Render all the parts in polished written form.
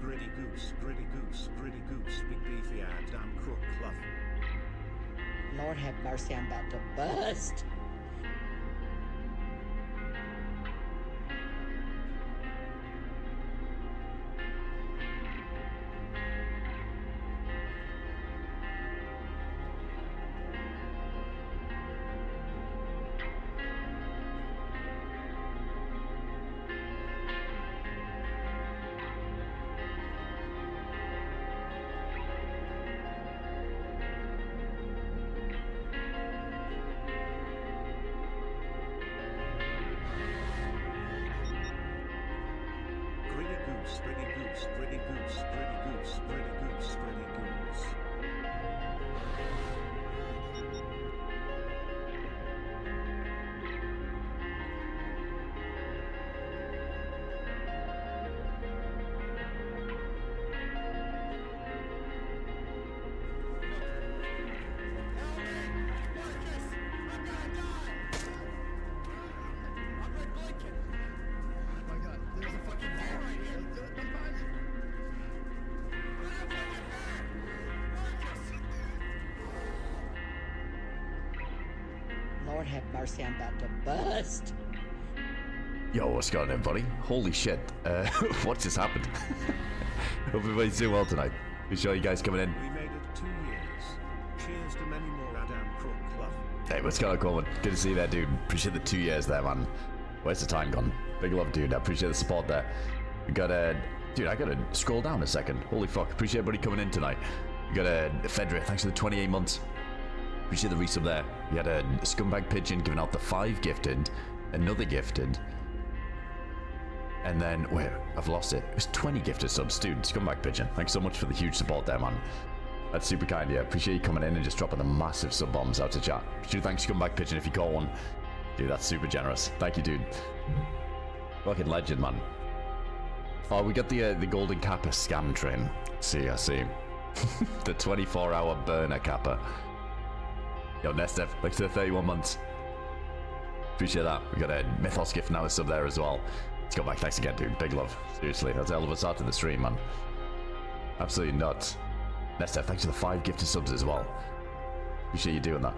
gritty goose, big beefy AdamCrooK love. Lord have mercy, I'm about to bust. Lord have mercy, I'm about to bust. Yo, what's going on, everybody? Holy shit. What just happened? Hope everybody's doing well tonight. Appreciate you guys coming in. We made it 2 years. Cheers to many more AdamCrooK love. Hey, what's going on, Coleman? Good to see you there, dude. Appreciate the 2 years there, man. Where's the time gone? Big love, dude. I appreciate the support there. We got a... Dude, I gotta scroll down a second. Holy fuck. Appreciate everybody coming in tonight. We got a Fedra. Thanks for the 28 months. Appreciate the resub there. We had a scumbag pigeon giving out the 5 gifted, another gifted, and then wait, I've lost it. It was 20 gifted subs, dude. Scumbag pigeon. Thanks so much for the huge support there, man. That's super kind. Yeah, appreciate you coming in and just dropping the massive sub bombs out to chat. Dude, thanks scumbag pigeon if you call one. Dude, that's super generous. Thank you, dude. Fucking legend, man. Oh, we got the golden kappa scam train. See, I see. The 24-hour burner kappa. Yo, Nestev, thanks for the 31 months. Appreciate that. We got a Mythos gift now, a sub there as well. Let's go back. Thanks again, dude. Big love. Seriously, that's a hell of a start to the stream, man. Absolutely nuts. Nestev, thanks for the 5 gifted subs as well. Appreciate you doing that.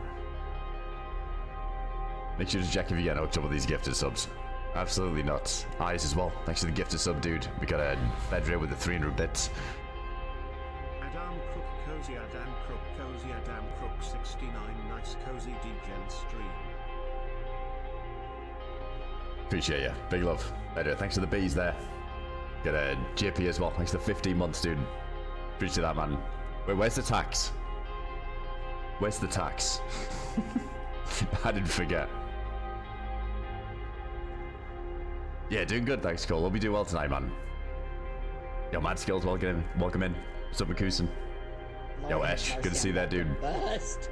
Make sure to check if you get hooked up with these gifted subs. Absolutely nuts. Eyes as well. Thanks for the gifted sub, dude. We got a Fedra with the 300 bits. AdamCrooK, cozy AdamCrooK 69, nice cozy degen stream. Appreciate you. Big love. Fedra, thanks for the bees there. Got a JP as well. Thanks for 15 months, dude. Appreciate that, man. Wait, where's the tax? Where's the tax? I didn't forget. Yeah, doing good, thanks, Cole. Hope you do well tonight, man. Yo, Mad Skills, welcome in. Welcome in. What's up, Makusin? Yo, Ash, good to see you there, dude. Bust.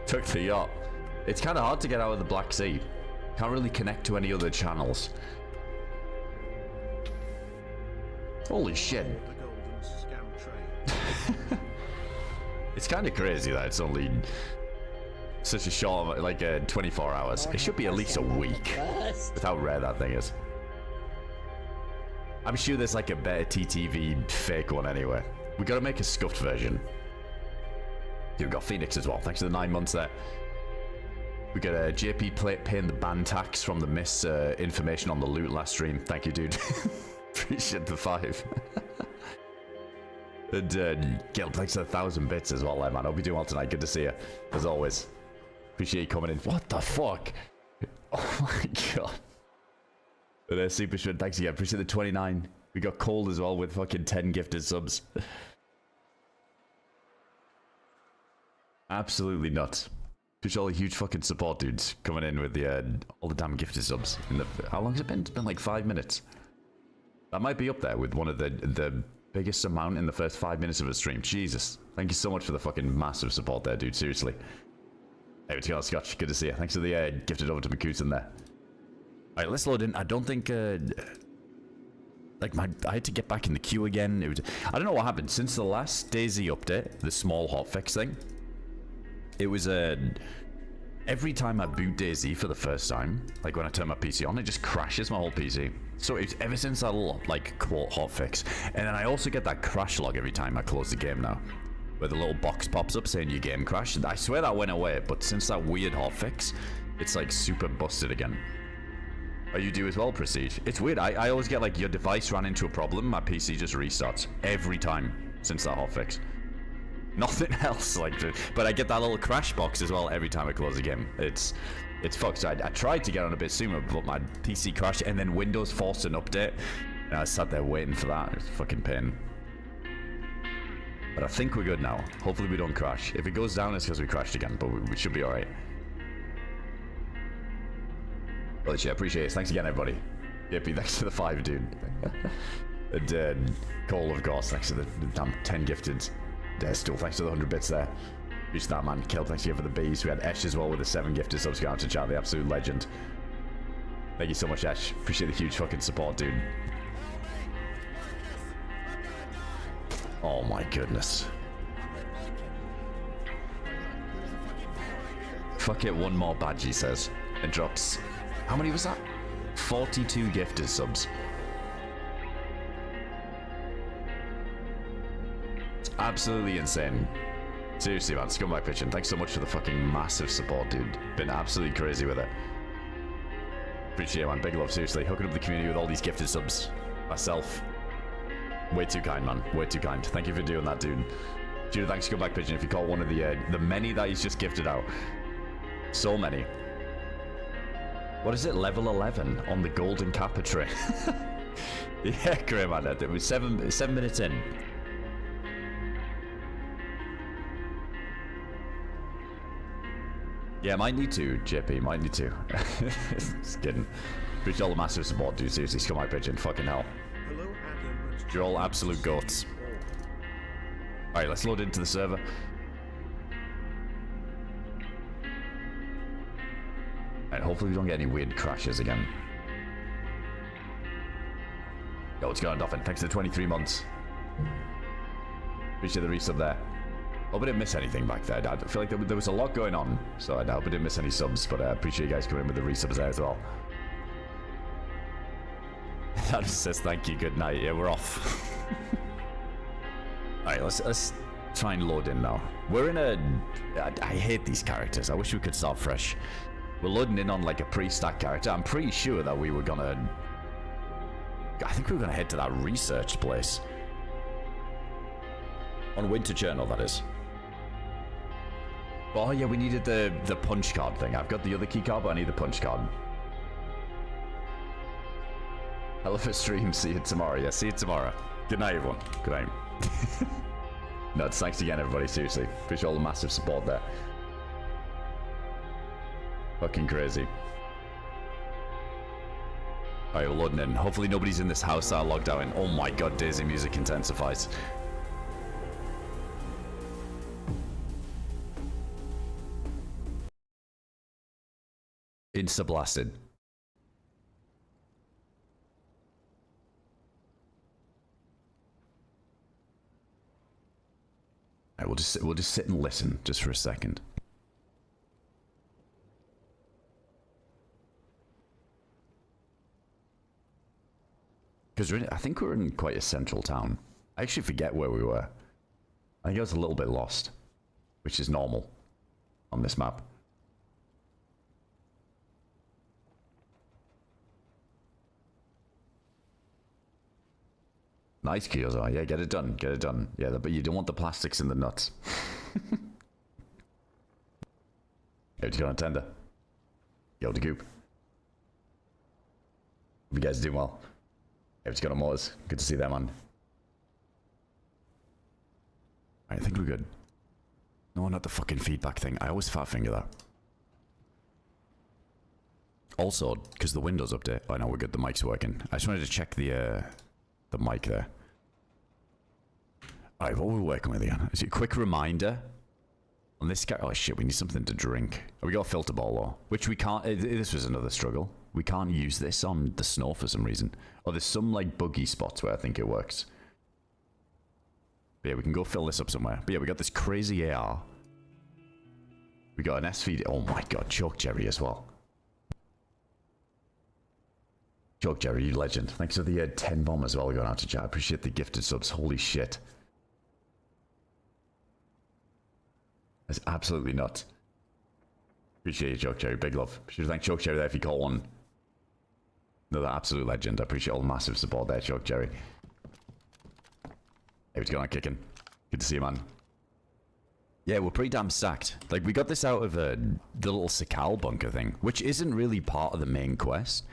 Took the yacht. It's kind of hard to get out of the Black Sea. Can't really connect to any other channels. Holy shit. The golden scam train. It's kind of crazy that it's only such a short, like 24 hours. It should be at least a week with how rare that thing is. I'm sure there's like a better TTV fake one anyway. We gotta make a scuffed version. Here we got Phoenix as well. Thanks for the 9 months there. We got a JP paying the ban tax from the miss information on the loot last stream. Thank you, dude. Appreciate the 5. And Gil, thanks for 1,000 bits as well, man. Hope you're doing well tonight. Good to see you, as always. Appreciate you coming in. What the fuck? Oh my god. But Super Shred, thanks again. Appreciate the 29. We got Cold as well with fucking 10 gifted subs. Absolutely nuts. Appreciate all the huge fucking support, dudes, coming in with the all the damn gifted subs. How long has it been? It's been like 5 minutes. That might be up there with one of the biggest amount in the first 5 minutes of a stream. Jesus. Thank you so much for the fucking massive support there, dude. Seriously. Hey, what's going on, Scotch? Good to see you. Thanks for the gifted over to Makusin there. Alright, let's load in. I don't think... like, I had to get back in the queue again. It was, I don't know what happened. Since the last DayZ update, the small hotfix thing, it was Every time I boot DayZ for the first time, like when I turn my PC on, it just crashes my whole PC. So it's ever since that little, like, quote hotfix. And then I also get that crash log every time I close the game now, where the little box pops up saying your game crashed. I swear that went away, but since that weird hotfix, it's like super busted again. Oh, you do as well, Prestige? It's weird. I always get like your device ran into a problem, my PC just restarts every time since that hotfix. Nothing else, like, but I get that little crash box as well every time I close the game. It's fucked. So I tried to get on a bit sooner, but my PC crashed, and then Windows forced an update, and I sat there waiting for that. It's fucking pain. But I think we're good now. Hopefully we don't crash. If it goes down, it's because we crashed again, but we should be alright. Well, yeah, appreciate it. Thanks again, everybody. JP, thanks to the 5, dude. And Cole, of course, thanks to the damn 10 gifted. Still, thanks to the 100 bits there. Reached that man. Kill, thanks again for the bees. We had Esh as well with the 7 gifted subs. Go out to chat, the absolute legend. Thank you so much, Esh. Appreciate the huge fucking support, dude. Oh my goodness. Fuck it, one more badge, he says. It drops. How many was that? 42 gifted subs. It's absolutely insane. Seriously, man. Scumbag Pitching, thanks so much for the fucking massive support, dude. Been absolutely crazy with it. Appreciate it, man. Big love, seriously. Hooking up the community with all these gifted subs. Myself. Way too kind, man. Way too kind. Thank you for doing that, dude. Judah, thanks, Scumbag Pigeon. If you call one of the many that he's just gifted out. So many. What is it? Level 11 on the golden kappa tray. Yeah, great, man. It was 7 minutes in. Yeah, might need to, JP. Might need to. Just kidding. Appreciate all the massive support, dude. Seriously, Scumbag Pigeon. Fucking hell. Hello, Adam. You're all absolute goats. Alright, let's load into the server. And hopefully we don't get any weird crashes again. Yo, what's going on, Dolphin? Thanks for the 23 months. Appreciate the resub there. Hope I didn't miss anything back there. I feel like there was a lot going on, so I hope I didn't miss any subs, but I appreciate you guys coming in with the resubs there as well. That says thank you, good night. Yeah, we're off. Alright, let's try and load in now. We're in a... I hate these characters. I wish we could start fresh. We're loading in on like a pre-stack character. I'm pretty sure that we were gonna... I think we were gonna head to that research place. On Winter Journal, that is. Oh yeah, we needed the punch card thing. I've got the other key card, but I need the punch card. Hello for stream. See you tomorrow. Yeah, see you tomorrow. Good night, everyone. Good night. No, thanks again, everybody. Seriously. Appreciate all the massive support there. Fucking crazy. Alright, we're loading in. Hopefully nobody's in this house that I logged out in. Oh my god, DayZ music intensifies. Insta blasted. Alright, we'll just sit and listen just for a second. Because I think we're in quite a central town. I actually forget where we were. I think I was a little bit lost, which is normal on this map. Nice, Kyozo. Yeah, get it done. Get it done. Yeah, but you don't want the plastics in the nuts. Hey, what's going on, Tender? Yo, the goop. Hope you guys are doing well. Hey, what's going on, Moors? Good to see them, man. I think we're good. No, not the fucking feedback thing. I always fat finger that. Also, because the Windows update. I know we're good. The mic's working. I just wanted to check the mic there. Alright, what are we working with again? Is it a quick reminder on this guy? Oh shit, we need something to drink. We got a filter ball though, which we can't. This was another struggle. We can't use this on the snow for some reason. Oh, there's some like buggy spots where I think it works. But yeah, we can go fill this up somewhere. But yeah, we got this crazy AR. We got an SVD. Oh my god, Chalk Jerry as well. Chalk Jerry, you legend. Thanks for the 10 bomb as well going out to chat. I appreciate the gifted subs. Holy shit. That's absolutely nuts. Appreciate you, Chalk Jerry. Big love. Should thank Chalk Jerry there if you caught one. Another absolute legend. I appreciate all the massive support there, Chalk Jerry. Hey, what's going on, kicking? Good to see you, man. Yeah, we're pretty damn sacked. Like, we got this out of the little Sakal bunker thing, which isn't really part of the main quest,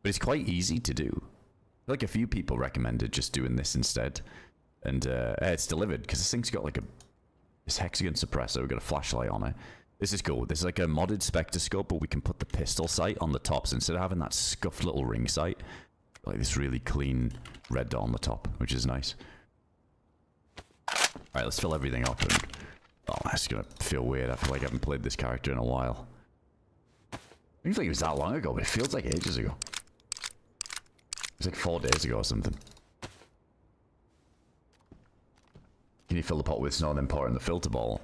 but it's quite easy to do. Like, a few people recommended just doing this instead, and it's delivered, because this thing's got like this hexagon suppressor. We've got a flashlight on it. This is cool. This is like a modded Spectre scope, but we can put the pistol sight on the top, so instead of having that scuffed little ring sight, like this really clean red dot on the top, which is nice. Alright, let's fill everything up and... Oh, that's gonna feel weird. I feel like I haven't played this character in a while. I don't think it was that long ago, but it feels like ages ago. It's like 4 days ago or something. Can you fill the pot with snow and then pour in the filter ball?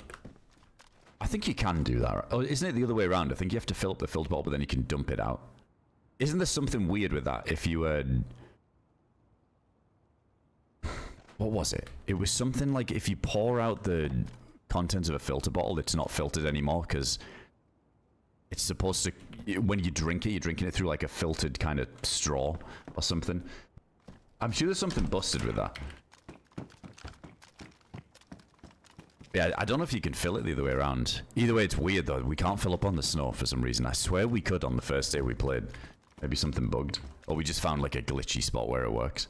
I think you can do that. Oh, isn't it the other way around? I think you have to fill up the filter ball, but then you can dump it out. Isn't there something weird with that? If you what was it? It was something like if you pour out the contents of a filter bottle, it's not filtered anymore because it's supposed to, when you drink it, you're drinking it through like a filtered kind of straw or something. I'm sure there's something busted with that. Yeah, I don't know if you can fill it the other way around. Either way, it's weird though. We can't fill up on the snow for some reason. I swear we could on the first day we played. Maybe something bugged. Or we just found like a glitchy spot where it works.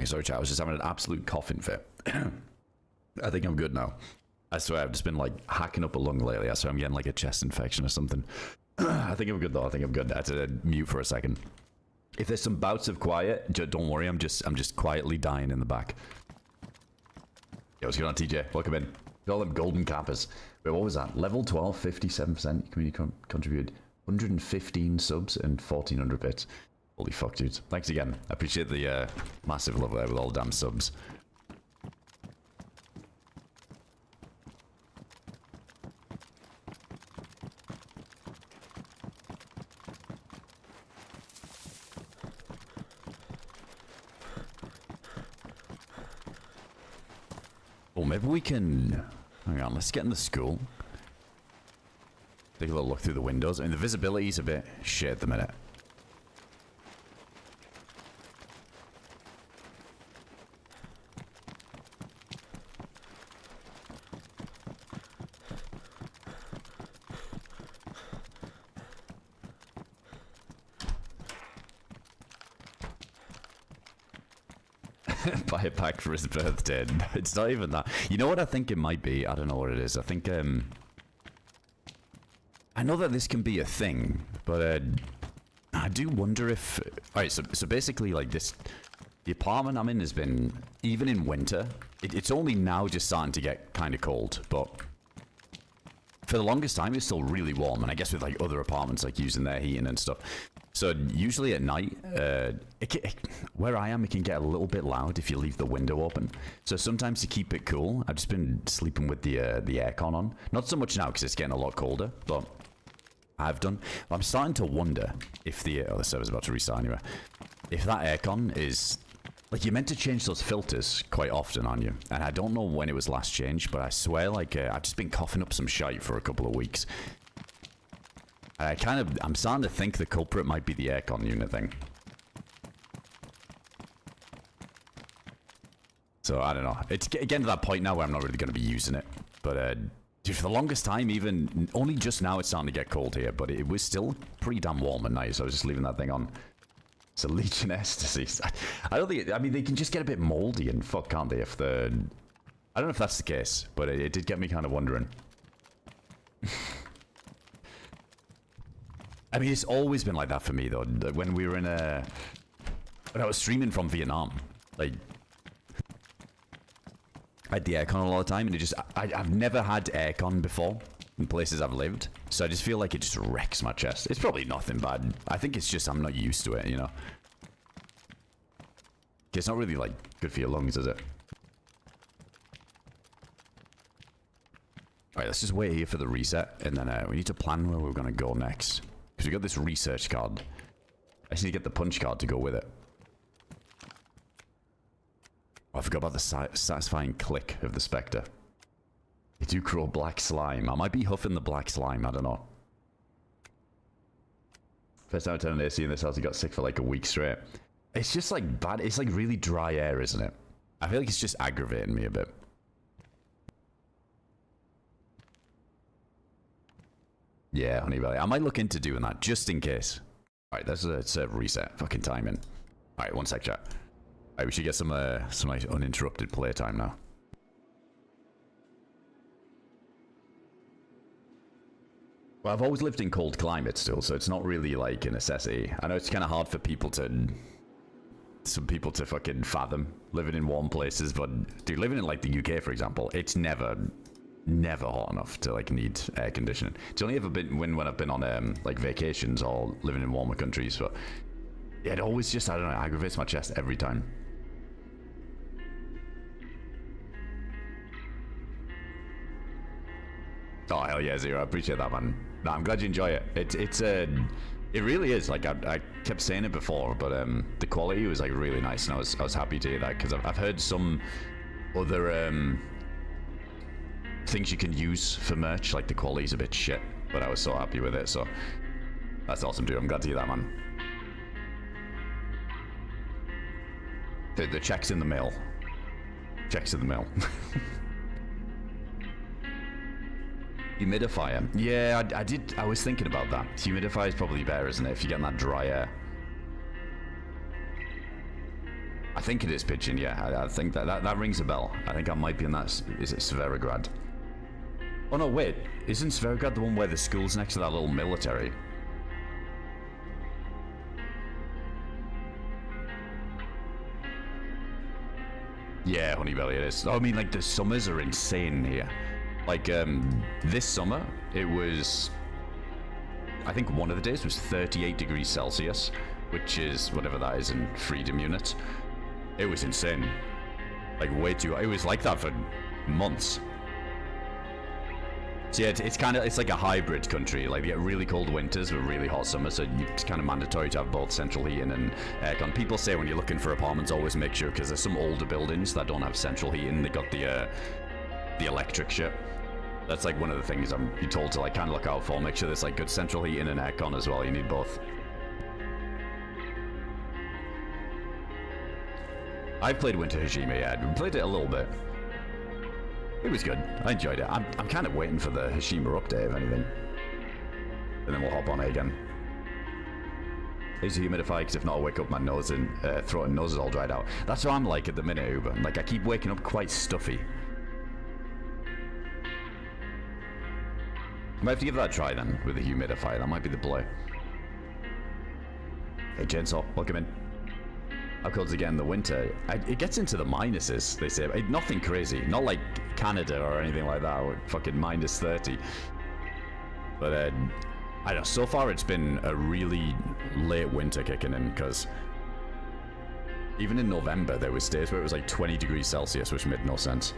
Sorry, chat. I was just having an absolute coughing fit. I think I'm good now. I swear, I've just been like hacking up a lung lately. I swear I'm getting like a chest infection or something. I think I'm good though. I think I'm good. I had to mute for a second. If there's some bouts of quiet, don't worry. I'm just quietly dying in the back. Yo, what's going on, TJ? Welcome in. All them golden cappers. Wait, what was that? Level 12, 57% community contributed 115 subs and 1400 bits. Holy fuck, dudes. Thanks again. I appreciate the massive love there with all the damn subs. Oh, maybe we can... Hang on, let's get in the school. Take a little look through the windows. I mean, the visibility's a bit shit at the minute. Buy a pack for his birthday. It's not even that. You know what I think it might be? I don't know what it is. I think, I know that this can be a thing, but, I do wonder if... Alright, so basically, like, the apartment I'm in has been, even in winter, it's only now just starting to get kind of cold, but for the longest time, it's still really warm, and I guess with, like, other apartments, like, using their heating and stuff. So usually at night, where I am, it can get a little bit loud if you leave the window open. So sometimes to keep it cool, I've just been sleeping with the aircon on. Not so much now because it's getting a lot colder, but I've done. I'm starting to wonder if the server's about to restart anyway. If that aircon is like, you're meant to change those filters quite often, aren't you? And I don't know when it was last changed, but I swear, like, I've just been coughing up some shite for a couple of weeks. I'm starting to think the culprit might be the aircon unit thing. So, I don't know. It's getting to that point now where I'm not really going to be using it. But, dude, for the longest time, even, only just now it's starting to get cold here, but it was still pretty damn warm at night, so I was just leaving that thing on. It's a Legion Ecstasy. I don't think, I mean, they can just get a bit moldy and fuck, can't they, if the... I don't know if that's the case, but it did get me kind of wondering. I mean, it's always been like that for me, though. When we were in a... When I was streaming from Vietnam, like... I had the aircon all the time, and it just... I've never had aircon before in places I've lived, so I just feel like it just wrecks my chest. It's probably nothing bad. I think it's just I'm not used to it, you know? It's not really, like, good for your lungs, is it? Alright, let's just wait here for the reset, and then we need to plan where we're going to go next. Because we got this research card. I just need to get the punch card to go with it. Oh, I forgot about the satisfying click of the Spectre. They do grow black slime. I might be huffing the black slime, I don't know. First time I turned on AC in this house, he got sick for like a week straight. It's just like bad, it's like really dry air, isn't it? I feel like it's just aggravating me a bit. Yeah, Honey Belly. I might look into doing that, just in case. Alright, that's a reset. Fucking timing. Alright, one sec, chat. Alright, we should get some nice uninterrupted playtime now. Well, I've always lived in cold climates still, so it's not really like a necessity. I know it's kind of hard for people to... Some people to fucking fathom living in warm places, but dude, living in like the UK, for example, it's never hot enough to like need air conditioning. It's only ever been when I've been on like vacations or living in warmer countries, but yeah, it always just, I don't know, aggravates my chest every time. Oh hell yeah, Zero, I appreciate that, man. Nah, I'm glad you enjoy it. It really is, like I kept saying it before, but the quality was like really nice, and I was happy to hear that, because I've heard some other things you can use for merch, like the quality's a bit shit, but I was so happy with it, so that's awesome, dude. I'm glad to hear that, man. The check's in the mail. Check's in the mail. Humidifier. Yeah, I was thinking about that. Humidifier is probably better, isn't it, if you're getting that dry air. I think it is Pigeon, yeah. I think that rings a bell. I think I might be in that. Is it Severograd? Oh no, wait. Isn't Severograd the one where the school's next to that little military? Yeah, Honeybelly, it is. I mean, like, the summers are insane here. Like, this summer, it was... I think one of the days was 38 degrees Celsius, which is whatever that is in freedom units. It was insane. Like, way too... It was like that for months. So yeah, it's like a hybrid country. Like, you get really cold winters with really hot summers, so it's kind of mandatory to have both central heating and aircon. People say when you're looking for apartments, always make sure, because there's some older buildings that don't have central heating. They got the electric shit. That's like one of the things you're told to like kind of look out for. Make sure there's like good central heating and aircon as well. You need both. I've played Winter Hajime, yeah. We played it a little bit. It was good. I enjoyed it. I'm kind of waiting for the Hashima update, if anything. And then we'll hop on it again. I use a humidifier because if not, I'll wake up my nose and throat and nose is all dried out. That's what I'm like at the minute, Uber. Like, I keep waking up quite stuffy. I might have to give that a try then, with a humidifier. That might be the play. Hey, Chainsaw, welcome in. How cold's again in the winter? It gets into the minuses, they say. Nothing crazy. Not like Canada or anything like that, or fucking minus 30. But, I don't know, so far it's been a really late winter kicking in, because even in November there was days where it was like 20 degrees Celsius, which made no sense.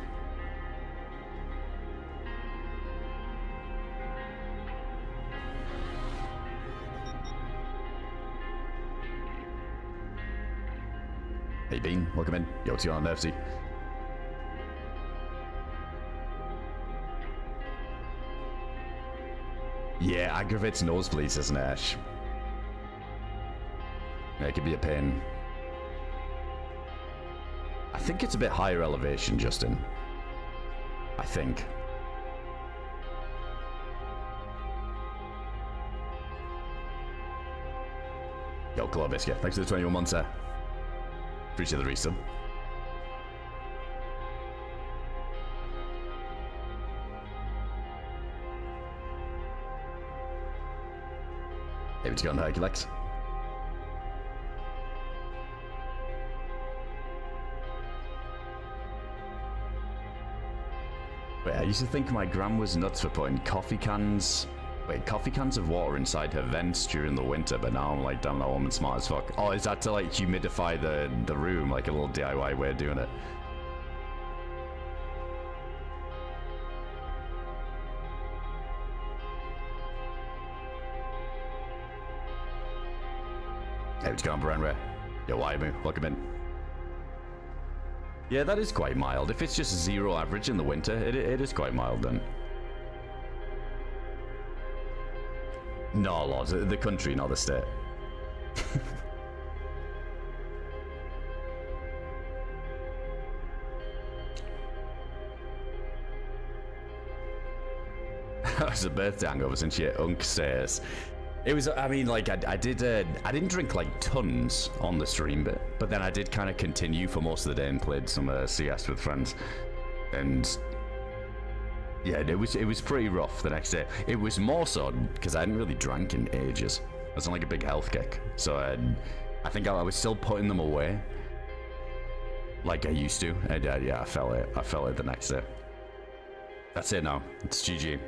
Hey Bean, welcome in. Yo, what's going on, FC? Yeah, aggravates nosebleeds, doesn't it, Ash? Yeah, it could be a pain. I think it's a bit higher elevation, Justin. I think. Yo, Claw Biscuit, thanks for the 21 months, sir. Appreciate the resub. Hey, what's going on, Herculex? Wait, I used to think my gran was nuts for putting coffee cans of water inside her vents during the winter, but now I'm like, damn, that woman's smart as fuck. Oh, is that to like humidify the room, like a little DIY way of doing it? Hey, what's going on, Brenray? Yo, Waimu, welcome in. Yeah, that is quite mild. If it's just 0 average in the winter, it is quite mild then. No, Lord, the country, not the state. That was a birthday hangover since your unk says. It was, I mean, like, I didn't drink, like, tons on the stream, but then I did kind of continue for most of the day and played some CS with friends. And, yeah, it was pretty rough the next day. It was more so because I hadn't really drank in ages. I was on, like, a big health kick. So, I think I was still putting them away, like I used to. And, yeah, I felt it the next day. That's it now. It's GG.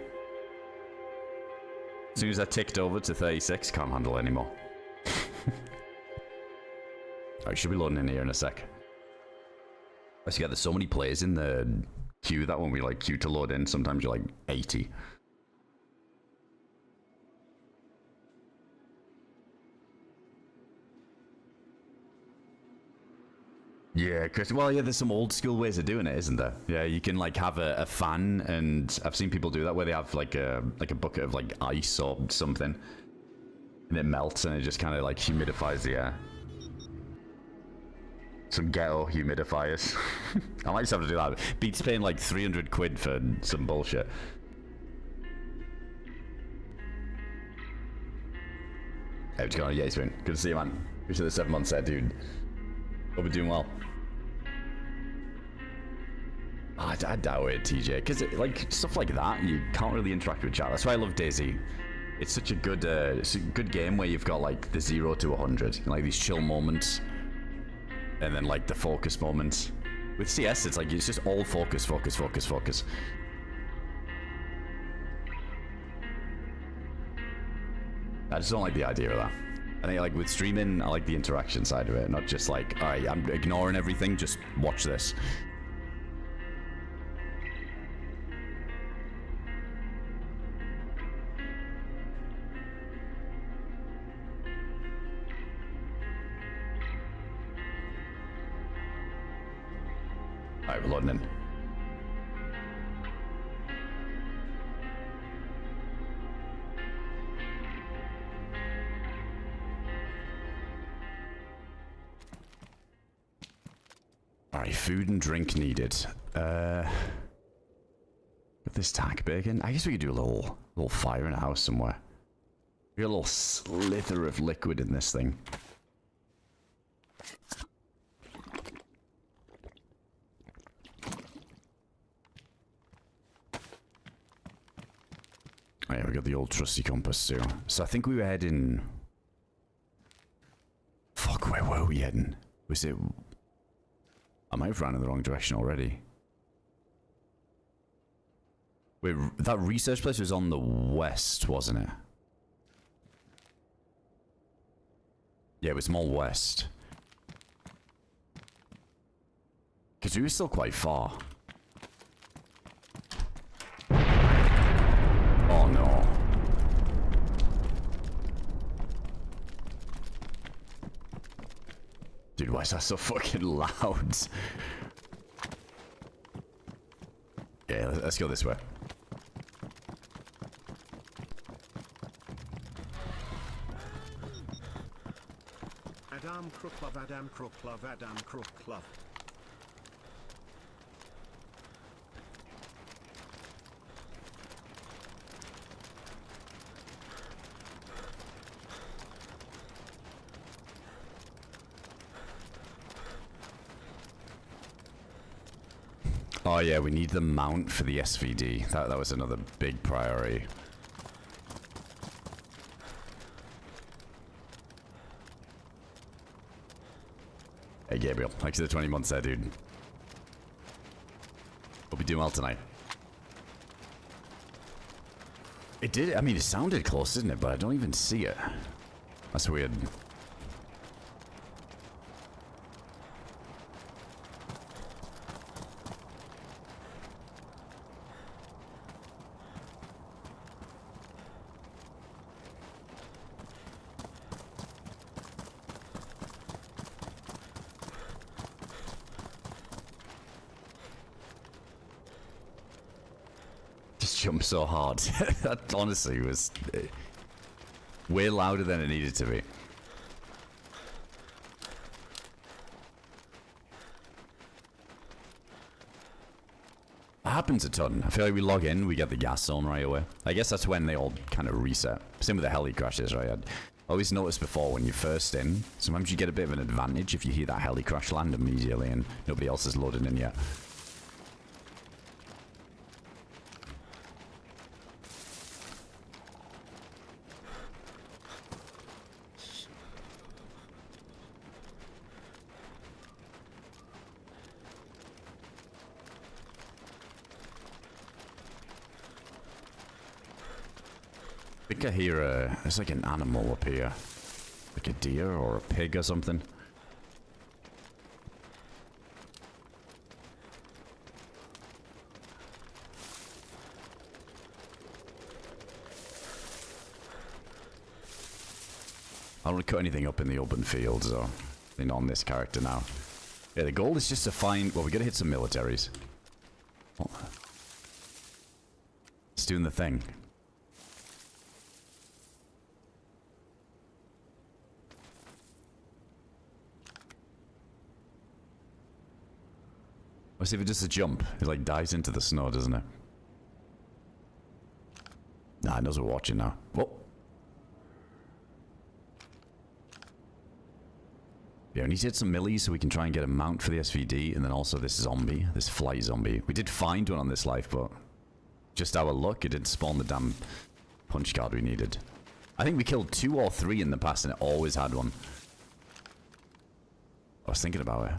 As soon as I ticked over to 36, can't handle anymore. Alright, should be loading in here in a sec. I see, there's so many players in the queue that when we like queue to load in, sometimes you're like 80. Yeah, Chris. Well, yeah, there's some old school ways of doing it, isn't there? Yeah, you can like have a fan, and I've seen people do that where they have like a bucket of like ice or something, and it melts and it just kind of like humidifies the air. Some ghetto humidifiers. I might just have to do that. Beats paying like 300 quid for some bullshit. Hey, what's going on? Yeah, Spoon. Good to see you, man. Appreciate the 7 months there, dude. Hope you're doing well. Oh, I doubt it, TJ, because like stuff like that, you can't really interact with chat. That's why I love DayZ. It's such a good game where you've got like the 0 to 100, like these chill moments, and then like the focus moments. With CS, it's like it's just all focus, focus, focus, focus. I just don't like the idea of that. I think like with streaming, I like the interaction side of it, not just like, all right, I'm ignoring everything, just watch this. All right, we're loading in. Alright, food and drink needed. With this tack bacon, I guess we could do a little fire in a house somewhere. We got a little slither of liquid in this thing. Oh yeah, we got the old trusty compass too. So I think we were heading... Fuck, where were we heading? Was it... I might have ran in the wrong direction already. Wait, that research place was on the west, wasn't it? Yeah, it was more west. Because we were still quite far. Oh no. Dude, why is that so fucking loud? Yeah, let's go this way. AdamCrooK love, AdamCrooK love, AdamCrooK love. Oh yeah, we need the mount for the SVD. That was another big priority. Hey, Gabriel. Thanks for the 20 months there, dude. Hope you're doing well tonight. It did. I mean, it sounded close, didn't it? But I don't even see it. That's weird. Jump so hard. That honestly was way louder than it needed to be. It happens a ton. I feel like we log in, we get the gas zone right away. I guess that's when they all kind of reset. Same with the heli crashes, right? I'd always noticed before when you're first in, sometimes you get a bit of an advantage if you hear that heli crash land immediately and nobody else is loaded in yet. I think I hear there's like an animal up here. Like a deer or a pig or something. I don't want to cut anything up in the open fields though. Not on this character now. Yeah, the goal is just to find... Well, we gotta hit some militaries. Oh. It's doing the thing. Let's see if it just a jump. It like dives into the snow, doesn't it? Nah, it knows we're watching now. Whoa. Yeah, we need to hit some millies so we can try and get a mount for the SVD, and then also this zombie, this flight zombie. We did find one on this life, but just our luck, it didn't spawn the damn punch card we needed. I think we killed 2 or 3 in the past, and it always had one. I was thinking about it.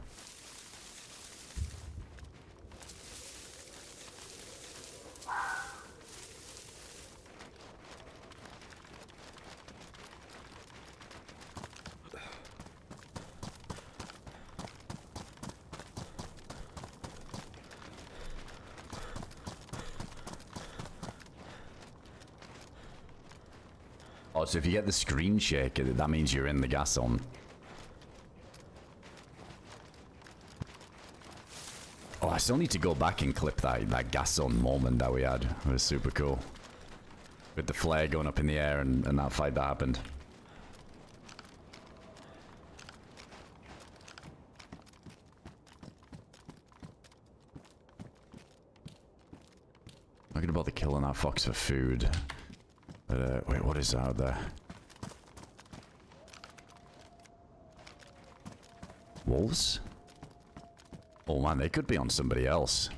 Oh, so if you get the screen shake, that means you're in the gas zone. Oh, I still need to go back and clip that gas zone moment that we had. It was super cool. With the flare going up in the air and that fight that happened. I'm not gonna bother killing that fox for food. Wait, what is out there? Wolves? Oh man, they could be on somebody else.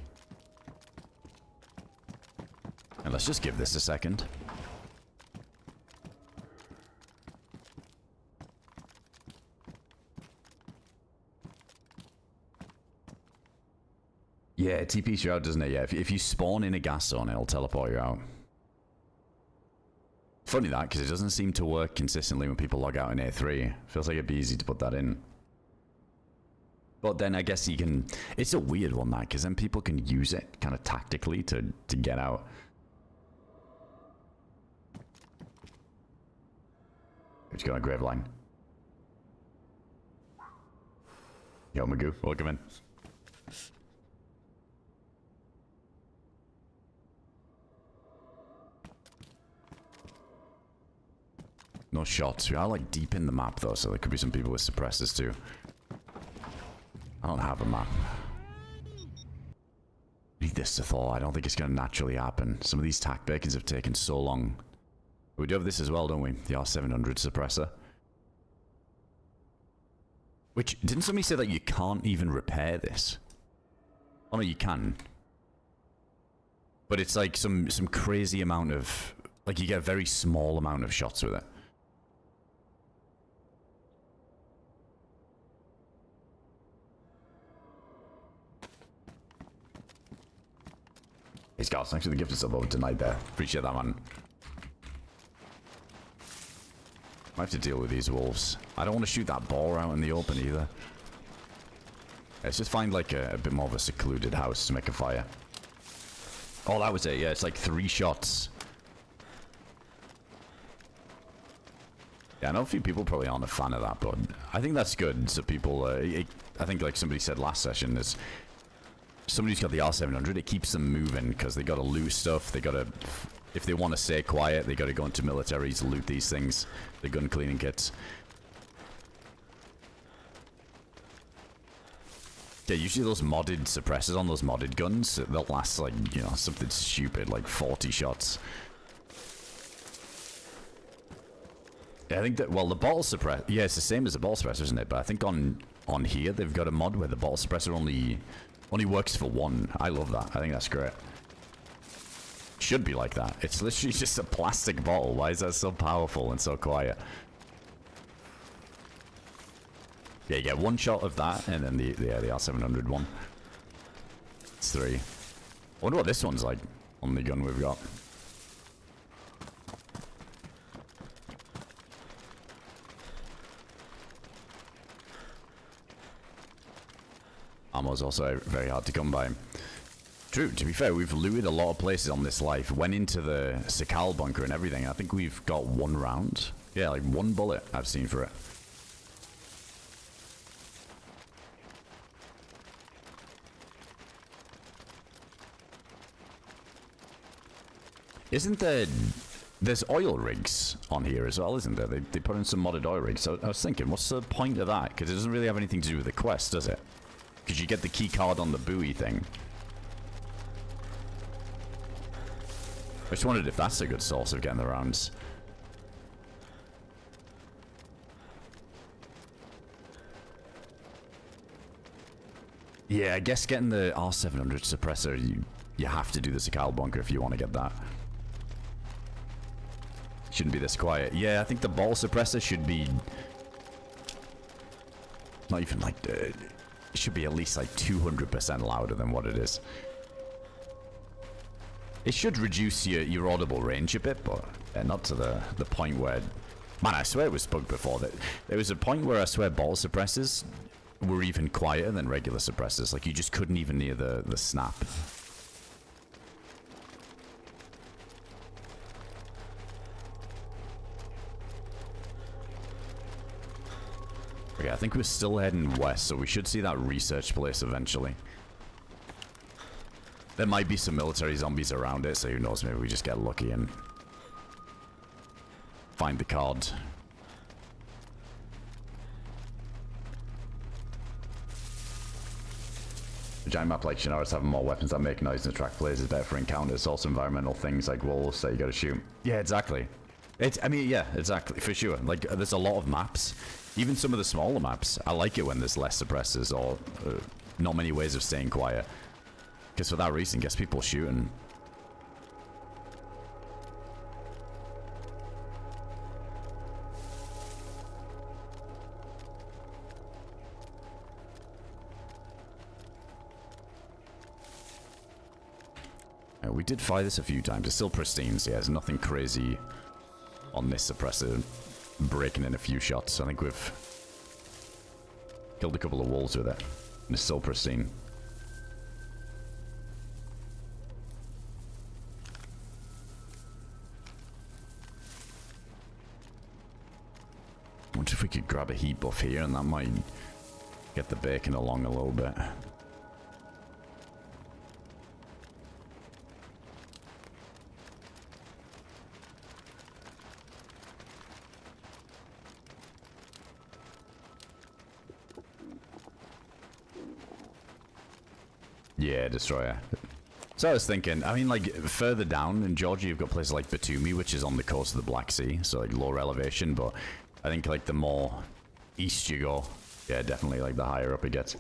And let's just give this a second. Yeah, it TPs you out, doesn't it? Yeah, if you spawn in a gas zone, it'll teleport you out. Funny that, because it doesn't seem to work consistently when people log out in A3. Feels like it'd be easy to put that in. But then I guess you can... It's a weird one, that, because then people can use it kind of tactically to get out. Let's go on a Graveline. Yo, Magoo, welcome in. No shots. We are like deep in the map though, so there could be some people with suppressors too. I don't have a map. Need this to thaw. I don't think it's going to naturally happen. Some of these tack bacons have taken so long. We do have this as well, don't we? The R700 suppressor. Which, didn't somebody say that you can't even repair this? Oh no, you can. But it's like some crazy amount of... Like you get a very small amount of shots with it. Hey Scott, thanks for the gift of sub over tonight there. Appreciate that, man. I have to deal with these wolves. I don't want to shoot that boar out in the open either. Let's just find like a bit more of a secluded house to make a fire. Oh, that was it. Yeah, it's like 3 shots. Yeah, I know a few people probably aren't a fan of that, but I think that's good. So people, I think like somebody said last session, is somebody who's got the R700, it keeps them moving because they got to lose stuff. They got to, if they want to stay quiet, they got to go into militaries, loot these things, the gun cleaning kits. Yeah, usually those modded suppressors on those modded guns, they'll last like, you know, something stupid, like 40 shots. Yeah, I think that, well, the bottle suppressor, yeah, it's the same as the bottle suppressor, isn't it? But I think on here, they've got a mod where the bottle suppressor only works for 1. I love that. I think that's great. Should be like that. It's literally just a plastic bottle. Why is that so powerful and so quiet? Yeah, you get 1 shot of that, and then the R700 one. It's 3. I wonder what this one's like on the gun we've got. Ammo's also very hard to come by. True, to be fair, we've looted a lot of places on this life. Went into the Sakal bunker and everything. I think we've got 1 round. Yeah, like 1 bullet I've seen for it. Isn't there... There's oil rigs on here as well, isn't there? They put in some modded oil rigs. So I was thinking, what's the point of that? Because it doesn't really have anything to do with the quest, does it? Because you get the key card on the buoy thing. I just wondered if that's a good source of getting the rounds. Yeah, I guess getting the R700 suppressor, you have to do the Sakal bunker if you want to get that. Shouldn't be this quiet. Yeah, I think the ball suppressor should be... Not even like... it should be at least like 200% louder than what it is. It should reduce your audible range a bit, but not to the point where... Man, I swear it was bugged before. That there was a point where I swear ball suppressors were even quieter than regular suppressors. Like, you just couldn't even hear the snap. Okay, I think we're still heading west, so we should see that research place eventually. There might be some military zombies around it, so who knows, maybe we just get lucky and find the card. A giant map like Chernarus having more weapons that make noise and attract players is better for encounters. Also environmental things like wolves that you gotta shoot. Yeah, exactly. I mean, yeah, exactly, for sure. Like, there's a lot of maps. Even some of the smaller maps, I like it when there's less suppressors or not many ways of staying quiet. Because for that reason, gets people shooting. We did fire this a few times. It's still pristine, so yeah, there's nothing crazy on this suppressor. Breaking in a few shots. I think we've killed a couple of wolves with it. And it's still pristine. I wonder if we could grab a heat buff here and that might get the bacon along a little bit. Yeah, destroyer. So I was thinking, I mean, like, further down in Georgia, you've got places like Batumi, which is on the coast of the Black Sea, so like lower elevation, but I think like the more east you go, yeah, definitely like the higher up it gets.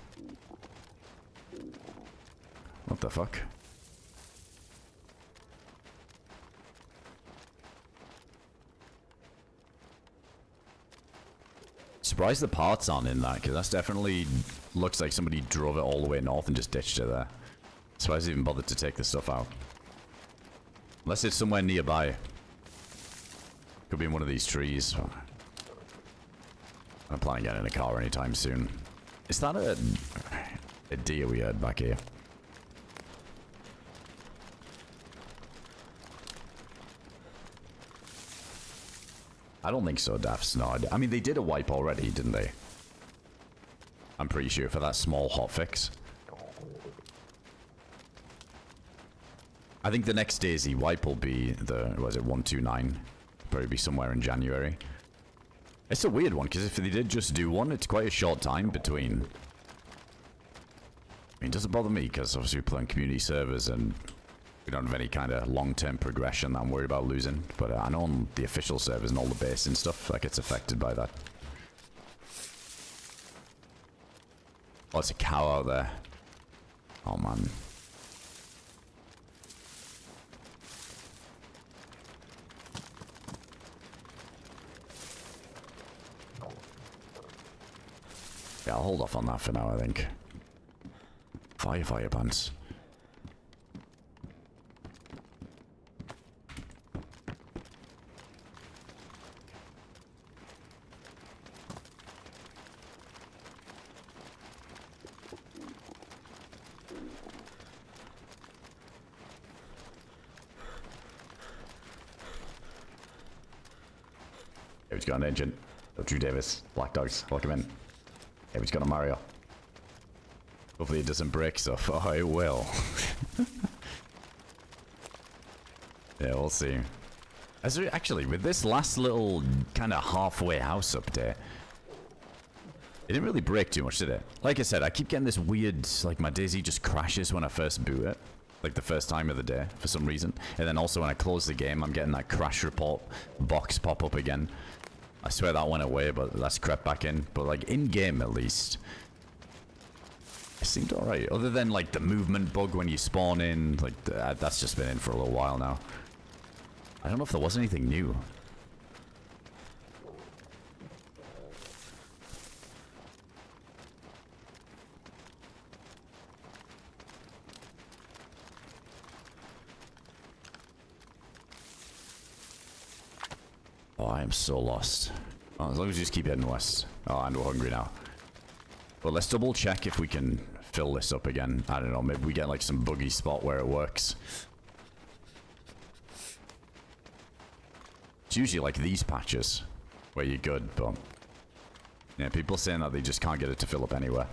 What the fuck? Surprised the parts aren't in that, because that's definitely looks like somebody drove it all the way north and just ditched it there. Surprised they even bothered to take the stuff out. Unless it's somewhere nearby. Could be in one of these trees. I'm planning on getting in a car anytime soon. Is that a deer we heard back here? I don't think so, Daffs. No, I mean, they did a wipe already, didn't they? I'm pretty sure for that small hotfix. I think the next DayZ wipe will be the, was it 129? Probably be somewhere in January. It's a weird one, because if they did just do one, it's quite a short time between. I mean, it doesn't bother me, because obviously we play on community servers, and we don't have any kind of long-term progression that I'm worried about losing. But I know on the official servers and all the base and stuff, that gets affected by that. Oh, it's a cow out there. Oh, man. Yeah, I'll hold off on that for now, I think. Fire pants. Who's got an engine? Drew Davis, Black Dogs, welcome in. Hey, who's got a Mario? Hopefully it doesn't break stuff. Oh, it will. Yeah, we'll see. Actually, with this last little kind of halfway house update, it didn't really break too much, did it? Like I said, I keep getting this weird, like my DayZ just crashes when I first boot it. Like the first time of the day, for some reason. And then also when I close the game, I'm getting that crash report box pop up again. I swear that went away, but that's crept back in. But like in-game at least, it seemed alright. Other than like the movement bug when you spawn in, like that's just been in for a little while now. I don't know if there was anything new. Oh, I am so lost. Oh, as long as you just keep heading west. Oh, and we're hungry now. But let's double check if we can fill this up again. I don't know, maybe we get like some buggy spot where it works. It's usually like these patches where you're good, but yeah, people saying that they just can't get it to fill up anywhere.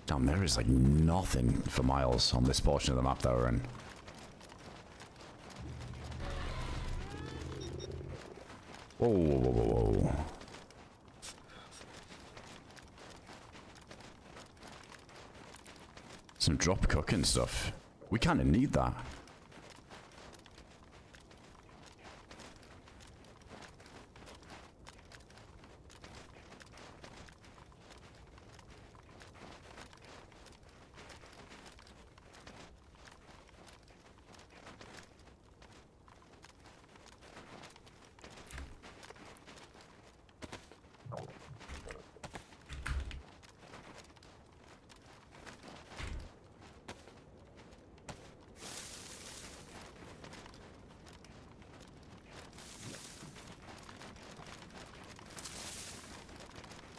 Damn, there is like nothing for miles on this portion of the map that we're in. Whoa, whoa, whoa, whoa, whoa. Some drop cooking stuff. We kind of need that.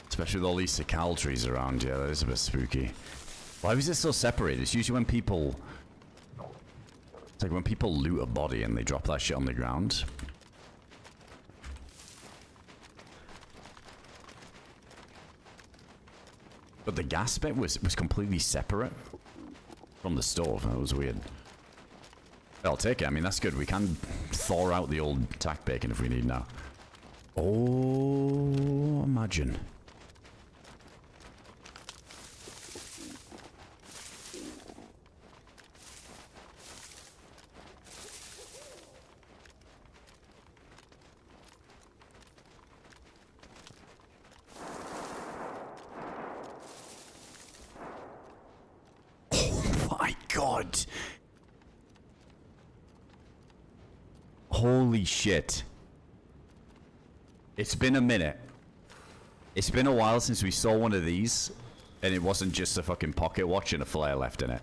Especially with all these cacao trees around, yeah, that is a bit spooky. Why was it so separated? It's usually when people... It's like when people loot a body and they drop that shit on the ground. But the gas bit was completely separate from the stove. That was weird. I'll take it. I mean, that's good. We can thaw out the old tack bacon if we need now. Oh, imagine. my god. Holy shit. It's been a minute. It's been a while since we saw one of these, and it wasn't just a fucking pocket watch and a flare left in it.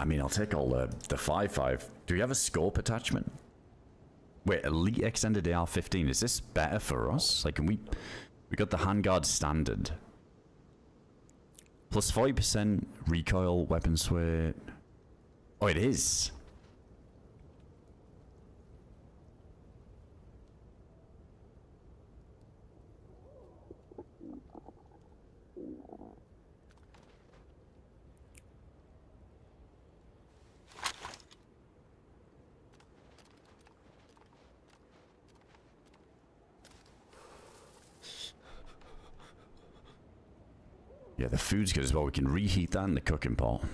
I mean, I'll take all the 5.5. Do we have a scope attachment? Wait, Elite Extended AR-15. Is this better for us? Like, can we... We got the handguard standard. Plus 40% recoil, weapon sway. Oh, it is. Yeah, the food's good as well. We can reheat that in the cooking pot.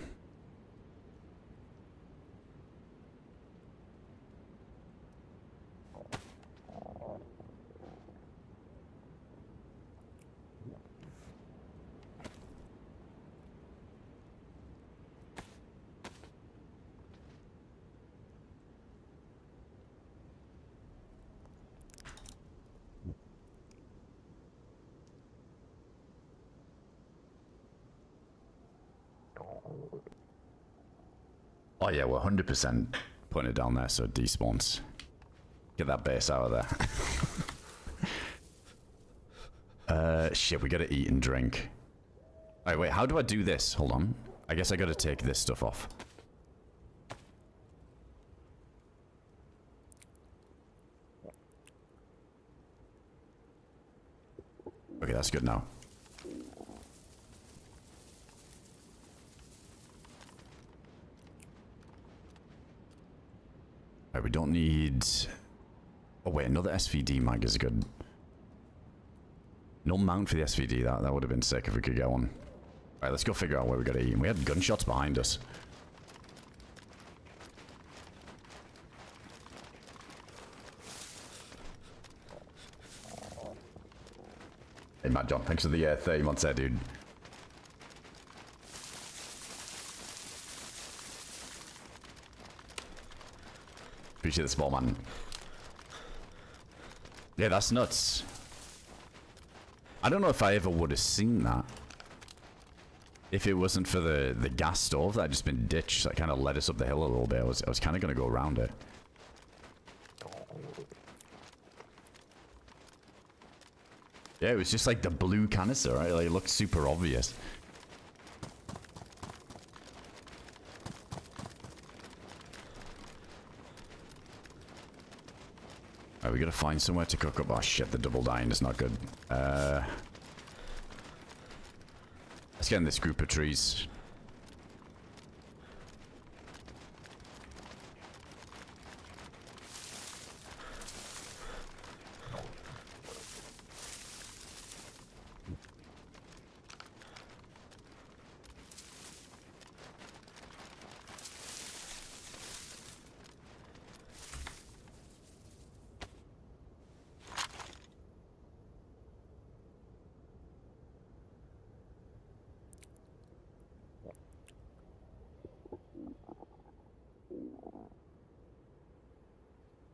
Oh yeah, we're 100% putting it down there so it despawns. Get that base out of there. Shit, we gotta eat and drink. Alright, wait, how do I do this? Hold on. I guess I gotta take this stuff off. Okay, that's good now. Right, we don't need... Oh wait, another SVD mag is good. No mount for the SVD, that would have been sick if we could get one. Alright, let's go figure out where we gotta eat. And we had gunshots behind us. Hey Matt John, thanks for the 30 months there, dude. Appreciate the spot, man. Yeah, that's nuts. I don't know if I ever would have seen that if it wasn't for the gas stove that had just been ditched. That kind of led us up the hill a little bit. I was kind of going to go around it. Yeah, it was just like the blue canister, right? Like, it looked super obvious. Alright, we gotta find somewhere to cook up. Oh shit, the double dying is not good. Let's get in this group of trees.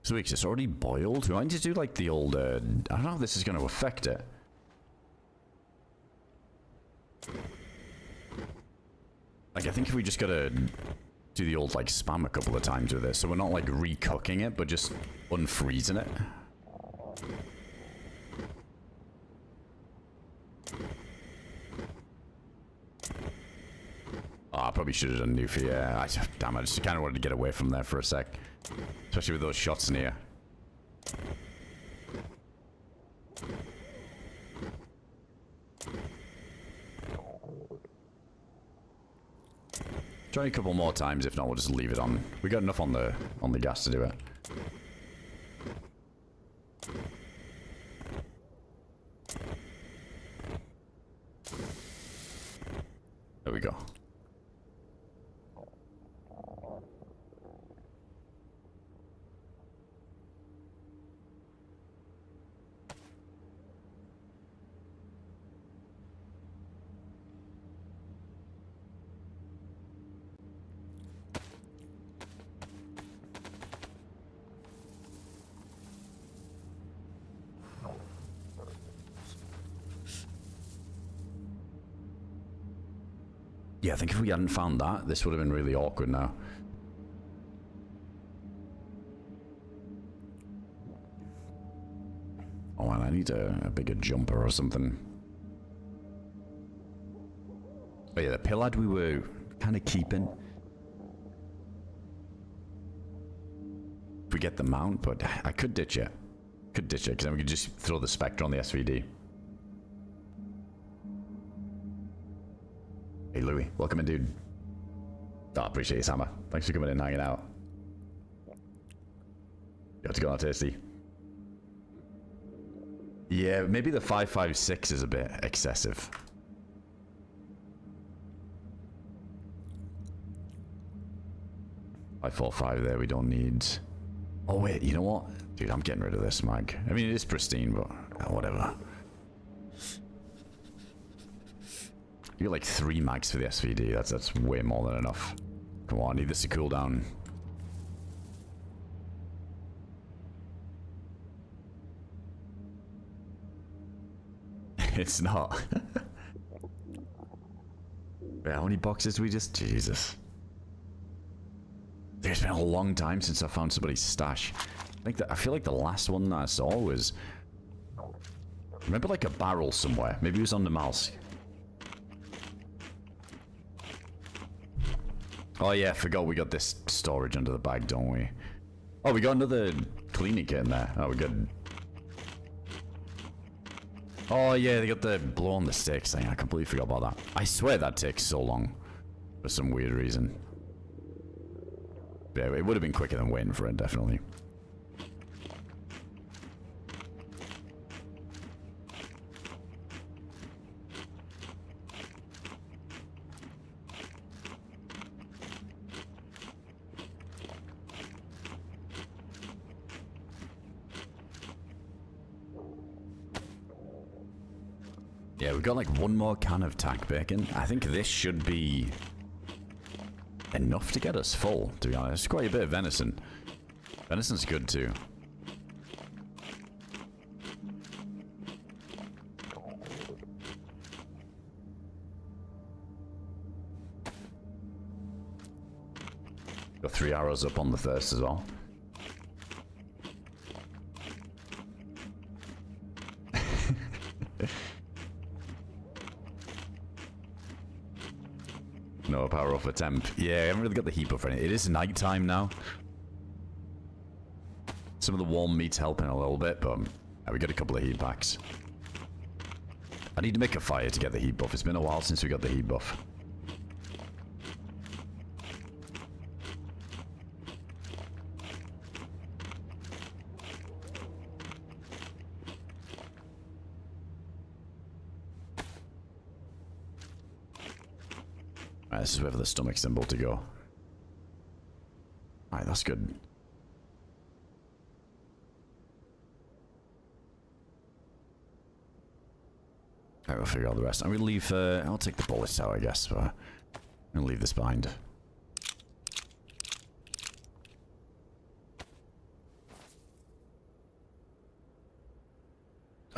So it's already boiled? We might need to do like the old, I don't know how this is going to affect it. Like, I think if we just gotta do the old, like, spam a couple of times with this, so we're not, like, recooking it, but just unfreezing it. Oh, I probably should have done Newfie, yeah. Damn, I just kind of wanted to get away from there for a sec. Especially with those shots near. Try a couple more times, if not we'll just leave it on. We got enough on the gas to do it. There we go. Yeah, I think if we hadn't found that, this would have been really awkward now. Oh man, I need a bigger jumper or something. Oh yeah, the pillad we were kind of keeping. If we get the mount, but I could ditch it. Could ditch it, because then we could just throw the Spectre on the SVD. Hey Louis, welcome in, dude. Oh, I appreciate you, Sammer. Thanks for coming in and hanging out. You have to go on tasty. Yeah, maybe the 5.56 is a bit excessive. I 4.5 there, we don't need... Oh wait, you know what? Dude, I'm getting rid of this mag. I mean, it is pristine, but whatever. You get like 3 mags for the SVD. That's way more than enough. Come on, I need this to cool down. It's not. Wait, how many boxes do we just... Jesus. There's been a long time since I found somebody's stash. I feel like the last one that I saw was... Remember like a barrel somewhere? Maybe it was on the mouse. Oh yeah, I forgot we got this storage under the bag, don't we? Oh, we got another cleaning kit in there. Oh, we got... Oh yeah, they got the blow on the sticks thing. I completely forgot about that. I swear that takes so long. For some weird reason. Yeah, it would have been quicker than waiting for it, definitely. Yeah, we've got like one more can of tack bacon. I think this should be enough to get us full, to be honest. Quite a bit of venison. Venison's good too. Got 3 arrows up on the thirst as well. No power off a temp. Yeah, I haven't really got the heat buff for it. It is night time now. Some of the warm meat's helping a little bit, but we got a couple of heat packs. I need to make a fire to get the heat buff. It's been a while since we got the heat buff. This is where the stomach symbol to go. Alright, that's good. Alright, we'll figure out the rest. I'm gonna leave, I'll take the bullets out, I guess, but I'm gonna leave this behind.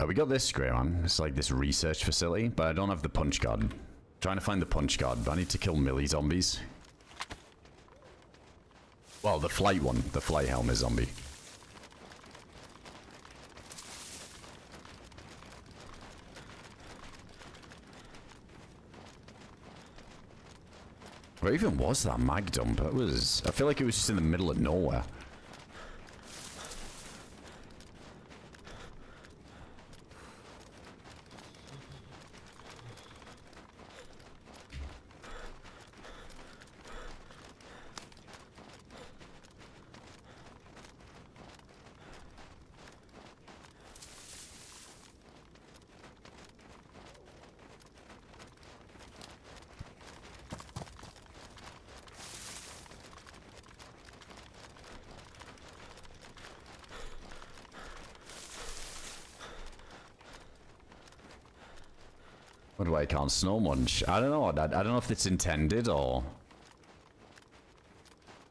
We got this great one. It's like this research facility, but I don't have the punch card. Trying to find the punch card, but I need to kill melee zombies. Well, the flight one. The flight helmet zombie. Where even was that mag dump? It was... I feel like it was just in the middle of nowhere. Wonder why I can't snow munch. I don't know. I don't know if it's intended or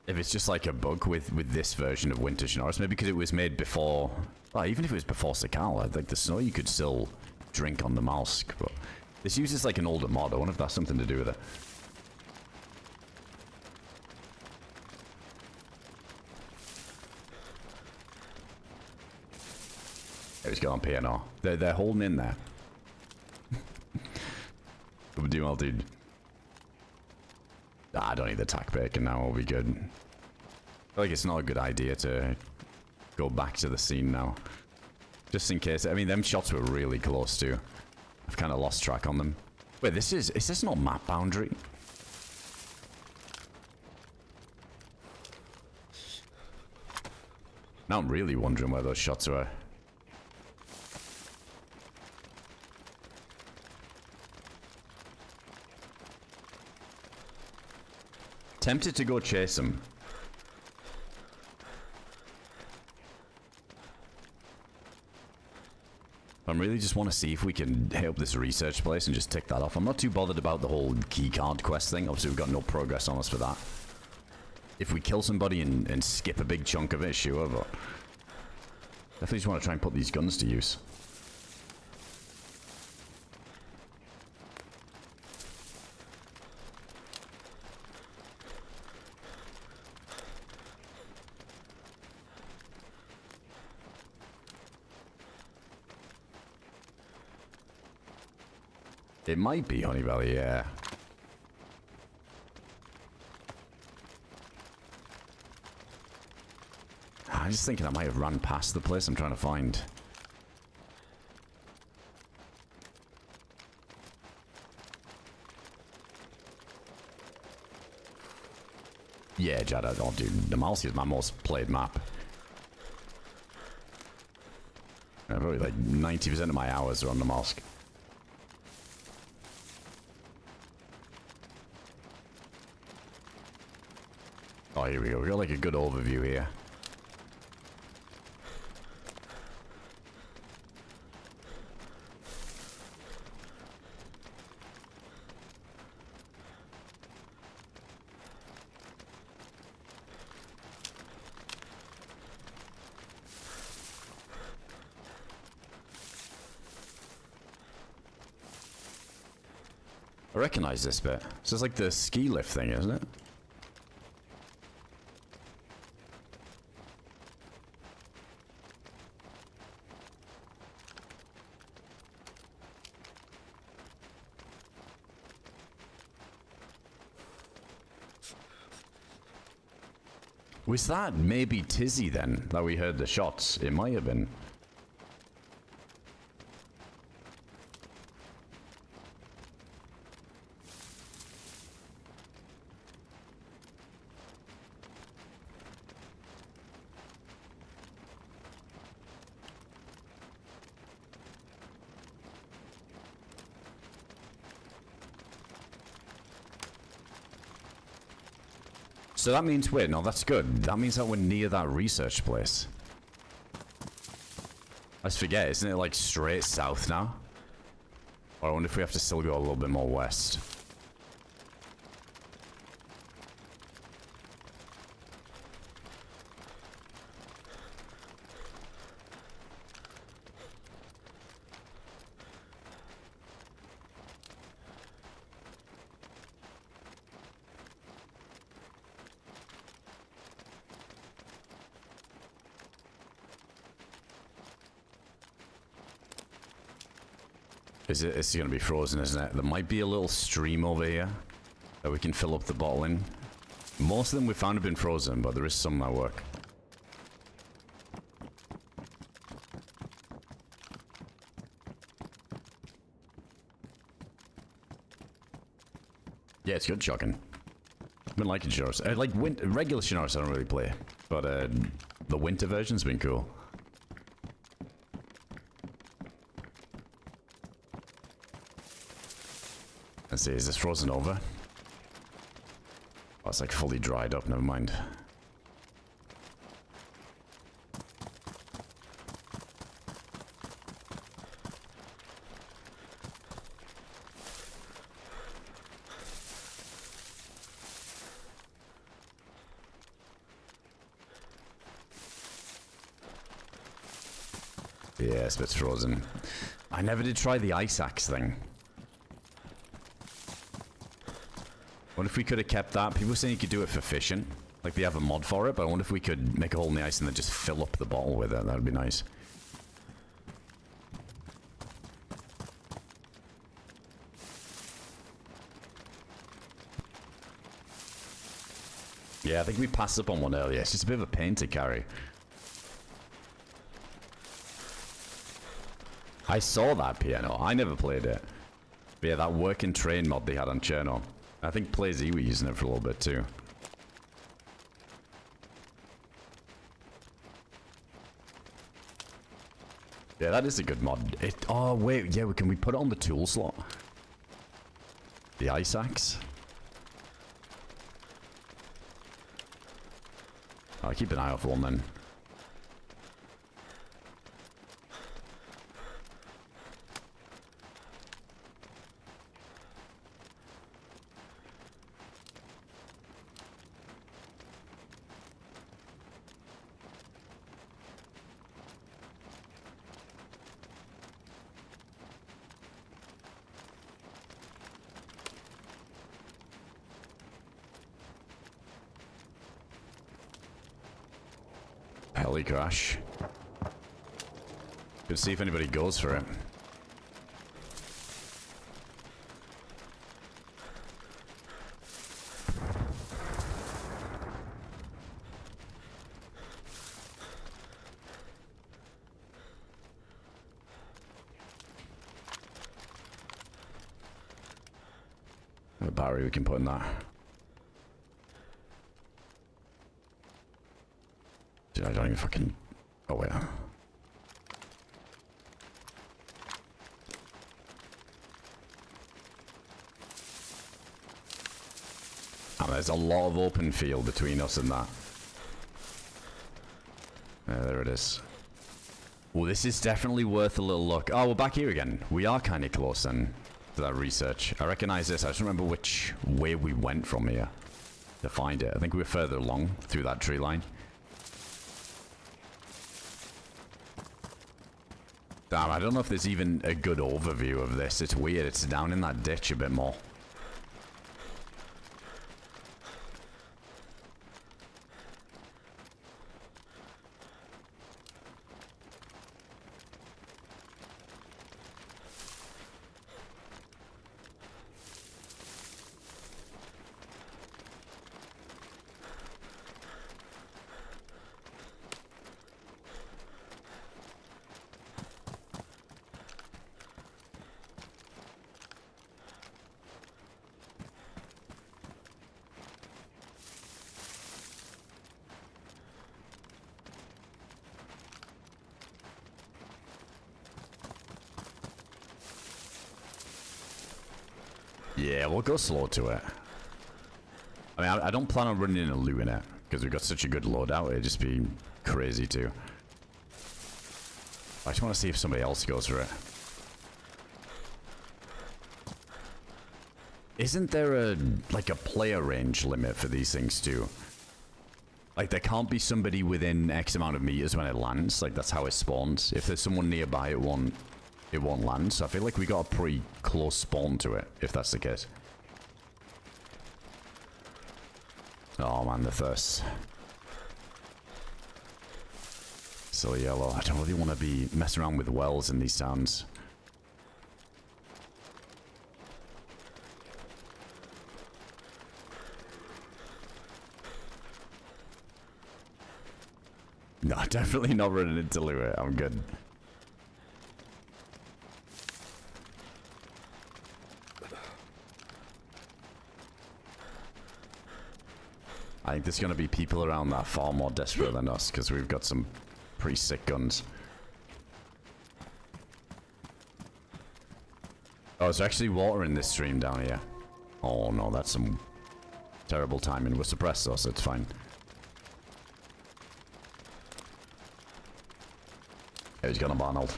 if it's just like a bug with this version of Winter Chernarus. Maybe because it was made before. Well, even if it was before Sakal, like the snow you could still drink on the Malsk. But this uses like an older mod. I wonder if that's something to do with it. He's got on PNR. They're holding in there. We're doing well, dude. I don't need the tack bacon now. We'll be good. I feel like it's not a good idea to go back to the scene now. Just in case. I mean, them shots were really close too. I've kind of lost track on them. Wait, is this not map boundary? Now I'm really wondering where those shots were. Tempted to go chase him. I really just want to see if we can hit up this research place and just tick that off. I'm not too bothered about the whole keycard quest thing. Obviously, we've got no progress on us for that. If we kill somebody and skip a big chunk of it, sure, but definitely just want to try and put these guns to use. It might be Honey Valley, yeah. I'm just thinking I might have run past the place I'm trying to find. Yeah, Jada, oh dude, Namalsi is my most played map. Probably like 90% of my hours are on Namalsk. Oh, here we go. We got like a good overview here. I recognize this bit. This is like the ski lift thing, isn't it? Was that maybe Tizzy then, that we heard the shots? It might have been. So that means, wait, no, that's good. That means that we're near that research place. Let's forget, isn't it like straight south now? Or I wonder if we have to still go a little bit more west. It's going to be frozen, isn't it? There might be a little stream over here that we can fill up the bottle in. Most of them we found have been frozen, but there is some that work. Yeah, it's good chucking. I've been liking Chernarus. I like regular Chernarus I don't really play, but the winter version's been cool. Let's see, is this frozen over? Oh, it's like fully dried up, never mind. Yeah, this bit's frozen. I never did try the ice axe thing. What if we could have kept that? People were saying you could do it for fishing. Like they have a mod for it, but I wonder if we could make a hole in the ice and then just fill up the bottle with it. That would be nice. Yeah, I think we passed up on one earlier. It's just a bit of a pain to carry. I saw that piano. I never played it. But yeah, that working train mod they had on Chernarus. I think DayZ were using it for a little bit too. Yeah, that is a good mod. Oh, wait. Yeah, can we put it on the tool slot? The ice axe? I'll keep an eye out for one then. Heli crash. Could see if anybody goes for it. A battery we can put in that. Dude, I don't even fucking... Oh, wait. And there's a lot of open field between us and that. There it is. Well, this is definitely worth a little look. Oh, we're back here again. We are kind of close then to that research. I recognize this. I just remember which way we went from here to find it. I think we were further along through that tree line. Damn, I don't know if there's even a good overview of this. It's weird. It's down in that ditch a bit more. Yeah, we'll go slow to it. I mean, I don't plan on running in a loot in it, because we've got such a good loadout, it'd just be crazy too. I just want to see if somebody else goes for it. Isn't there a, like a player range limit for these things too? Like there can't be somebody within X amount of meters when it lands, like that's how it spawns. If there's someone nearby, it won't land, so I feel like we got a pretty close spawn to it, if that's the case. Oh man, the thirst. So yellow. I don't really want to be messing around with wells in these towns. No, definitely not running into loot. I'm good. I think there's going to be people around that far more desperate than us, because we've got some pretty sick guns. Oh, there's actually water in this stream down here. Oh no, that's some terrible timing. We're suppressed though, so it's fine. Yeah, he's got a Arnold.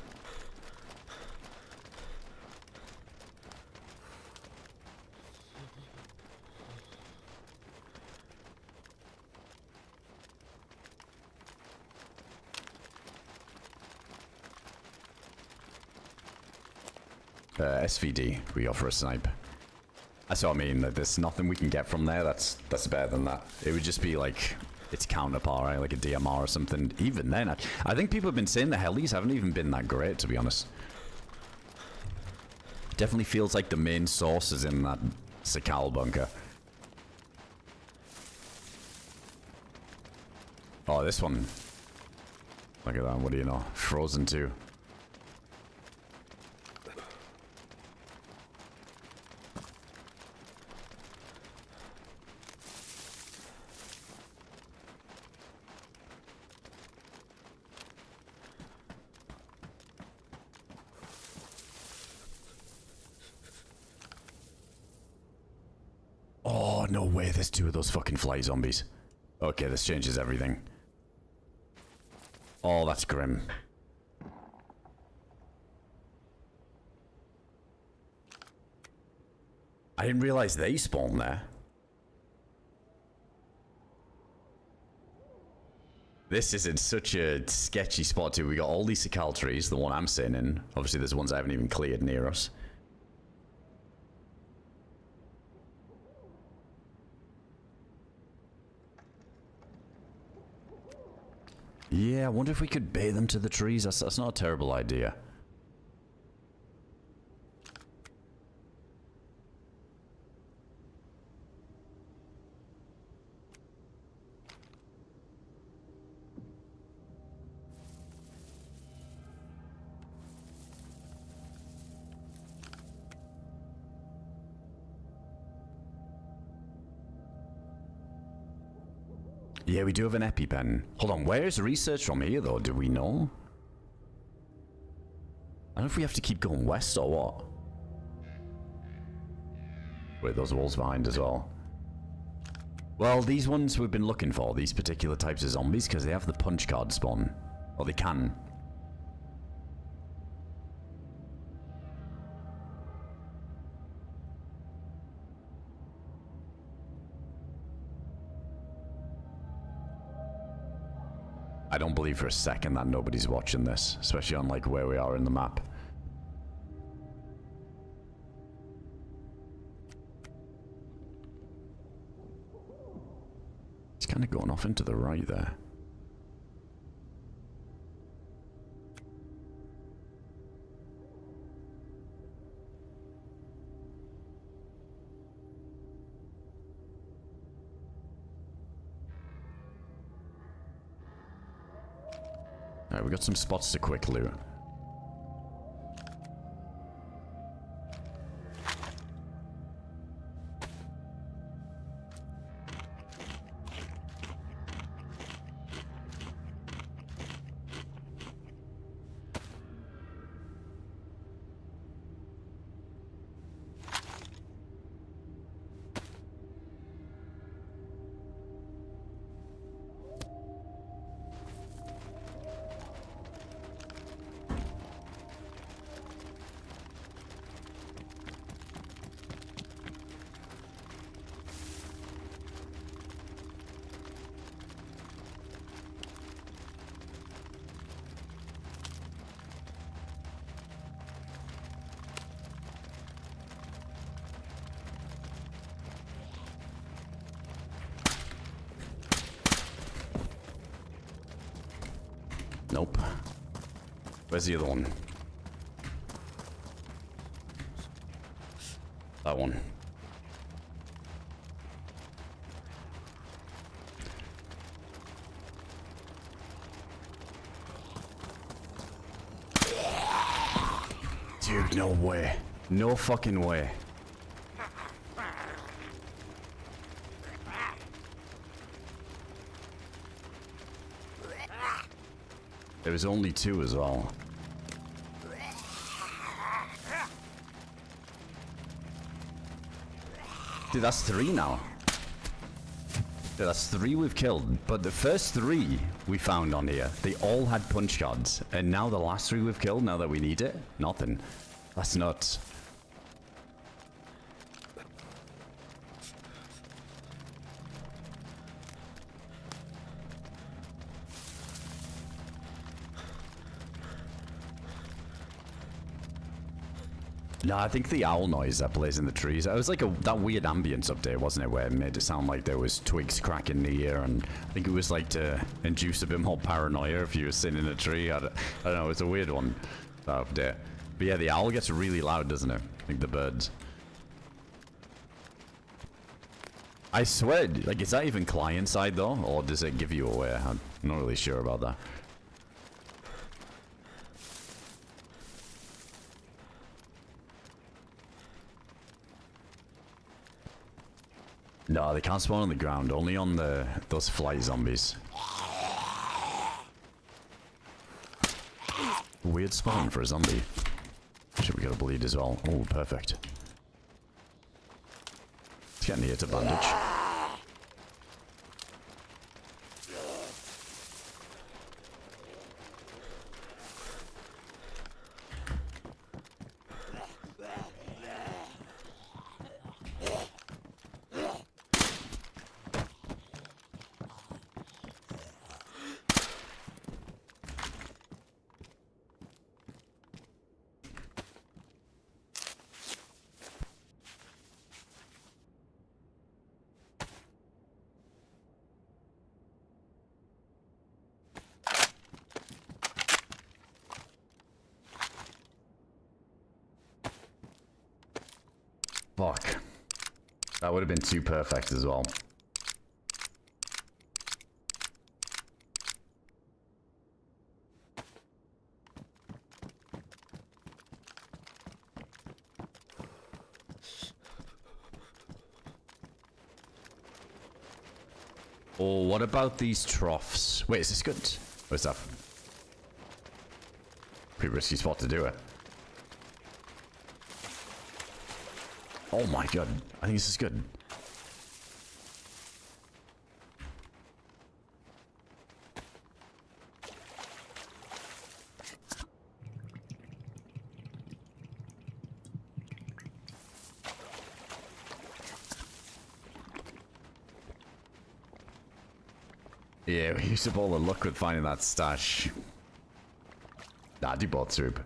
SVD, we offer a snipe. That's what I mean, like, there's nothing we can get from there that's better than that. It would just be like its counterpart, right? Like a DMR or something. Even then, I think people have been saying the helis haven't even been that great, to be honest. Definitely feels like the main source is in that Sakal bunker. Oh, this one. Look at that. What do you know? Frozen too. Oh, no way. There's two of those fucking fly zombies. Okay, this changes everything. Oh, that's grim. I didn't realize they spawned there. This is in such a sketchy spot too. We got all these Sakal trees, the one I'm sitting in. Obviously there's ones I haven't even cleared near us. Yeah, I wonder if we could bait them to the trees. That's not a terrible idea. Yeah, we do have an EpiPen. Hold on, where's research from here though? Do we know? I don't know if we have to keep going west or what. Wait, those walls behind as well. Well, these ones we've been looking for, these particular types of zombies, because they have the punch card spawn. Or they can. I don't believe for a second that nobody's watching this, especially on like where we are in the map. It's kind of going off into the right there. Alright, we got some spots to quick loot. Nope. Where's the other one? That one. Dude, no way. No fucking way. There was only two as well. Dude, that's three now. Dude, that's three we've killed. But the first three we found on here, they all had punch cards. And now the last three we've killed, now that we need it, nothing. That's nuts. No, I think the owl noise that plays in the trees. It was like that weird ambience up there, wasn't it? Where it made it sound like there was twigs cracking in the air, and I think it was like to induce a bit more paranoia if you were sitting in a tree. I don't know. It's a weird one up there. But yeah, the owl gets really loud, doesn't it? I think the birds. I swear, like, is that even client side though, or does it give you away? I'm not really sure about that. No, they can't spawn on the ground, only on those flight zombies. Weird spawn for a zombie. Should we get a bleed as well? Oh, perfect. It's getting here to bandage. Fuck. That would have been too perfect as well. Oh, what about these troughs? Wait, is this good? What's that? Pretty risky spot to do it. Oh my god, I think this is good. Yeah, we used up all the luck with finding that stash. Nah, do both, Troop.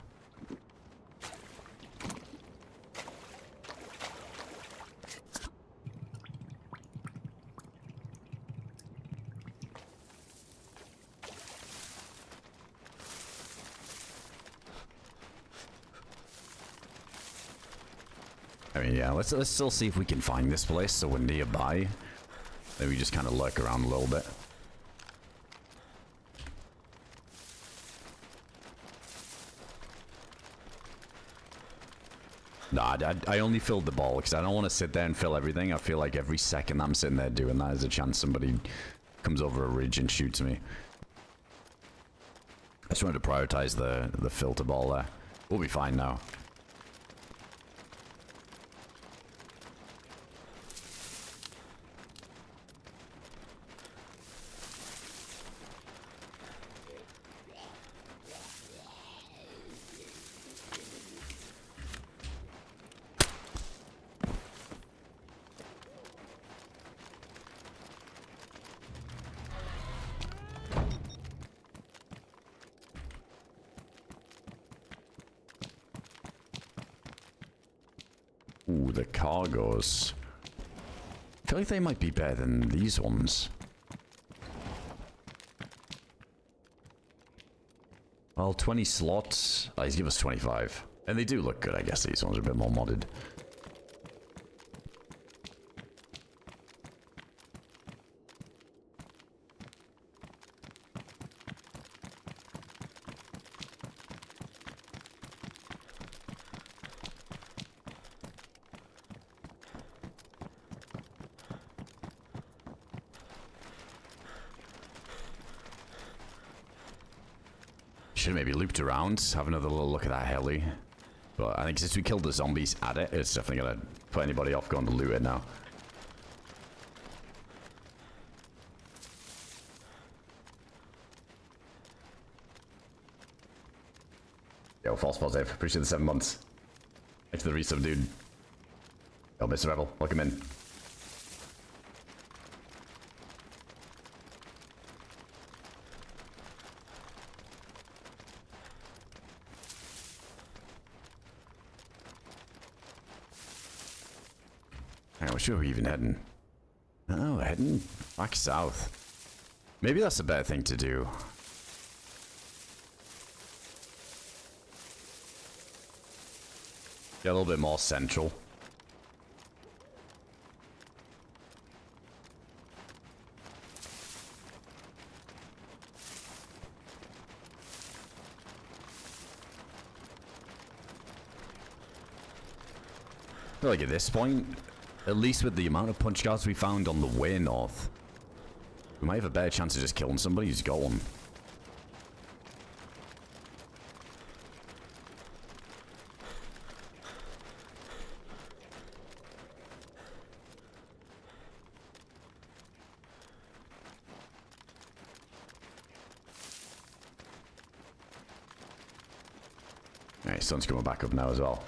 I mean, yeah, let's still see if we can find this place so we're nearby. Then we just kind of lurk around a little bit. Nah, I only filled the ball because I don't want to sit there and fill everything. I feel like every second I'm sitting there doing that is a chance somebody comes over a ridge and shoots me. I just wanted to prioritize the filter ball there. We'll be fine now. Ooh, the cargoes. I feel like they might be better than these ones. Well, 20 slots. Oh, he's give us 25. And they do look good, I guess. These ones are a bit more modded. Should maybe looped around, have another little look at that heli. But I think since we killed the zombies at it, it's definitely gonna put anybody off going to loot it now. Yo, false positive. Appreciate the 7 months. Thanks for the resub, dude. Yo, Mr. Rebel, welcome in. Where are we even heading? Oh, we're heading back south. Maybe that's a better thing to do. Get a little bit more central. feel like at this point, at least with the amount of punch cards we found on the way north, we might have a better chance of just killing somebody who's got one. Alright, sun's coming back up now as well.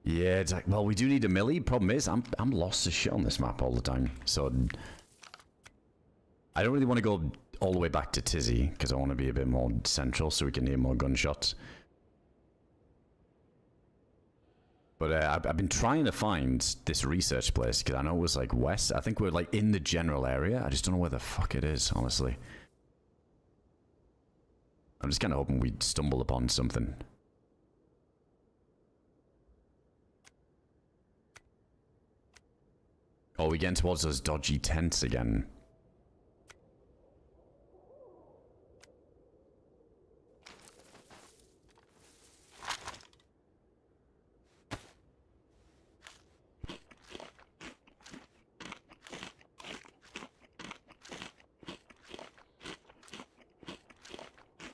Yeah, it's like, well, we do need a millie. Problem is, I'm lost as shit on this map all the time. So I don't really want to go all the way back to Tizzy because I want to be a bit more central so we can hear more gunshots. But I've been trying to find this research place because I know it was like west. I think we're like in the general area. I just don't know where the fuck it is, honestly. I'm just kind of hoping we stumble upon something. Oh, we're getting towards those dodgy tents again.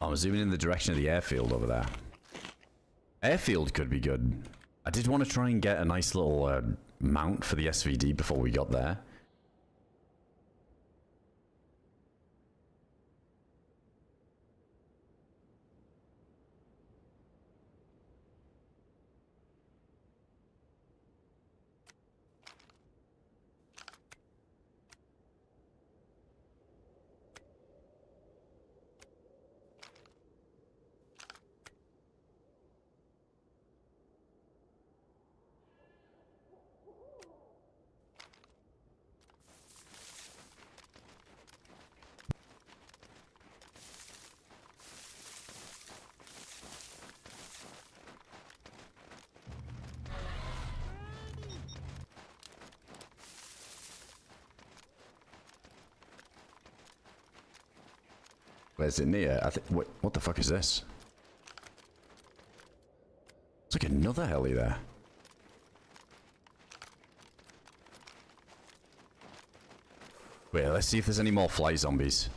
I'm zooming in the direction of the airfield over there. Airfield could be good. I did want to try and get a nice little mount for the SVD before we got there. Where's it near? I think. What the fuck is this? It's like another heli there. Wait, let's see if there's any more fly zombies.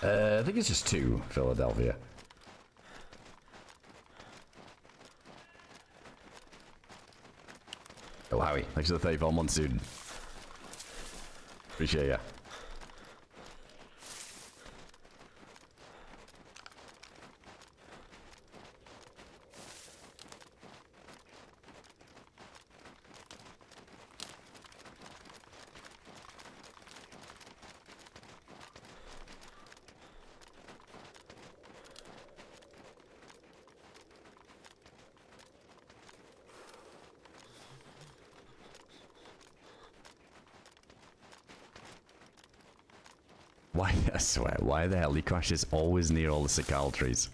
I think it's just 2, Philadelphia. Oh, Howie, thanks for the 34 months, dude. Appreciate ya. Why, I swear, why the hell he crashes always near all the cicale trees?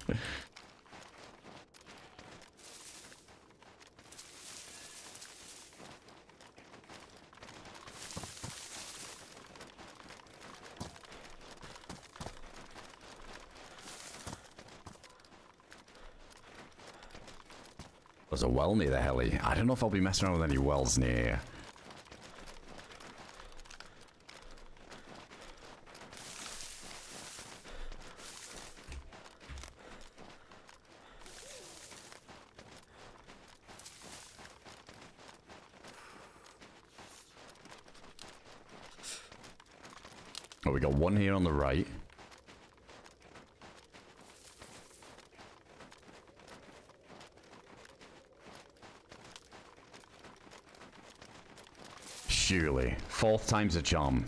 There's a well near the heli. I don't know if I'll be messing around with any wells near here. Oh, we got one here on the right. Surely. Fourth time's a charm.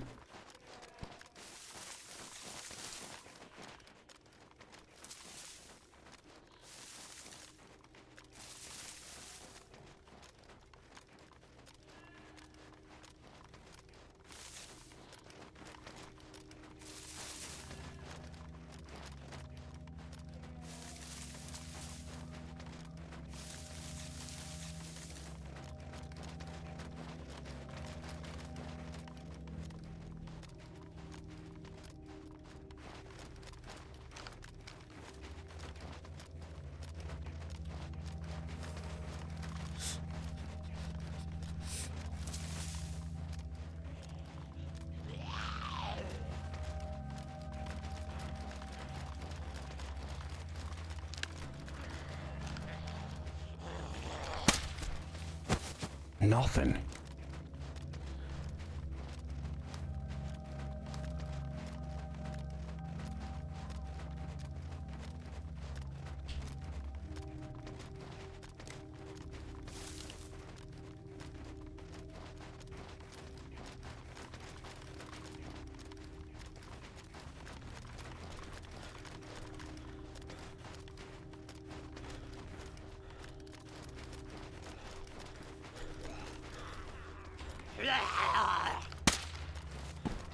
Nothing.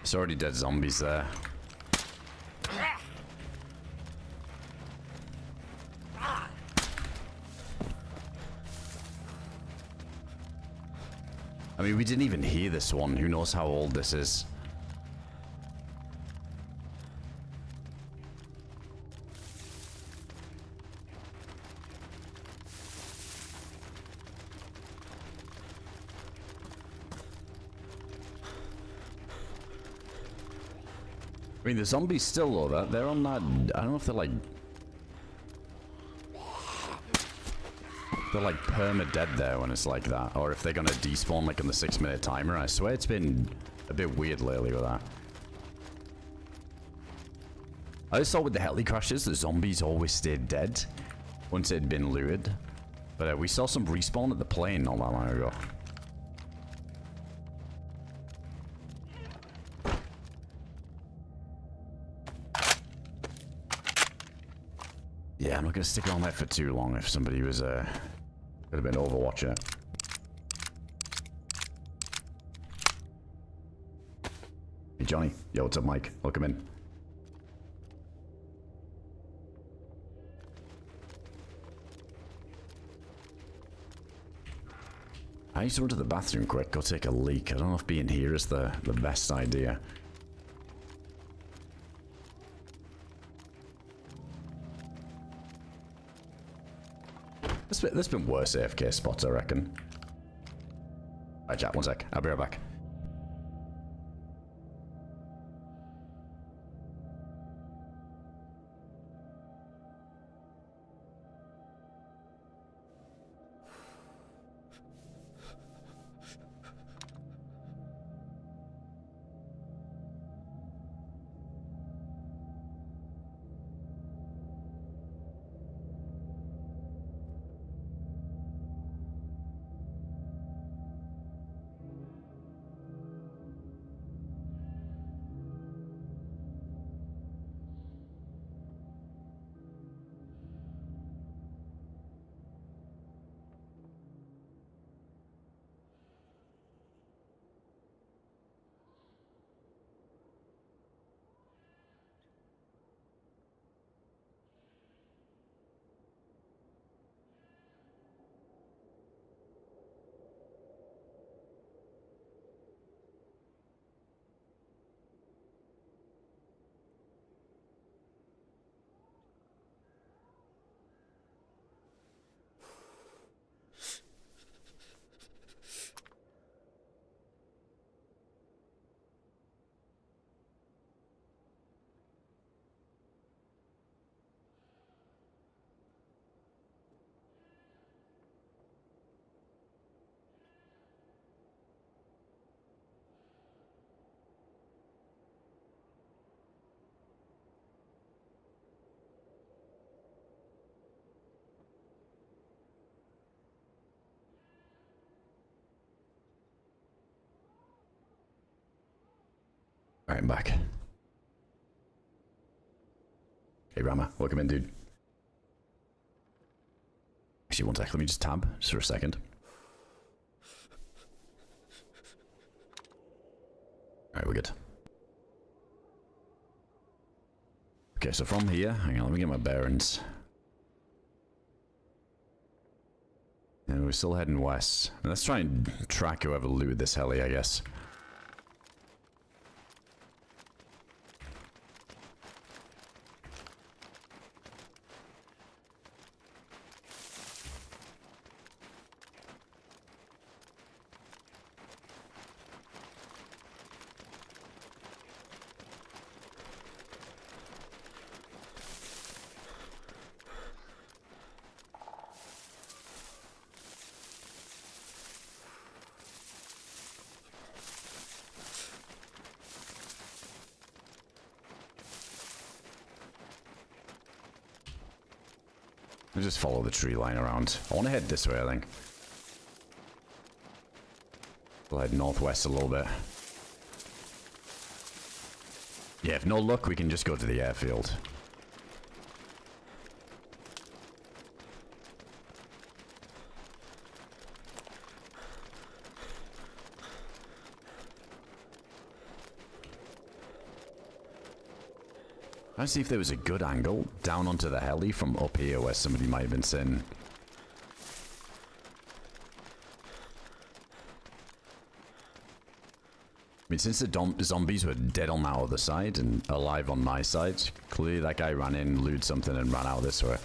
There's already dead zombies there. I mean, we didn't even hear this one. Who knows how old this is? I mean, the zombies still, though, they're on that... I don't know if they're like... They're like perma-dead there when it's like that. Or if they're gonna despawn like on the 6-minute timer. I swear it's been a bit weird lately with that. I just thought with the heli crashes, the zombies always stayed dead once it had been looted. But we saw some respawn at the plane not that long ago. Yeah, I'm not gonna stick on that for too long if somebody was could have been Overwatch it. Hey Johnny, yo, what's up, Mike? Welcome in. I need to run to the bathroom quick, go take a leak. I don't know if being here is the best idea. There's been worse AFK spots, I reckon. Alright, chat, one sec. I'll be right back. Alright, I'm back. Hey Rama, welcome in, dude. Actually, one sec, let me just tab, just for a second. Alright, we're good. Okay, so from here, hang on, let me get my bearings. And we're still heading west. And let's try and track whoever looted this heli, I guess. I'll just follow the tree line around. I want to head this way, I think. We'll head northwest a little bit. Yeah, if no luck, we can just go to the airfield. Let's see if there was a good angle down onto the heli from up here where somebody might have been sitting. I mean, since the zombies were dead on that other side and alive on my side, clearly that guy ran in, looted something, and ran out this way.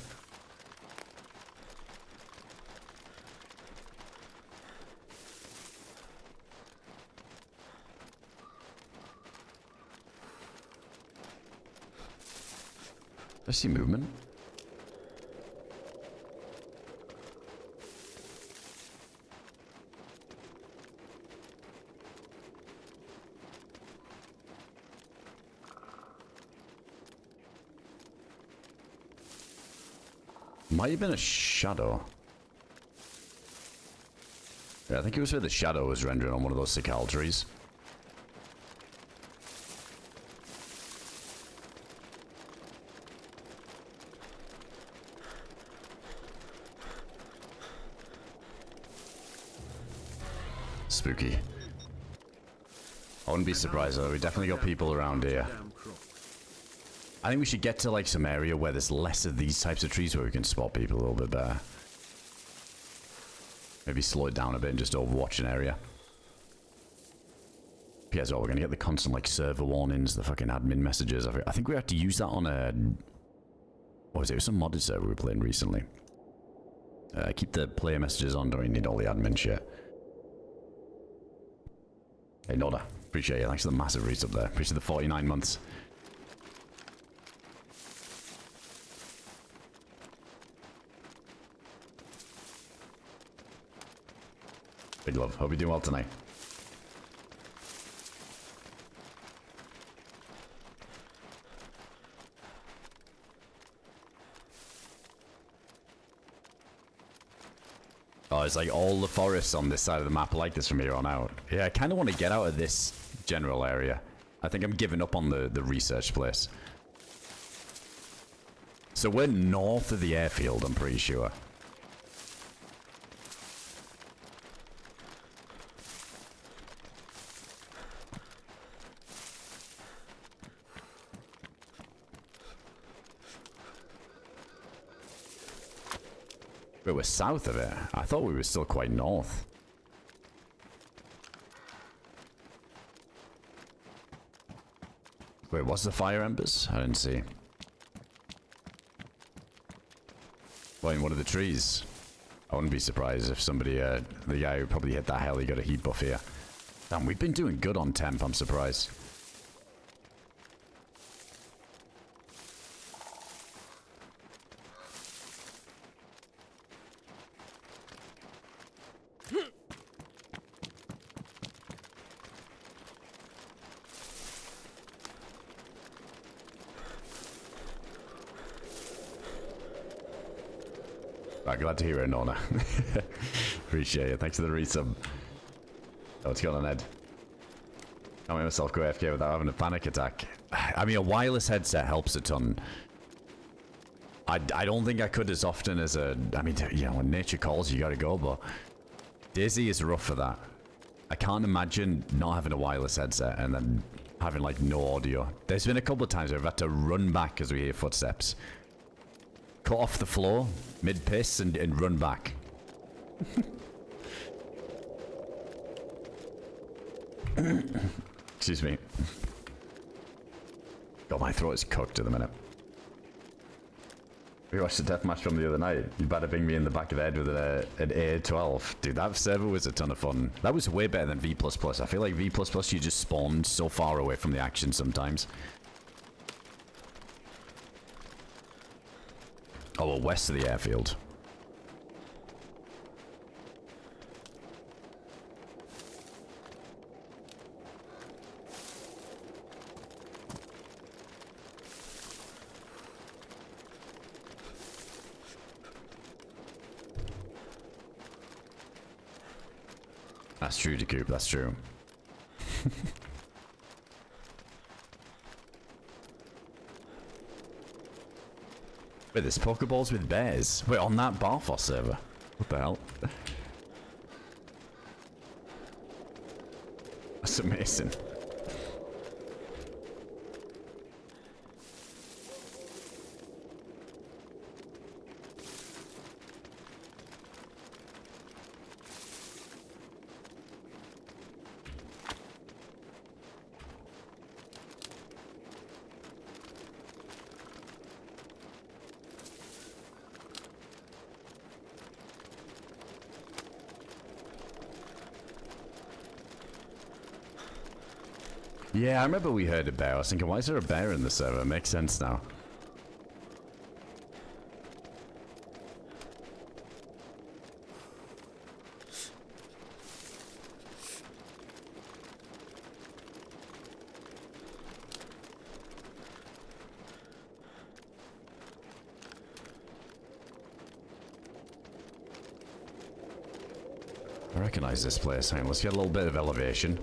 I see movement. Might have been a shadow. Yeah, I think it was where the shadow was rendering on one of those cicale trees. Spooky. I wouldn't be surprised though, we definitely got people around here. I think we should get to like some area where there's less of these types of trees where we can spot people a little bit better. Maybe slow it down a bit and just overwatch an area. Yeah, as well, we're gonna get the constant like server warnings, the fucking admin messages. I think we have to use that on a... What was it? It was some modded server we were playing recently. Keep the player messages on, don't need all the admin shit. Hey Noda, appreciate you. Thanks for the massive reach up there. Appreciate the 49 months. Big love. Hope you're doing well tonight. Oh, it's like all the forests on this side of the map are like this from here on out. Yeah, I kind of want to get out of this general area. I think I'm giving up on the research place. So we're north of the airfield, I'm pretty sure. But we're south of it. I thought we were still quite north. Wait, what's the fire embers? I didn't see. Well, in one of the trees. I wouldn't be surprised if somebody, the guy who probably hit that heli got a heat buff here. Damn, we've been doing good on temp, I'm surprised. Glad to hear it, Nona. Appreciate it. Thanks for the resub. Oh, what's going on, Ed? Can't make myself go AFK without having a panic attack. I mean, a wireless headset helps a ton. I don't think I could as often as a... I mean, you know, when nature calls, you gotta go, but... DayZ is rough for that. I can't imagine not having a wireless headset and then having, like, no audio. There's been a couple of times where I've had to run back as we hear footsteps. Cut off the floor, mid-piss, and run back. Excuse me. God, my throat is cooked at the minute. We watched the deathmatch from the other night. You better bring me in the back of the head with an A12. Dude, that server was a ton of fun. That was way better than V++. I feel like V++ you just spawned so far away from the action sometimes. Oh, well, west of the airfield. That's true, DayZ, that's true. Wait, there's Pokeballs with bears. Wait, on that Barfoss server? What the hell? That's amazing. Yeah, I remember we heard a bear. I was thinking, why is there a bear in the server? It makes sense now. I recognize this place. Hang on, let's get a little bit of elevation.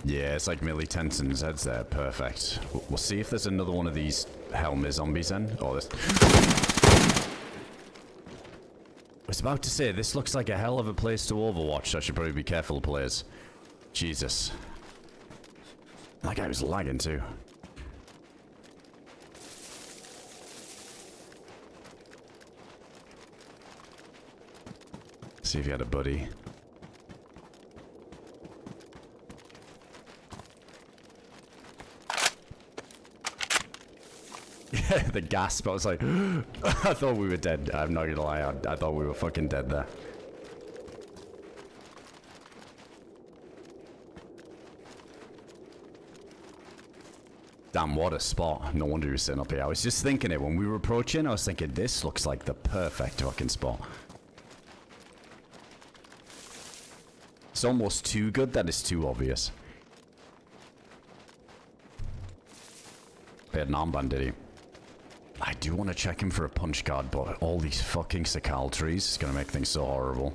Yeah, it's like Millie Tenson's head's there. Perfect. We'll see if there's another one of these Helmet zombies then. Oh, this... I was about to say, this looks like a hell of a place to Overwatch. I should probably be careful, players. Jesus. That guy was lagging too. See if he had a buddy. The gasp, I was like, I thought we were dead. I'm not gonna lie, I thought we were fucking dead there. Damn, what a spot. No wonder he was sitting up here. I was just thinking it when we were approaching. I was thinking, this looks like the perfect fucking spot. It's almost too good that it's too obvious. He had an armband, did he? I do want to check him for a punch card, but all these fucking Sakal trees is going to make things so horrible.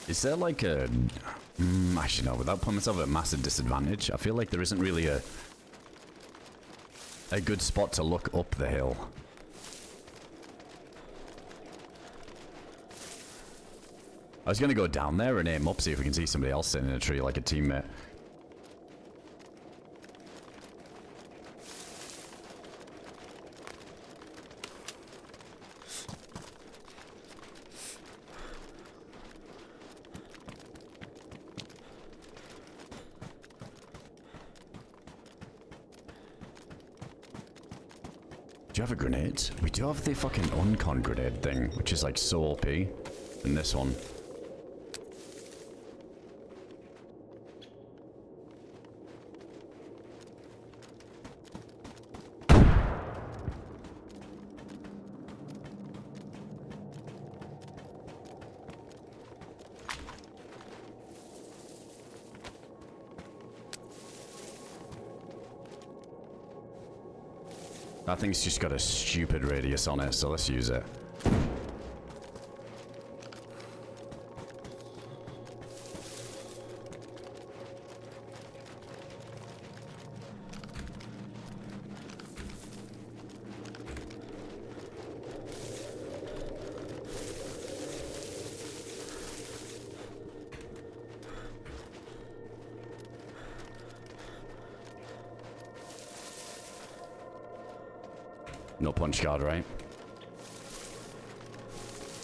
Is there like a... actually no, without putting myself at a massive disadvantage, I feel like there isn't really a good spot to look up the hill. I was going to go down there and aim up, see if we can see somebody else sitting in a tree like a teammate. Do you have a grenade? We do have the fucking uncon grenade thing, which is like so OP. And this one. That thing's just got a stupid radius on it, so let's use it. No punch card, right?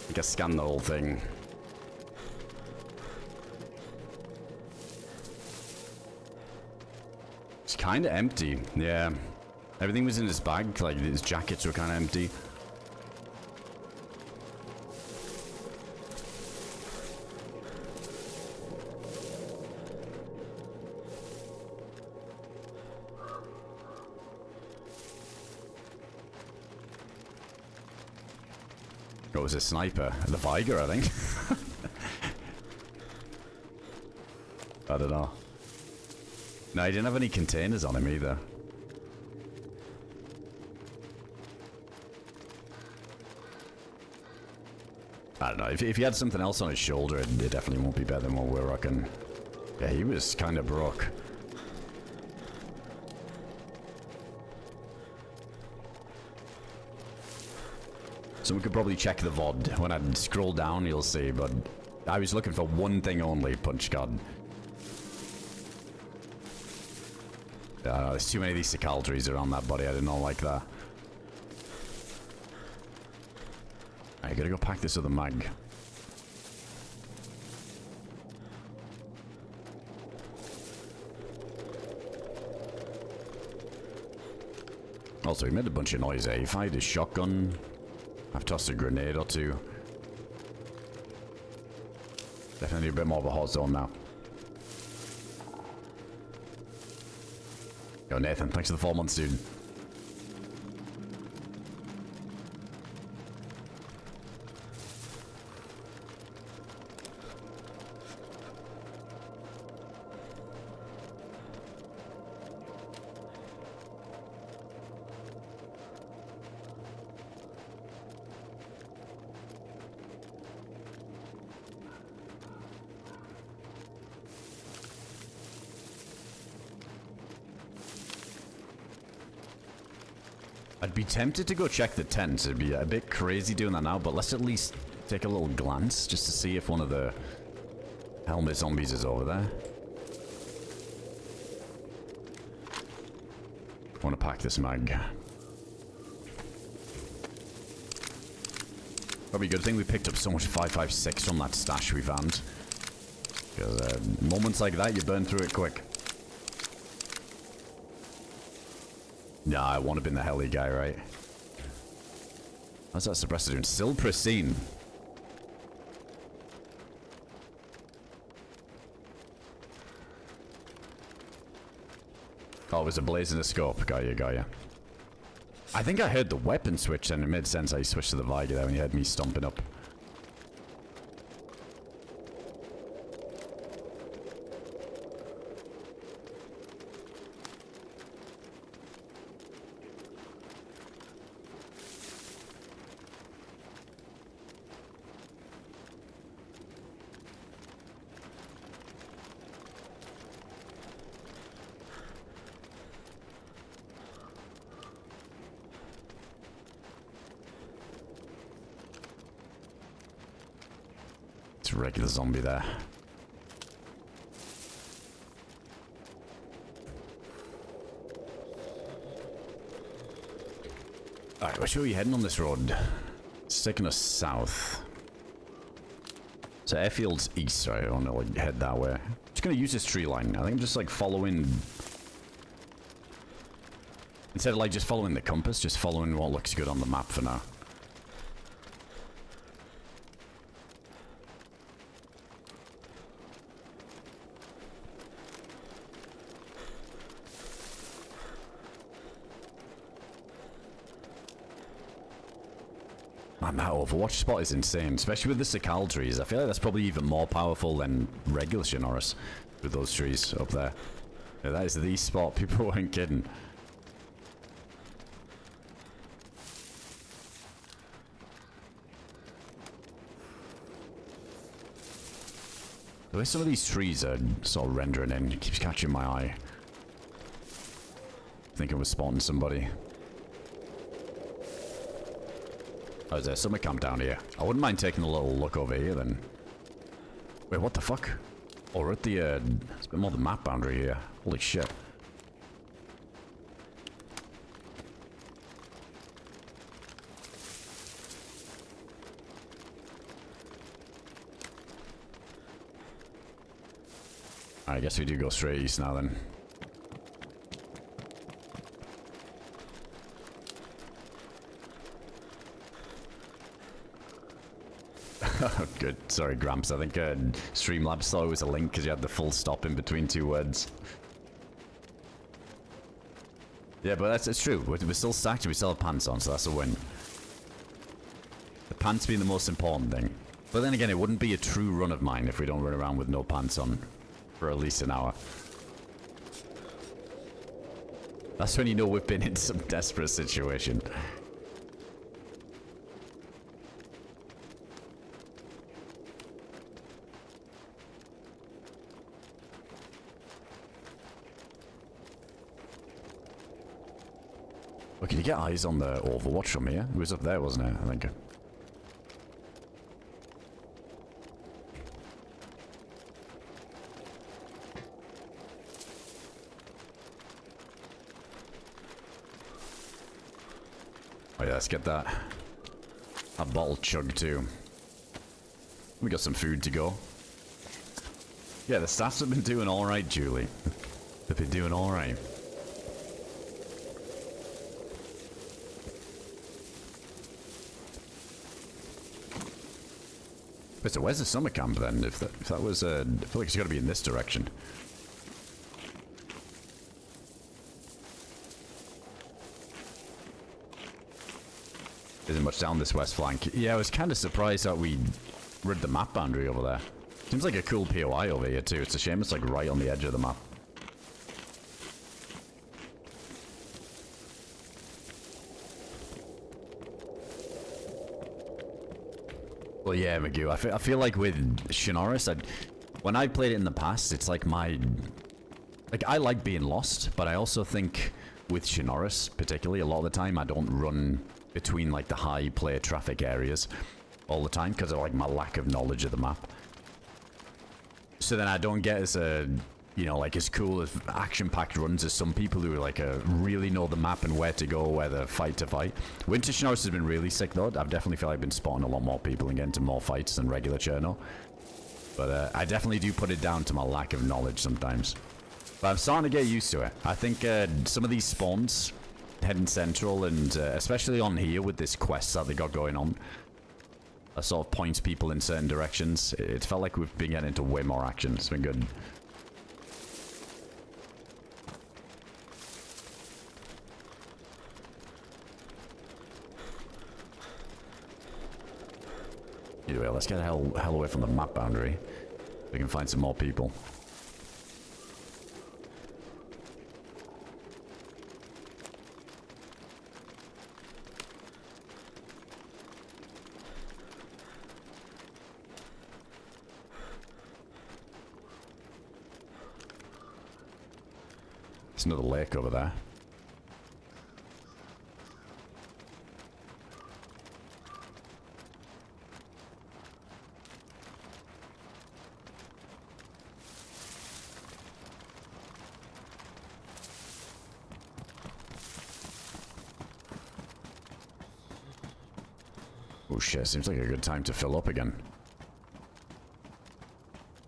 I guess scan the whole thing. It's kind of empty, yeah. Everything was in his bag, like his jackets were kind of empty. It was a sniper. The Viger, I think. I don't know. No, he didn't have any containers on him either. I don't know. If he had something else on his shoulder, it definitely won't be better than what we're rocking. Yeah, he was kind of broke. So we could probably check the VOD. When I scroll down, you'll see, but I was looking for one thing only, punch card. There's too many of these Cicaldries around that body, I did not like that. I gotta go pack this other mag. Also, he made a bunch of noise, eh? He fired his shotgun. I've tossed a grenade or two. Definitely a bit more of a hot zone now. Yo, Nathan, thanks for the 4 months, dude. I'd be tempted to go check the tents. It'd be a bit crazy doing that now, but let's at least take a little glance just to see if one of the helmet zombies is over there. I want to pack this mag. Probably a good thing we picked up so much 5.56 from that stash we found. Because moments like that, you burn through it quick. Nah, I want to be the heli guy, right? How's that suppressor doing? Still pristine. Oh, it was a blaze in the scope. Got you, got you. I think I heard the weapon switch and it made sense I switched to the Viger there when you heard me stomping up. It's a regular zombie there. Alright, which way are we heading on this road? It's taking us south. So airfield's east, right? I want to like head that way. Just gonna use this tree line. I think I'm just like following... Instead of like just following the compass, just following what looks good on the map for now. Man, that Overwatch spot is insane, especially with the Sakal trees. I feel like that's probably even more powerful than regular Chernarus with those trees up there. Yeah, that is the spot. People weren't kidding. The way some of these trees are sort of rendering in, it keeps catching my eye. I think I was spotting somebody. Oh, is there a summer camp down here? I wouldn't mind taking a little look over here then. Wait, what the fuck? Oh, we're at the, it's a bit more the map boundary here. Holy shit. I guess we do go straight east now then. Oh, good. Sorry, Gramps. I think Streamlabs thought it was a link because you had the full stop in between two words. Yeah, but it's true. We're still stacked and we still have pants on, so that's a win. The pants being the most important thing. But then again, it wouldn't be a true run of mine if we don't run around with no pants on for at least an hour. That's when you know we've been in some desperate situation. Oh, can you get eyes on the Overwatch from here? It was up there, wasn't it? I think. Oh yeah, let's get that bottle chug too. We got some food to go. Yeah, the stats have been doing alright, Julie. They've been doing alright. But so where's the summer camp then? If that was I feel like it's got to be in this direction. Isn't much down this west flank. Yeah, I was kind of surprised that we read the map boundary over there. Seems like a cool POI over here too. It's a shame it's like right on the edge of the map. Well, yeah, Magoo. I feel like with Chernarus, when I played it in the past, it's like I like being lost, but I also think with Chernarus, particularly, a lot of the time I don't run between like the high player traffic areas all the time because of like my lack of knowledge of the map. So then I don't get as you know, like as cool as action-packed runs as some people who like really know the map and where to go, where to fight. Winter Chernarus has been really sick though. I've definitely feel like I've been spotting a lot more people and getting to more fights than regular Cherno. But I definitely do put it down to my lack of knowledge sometimes. But I'm starting to get used to it. I think some of these spawns heading central and especially on here with this quest that they got going on, that sort of points people in certain directions. It felt like we've been getting into way more action. It's been good. Anyway, let's get the hell away from the map boundary. We can find some more people. There's another lake over there. Oh shit, seems like a good time to fill up again.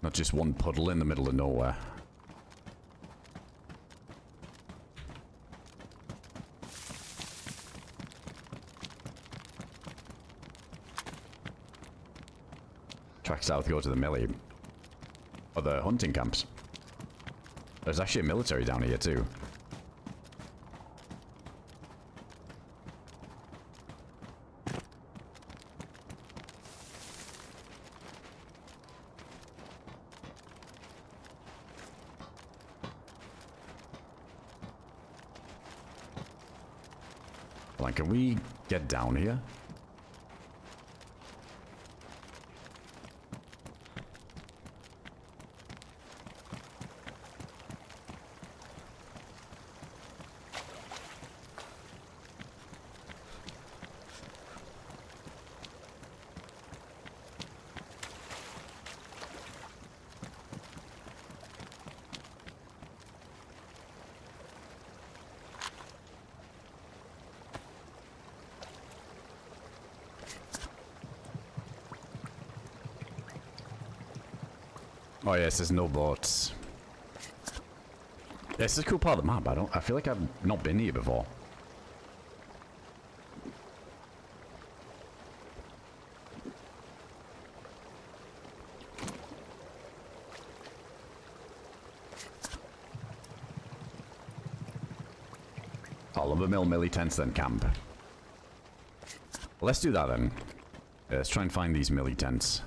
Not just one puddle in the middle of nowhere. Track south, go to the melee. Or the hunting camps. There's actually a military down here too. Like, can we get down here? Oh yes, there's no boats. Yeah, this is a cool part of the map. I feel like I've not been here before. I'll love a millie tents then camp. Well, let's do that then. Yeah, let's try and find these millie tents.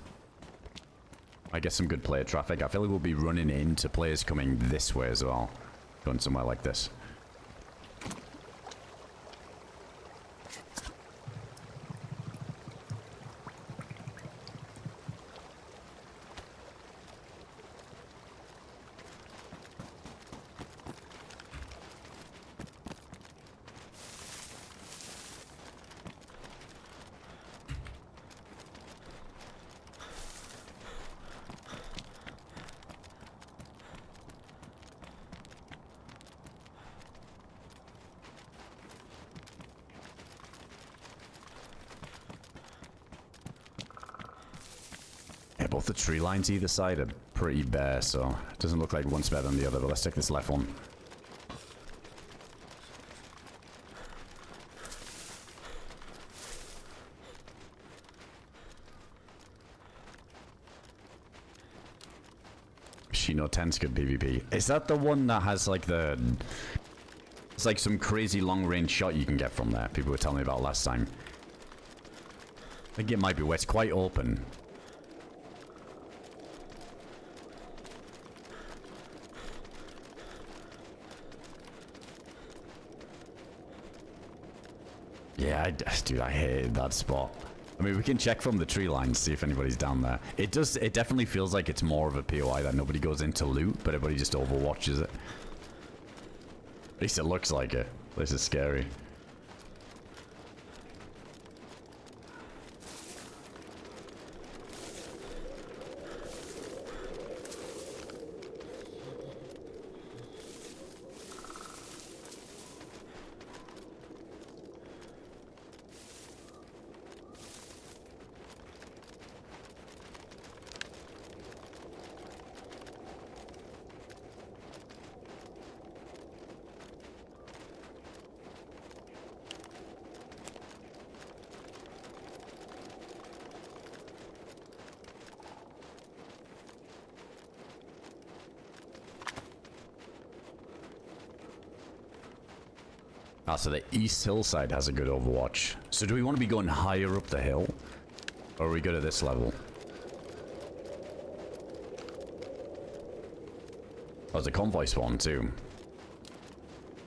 I get some good player traffic. I feel like we'll be running into players coming this way as well. Going somewhere like this. Yeah, both the tree lines either side are pretty bare, so it doesn't look like one's better than the other, but let's take this left one. Shino 10's good PvP. Is that the one that has like the... It's like some crazy long range shot you can get from there, people were telling me about last time. I think it might be where it's quite open. Yeah, dude, I hated that spot. I mean, we can check from the tree lines, see if anybody's down there. It definitely feels like it's more of a POI that nobody goes in to loot, but everybody just overwatches it. At least it looks like it. This is scary. Ah, so the east hillside has a good overwatch. So do we want to be going higher up the hill? Or are we good at this level? Oh, there's a convoy spawn too.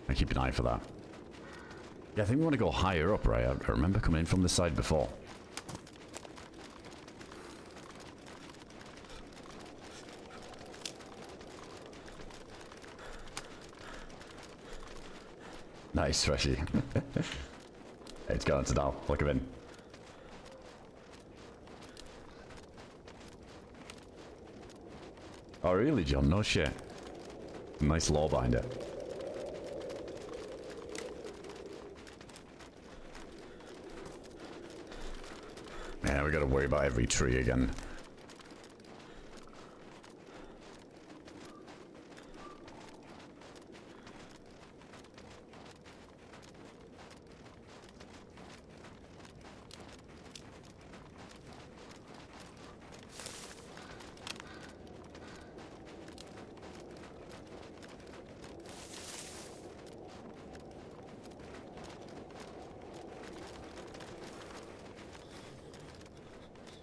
I keep an eye for that. Yeah, I think we want to go higher up, right? I remember coming in from this side before. Nice, Freshy. It's going to now. Look him in. Oh, really, John? No shit. Nice lore behind it. Yeah, we gotta worry about every tree again.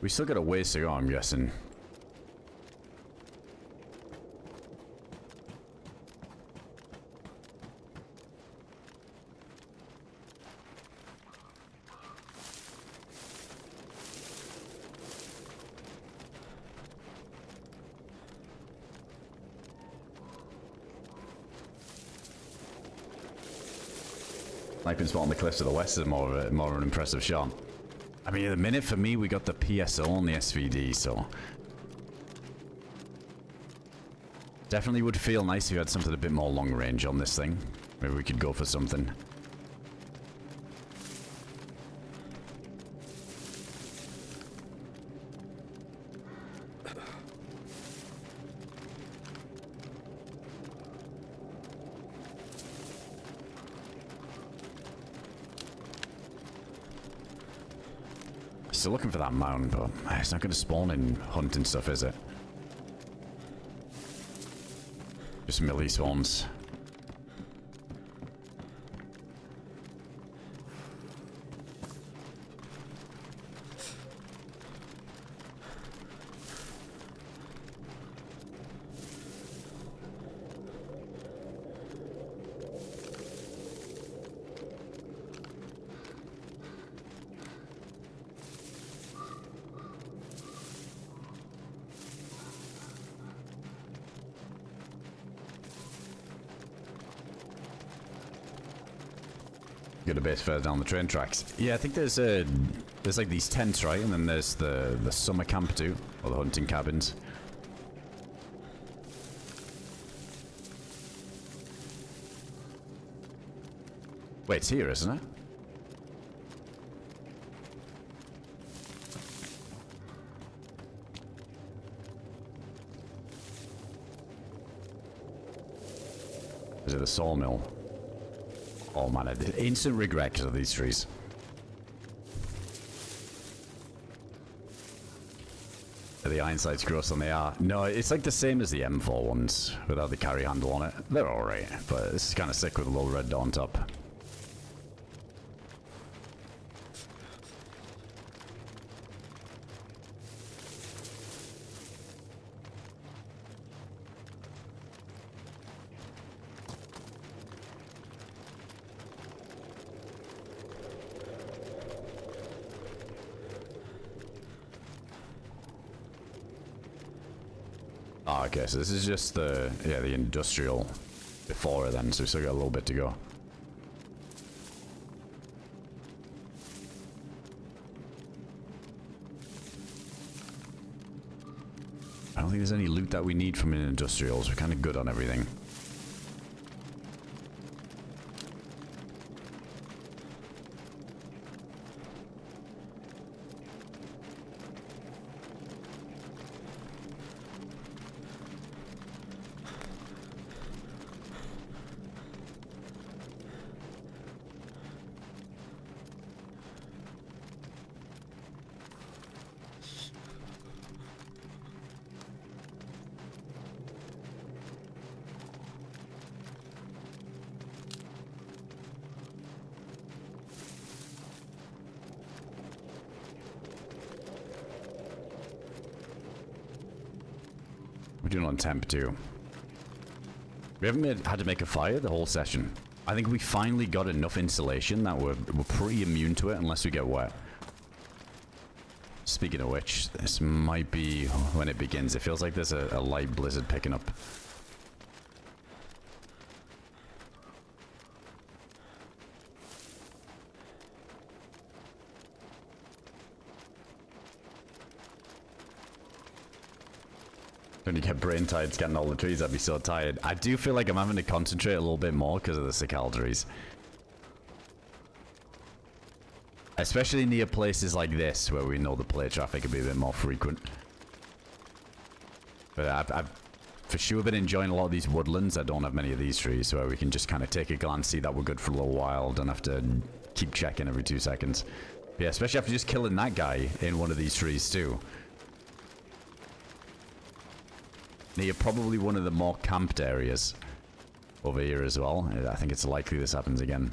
We still got a ways to go, I'm guessing. Sniping spot on the cliffs to the west is more of an impressive shot. I mean, at the minute for me, we got the PSO on the SVD, so definitely would feel nice if you had something a bit more long range on this thing. Maybe we could go for something. Still looking for that mound, but it's not going to spawn in hunting stuff, is it? Just melee spawns. Get a base further down the train tracks. Yeah, I think there's like these tents, right? And then there's the summer camp too, or the hunting cabins. Wait, it's here, isn't it? Is it the sawmill? Oh man, I did instant regret because of these trees. Are the iron sights gross than they are? No, it's like the same as the M4 ones without the carry handle on it. They're alright, but this is kind of sick with a little red dot on top. Oh, okay, so this is just the industrial before it then, so we still got a little bit to go. I don't think there's any loot that we need from an industrials. We're kind of good on everything. We're doing on temp too. We haven't had to make a fire the whole session. I think we finally got enough insulation that we're pretty immune to it unless we get wet. Speaking of which, this might be when it begins. It feels like there's a light blizzard picking up. When you get brain tired scanning all the trees, I'd be so tired. I do feel like I'm having to concentrate a little bit more because of the cicale trees. Especially near places like this, where we know the player traffic will be a bit more frequent. But I've for sure been enjoying a lot of these woodlands. I don't have many of these trees, where we can just kind of take a glance, see that we're good for a little while, don't have to keep checking every 2 seconds. Yeah, especially after just killing that guy in one of these trees too. Near probably one of the more camped areas over here as well. I think it's likely this happens again.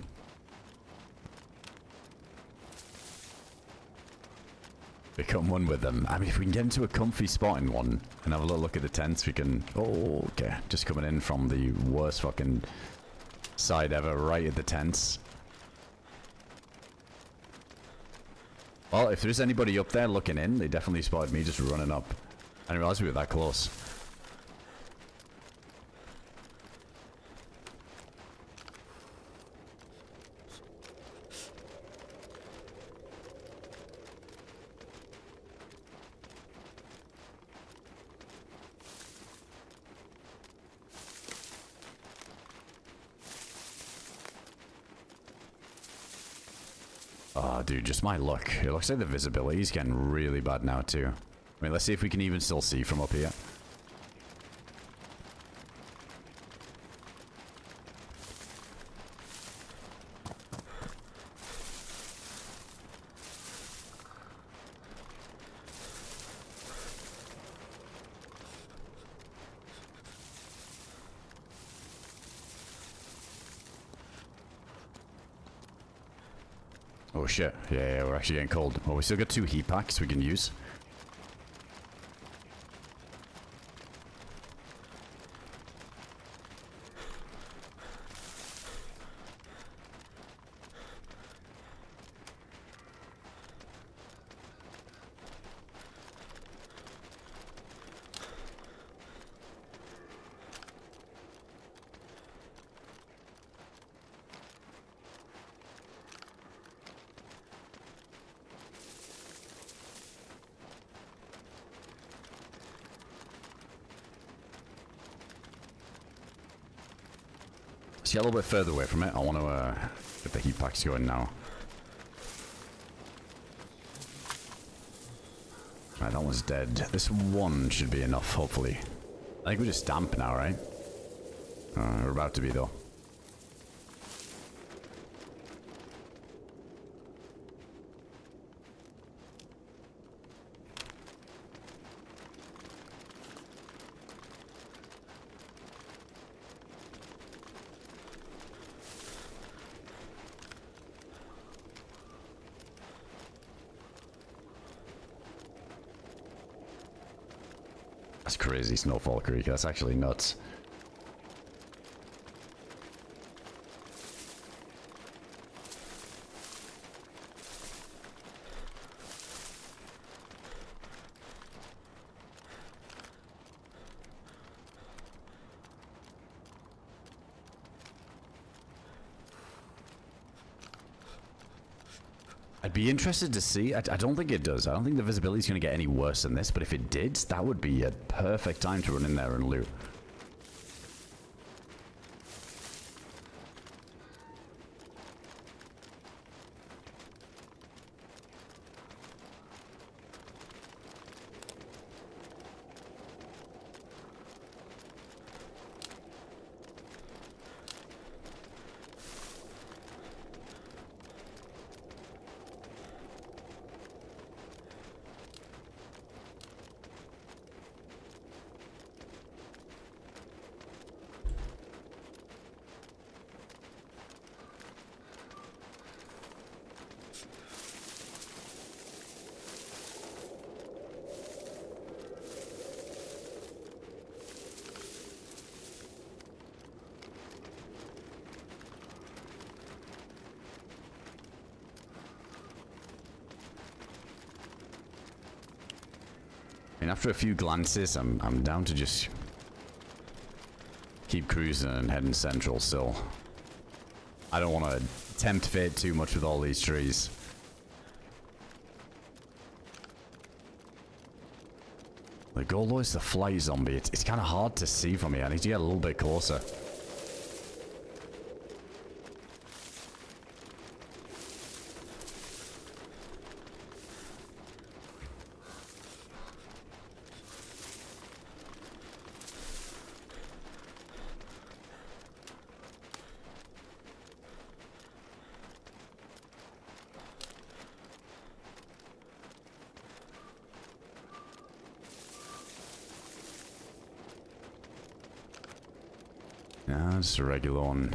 Become one with them. I mean, if we can get into a comfy spot in one and have a little look at the tents, we can... Oh, okay. Just coming in from the worst fucking side ever, right at the tents. Well, if there's anybody up there looking in, they definitely spotted me just running up. I didn't realize we were that close. Oh, dude, just my luck. It looks like the visibility is getting really bad now, too. I mean, let's see if we can even still see from up here. Oh shit, yeah, we're actually getting cold. Well, we still got 2 heat packs we can use. See, a little bit further away from it. I want to get the heat packs going now. Right, that one's dead. This one should be enough, hopefully. I think we're just damp now, right? We're about to be, though. That's crazy, Snowfall Creek. That's actually nuts. I'd be interested to see. I don't think it does. I don't think the visibility is going to get any worse than this, but if it did, that would be a perfect time to run in there and loot. I mean, after a few glances, I'm down to just keep cruising and heading central still. I don't want to tempt fate too much with all these trees. The goal is the fly zombie. It's kind of hard to see from here. I need to get a little bit closer. Nah, just a regular one.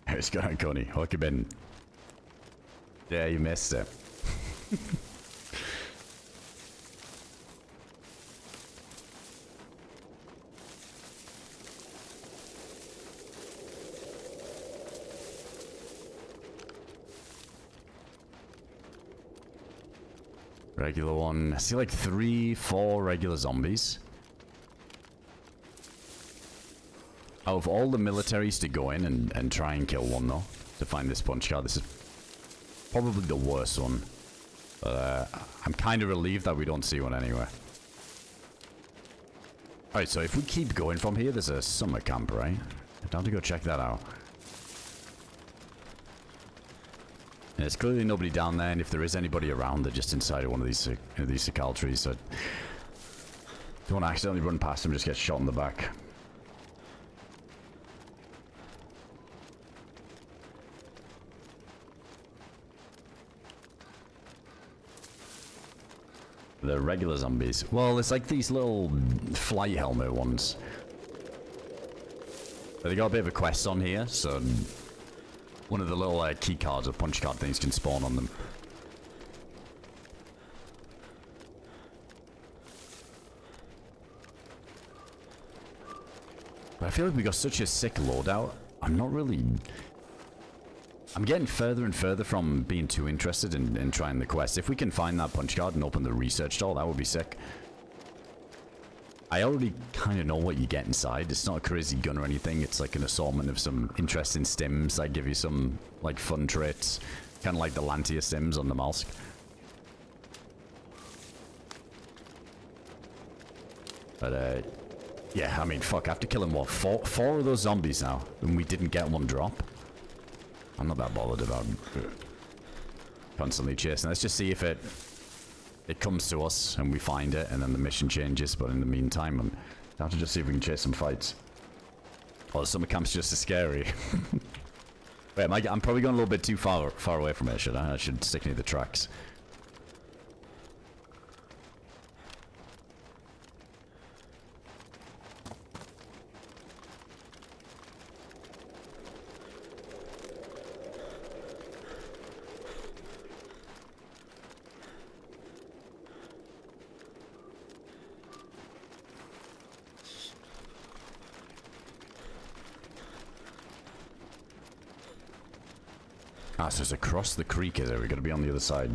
It's going, Connie. Hook him in. Yeah, you missed it. Regular one. I see like 3, 4 regular zombies. Out of all the militaries to go in and try and kill one though, to find this punch card, this is probably the worst one. But I'm kind of relieved that we don't see one anywhere. Alright, so if we keep going from here, there's a summer camp, right? I'd have to go check that out. And there's clearly nobody down there, and if there is anybody around, they're just inside of one of these cicale trees, so don't want to accidentally run past them and just get shot in the back. The regular zombies. Well, it's like these little flight helmet ones. But they got a bit of a quest on here, so one of the little key cards or punch card things can spawn on them. But I feel like we got such a sick loadout. I'm getting further and further from being too interested in trying the quest. If we can find that punch card and open the research door, that would be sick. I already kind of know what you get inside. It's not a crazy gun or anything. It's like an assortment of some interesting stims that give you some like fun traits. Kind of like the Lantia stims on the Malsk. But yeah, I mean, fuck, after killing what, four of those zombies now, and we didn't get one drop. I'm not that bothered about constantly chasing. Let's just see if it comes to us and we find it and then the mission changes. But in the meantime, I'm down to just see if we can chase some fights. Oh, the summer camp's just as scary. Wait, I'm probably going a little bit too far away from it, should I? I should stick near the tracks. Ah, so it's across the creek, is it? We're gonna be on the other side.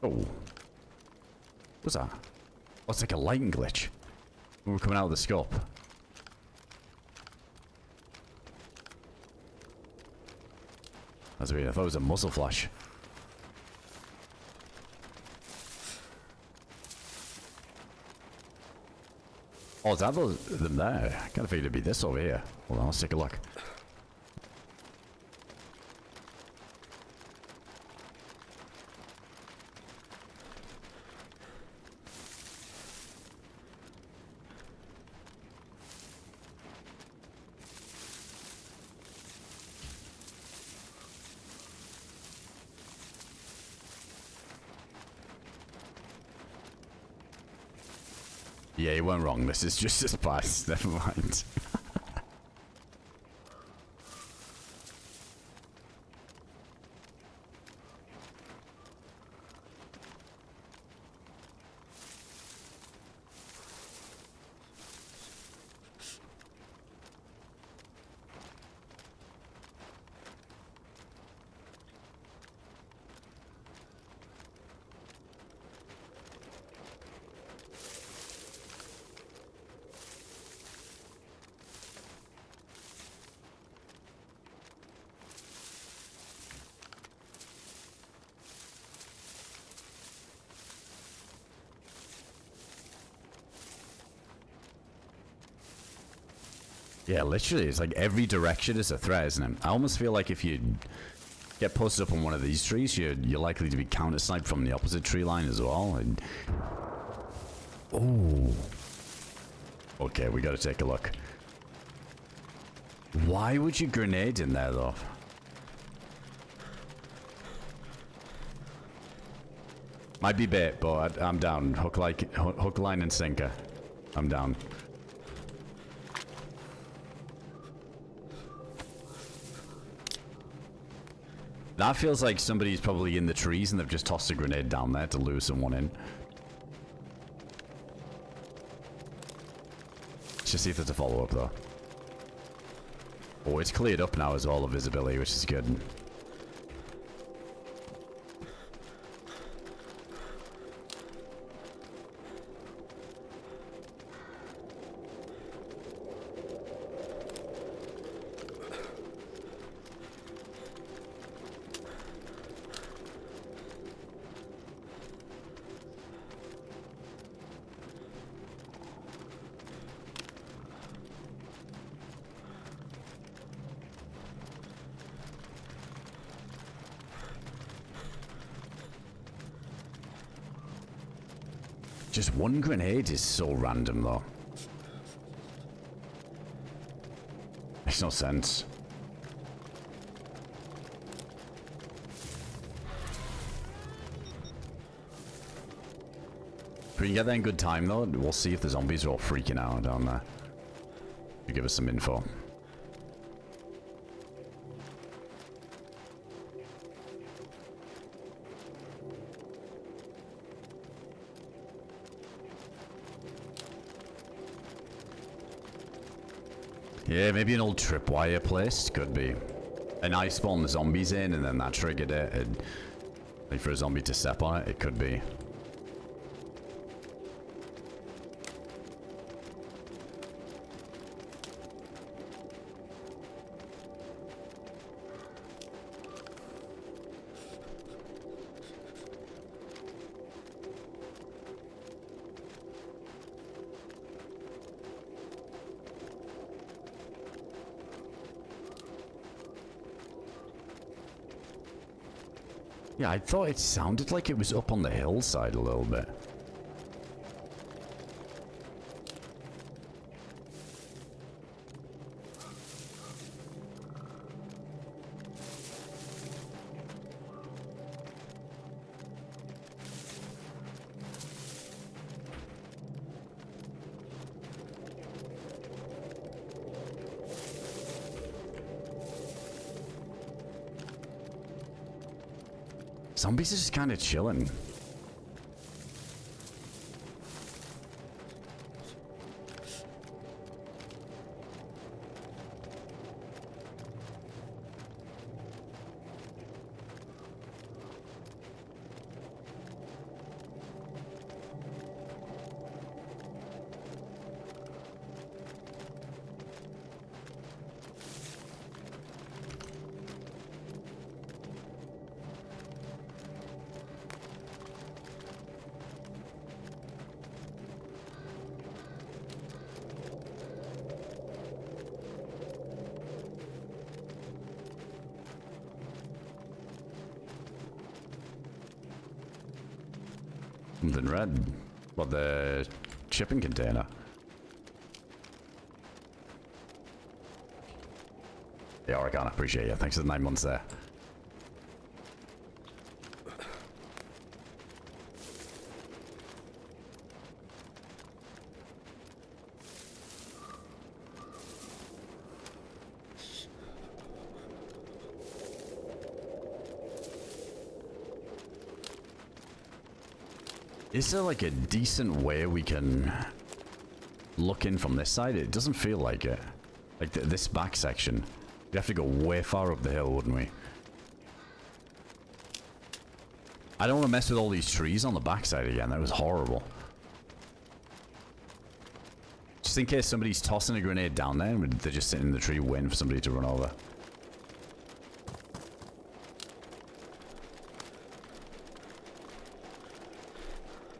Oh. What's that? Oh, it's like a lighting glitch. We're coming out of the scope. That's weird. I thought it was a muzzle flash. Oh, is that them there? I kind of figured it'd be this over here. Hold on, let's take a look. Yeah, you weren't wrong. This is just a spice. Never mind. Yeah, literally, it's like every direction is a threat, isn't it? I almost feel like if you get posted up on one of these trees, you're likely to be counter-sniped from the opposite tree line as well. And... oh. Okay, we gotta take a look. Why would you grenade in there, though? Might be bait, but I'm down. Hook, line, and sinker. I'm down. That feels like somebody's probably in the trees and they've just tossed a grenade down there to lure someone in. Let's just see if there's a follow-up, though. Oh, it's cleared up now as well, the visibility, which is good. Just one grenade is so random, though. Makes no sense. If we can get there in good time, though, we'll see if the zombies are all freaking out down there. To give us some info. Yeah, maybe an old tripwire place. Could be. And I spawned the zombies in and then that triggered it. And like for a zombie to step on it, it could be. Yeah, I thought it sounded like it was up on the hillside a little bit. Zombies are just kind of chilling. Something red. What, the shipping container? Yeah, Oregon, I appreciate you. Thanks for the 9 months there. Is there like a decent way we can look in from this side? It doesn't feel like it. Like this back section. We'd have to go way far up the hill, wouldn't we? I don't want to mess with all these trees on the backside again. That was horrible. Just in case somebody's tossing a grenade down there and they're just sitting in the tree waiting for somebody to run over.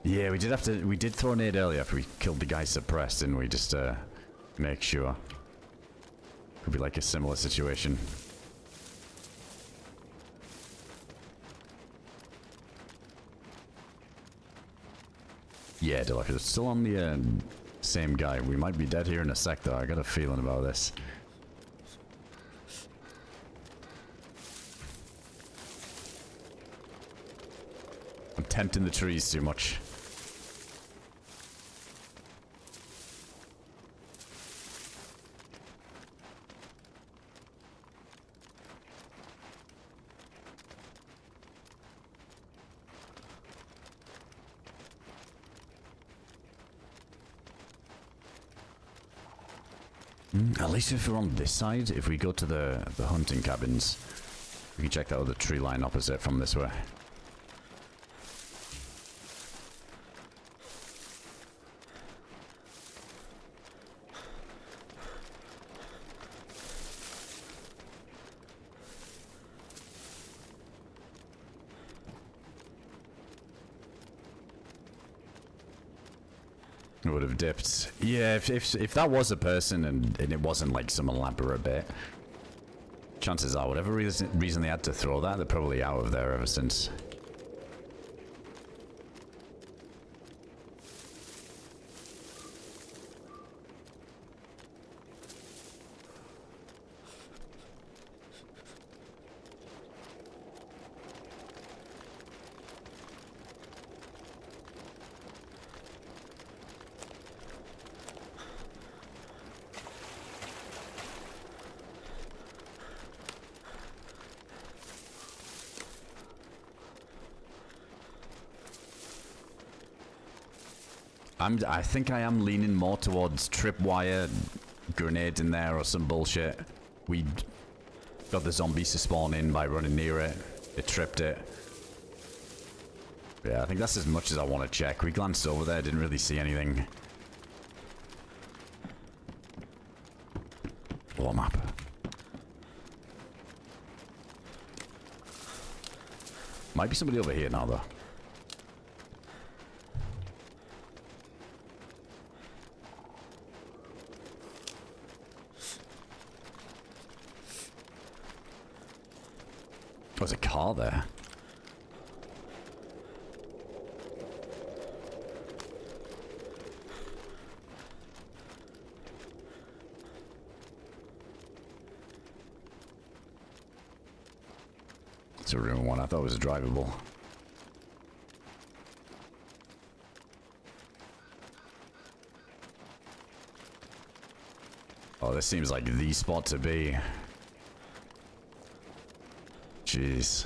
Yeah, we did throw a nade earlier after we killed the guy suppressed, didn't we? Just to make sure. could be like a similar situation. Yeah, Deluxe, it's still on the same guy. We might be dead here in a sec, though. I got a feeling about this. I'm tempting the trees too much. At least if we're on this side, if we go to the hunting cabins, we can check that other tree line opposite from this way. Would have dipped. Yeah, if that was a person and it wasn't like some elaborate bit, chances are whatever reason they had to throw that, they're probably out of there ever since. I think I am leaning more towards tripwire, grenades in there or some bullshit. We got the zombies to spawn in by running near it. It tripped it. Yeah, I think that's as much as I want to check. We glanced over there, didn't really see anything. War map. Might be somebody over here now, though. There's a car there. It's a room one. I thought it was drivable. Oh, this seems like the spot to be. Jeez.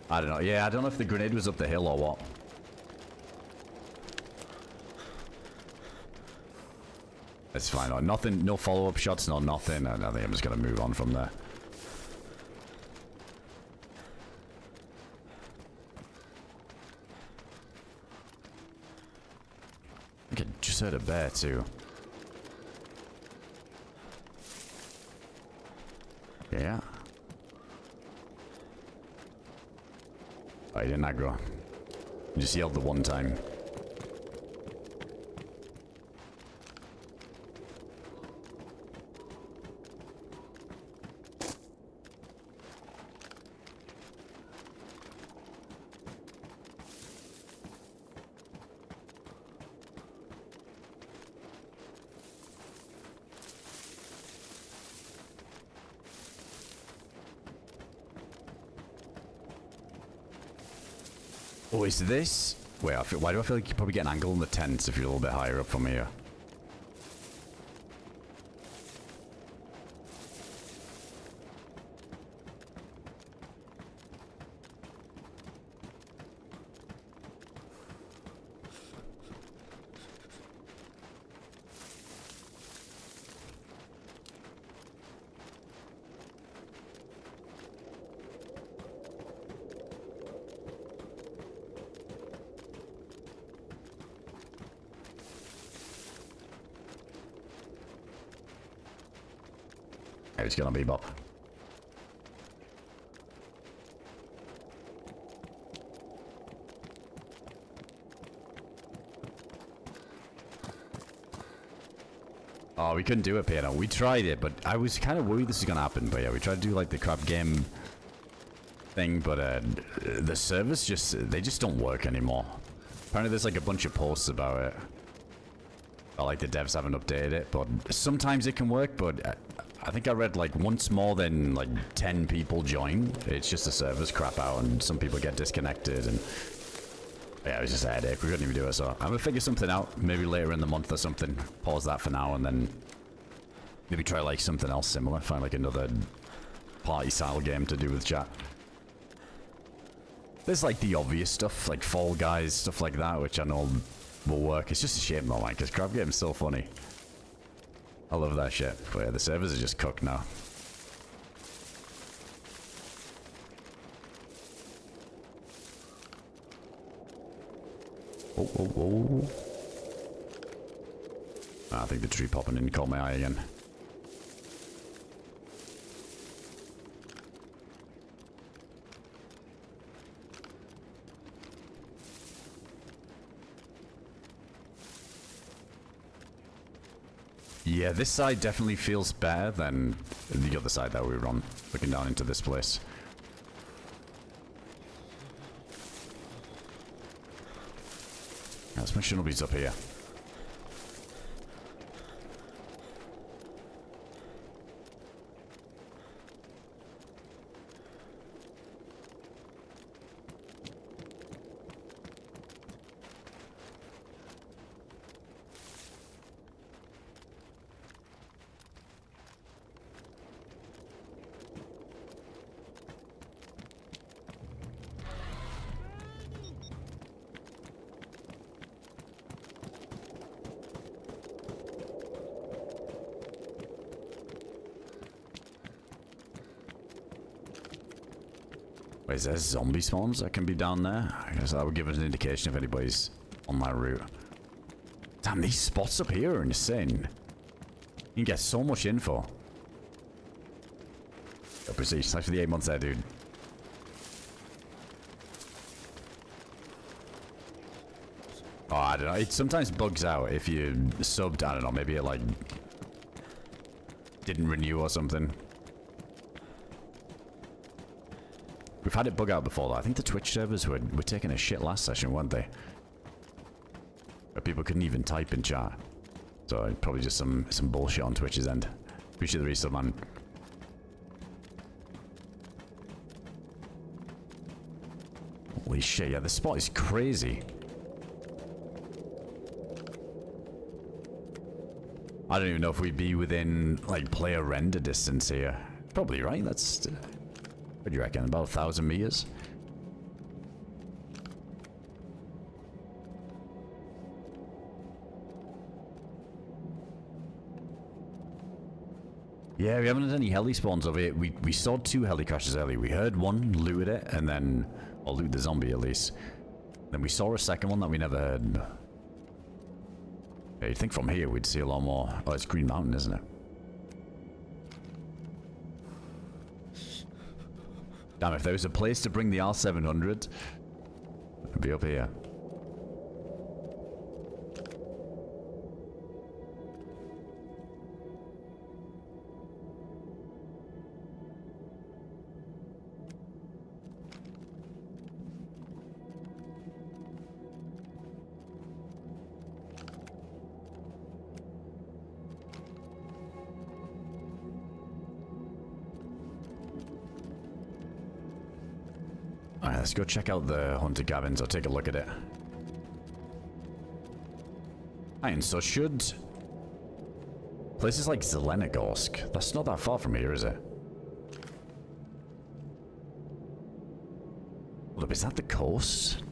I don't know. Yeah, I don't know if the grenade was up the hill or what. It's fine. No, nothing, no follow-up shots, no nothing. I think I'm just gonna move on from there. I think I just heard a bear too. Yeah. Oh, he didn't aggro. He just yelled the one time. Oh, is this? Wait, why do I feel like you probably get an angle on the tents if you're a little bit higher up from here? It's gonna be Bob. Oh, we couldn't do it, Piano. We tried it, but I was kind of worried this was gonna happen. But yeah, we tried to do like the crap game thing, but the servers they just don't work anymore. Apparently there's like a bunch of posts about it. Or, like the devs haven't updated it, but sometimes it can work, but I think I read like once more than like 10 people join, it's just the servers crap out and some people get disconnected and yeah, it was just a headache. We couldn't even do it, so I'm gonna figure something out maybe later in the month or something. Pause that for now and then maybe try like something else similar. Find like another party style game to do with chat. There's like the obvious stuff like Fall Guys, stuff like that, which I know will work. It's just a shame though, man, because crap game's so funny. I love that shit. But yeah, the servers are just cooked now. Oh, oh, oh. I think the tree popping in caught my eye again. Yeah, this side definitely feels better than the other side that we were on, looking down into this place. Let's make sure nobody's up here. Wait, is there zombie spawns that can be down there? I guess that would give us an indication if anybody's on that route. Damn, these spots up here are insane. You can get so much info. Oh, Prestige, thanks for the 8 months there, dude. Oh, I don't know. It sometimes bugs out if you subbed. I don't know. Maybe it like didn't renew or something. We've had it bug out before though. I think the Twitch servers were taking a shit last session, weren't they? Where people couldn't even type in chat. So probably just some bullshit on Twitch's end. Appreciate the resub, man. Holy shit, yeah, this spot is crazy. I don't even know if we'd be within like player render distance here. Probably, right? That's what do you reckon? About 1,000 meters? Yeah, we haven't had any heli spawns over here. We saw 2 heli crashes earlier. We heard one, looted it, and then... or loot the zombie at least. Then we saw a second one that we never heard. Yeah, you'd think from here we'd see a lot more. Oh, it's Green Mountain, isn't it? Damn, if there was a place to bring the R700, it'd be up here. Alright, let's go check out the Haunted Cabins. I'll take a look at it. Fine, so should... places like Zelenogorsk, that's not that far from here, is it? Look, is that the coast?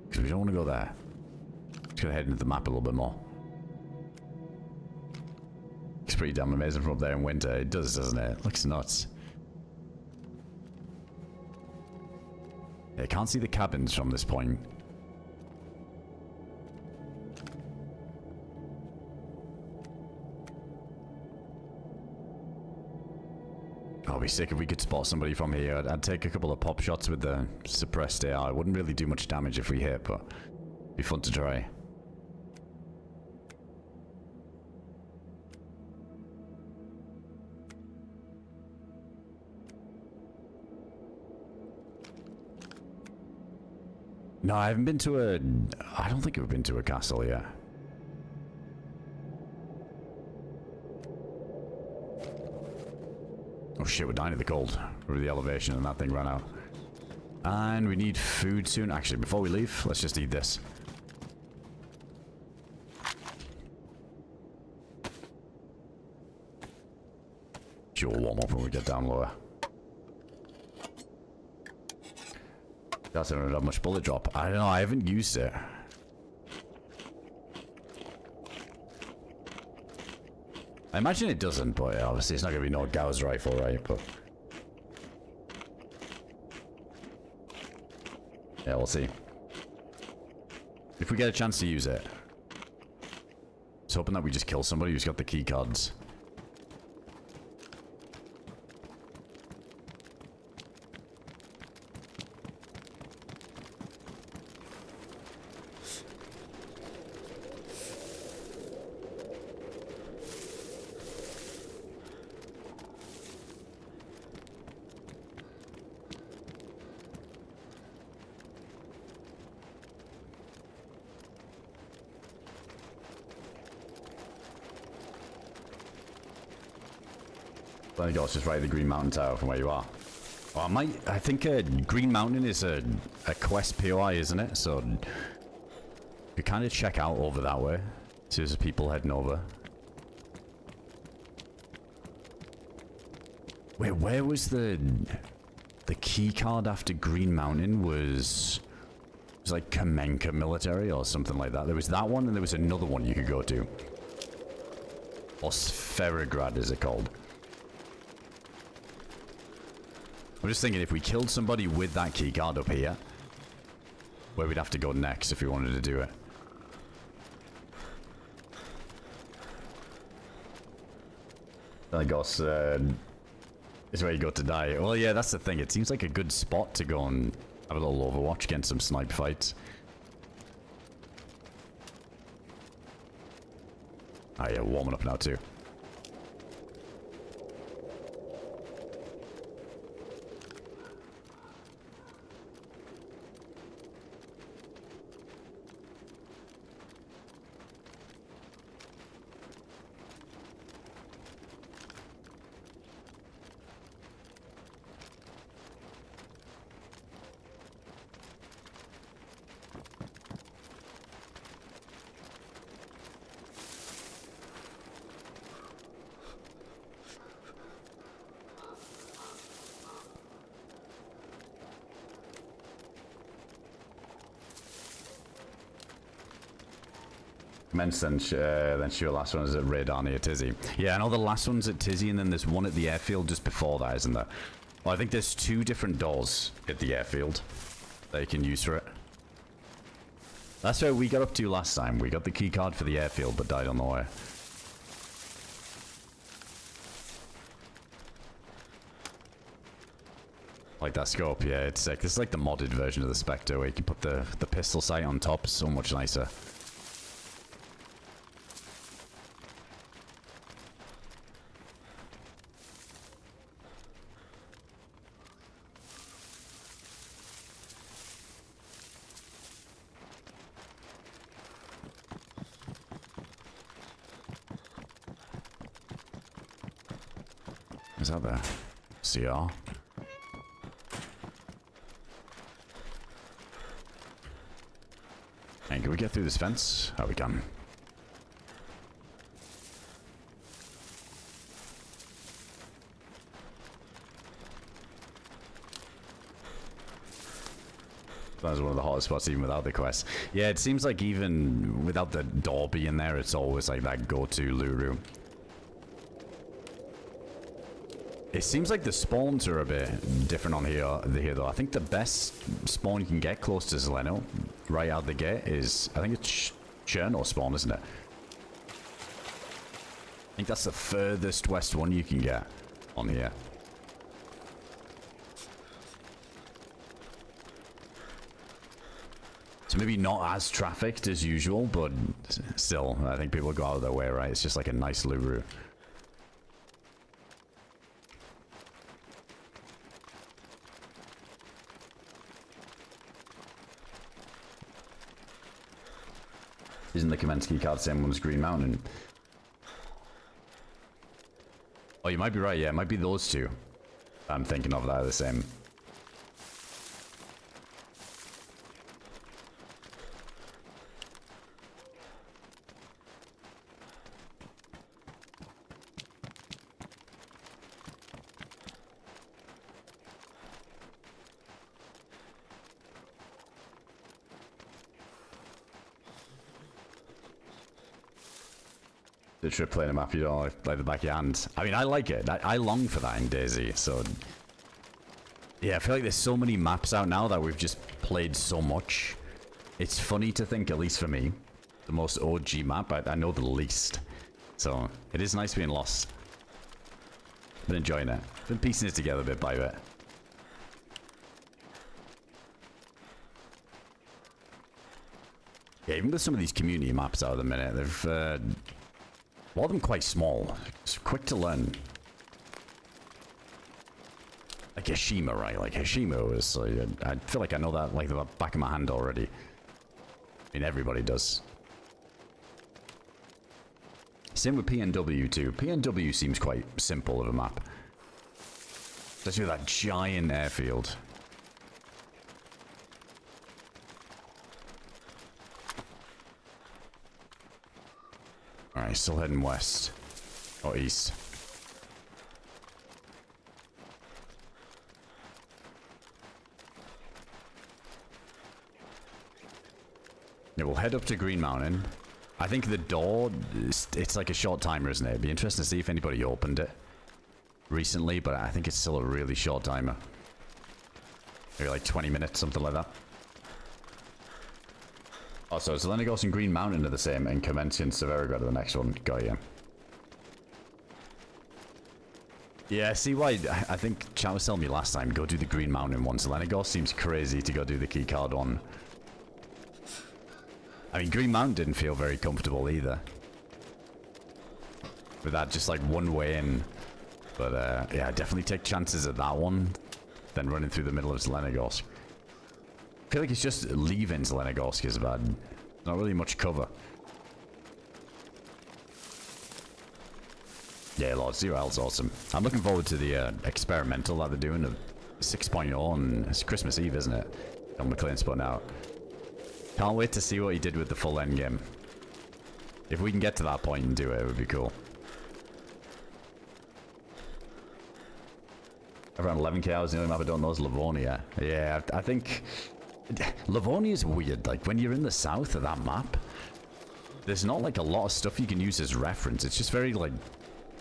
Because we don't want to go there. Just gonna head into the map a little bit more. It's pretty damn amazing from up there in winter. It does, doesn't it? It looks nuts. I can't see the cabins from this point. I'll be sick if we could spot somebody from here. I'd take a couple of pop shots with the suppressed AR. It wouldn't really do much damage if we hit, but it'd be fun to try. No, I haven't been to a... I don't think we've been to a castle yet. Oh shit, we're dying of the cold. We're the elevation and that thing ran out. And we need food soon. Actually, before we leave, let's just eat this. Sure, we'll warm up when we get down lower. Doesn't have much bullet drop. I don't know, I haven't used it. I imagine it doesn't, but yeah, obviously it's not gonna be no Gauss rifle, right? But yeah, we'll see. If we get a chance to use it. I was hoping that we just kill somebody who's got the key cards. I think it's just right at the Green Mountain Tower from where you are. Oh, I think Green Mountain is a quest POI, isn't it? So you kind of check out over that way. See there's people heading over. Wait, where was the key card after Green Mountain? Was like Kamenka military or something like that. There was that one and there was another one you could go to. Or Sferograd is it called? I'm just thinking if we killed somebody with that key card up here, where we'd have to go next if we wanted to do it. I guess is where you go to die. Well, yeah, that's the thing. It seems like a good spot to go and have a little Overwatch, get some snipe fights. Oh yeah, warming up now too. Then sure, last one is at Radar near Tizzy. Yeah, I know the last one's at Tizzy, and then there's one at the airfield just before that, isn't there? Well, I think there's two different doors at the airfield that you can use for it. That's where we got up to last time. We got the key card for the airfield, but died on the way. Like that scope, yeah, it's sick. This is like the modded version of the Spectre, where you can put the pistol sight on top. So much nicer. Is that there? CR? Hey, can we get through this fence? Oh, we can. That was one of the hottest spots even without the quest. Yeah, it seems like even without the door being there, it's always like that go-to loot room. It seems like the spawns are a bit different on here though. I think the best spawn you can get close to Zeleno, right out the gate, is, I think it's Chernarus spawn, isn't it? I think that's the furthest west one you can get on here. So maybe not as trafficked as usual, but still, I think people go out of their way, right? It's just like a nice loot route. Isn't the commence key card the same one as Green Mountain? Oh, you might be right, yeah. It might be those two I'm thinking of that are the same. The trip playing a map you don't like the back of your hand. I mean, I like it. I long for that in DayZ, so... Yeah, I feel like there's so many maps out now that we've just played so much. It's funny to think, at least for me, the most OG map, I know the least. So, it is nice being lost. Been enjoying it. Been piecing it together bit by bit. Yeah, even with some of these community maps out at the minute, they've... a lot of them quite small. It's quick to learn. Like Hashima, right? Like Hashima was... I feel like I know that like the back of my hand already. I mean, everybody does. Same with PNW too. PNW seems quite simple of a map. Especially with that giant airfield. Alright, still heading west. Or east. Yeah, we'll head up to Green Mountain. I think the door, it's like a short timer, isn't it? It'd be interesting to see if anybody opened it recently, but I think it's still a really short timer. Maybe like 20 minutes, something like that. Oh, so Zelenagos and Green Mountain are the same, and Commence and Severograd are the next one. Got you. Yeah, see why I think chat was telling me last time, go do the Green Mountain one. Zelenagos seems crazy to go do the keycard one. I mean, Green Mountain didn't feel very comfortable either. With that just like one way in. But yeah, definitely take chances at that one than running through the middle of Zelenagos. I feel like it's just leaving Zelenagorsk is bad. Not really much cover. Yeah, Lord, 0L's awesome. I'm looking forward to the experimental that they're doing of 6.0 and it's Christmas Eve, isn't it? Don McLean's putting out. Can't wait to see what he did with the full endgame. If we can get to that point and do it, it would be cool. Around 11k hours, the only map I don't know is Livonia. Yeah, I think... Livonia is weird. Like, when you're in the south of that map, there's not, like, a lot of stuff you can use as reference. It's just very, like...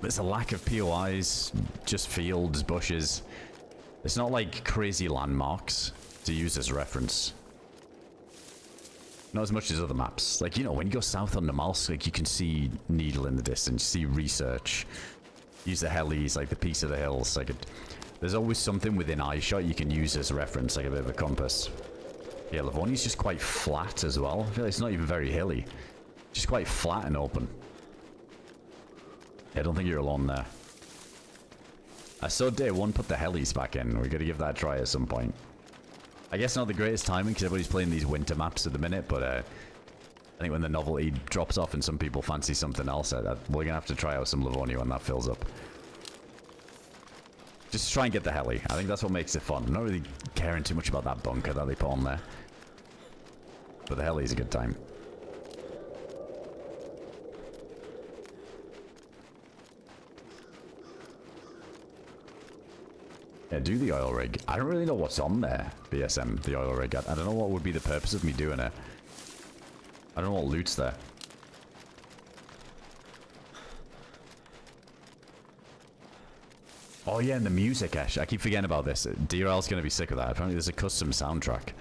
There's a lack of POIs, just fields, bushes. It's not, like, crazy landmarks to use as reference. Not as much as other maps. Like, you know, when you go south on Namalsk, like, you can see Needle in the distance, see research. Use the helis, like, the piece of the hills. Like, there's always something within eyeshot you can use as a reference, like a bit of a compass. Yeah, Livonia's just quite flat as well. I feel like it's not even very hilly. Just quite flat and open. Yeah, I don't think you're alone there. I saw day one put the helis back in. We're gonna give that a try at some point. I guess not the greatest timing because everybody's playing these winter maps at the minute, but I think when the novelty drops off and some people fancy something else, we're gonna have to try out some Livonia when that fills up. Just try and get the heli. I think that's what makes it fun. I'm not really caring too much about that bunker that they put on there. But the heli is a good time. Yeah, do the oil rig. I don't really know what's on there, BSM, the oil rig. I don't know what would be the purpose of me doing it. I don't know what loot's there. Oh yeah, and the music, Ash. I keep forgetting about this. DRL's gonna be sick of that. Apparently there's a custom soundtrack.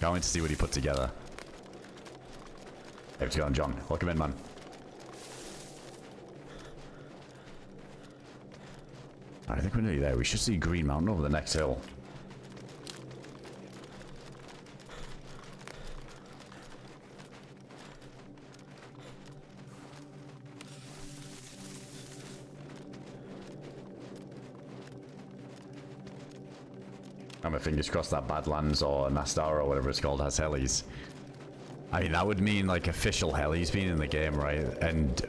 Can't wait to see what he put together. Hey, what's going on, John? Welcome in, man. I think we're nearly there. We should see Green Mountain over the next hill. And my fingers crossed that Badlands or Nastar or whatever it's called has helis. I mean, that would mean like official helis being in the game, right? And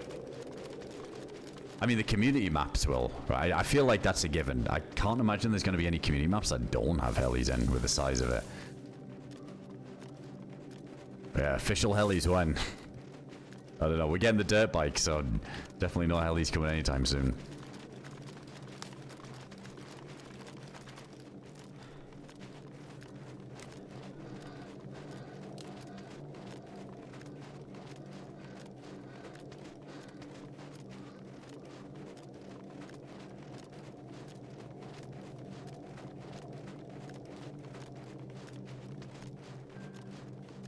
I mean, the community maps will, right? I feel like that's a given. I can't imagine there's going to be any community maps that don't have helis in with the size of it. Yeah, official helis when? I don't know. We're getting the dirt bike, so definitely no helis coming anytime soon.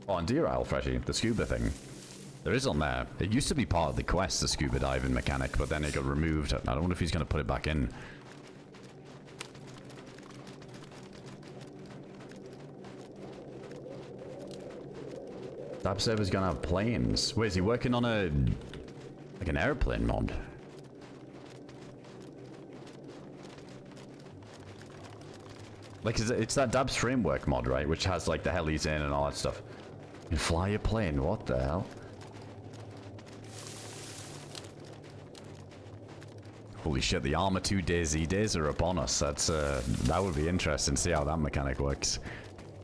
Oh, and IRL Freshie, the scuba thing. There is on there. It used to be part of the quest, the scuba diving mechanic, but then it got removed. I don't know if he's going to put it back in. That server's going to have planes. Wait, is he working on a... like an airplane mod? Like, it's that Dabs framework mod, right? Which has, like, the helis in and all that stuff. You fly a plane, what the hell? Holy shit, the Arma 2 DayZ days are upon us. That's, that would be interesting to see how that mechanic works.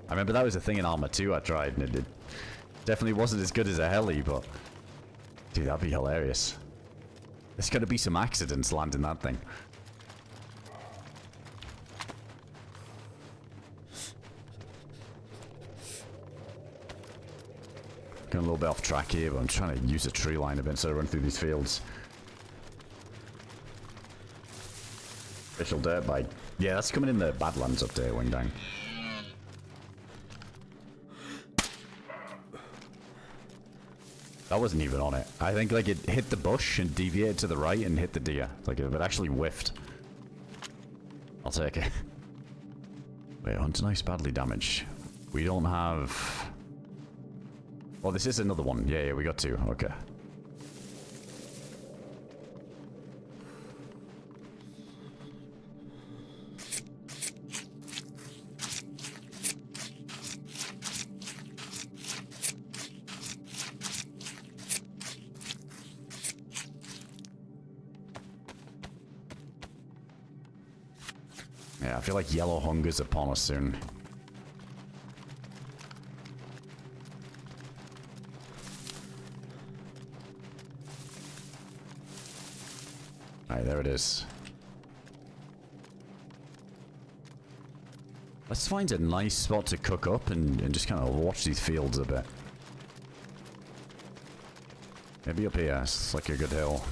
I remember that was a thing in Arma 2 I tried, and it definitely wasn't as good as a heli, but... dude, that'd be hilarious. There's gonna be some accidents landing that thing. Going a little bit off track here, but I'm trying to use a tree line a bit so I run through these fields. Official dirt bike. Yeah, that's coming in the Badlands update, Wingdang. That wasn't even on it. I think like it hit the bush and deviated to the right and hit the deer. Like it actually whiffed. I'll take it. Wait, hunter knife's badly damaged. We don't have... oh, this is another one. Yeah, we got two. Okay. Yeah, I feel like yellow hunger's upon us soon. Alright, there it is. Let's find a nice spot to cook up and just kind of watch these fields a bit. Maybe up here, it's like a good hill.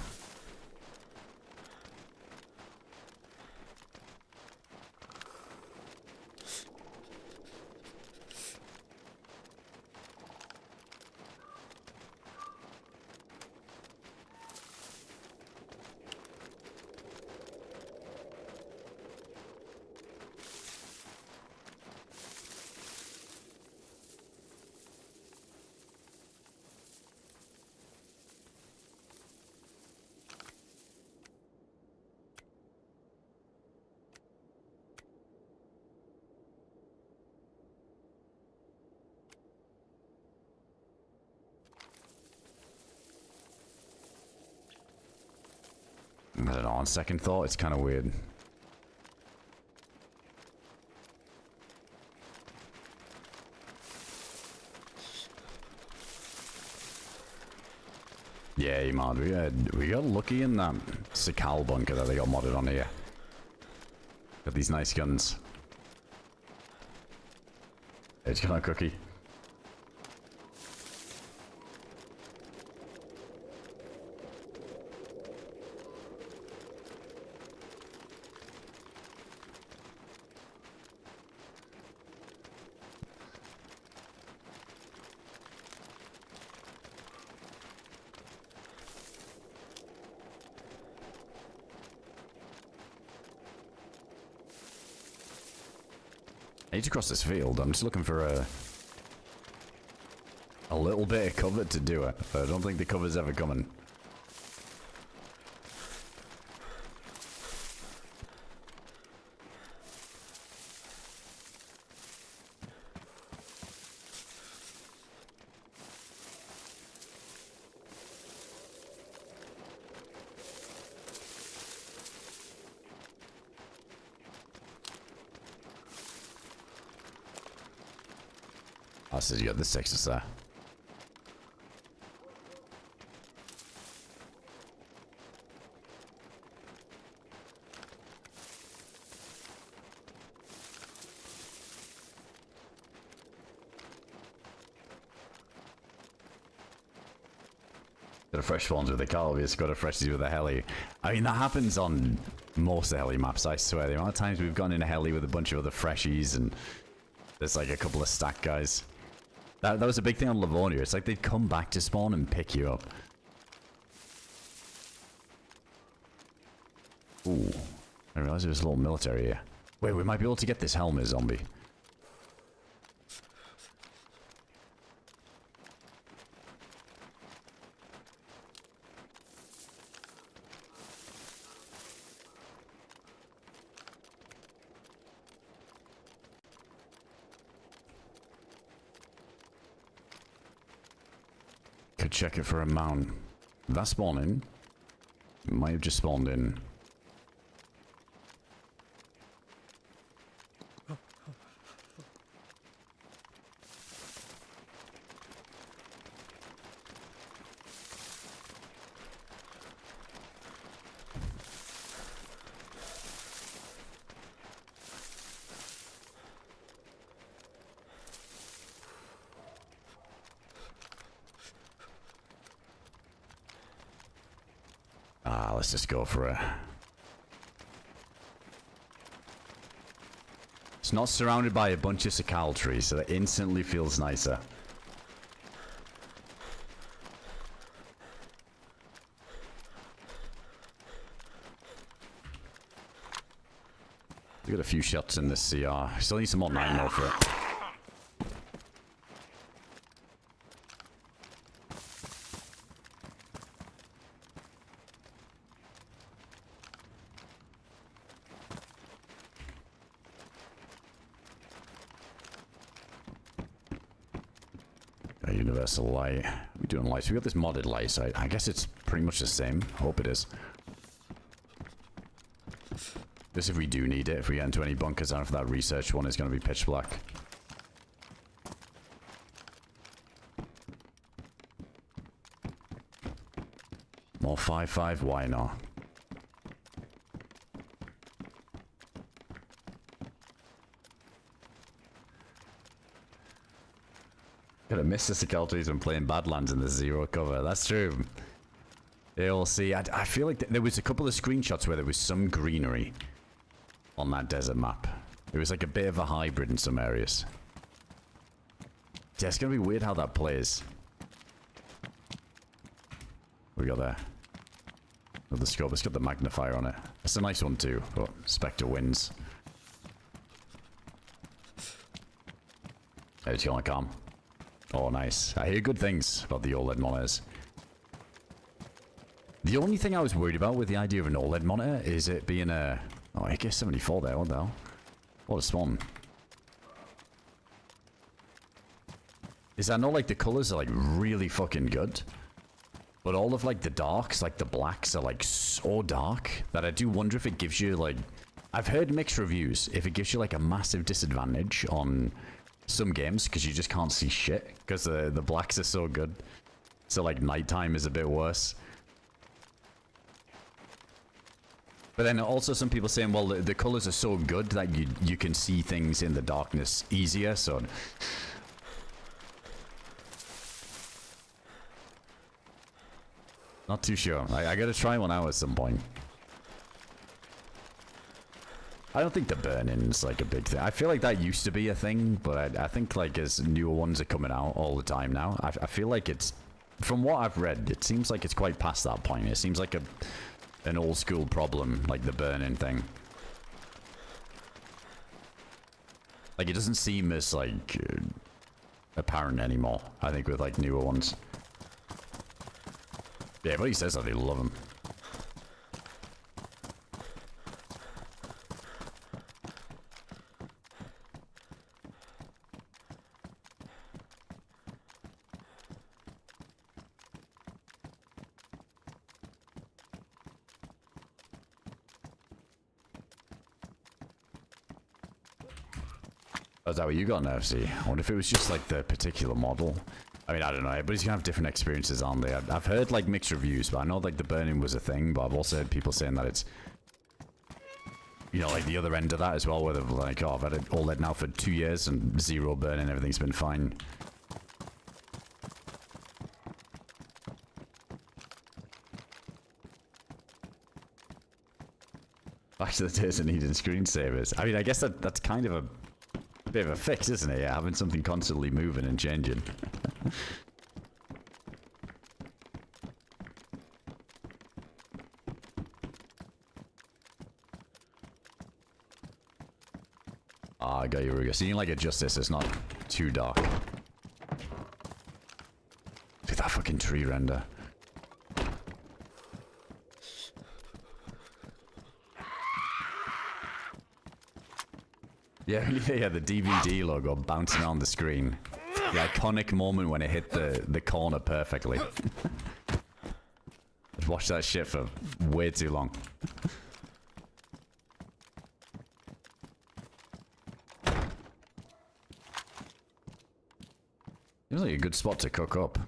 I don't know, on second thought, it's kind of weird. Yeah, man, we got lucky in that Sakal bunker that they got modded on here. Got these nice guns. It's got a cookie. I need to cross this field. I'm just looking for a little bit of cover to do it. I don't think the cover's ever coming. I said you got the sixes there. Got a fresh spawns with the Calvius, got a freshies with a heli. I mean, that happens on most of the heli maps, I swear. The amount of times we've gone in a heli with a bunch of other freshies and there's like a couple of stack guys. That was a big thing on Livonia. It's like they'd come back to spawn and pick you up. Ooh. I realized there was a little military here. Wait, we might be able to get this helmet zombie. Could check it for a mount. That spawned in. Might have just spawned in. Let's just go for it. It's not surrounded by a bunch of cicale trees, so that instantly feels nicer. We got a few shots in this CR. Still need some more 9mm for it. Universal light. We're doing lights. We got this modded light, so I guess it's pretty much the same. Hope it is. This if we do need it. If we get into any bunkers, I don't know if that research one is going to be pitch black. More 5.5, why not? Gotta miss the cicale trees when playing Badlands in the zero cover. That's true. You'll see. I feel like there was a couple of screenshots where there was some greenery on that desert map. It was like a bit of a hybrid in some areas. Yeah, it's gonna be weird how that plays. What we got there? Oh, the scope. It's got the magnifier on it. It's a nice one too. But Spectre wins. Hey, it's going calm. Oh, nice. I hear good things about the OLED monitors. The only thing I was worried about with the idea of an OLED monitor is it being a... Oh, AK-74 there. What the hell? What a spawn. Is I know, like, the colors are, like, really fucking good. But all of, like, the darks, like, the blacks are, like, so dark that I do wonder if it gives you, like... I've heard mixed reviews. If it gives you, like, a massive disadvantage on... some games because you just can't see shit because the blacks are so good, so like nighttime is a bit worse. But then also some people saying, well, the colors are so good that you can see things in the darkness easier. So not too sure. I gotta try one out at some point. I don't think the burn-in's like a big thing. I feel like that used to be a thing, but I think like as newer ones are coming out all the time now, I feel like it's, from what I've read, it seems like it's quite past that point. It seems like an old school problem, like the burn-in thing. Like it doesn't seem as like apparent anymore, I think, with like newer ones. Yeah, but he says that they love them. Oh, is that what you got in FC? I wonder if it was just like the particular model. I mean, I don't know. Everybody's gonna have different experiences, aren't they? I've heard like mixed reviews, but I know like the burning was a thing, but I've also heard people saying that it's, you know, like the other end of that as well, where they're like, oh, I've had it OLED now for 2 years and 0 burning, everything's been fine. Back to the days of needing screensavers. I mean, I guess that's kind of a bit of a fix, isn't it? Yeah, having something constantly moving and changing. Ah, I got you, Ruger. So you can like adjust this, it's not too dark. Look at that fucking tree render. Yeah, yeah, the DVD logo bouncing on the screen. The iconic moment when it hit the corner perfectly. I've watched that shit for way too long. Seems like a good spot to cook up.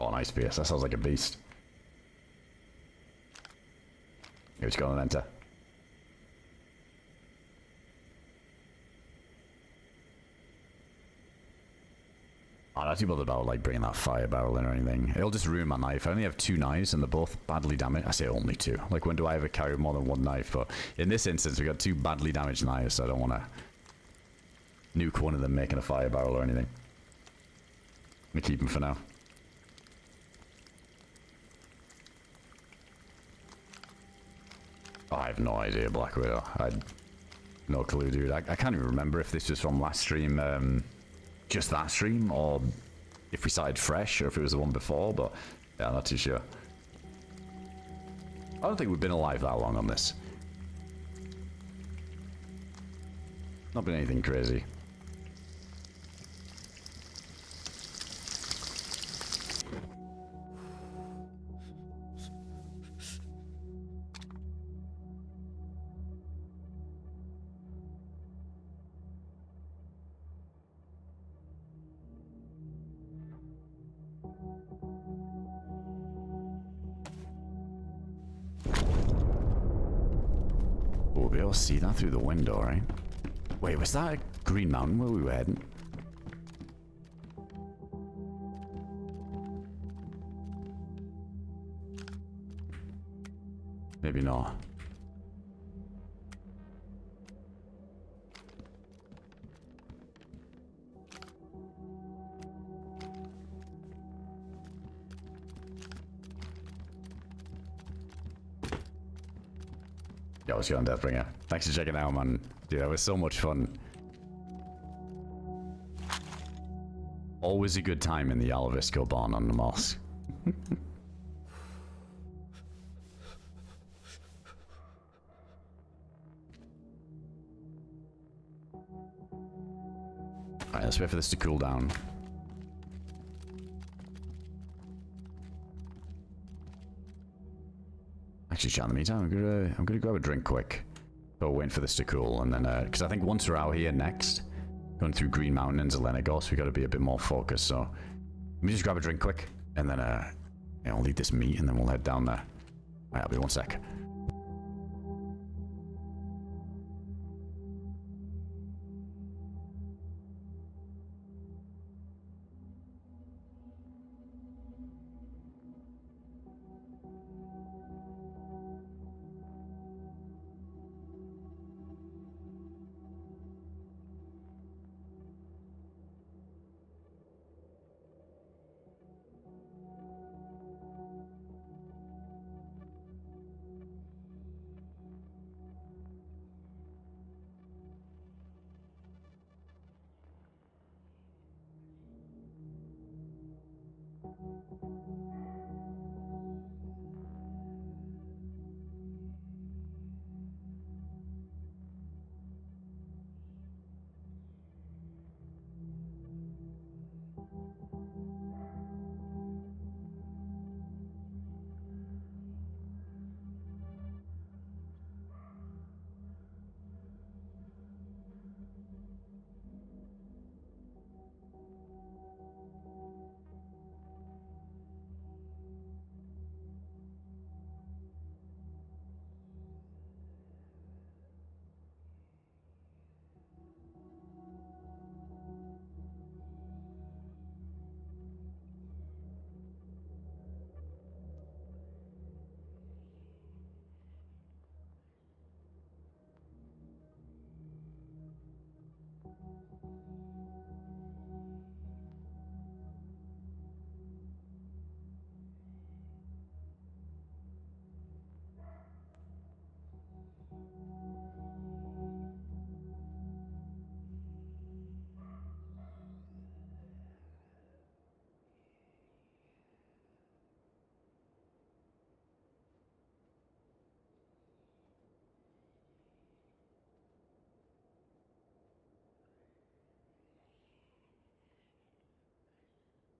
Oh, nice PS. That sounds like a beast. Here, let's go and enter. I'm not too bothered about like bringing that fire barrel in or anything. It'll just ruin my knife. I only have 2 knives and they're both badly damaged. I say only 2. Like, when do I ever carry more than 1 knife? But in this instance, we got 2 badly damaged knives, so I don't want to nuke one of them making a fire barrel or anything. Let me keep them for now. I have no idea, Black Widow. I had no clue, dude. I can't even remember if this was from last stream, just that stream, or if we started fresh, or if it was the one before, but yeah, I'm not too sure. I don't think we've been alive that long on this. Not been anything crazy. We'll be able to see that through the window, right? Wait, was that a Green Mountain where we were heading? Maybe not. Yeah, let's go on Deathbringer. Thanks for checking out, man. Dude, that was so much fun. Always a good time in the Alvisco barn on the Moss. Alright, let's wait for this to cool down. Actually, chat in the meantime, I'm gonna grab a drink quick. So waiting for this to cool, and then because I think once we're out here next, going through Green Mountain and Zelenagos, we got to be a bit more focused. So let me just grab a drink quick, and then yeah, I'll eat this meat, and then we'll head down there. Alright, I'll be 1 sec.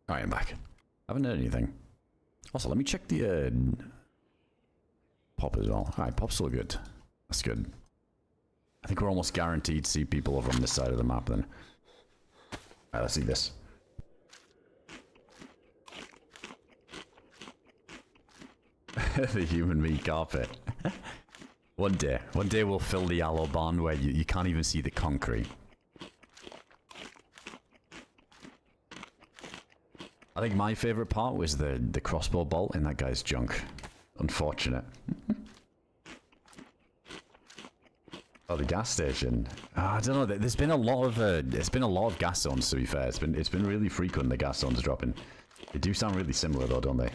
Alright, I'm back. I haven't heard anything. Also, let me check the pop as well. Alright, pop's still good. That's good. I think we're almost guaranteed to see people over on this side of the map then. Alright, let's see this. The human meat carpet. One day we'll fill the yellow barn where you can't even see the concrete. I think my favorite part was the crossbow bolt in that guy's junk. Unfortunate. Oh, the gas station. I don't know. There's been a lot of gas zones. To be fair, it's been really frequent. The gas zones dropping. They do sound really similar though, don't they?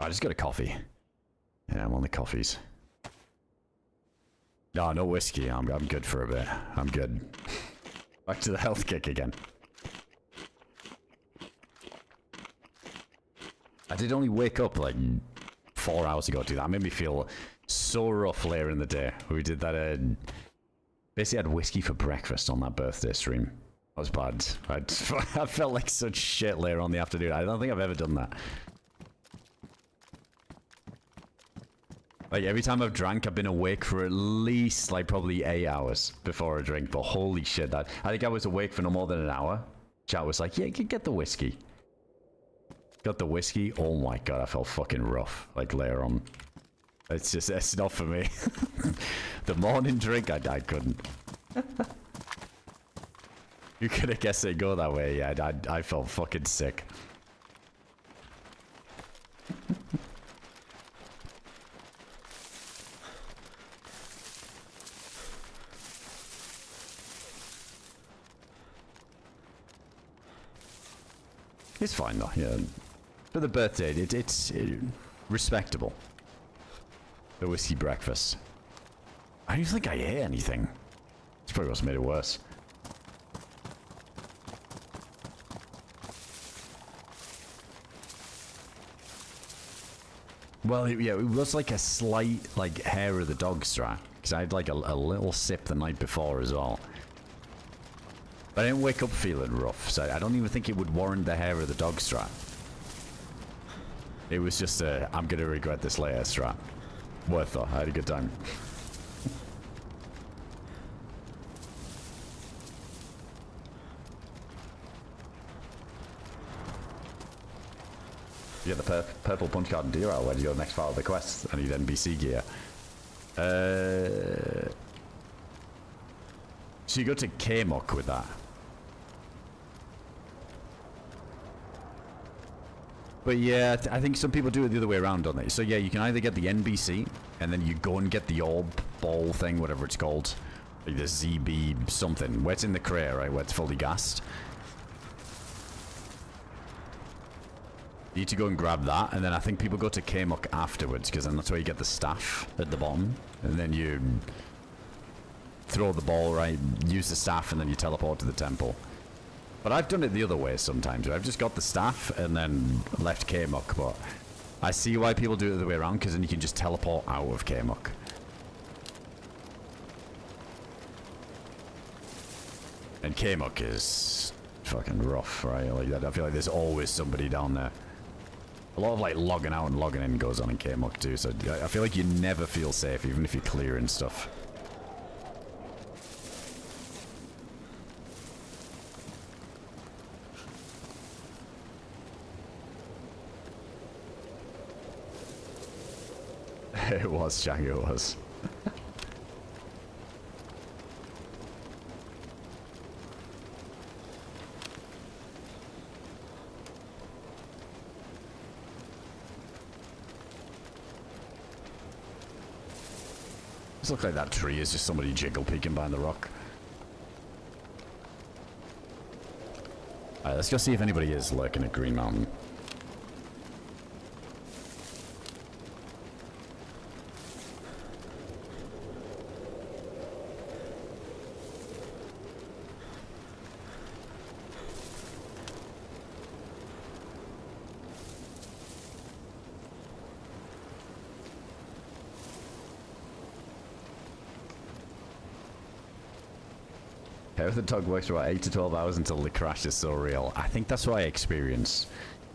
I just got a coffee. Yeah, I'm on the coffees. No, no whiskey. I'm good for a bit. I'm good. Back to the health kick again. I did only wake up like 4 hours ago to do that. It made me feel so rough later in the day. We did that. Basically had whiskey for breakfast on that birthday stream. That was bad. I felt like such shit later on the afternoon. I don't think I've ever done that. Like, every time I've drank, I've been awake for at least, like, probably 8 hours before I drink. But holy shit, I think I was awake for no more than an hour. Chat was like, yeah, you can get the whiskey. Got the whiskey. Oh my god, I felt fucking rough, like, later on. It's not for me. The morning drink, I couldn't. You could have guessed it'd go that way. Yeah, I felt fucking sick. It's fine though, yeah. For the birthday, it's respectable. The whiskey breakfast. I don't think I ate anything. It's probably what's made it worse. Well, yeah, it was like a slight, like, hair of the dog strat. Because I had like a little sip the night before as well. But I didn't wake up feeling rough, so I don't even think it would warrant the hair of the dog strat. It was just a, I'm gonna regret this later strat. Worth it. I had a good time. You get the purple punch card in DRL. Where do you go next part of the quest? I need NBC gear. So you go to K-Muck with that. But yeah, I think some people do it the other way around, don't they? So yeah, you can either get the NBC, and then you go and get the orb ball thing, whatever it's called. Like the ZB something, where it's in the crate, right? Where it's fully gassed. You need to go and grab that, and then I think people go to K-Muck afterwards, because then that's where you get the staff at the bottom. And then you throw the ball, right? Use the staff, and then you teleport to the temple. But I've done it the other way sometimes. I've just got the staff and then left K-Muck, but I see why people do it the other way around, because then you can just teleport out of K-Muck. And K-Muck is fucking rough, right? Like that. I feel like there's always somebody down there. A lot of like logging out and logging in goes on in K-Muck too, so I feel like you never feel safe, even if you're clearing stuff. It was, Jack, it was. This looks like that tree is just somebody jiggle peeking behind the rock. Alright, let's go see if anybody is lurking at Green Mountain. the dog works for about 8 to 12 hours until the crash is so real. I think that's what I experience.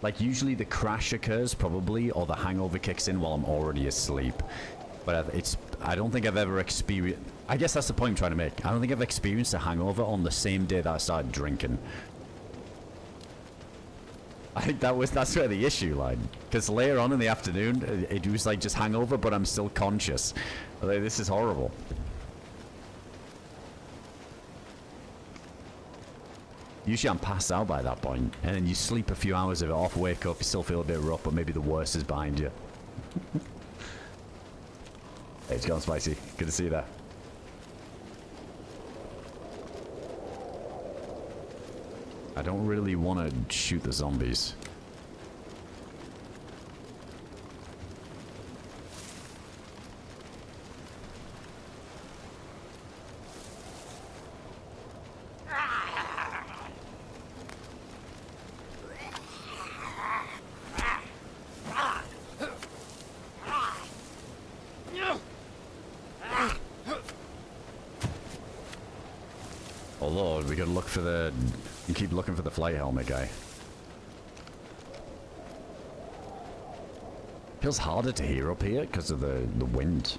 Like, usually the crash occurs probably, or the hangover kicks in while I'm already asleep. But I don't think I've ever experienced... I guess that's the point I'm trying to make. I don't think I've experienced a hangover on the same day that I started drinking. I think that's where the issue lied. Because later on in the afternoon, it was like just hangover, but I'm still conscious. Like, this is horrible. Usually I'm passed out by that point, and then you sleep a few hours of it off, wake up, you still feel a bit rough, but maybe the worst is behind you. Hey, it's gone spicy. Good to see you there. I don't really want to shoot the zombies. Oh Lord, we gotta look for the... You keep looking for the flight helmet guy. Feels harder to hear up here because of the wind.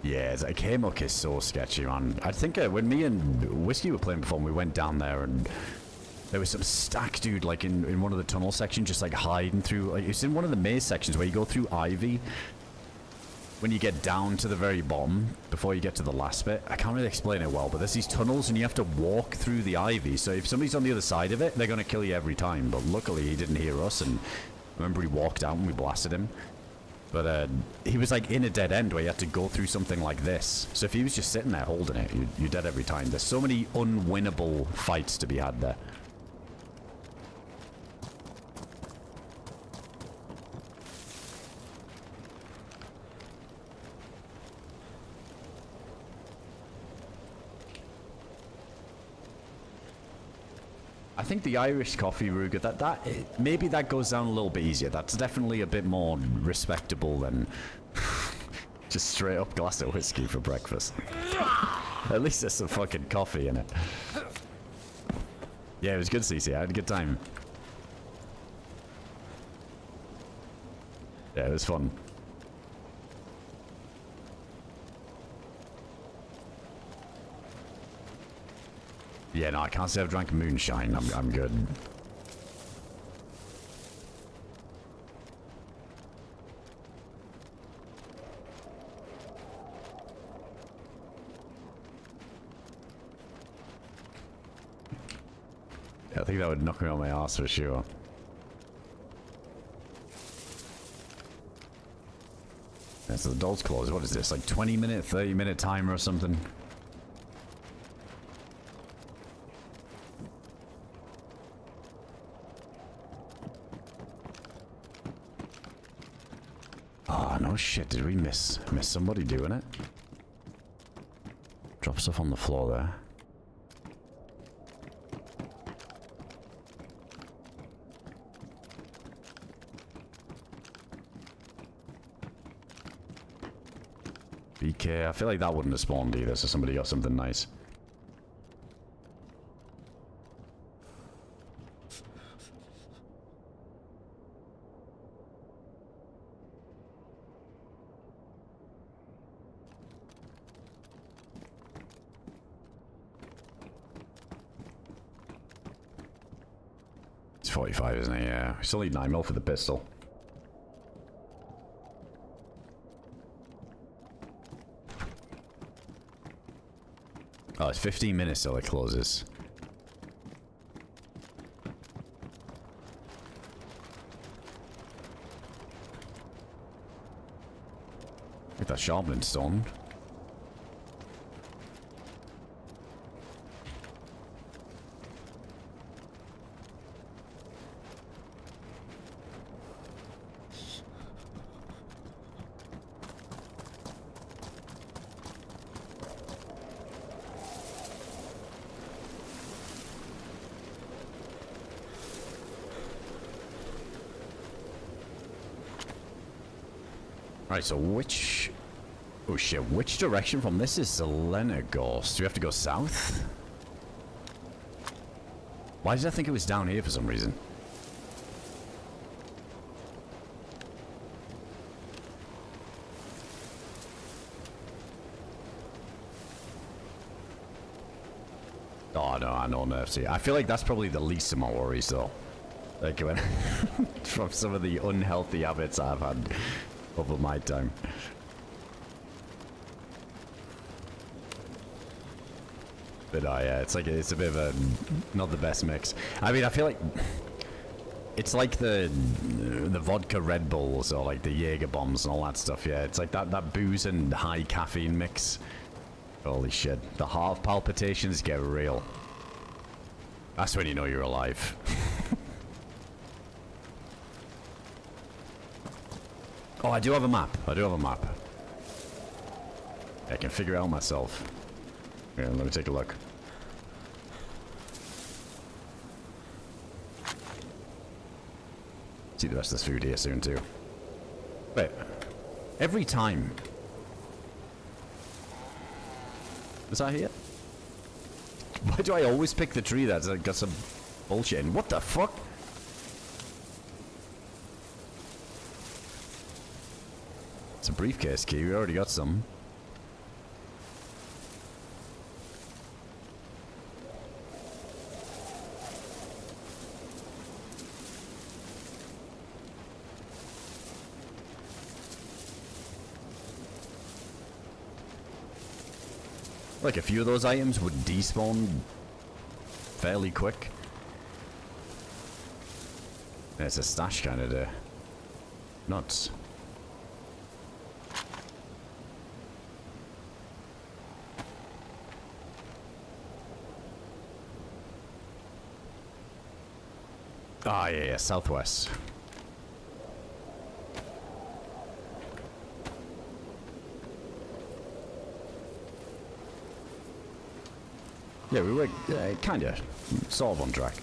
Yeah, K-Muck is so sketchy, man. I think when me and Whiskey were playing before, we went down there and there was some stack dude like in one of the tunnel sections just like hiding through, like it's in one of the maze sections where you go through ivy when you get down to the very bottom before you get to the last bit. I can't really explain it well, but there's these tunnels and you have to walk through the ivy, so if somebody's on the other side of it, they're gonna kill you every time. But luckily he didn't hear us, and I remember he walked out and we blasted him. But he was like in a dead end where you had to go through something like this. So if he was just sitting there holding it, you're dead every time. There's so many unwinnable fights to be had there. I think the Irish coffee, Ruger, maybe that goes down a little bit easier. That's definitely a bit more respectable than just straight up glass of whiskey for breakfast. At least there's some fucking coffee in it. Yeah, it was good, CC. I had a good time. Yeah, it was fun. Yeah, no, I can't say I've drank moonshine. I'm good. Yeah, I think that would knock me on my ass for sure. Yeah, so the door's closed. What is this? Like 20-minute, 30-minute timer or something? Oh shit, did we miss somebody doing it? Drop stuff on the floor there. BK, I feel like that wouldn't have spawned either, so somebody got something nice. It's 45, isn't it? Yeah. We still need 9mm for the pistol. Oh, it's 15 minutes till it closes. Get that sharpening stone. Alright, so which... Oh shit, which direction from this is Selenagos? Do we have to go south? Why did I think it was down here for some reason? Oh no, I know nerfs here. I feel like that's probably the least of my worries though. Like when from some of the unhealthy habits I've had over my time. But yeah, it's like it's a bit of a not the best mix. I mean, I feel like it's like the vodka Red Bulls or like the Jaeger bombs and all that stuff. Yeah, it's like that booze and high caffeine mix. Holy shit, the heart palpitations get real. That's when you know you're alive. Oh, I do have a map. I do have a map. I can figure it out myself. Yeah, let me take a look. See the rest of this food here soon too. Wait, every time. Is that here? Why do I always pick the tree that's got some bullshit in? What the fuck? It's a briefcase key. We already got some. Like a few of those items would despawn fairly quick. There's a stash kind of there. Nuts. Ah, yeah, southwest. Yeah, we were kind of sort of on track.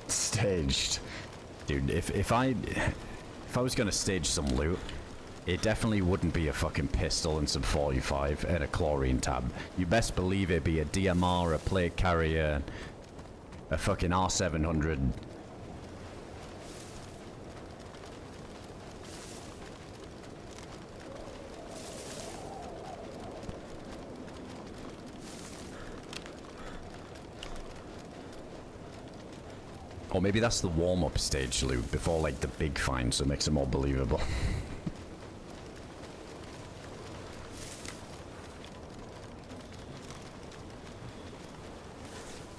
Staged. Dude, if I was gonna stage some loot, it definitely wouldn't be a fucking pistol and some 45 and a chlorine tab. You best believe it'd be a DMR, a plate carrier, a fucking R700. Or maybe that's the warm-up stage loot before like the big find, so it makes it more believable.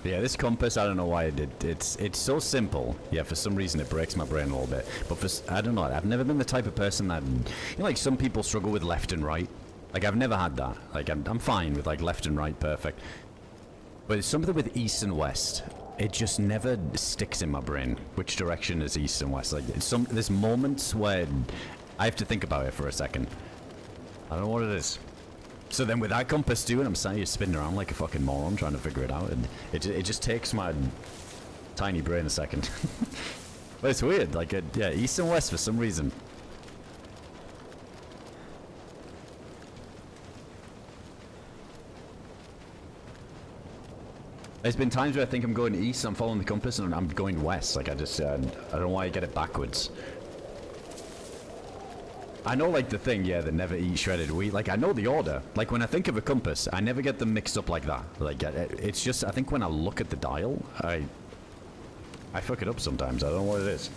Yeah, this compass, I don't know why it did. It's so simple. Yeah, for some reason it breaks my brain a little bit. But for, I don't know, I've never been the type of person that, you know, like some people struggle with left and right. Like I've never had that. Like I'm fine with like left and right, perfect. But it's something with east and west. It just never sticks in my brain. Which direction is east and west? Like there's moments where I have to think about it for a second. I don't know what it is. So then with that compass doing, I'm sat here spinning around like a fucking moron trying to figure it out, and it just takes my tiny brain a second. But it's weird, like yeah, east and west for some reason. There's been times where I think I'm going east, I'm following the compass, and I'm going west. Like I don't know why I get it backwards. I know like the thing, yeah, the never eat shredded wheat. Like I know the order. Like when I think of a compass, I never get them mixed up like that. Like it's just, I think when I look at the dial, I fuck it up sometimes. I don't know what it is.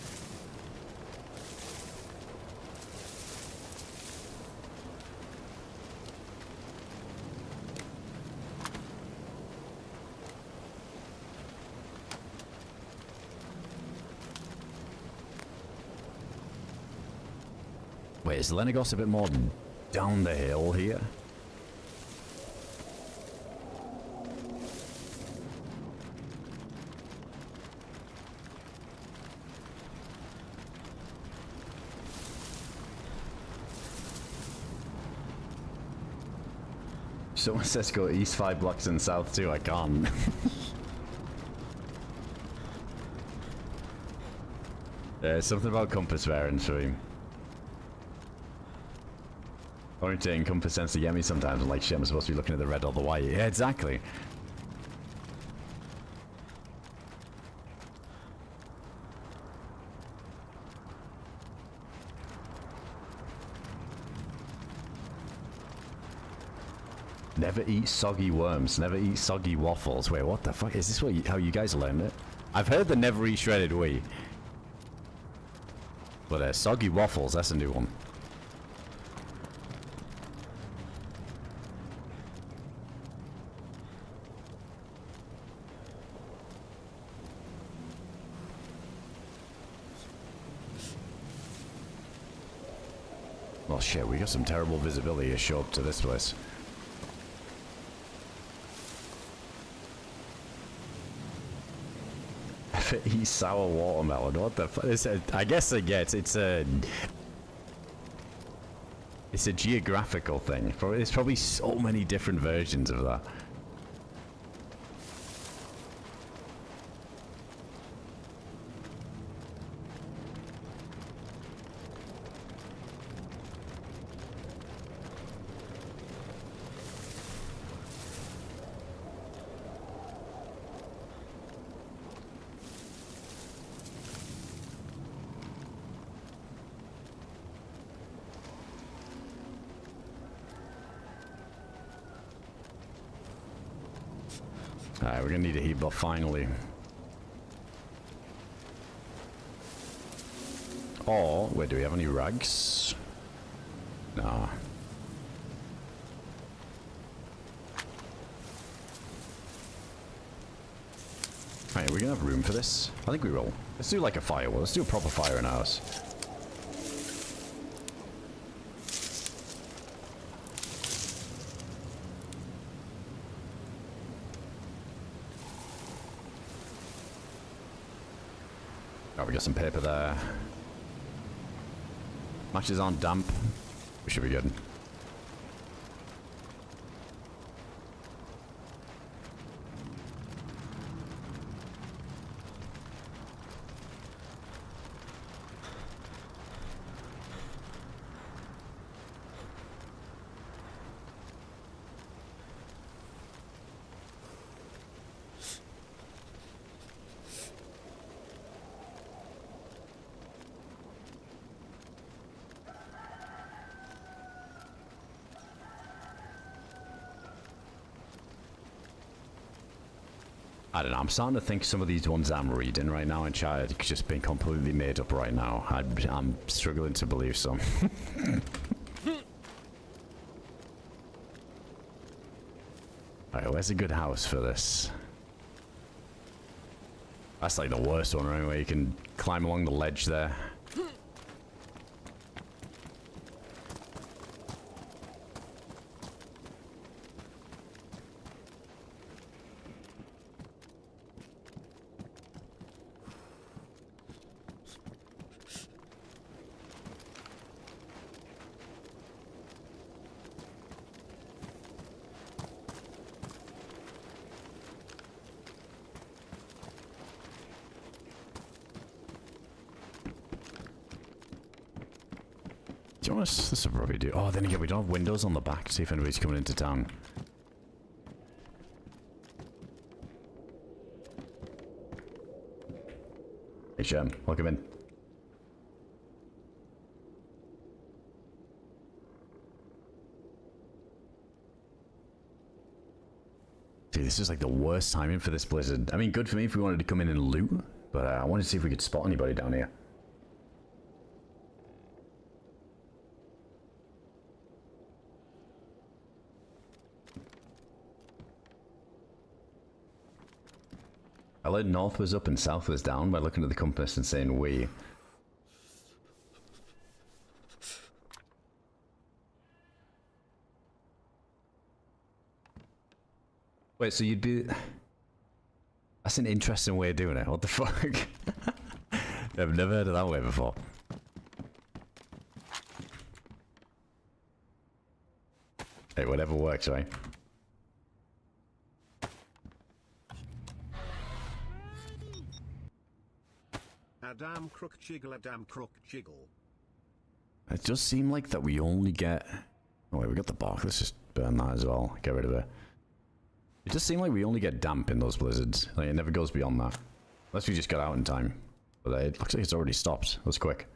Wait, is Lenagos a bit more down the hill here? Someone says go east 5 blocks and south 2, I can't. Something about compass variance for him. Orientating compass tends to get me sometimes. I'm like, shit, I'm supposed to be looking at the red or the white. Yeah, exactly. Never eat soggy worms. Never eat soggy waffles. Wait, what the fuck? Is this how you guys learned it? I've heard the never eat shredded wheat. But soggy waffles, that's a new one. Well, shit, we got some terrible visibility to show up to this place. Eat sour watermelon. What the fuck? I guess I get it's a geographical thing. There's probably so many different versions of that. Alright, we're gonna need a heat buff finally. Or, wait, do we have any rags? Nah. Alright, are we gonna have room for this? I think we will. Let's do like a fire. Let's do a proper fire in ours. Oh, we got some paper there. Matches aren't damp. We should be good. I don't know, I'm starting to think some of these ones I'm reading right now in chat have just been completely made up right now. I'm struggling to believe some. Alright, where's a good house for this? That's like the worst one, right? Where you can climb along the ledge there. This will probably do. Oh, then again, we don't have windows on the back to see if anybody's coming into town. Hey, Shem, welcome in. See, this is like the worst timing for this blizzard. I mean, good for me if we wanted to come in and loot, but I wanted to see if we could spot anybody down here. I learned north was up and south was down by looking at the compass and saying we. Wait, so you'd be... That's an interesting way of doing it. What the fuck? I've never heard of that way before. Hey, whatever works, right? AdamCrooK jiggle, AdamCrooK jiggle. It does seem like that we only get... Oh wait, we got the bark. Let's just burn that as well. Get rid of it. It does seem like we only get damp in those blizzards. Like, it never goes beyond that. Unless we just got out in time. But it looks like it's already stopped. That was quick.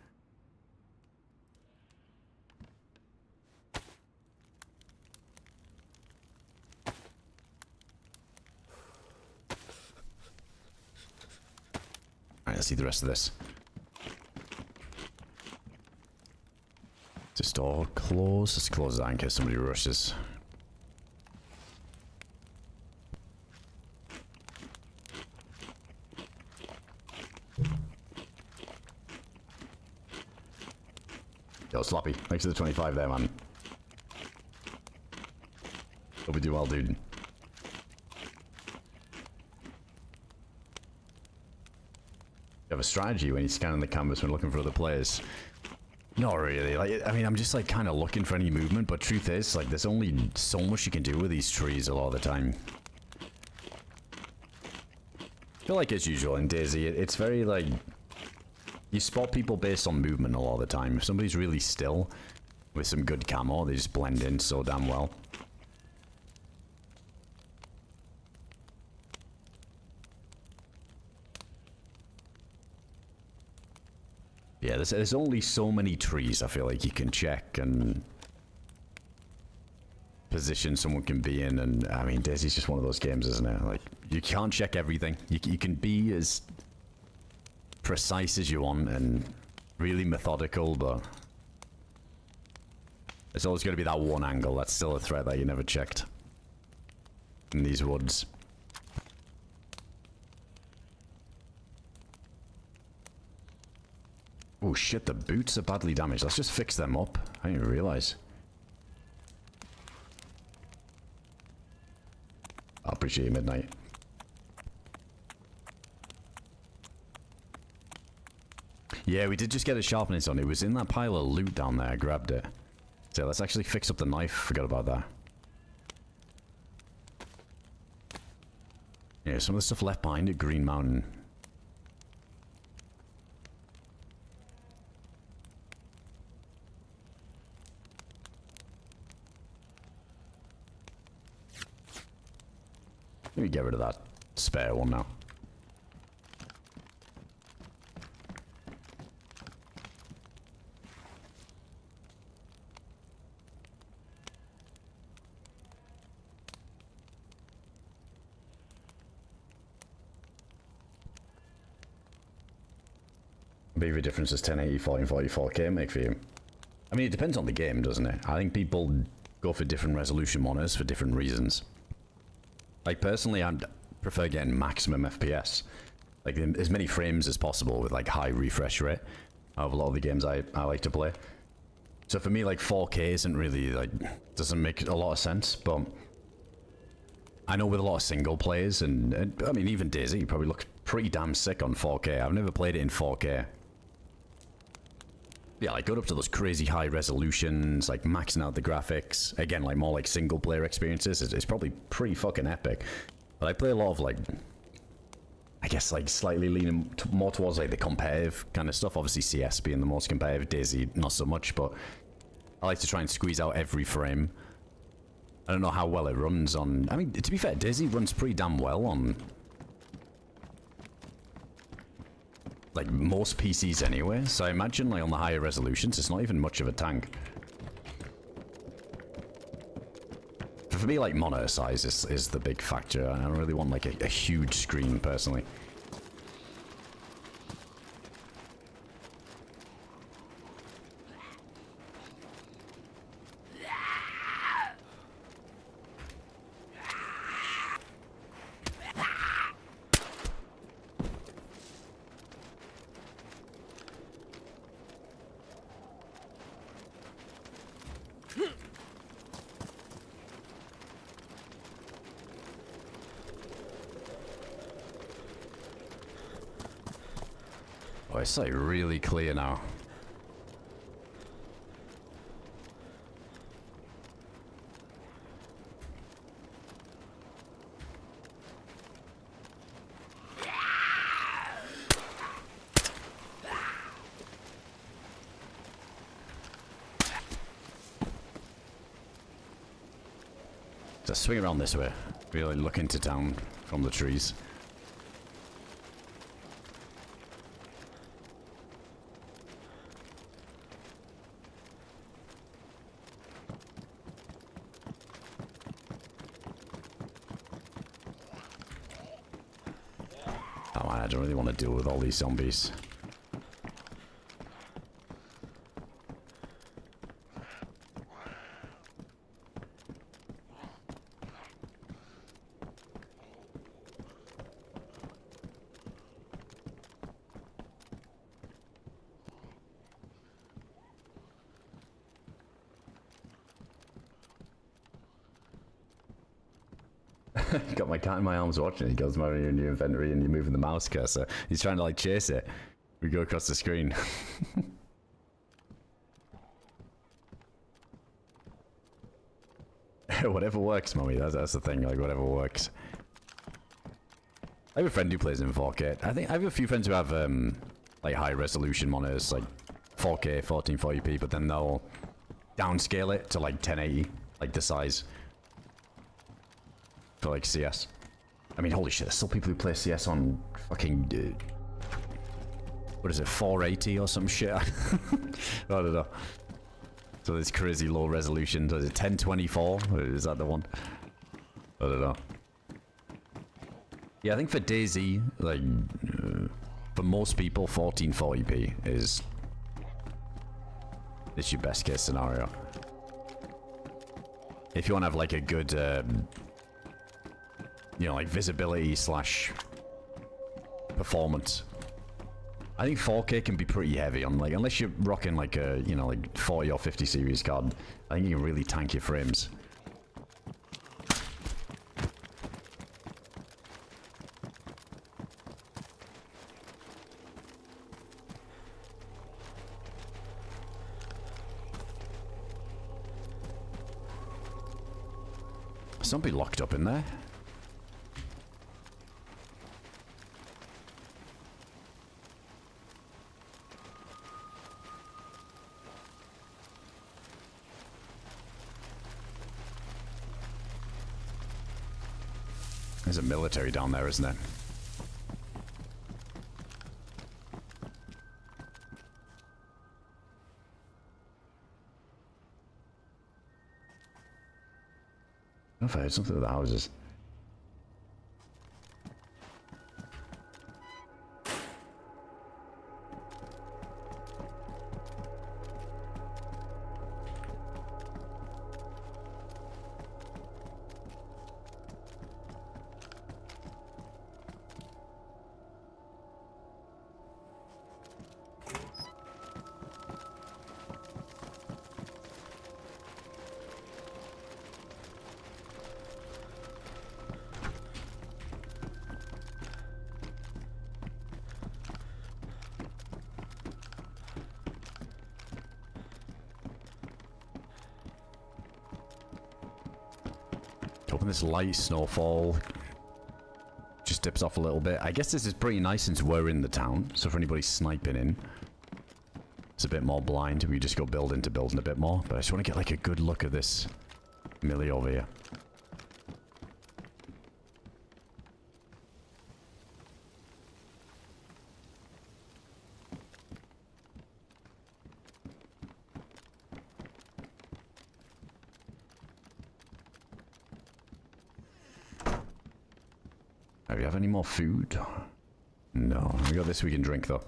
Alright, let's see the rest of this. Just all close. Let's close that in case somebody rushes. Yo, Sloppy. Thanks for the 25 there, man. Hope we do well, dude. You have a strategy when you're scanning the canvas when looking for other players? Not really. Like, I mean, I'm just like kind of looking for any movement, but truth is, like, there's only so much you can do with these trees a lot of the time. I feel like as usual in DayZ, it's very like you spot people based on movement a lot of the time. If somebody's really still with some good camo, they just blend in so damn well. Yeah, there's only so many trees I feel like you can check and position someone can be in, and I mean, DayZ's just one of those games, isn't it? Like, you can't check everything. You can be as precise as you want and really methodical, but there's always going to be that one angle that's still a threat that you never checked in these woods. Oh shit, the boots are badly damaged. Let's just fix them up. I didn't even realize. I appreciate you, Midnight. Yeah, we did just get a sharpness on. It was in that pile of loot down there. I grabbed it. So let's actually fix up the knife. Forgot about that. Yeah, some of the stuff left behind at Green Mountain. Let me get rid of that spare one now. Big difference does 1080, 1444K make for you? I mean, it depends on the game, doesn't it? I think people go for different resolution monitors for different reasons. Like, personally, I prefer getting maximum FPS. Like, as many frames as possible with, like, high refresh rate out of a lot of the games I like to play. So for me, like, 4K isn't really, like, doesn't make a lot of sense, but I know with a lot of single players, and I mean, even DayZ probably looks pretty damn sick on 4K. I've never played it in 4K. Yeah, like, go up to those crazy high resolutions, like, maxing out the graphics. Again, like, more like single player experiences. It's probably pretty fucking epic. But I play a lot of, like, I guess, like, slightly leaning more towards, like, the competitive kind of stuff. Obviously, CS being the most competitive, DayZ not so much, but I like to try and squeeze out every frame. I don't know how well it runs on... I mean, to be fair, DayZ runs pretty damn well on... like, most PCs anyway, so I imagine, like, on the higher resolutions, it's not even much of a tank. For me, like, monitor size is the big factor. I don't really want, like, a huge screen, personally. Oh, it's like really clear now. Just swing around this way. Really look into town from the trees. Oh man, I don't really want to deal with all these zombies. Got my cat in my arms watching. He goes, "Mario, in your inventory," and you're moving the mouse cursor. He's trying to like chase it. We go across the screen. Whatever works, mommy. That's the thing. Like whatever works. I have a friend who plays in 4K. I think I have a few friends who have like high resolution monitors, like 4K, 1440p, but then they'll downscale it to like 1080, like the size. For like CS. I mean, holy shit, there's still people who play CS on fucking what is it, 480 or some shit? I don't know. So this crazy low resolution. So is it 1024? Is that the one? I don't know. Yeah, I think for DayZ, like for most people, 1440p is your best case scenario. If you want to have like a good you know, like visibility slash performance. I think 4K can be pretty heavy on like, unless you're rocking like a, you know, like 40 or 50 series card. I think you can really tank your frames. Somebody locked up in there. There's a military down there, isn't there? I don't know if I heard something with the houses. Hoping this light snowfall just dips off a little bit. I guess this is pretty nice since we're in the town. So for anybody sniping in, it's a bit more blind. We just go building to building a bit more. But I just want to get like a good look at this millie over here. Do we have any more food? No. We got this we can drink though.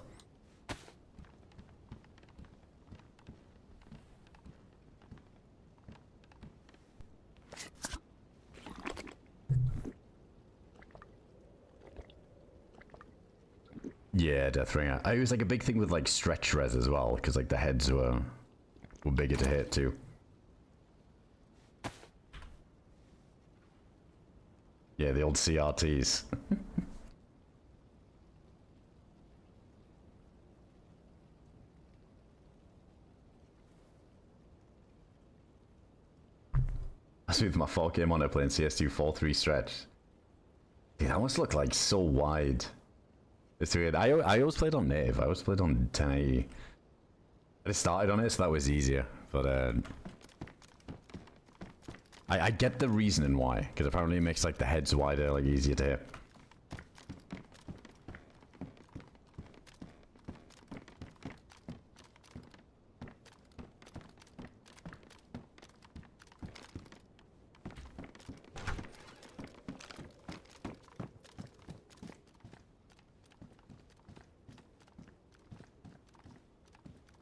Yeah, Deathringer. It was like a big thing with like stretch res as well, because like the heads were bigger to hit too. Yeah, the old CRTs. I was with my 4K monitor playing CS2 4-3 stretch. Dude, that must look like so wide. It's weird. I always played on native. I always played on 1080. I just started on it, so that was easier. But I get the reasoning why, because apparently it makes like the heads wider, like easier to hit.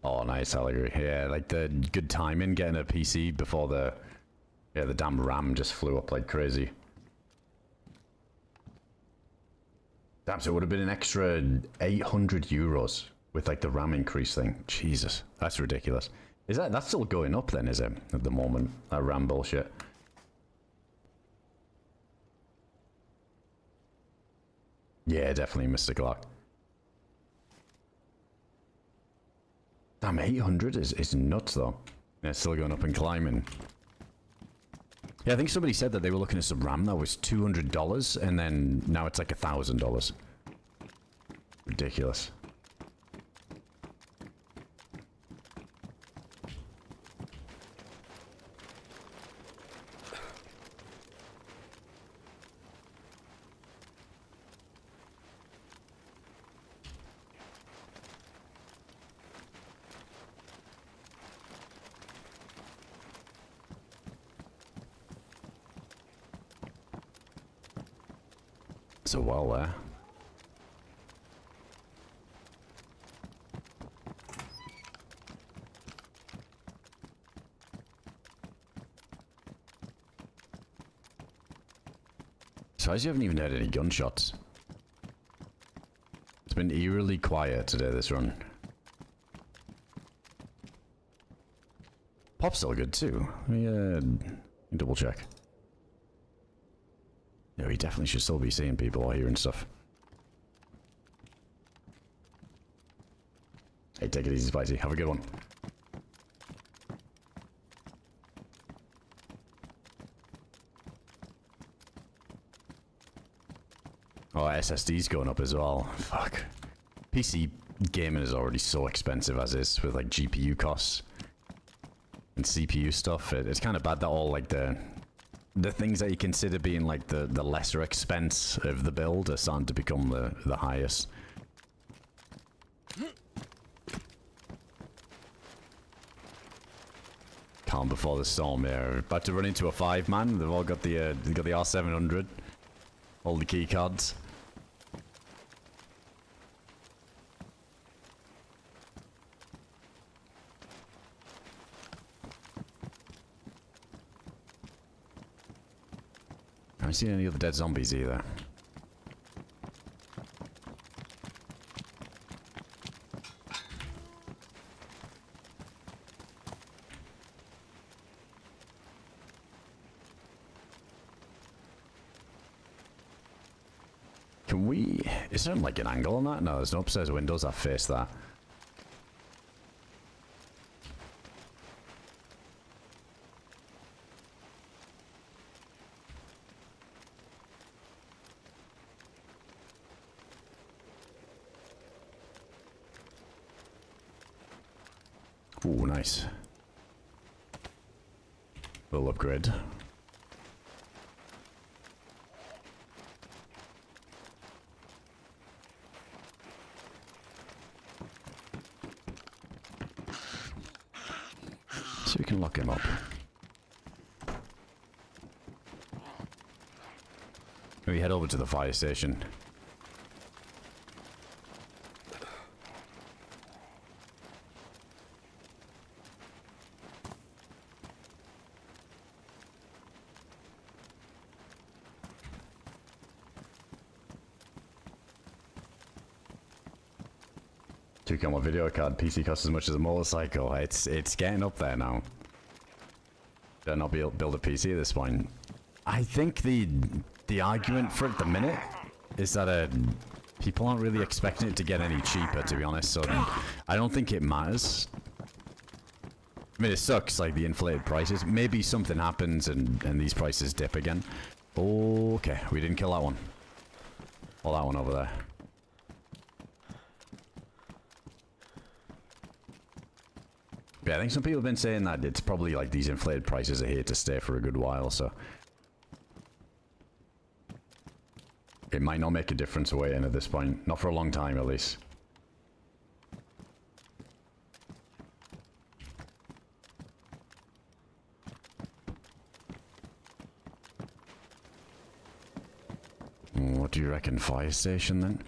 Oh, nice, I'll agree. Yeah, like the good timing getting a PC before the damn RAM just flew up like crazy. Damn, so it would have been an extra 800 euros with like the RAM increase thing. Jesus, that's ridiculous. Is that's still going up then, is it, at the moment? That RAM bullshit. Yeah, definitely, Mr. Clark. Damn, 800 is nuts though. Yeah, it's still going up and climbing. Yeah, I think somebody said that they were looking at some RAM that was $200 and then now it's like $1,000. Ridiculous. So well there. So as you haven't even heard any gunshots. It's been eerily quiet today, this run. Pop's still good too. Let me double check. No, he definitely should still be seeing people or hearing stuff. Hey, take it easy, Spicy. Have a good one. Oh, SSD's going up as well. Fuck. PC gaming is already so expensive as is, with like GPU costs and CPU stuff. It's kind of bad that all like the things that you consider being like the lesser expense of the build are starting to become the highest. Calm before the storm here. About to run into a 5-man. They've all got the R700. All the key cards. I haven't seen any other dead zombies either. Can we... Is there like an angle on that? No, there's no upstairs windows that face that. Ooh, nice. Little upgrade. So we can lock him up. We head over to the fire station. On my video card, PC costs as much as a motorcycle. It's getting up there now. Better not build a PC at this point. I think the argument for it at the minute is that people aren't really expecting it to get any cheaper, to be honest. So I don't think it matters. I mean, it sucks, like the inflated prices. Maybe something happens and these prices dip again. Okay, we didn't kill that one. Or that one over there. Yeah, I think some people have been saying that it's probably like these inflated prices are here to stay for a good while, so it might not make a difference away in at this point. Not for a long time, at least. What do you reckon? Fire station, then?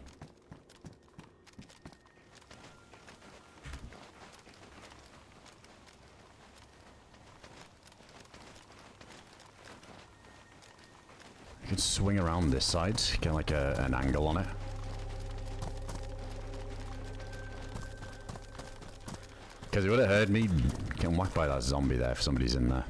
You can swing around this side, get like an angle on it. Because it would have heard me getting whacked by that zombie there if somebody's in there.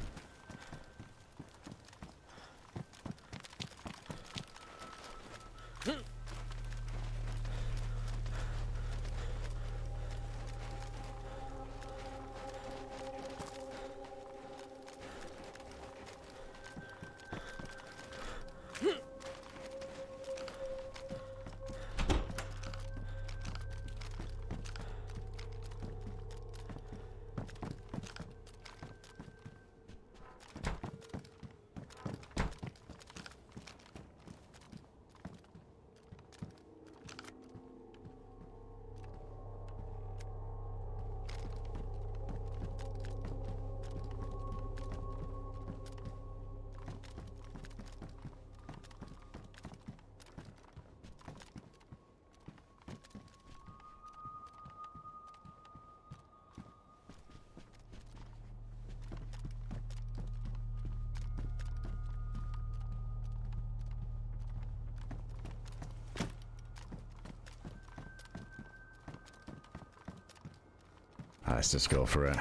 Let's just go for it.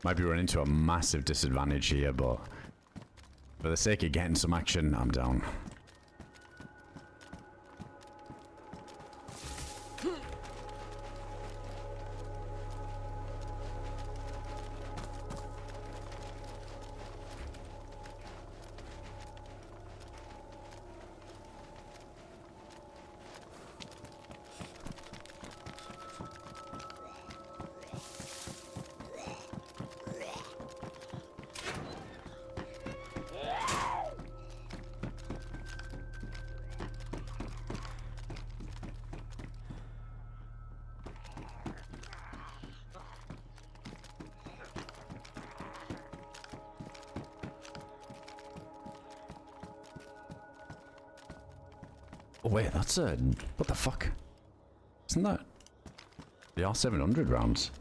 Might be running into a massive disadvantage here, but for the sake of getting some action, I'm down. Oh wait, that's a... what the fuck? Isn't that... the R700 rounds?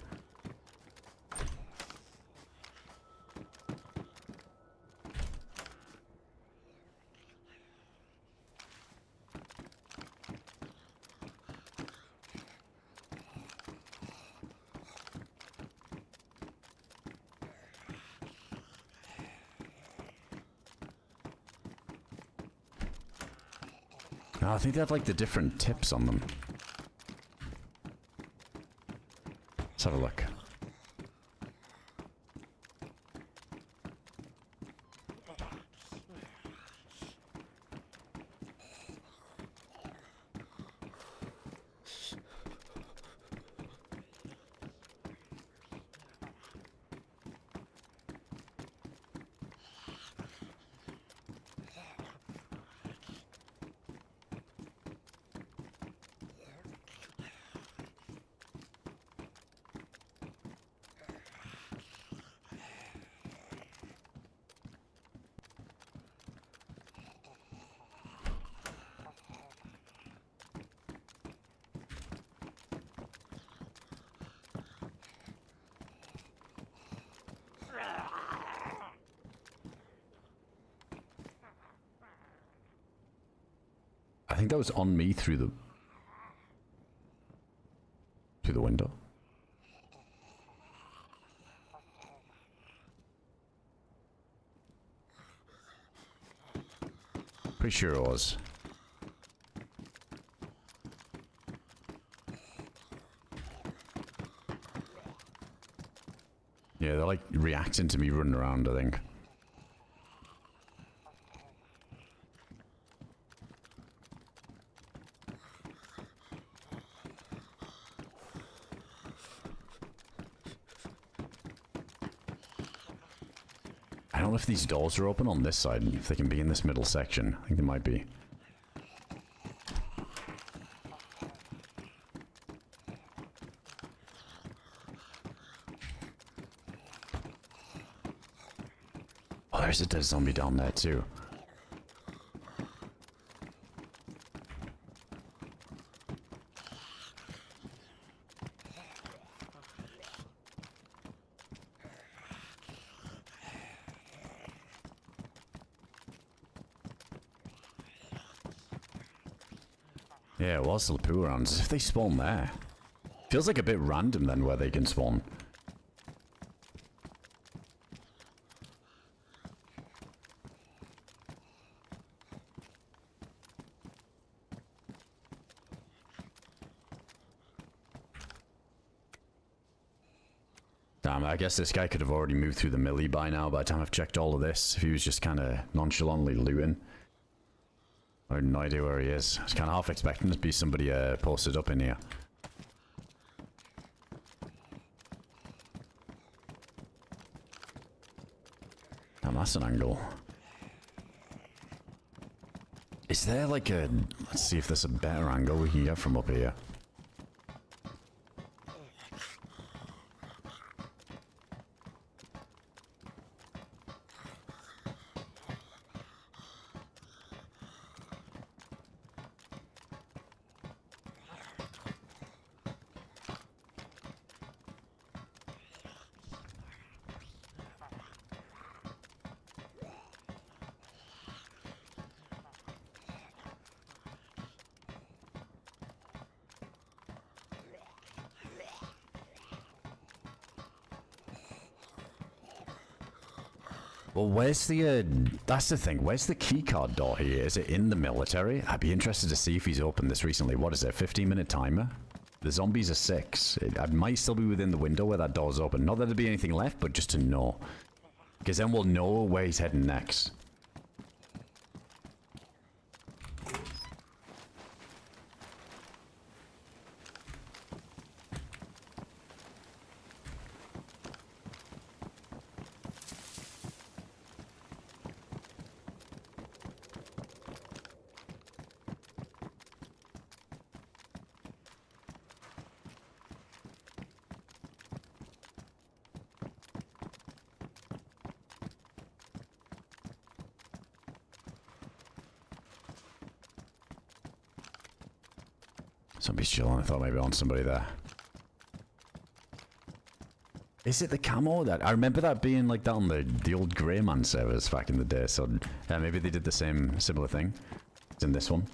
No, I think they have like the different tips on them. Let's have a look. I think that was on me through the window. Pretty sure it was. Yeah, they're like reacting to me running around, I think. don't know if these doors are open on this side, if they can be in this middle section. I think they might be. Oh, there's a dead zombie down there too. Yeah, it was the poo rounds. As if they spawn there. Feels like a bit random then where they can spawn. Damn, I guess this guy could have already moved through the melee by now by the time I've checked all of this. If he was just kind of nonchalantly looting. I have no idea where he is. I was kind of half expecting to be somebody posted up in here. Damn, that's an angle. Is there like a... Let's see if there's a better angle we can get from up here. Well, where's the, that's the thing, where's the keycard door here? Is it in the military? I'd be interested to see if he's opened this recently. What is it, 15-minute timer? The zombies are 6. I might still be within the window where that door's open. Not that there'd be anything left, but just to know. Because then we'll know where he's heading next. Somebody's chilling. I thought maybe on somebody there. Is it the camo? That I remember that being like that on the old Grey Man servers back in the day. So yeah, maybe they did the similar thing. It's in this one.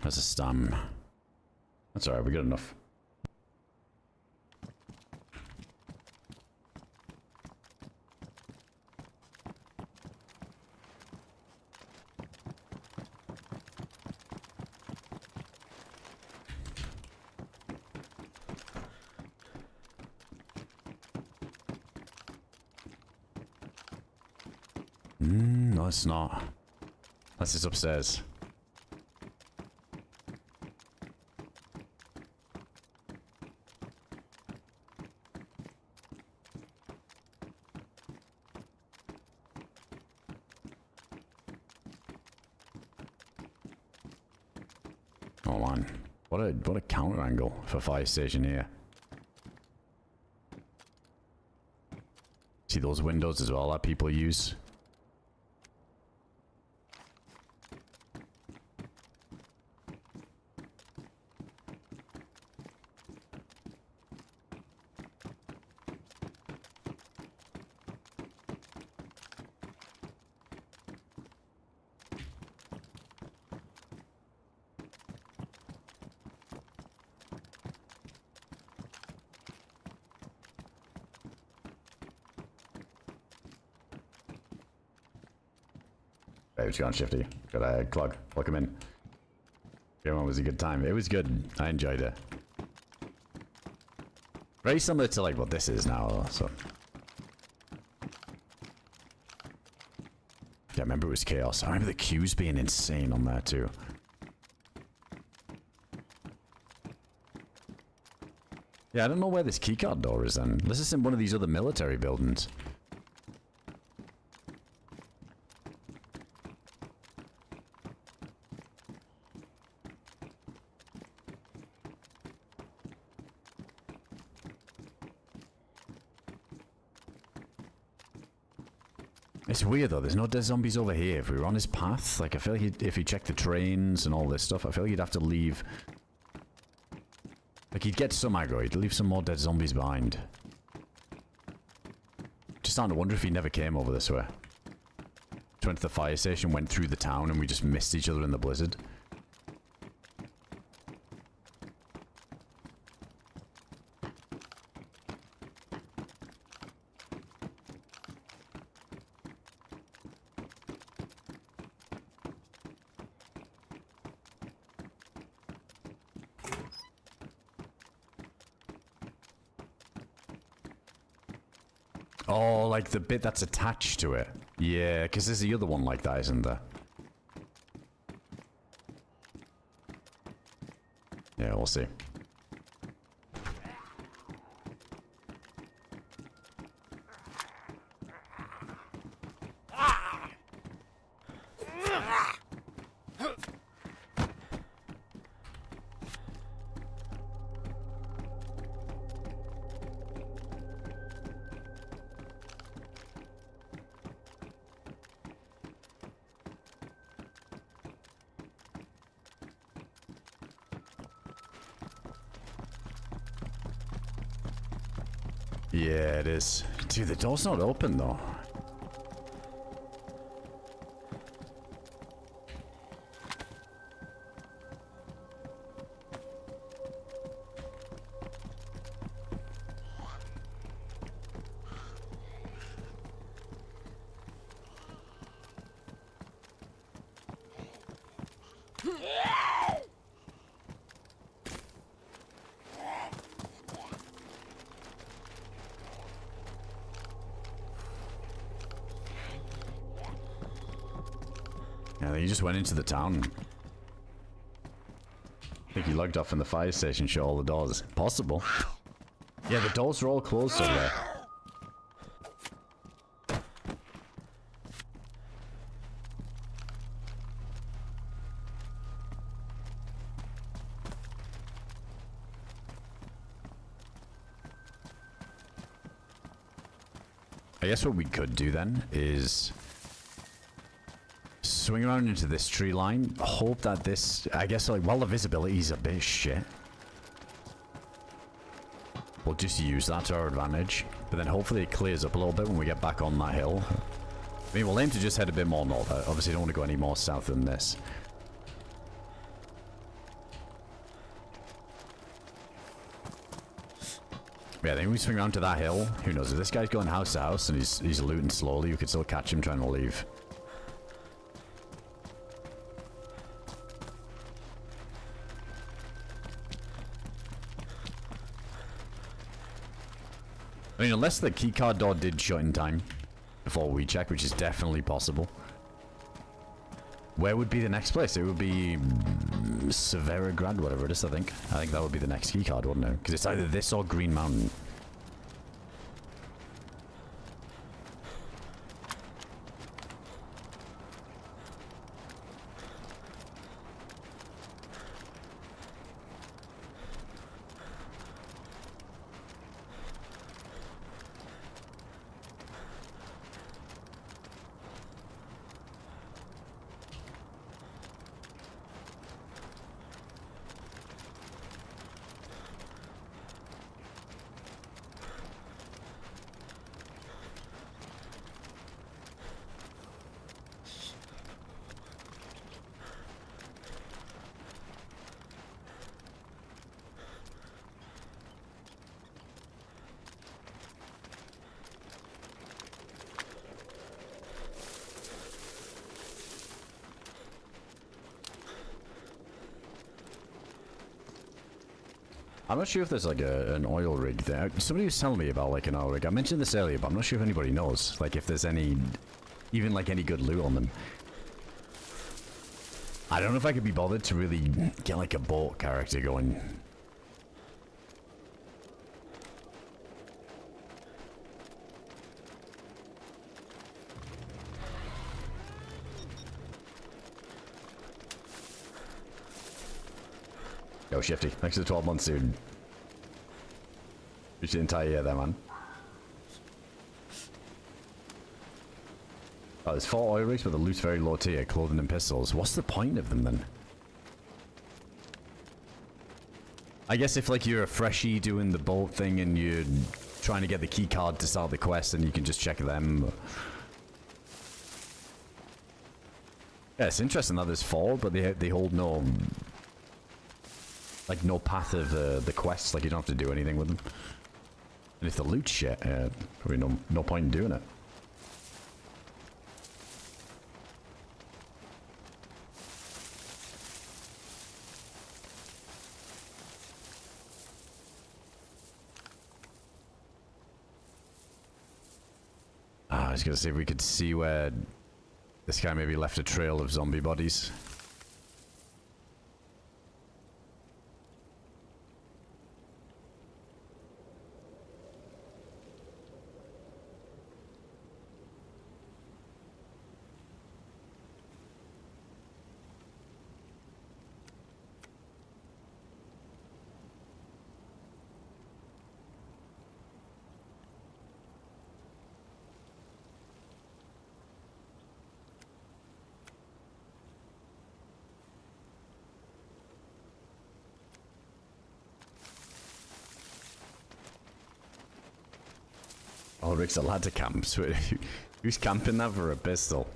That's a stam. That's alright, we got enough. No, it's not. Unless it's upstairs. Oh man, what a counter angle for fire station here. See those windows as well that people use? Hey, what's going on, Shifty? Got a clog. Welcome in. Everyone was a good time. It was good. I enjoyed it. Very similar to like what this is now, so. Yeah, I remember it was chaos. I remember the queues being insane on there too. Yeah, I don't know where this keycard door is then. This is in one of these other military buildings. It's weird though, there's no dead zombies over here. If we were on his path, like I feel like if he checked the trains and all this stuff, I feel like he'd have to leave. Like he'd get some aggro, he'd leave some more dead zombies behind. Just starting to wonder if he never came over this way. Just went to the fire station, went through the town, and we just missed each other in the blizzard. Oh, like the bit that's attached to it. Yeah, because there's the other one like that, isn't there? Yeah, we'll see. Yeah, it is. Dude, the door's not open though. Yeah, he just went into the town. I think he logged off in the fire station, shut all the doors. Possible. Yeah, the doors are all closed over there. I guess what we could do then is swing around into this tree line, hope that this, I guess like, while the visibility is a bit shit, we'll just use that to our advantage, but then hopefully it clears up a little bit when we get back on that hill. I mean, we'll aim to just head a bit more north. I obviously don't want to go any more south than this. Yeah, I think we swing around to that hill. Who knows, if this guy's going house to house and he's looting slowly, we could still catch him trying to leave. I mean, unless the keycard door did shut in time before we check, which is definitely possible. Where would be the next place? It would be Severograd, whatever it is, I think. I think that would be the next keycard, wouldn't it? Because it's either this or Green Mountain. I'm not sure if there's like an oil rig there. Somebody was telling me about like an oil rig. I mentioned this earlier, but I'm not sure if anybody knows. Like if there's any, even like any good loot on them. I don't know if I could be bothered to really get like a boat character going. Yo, Shifty, thanks for the 12 months, dude. Reached the entire year there, man. Oh, there's 4 oil rigs, but the loot's very low tier. Clothing and pistols. What's the point of them, then? I guess if, like, you're a freshie doing the boat thing and you're trying to get the key card to start the quest, then you can just check them. Yeah, it's interesting that there's 4, but they hold no... like, no path of the quests. Like, you don't have to do anything with them. And if the loot's shit, probably no point in doing it. I was gonna see if we could see where this guy maybe left a trail of zombie bodies. Oh, Rick's a lad to camp. Who's camping that for a pistol?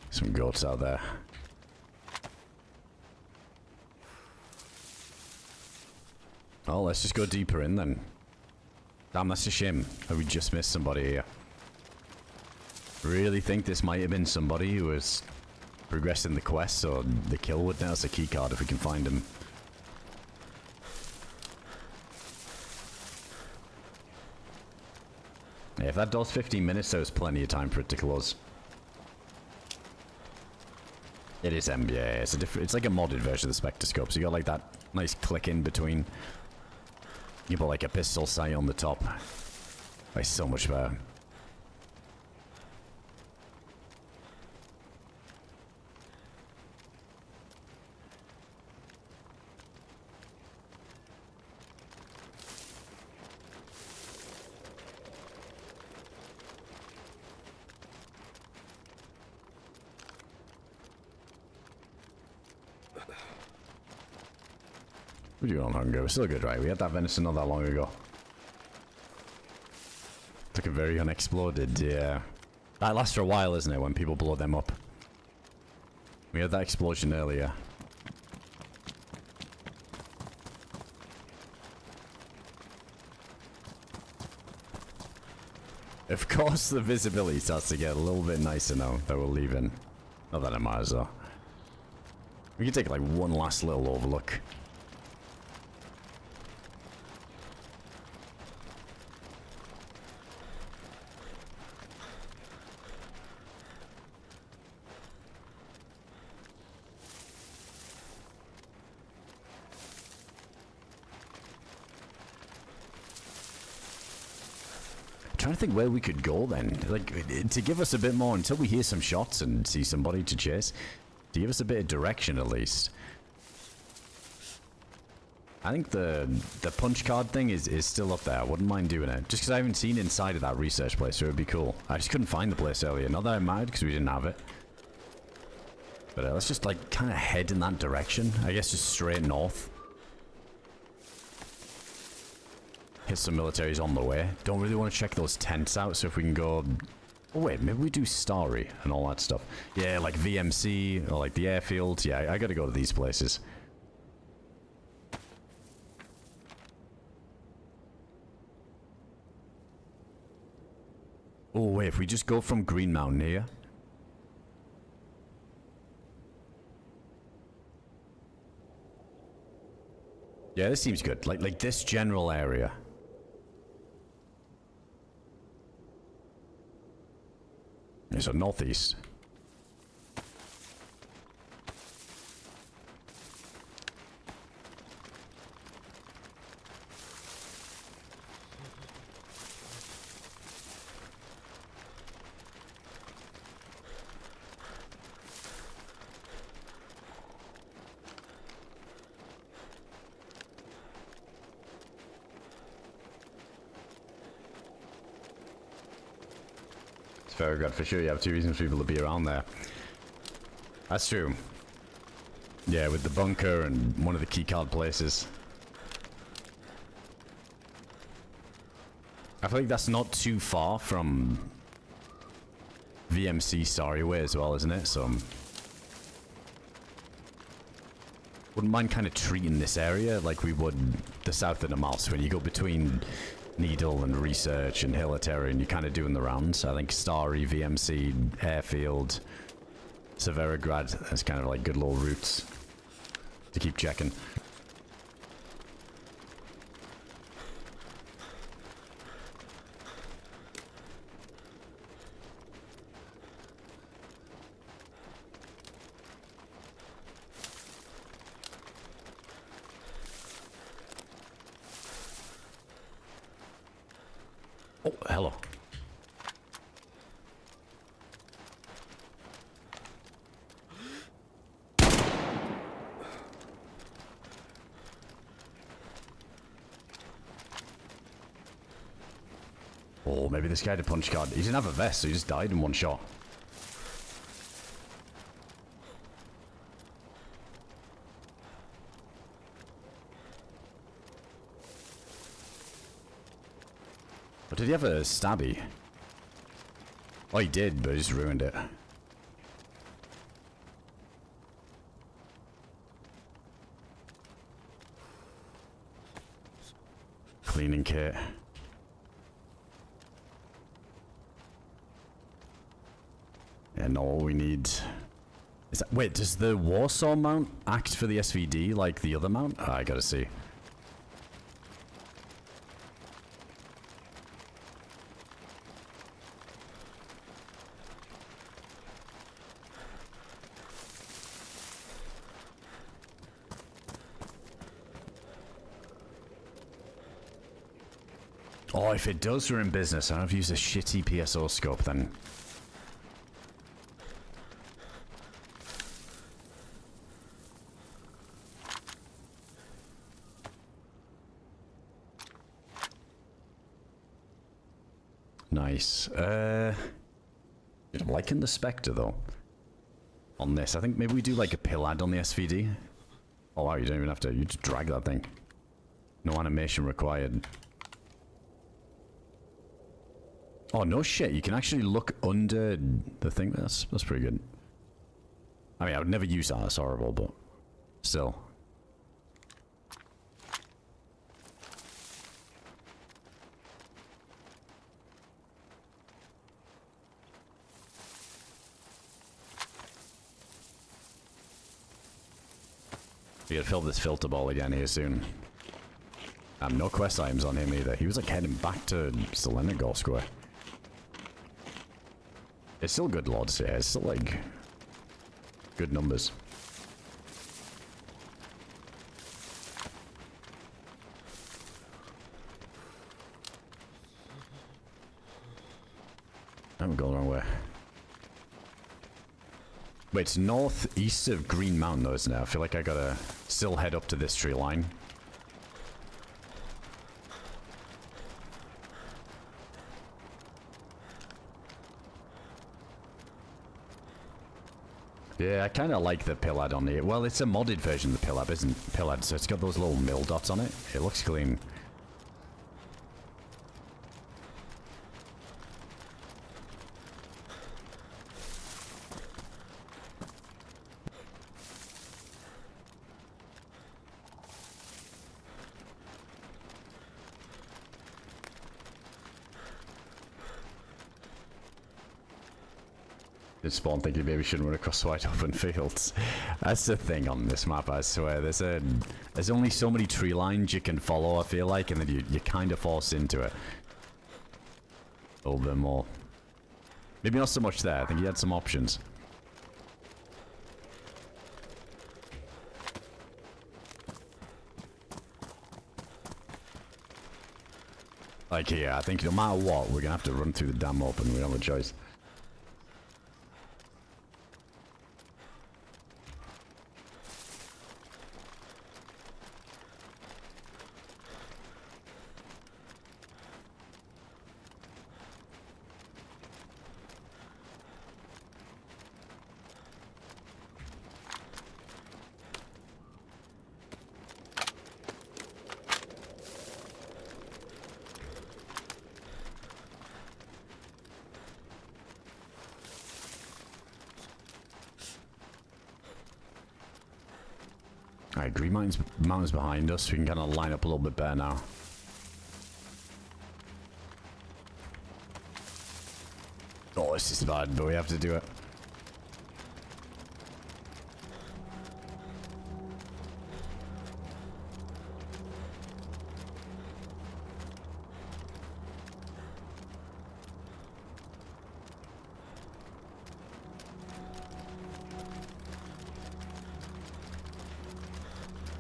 Some goats out there. Oh, let's just go deeper in then. Damn, that's a shame. Have we just missed somebody here? Really think this might have been somebody who was progressing the quest, so the kill would now as a key card if we can find him. Yeah, if that does 15 minutes, there's plenty of time for it to close. It is MBA. It's like a modded version of the spectroscope. So you got like that nice click in between. You put like a pistol sight on the top. It's so much better. We're doing on hunger. We're still good, right? We had that venison not that long ago. Took it very unexploded, yeah. That lasts for a while, isn't it, when people blow them up? We had that explosion earlier. Of course the visibility starts to get a little bit nicer now that we're leaving. Not that it matters though. We can take like one last little overlook. Trying to think where we could go then, like to give us a bit more until we hear some shots and see somebody to chase, to give us a bit of direction at least. I think the punch card thing is still up there. I wouldn't mind doing it just because I haven't seen inside of that research place, so it would be cool. I just couldn't find the place earlier. Not that I'm mad because we didn't have it, but let's just like kind of head in that direction. I guess just straight north. Hit some militaries on the way. Don't really want to check those tents out, so if we can go... Oh wait, maybe we do Starry and all that stuff. Yeah, like VMC, or like the airfield. Yeah, I gotta go to these places. Oh wait, if we just go from Green Mountain here, Yeah, this seems good. Like this general area. Yeah, so northeast. Very good, for sure. You have two reasons for people to be around there. That's true. Yeah, with the bunker and one of the keycard places. I feel like that's not too far from VMC Sorry Way as well, isn't it? So wouldn't mind kind of treating this area like we would the south of the Mouse when you go between Needle and Research and Hilitarian, you're kind of doing the rounds. I think Starry, VMC, Airfield, Severograd, that's kind of like good little routes to keep checking. Oh, hello. Oh, maybe this guy had a punch card. He didn't have a vest, so he just died in one shot. But did he have a stabby? Oh, he did, but he just ruined it. Cleaning kit. And all we need is that. Wait, does the Warsaw mount act for the SVD like the other mount? Oh, I gotta see. Oh, if it does, we're in business. I don't have to use a shitty PSO scope then. Nice. I'm liking the Spectre though. On this, I think maybe we do like a pill ad on the SVD. Oh wow, you don't even have to. You just drag that thing. No animation required. Oh no shit! You can actually look under the thing. That's pretty good. I mean, I would never use that. That's horrible, but still. We gotta fill this filter ball again here soon. No quest items on him either. He was like heading back to Selenagor Square. It's still good lords, yeah. It's still like good numbers. I'm going the wrong way. Wait, it's northeast of Green Mountain though, isn't it? I feel like I gotta still head up to this tree line. Yeah, I kind of like the Pillad on it. Well, it's a modded version of the Pillad, isn't Pillad? So it's got those little mill dots on it. It looks clean. Did Spawn think you maybe shouldn't run across wide open fields? That's the thing on this map, I swear. There's only so many tree lines you can follow, I feel like, and then you're kind of forced into it. A little bit more. Maybe not so much there. I think he had some options. Like here, I think no matter what, we're gonna have to run through the damn open. We don't have a choice. Alright, Green Mountain's behind us. We can kind of line up a little bit better now. Oh, this is bad, but we have to do it.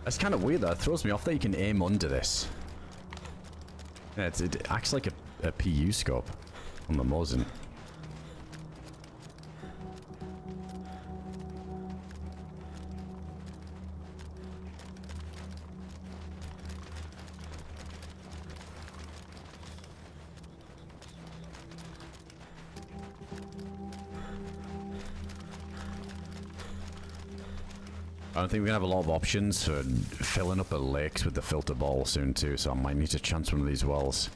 It's kind of weird though. It throws me off that you can aim under this. Yeah, it acts like a PU scope on the Mosin. I don't think we're gonna have a lot of options for filling up the lakes with the filter ball soon too, so I might need to chance one of these wells.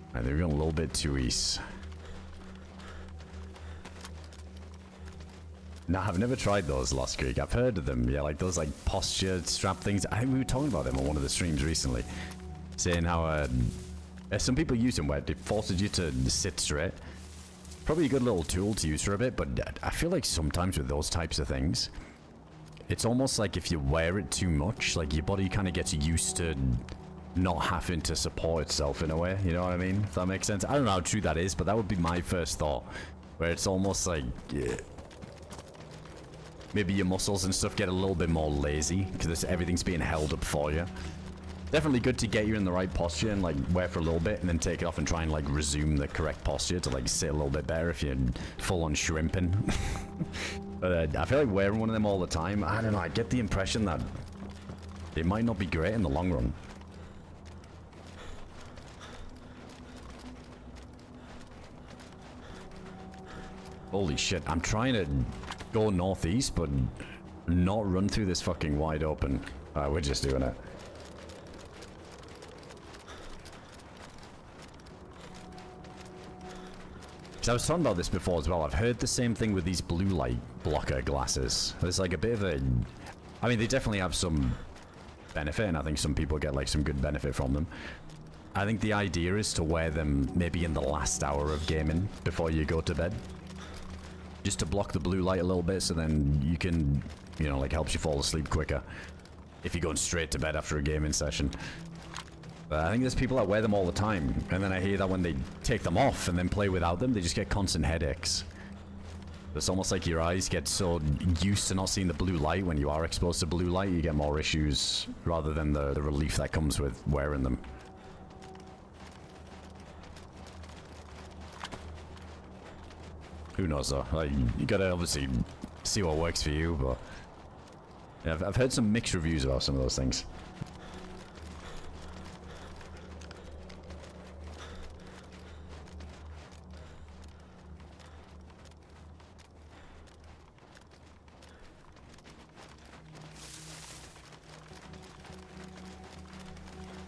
Alright, they're going a little bit too east. Nah, I've never tried those, Lost Creek. I've heard of them, yeah, like those like posture strap things. I think we were talking about them on one of the streams recently, saying how some people use them where it forces you to sit straight. Probably a good little tool to use for a bit, but I feel like sometimes with those types of things, it's almost like if you wear it too much, like your body kind of gets used to not having to support itself in a way, you know what I mean? If that makes sense. I don't know how true that is, but that would be my first thought, where it's almost like maybe your muscles and stuff get a little bit more lazy because everything's being held up for you. Definitely good to get you in the right posture and like wear for a little bit and then take it off and try and like resume the correct posture to like sit a little bit better if you're full on shrimping. But I feel like wearing one of them all the time, I don't know, I get the impression that it might not be great in the long run. Holy shit, I'm trying to go northeast but not run through this fucking wide open. Alright, we're just doing it. I was talking about this before as well. I've heard the same thing with these blue light blocker glasses. There's like a bit of a... I mean, they definitely have some benefit, and I think some people get like some good benefit from them. I think the idea is to wear them maybe in the last hour of gaming before you go to bed. Just to block the blue light a little bit so then you can, you know, like helps you fall asleep quicker if you're going straight to bed after a gaming session. But I think there's people that wear them all the time, and then I hear that when they take them off and then play without them, they just get constant headaches. It's almost like your eyes get so used to not seeing the blue light. When you are exposed to blue light, you get more issues rather than the relief that comes with wearing them. Who knows though? Like, you gotta obviously see what works for you, but yeah, I've heard some mixed reviews about some of those things.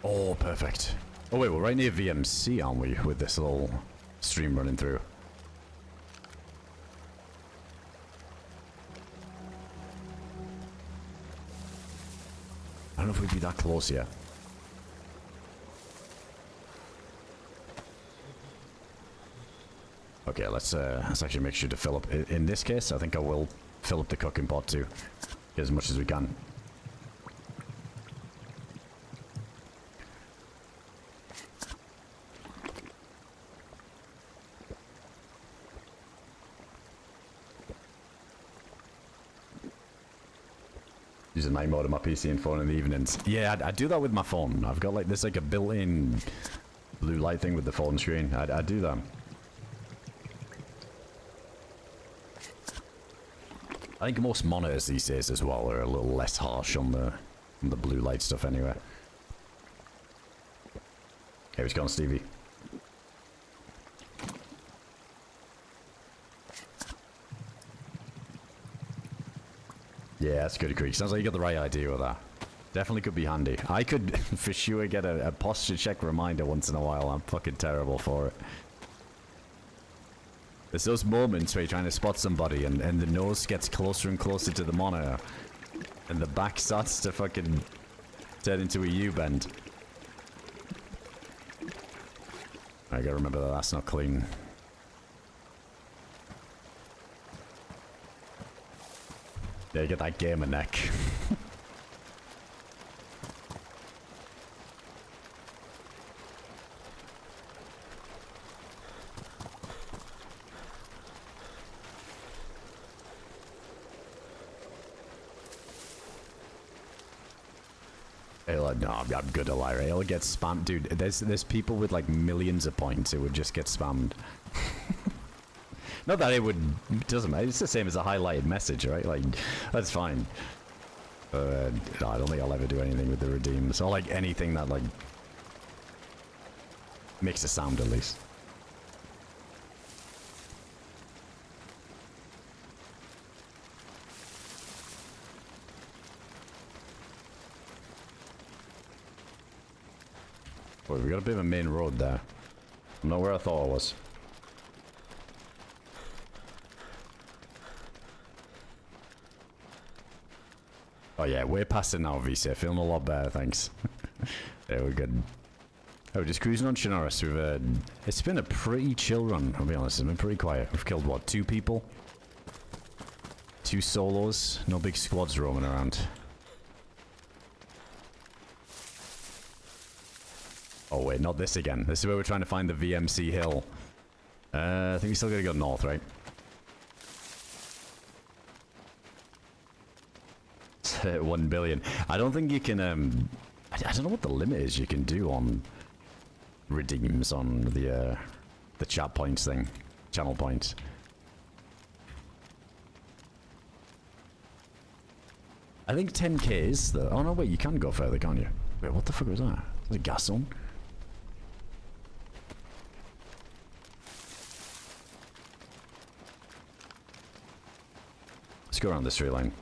Oh, perfect. Oh wait, we're right near VMC, aren't we, with this little stream running through? I don't know if we'd be that close yet. Okay, let's actually make sure to fill up. In this case, I think I will fill up the cooking pot too. Get as much as we can. Using night mode on my PC and phone in the evenings. Yeah, I do that with my phone. I've got like this like a built-in blue light thing with the phone screen. I do that. I think most monitors these days as well are a little less harsh on the blue light stuff anyway. Hey, what's going on, Stevie? Yeah, that's good, Creek. Sounds like you got the right idea with that. Definitely could be handy. I could, for sure, get a posture check reminder once in a while. I'm fucking terrible for it. There's those moments where you're trying to spot somebody and the nose gets closer and closer to the monitor. And the back starts to fucking turn into a U-bend. I gotta remember that that's not clean. Yeah, you get that gamer neck. No, I'm good at Lyra. It'll get spammed. Dude, there's people with like millions of points who would just get spammed. Not that it doesn't matter. It's the same as a highlighted message, right? Like, that's fine. No, I don't think I'll ever do anything with the redeems. Or like anything that like makes a sound at least. Boy, we got a bit of a main road there. I'm not where I thought I was. Oh yeah, way past it now, VC. Feeling a lot better, thanks. Yeah, we're good. Oh, just cruising on Chernarus. It's been a pretty chill run, I'll be honest. It's been pretty quiet. We've killed, what, 2 people? 2 solos? No big squads roaming around. Oh wait, not this again. This is where we're trying to find the VMC hill. I think we still gotta go north, right? 1 billion. I don't think you can, I don't know what the limit is you can do on redeems on the chat points thing. Channel points. I think 10k is the... Oh no, wait, you can go further, can't you? Wait, what the fuck was that? Was it gas on? Let's go around this tree line.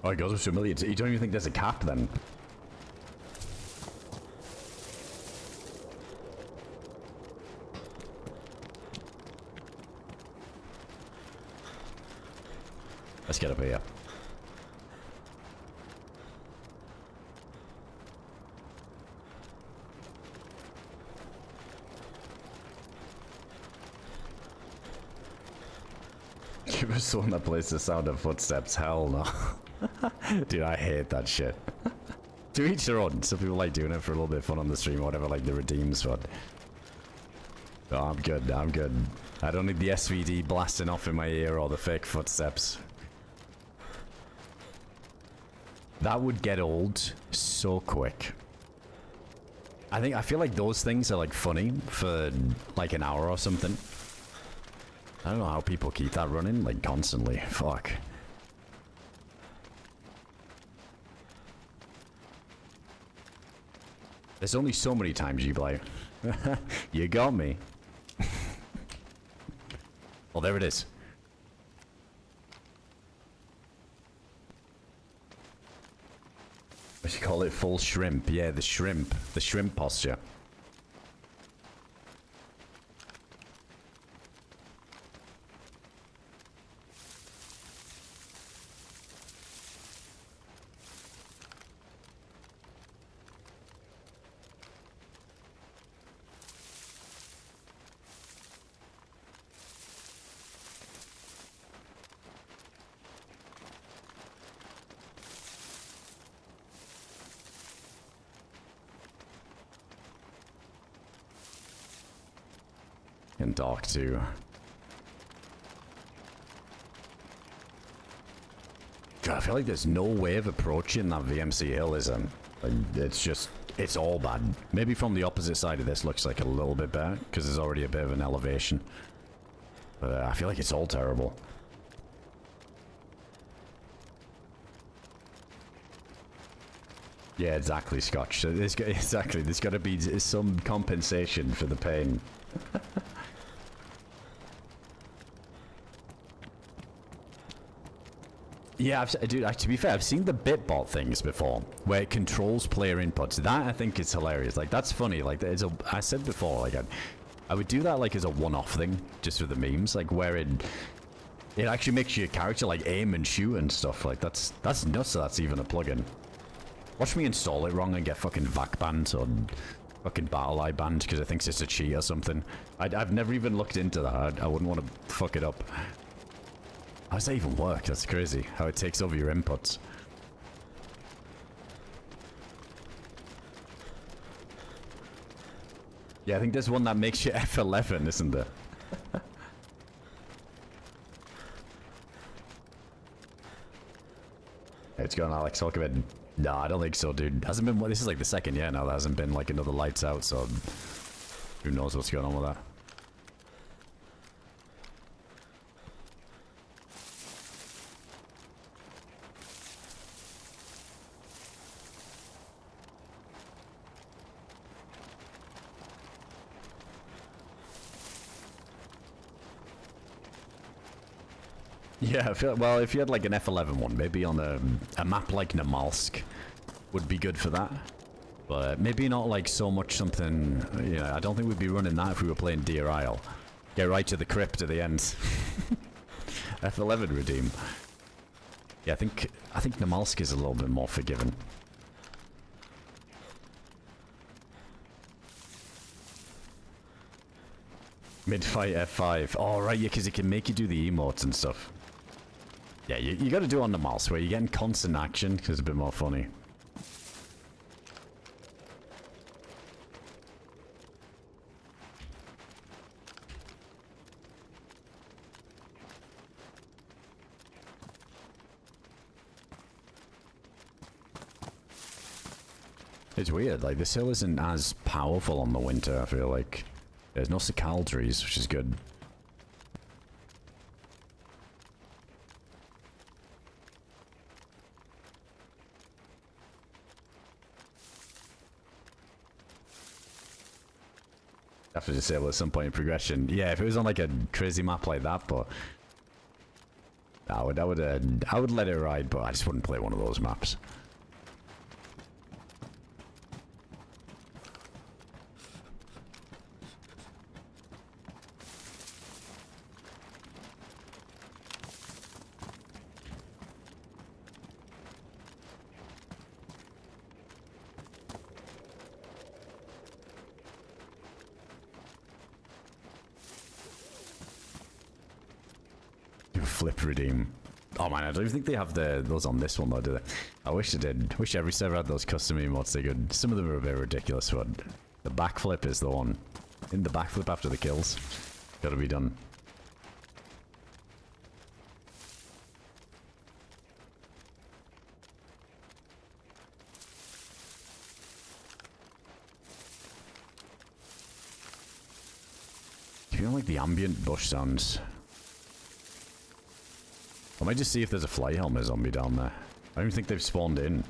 Oh, it goes up to 1 million. You don't even think there's a cap then? Let's get up here. Give us someone that plays the sound of footsteps. Hell no. Dude, I hate that shit. To each their own. Some people like doing it for a little bit of fun on the stream or whatever, like the redeems, but... Oh, I'm good, I'm good. I don't need the SVD blasting off in my ear or the fake footsteps. That would get old so quick. I feel like those things are like funny for like an hour or something. I don't know how people keep that running like constantly. Fuck. There's only so many times you play. You got me. Oh, there it is. What you call it? Full shrimp. Yeah, the shrimp. The shrimp posture. And dark too. God, I feel like there's no way of approaching that VMC hill, is there? Like, it's just, it's all bad. Maybe from the opposite side of this looks like a little bit better, because there's already a bit of an elevation. But I feel like it's all terrible. Yeah, exactly, Scotch. So exactly, there's got to be some compensation for the pain. Yeah, dude, to be fair, I've seen the Bitbot things before, where it controls player inputs. That, I think, is hilarious. Like, that's funny. Like, I said before, like, I would do that, like, as a one-off thing, just for the memes, like, where it actually makes your character, like, aim and shoot and stuff. Like, that's nuts that that's even a plugin. Watch me install it wrong and get fucking VAC banned or fucking BattleEye banned because it thinks it's a cheat or something. I've never even looked into that. I wouldn't want to fuck it up. How does that even work? That's crazy. How it takes over your inputs. Yeah, I think there's one that makes you F11, isn't there? Hey, it's going, Alex. Talk about. No, I don't think so, dude. Hasn't been. This is like the second year now. There hasn't been like another lights out, so who knows what's going on with that. Yeah, I feel, well, if you had like an F11 one, maybe on a map like Namalsk would be good for that. But maybe not like so much something, you know, I don't think we'd be running that if we were playing Deer Isle. Get right to the crypt at the end. F11 redeem. Yeah, I think Namalsk is a little bit more forgiving. Mid-fight F5. Oh, right, yeah, because it can make you do the emotes and stuff. Yeah, you got to do it on the mouse where you're getting constant action because it's a bit more funny. It's weird, like this hill isn't as powerful on the winter, I feel like. There's no cicale trees, which is good. Have to disable at some point in progression. Yeah, if it was on like a crazy map like that, but I would let it ride, but I just wouldn't play one of those maps. Flip redeem. Oh man, I don't even think they have those on this one though, do they? I wish they did. Wish every server had those custom emotes. They could. Some of them are a bit ridiculous, but the backflip is the one. In the backflip after the kills, gotta be done. You know, like the ambient bush sounds. I might just see if there's a fly helmet zombie down there. I don't even think they've spawned in.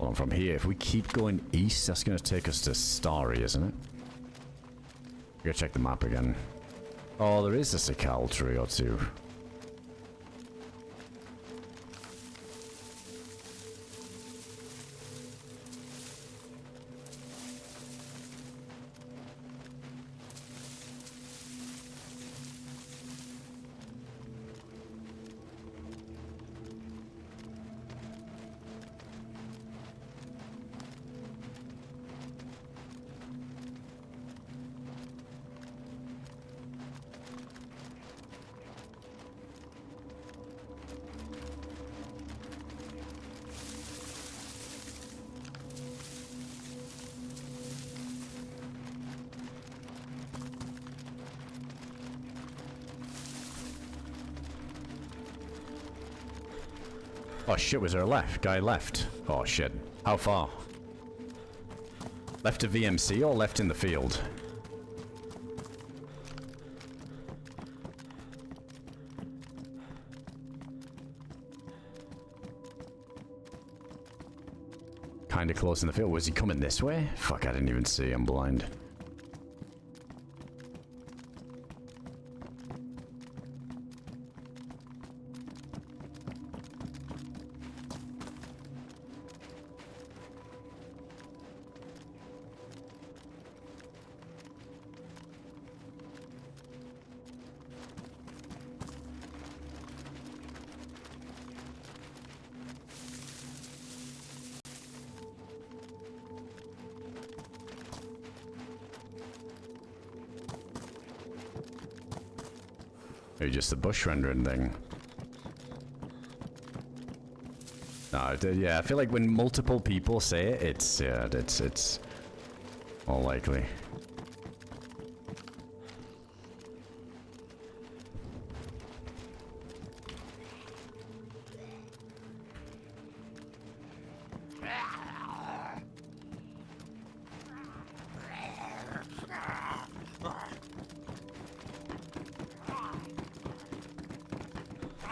Hold on, from here, if we keep going east, that's going to take us to Starry, isn't it? We gotta check the map again. Oh, there is a cicale tree or two. Oh shit, was there a left? Guy left. Oh shit. How far? Left to VMC or left in the field? Kinda close in the field. Was he coming this way? Fuck, I didn't even see. I'm blind. Maybe just the bush rendering thing. No, yeah, I feel like when multiple people say it, it's more likely.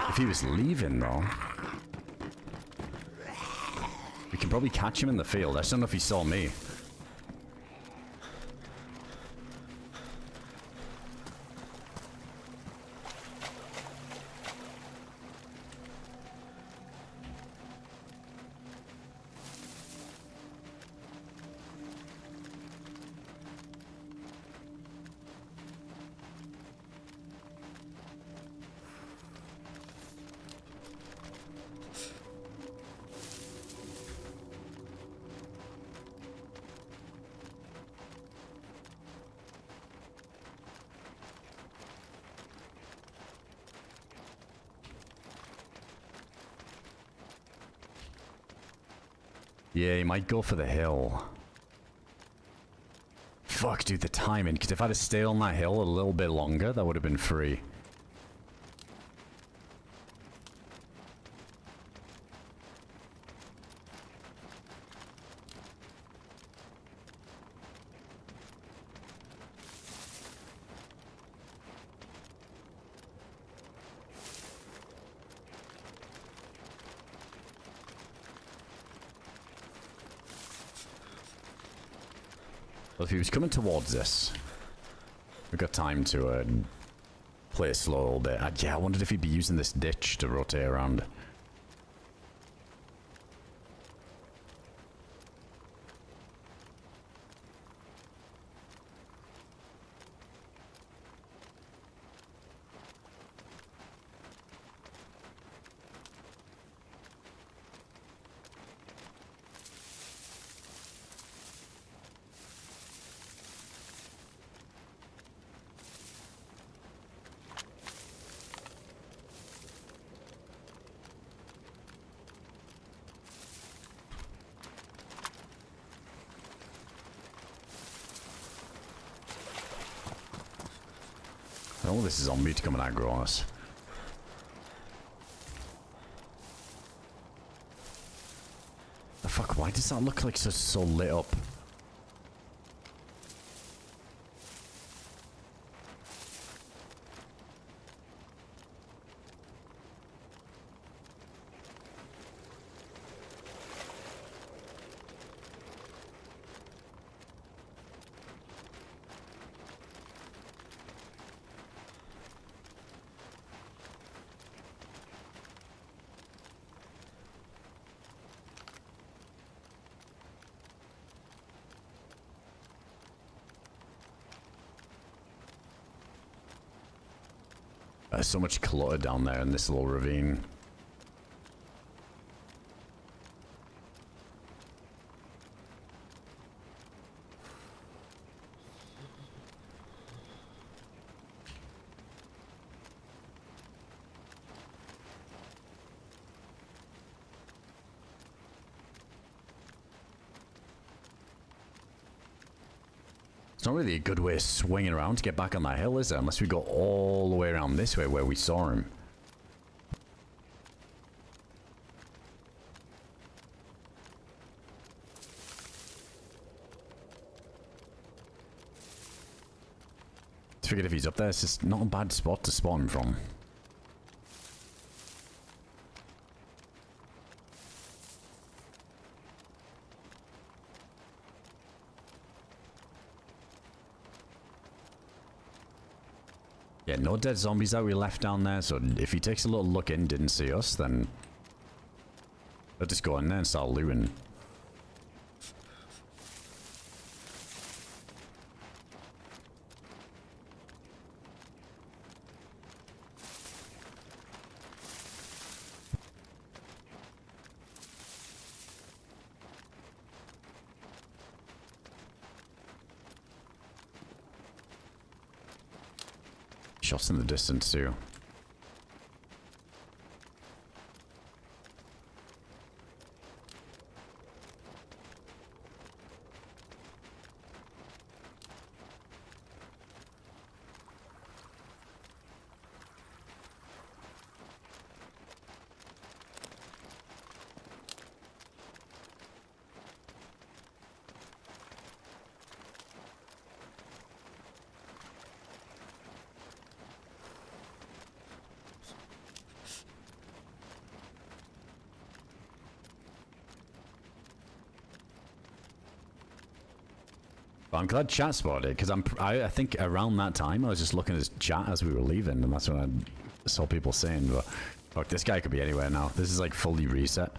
If he was leaving, though, we can probably catch him in the field. I just don't know if he saw me. Yeah, he might go for the hill. Fuck, dude, the timing. Because if I'd have stayed on that hill a little bit longer, that would have been free. Well, if he was coming towards us, we've got time to play it slow a little bit. Yeah, I wondered if he'd be using this ditch to rotate around. Oh, this is zombie to come and aggro on us. The fuck, why does that look like so lit up? There's so much clutter down there in this little ravine. It's not really a good way of swinging around to get back on that hill, is it? Unless we go all the way around this way where we saw him. I figured if he's up there, it's just not a bad spot to spawn him from. Yeah, no dead zombies that we left down there, so if he takes a little look in, didn't see us, then I'll just go in there and start looting. Shots in the distance too. But I'm glad chat spotted it, because I think around that time I was just looking at his chat as we were leaving, and that's when I saw people saying, but fuck, this guy could be anywhere now. This is like fully reset.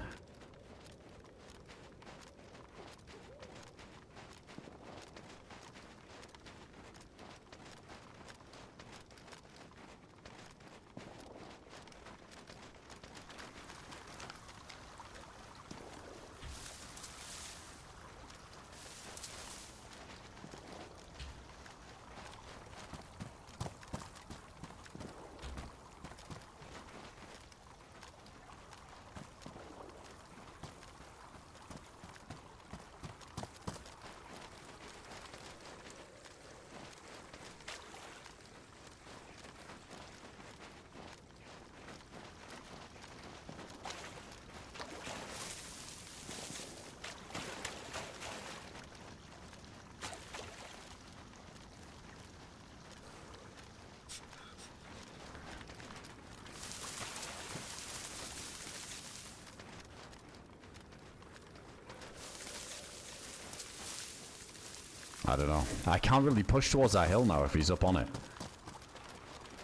I don't know. I can't really push towards that hill now if he's up on it.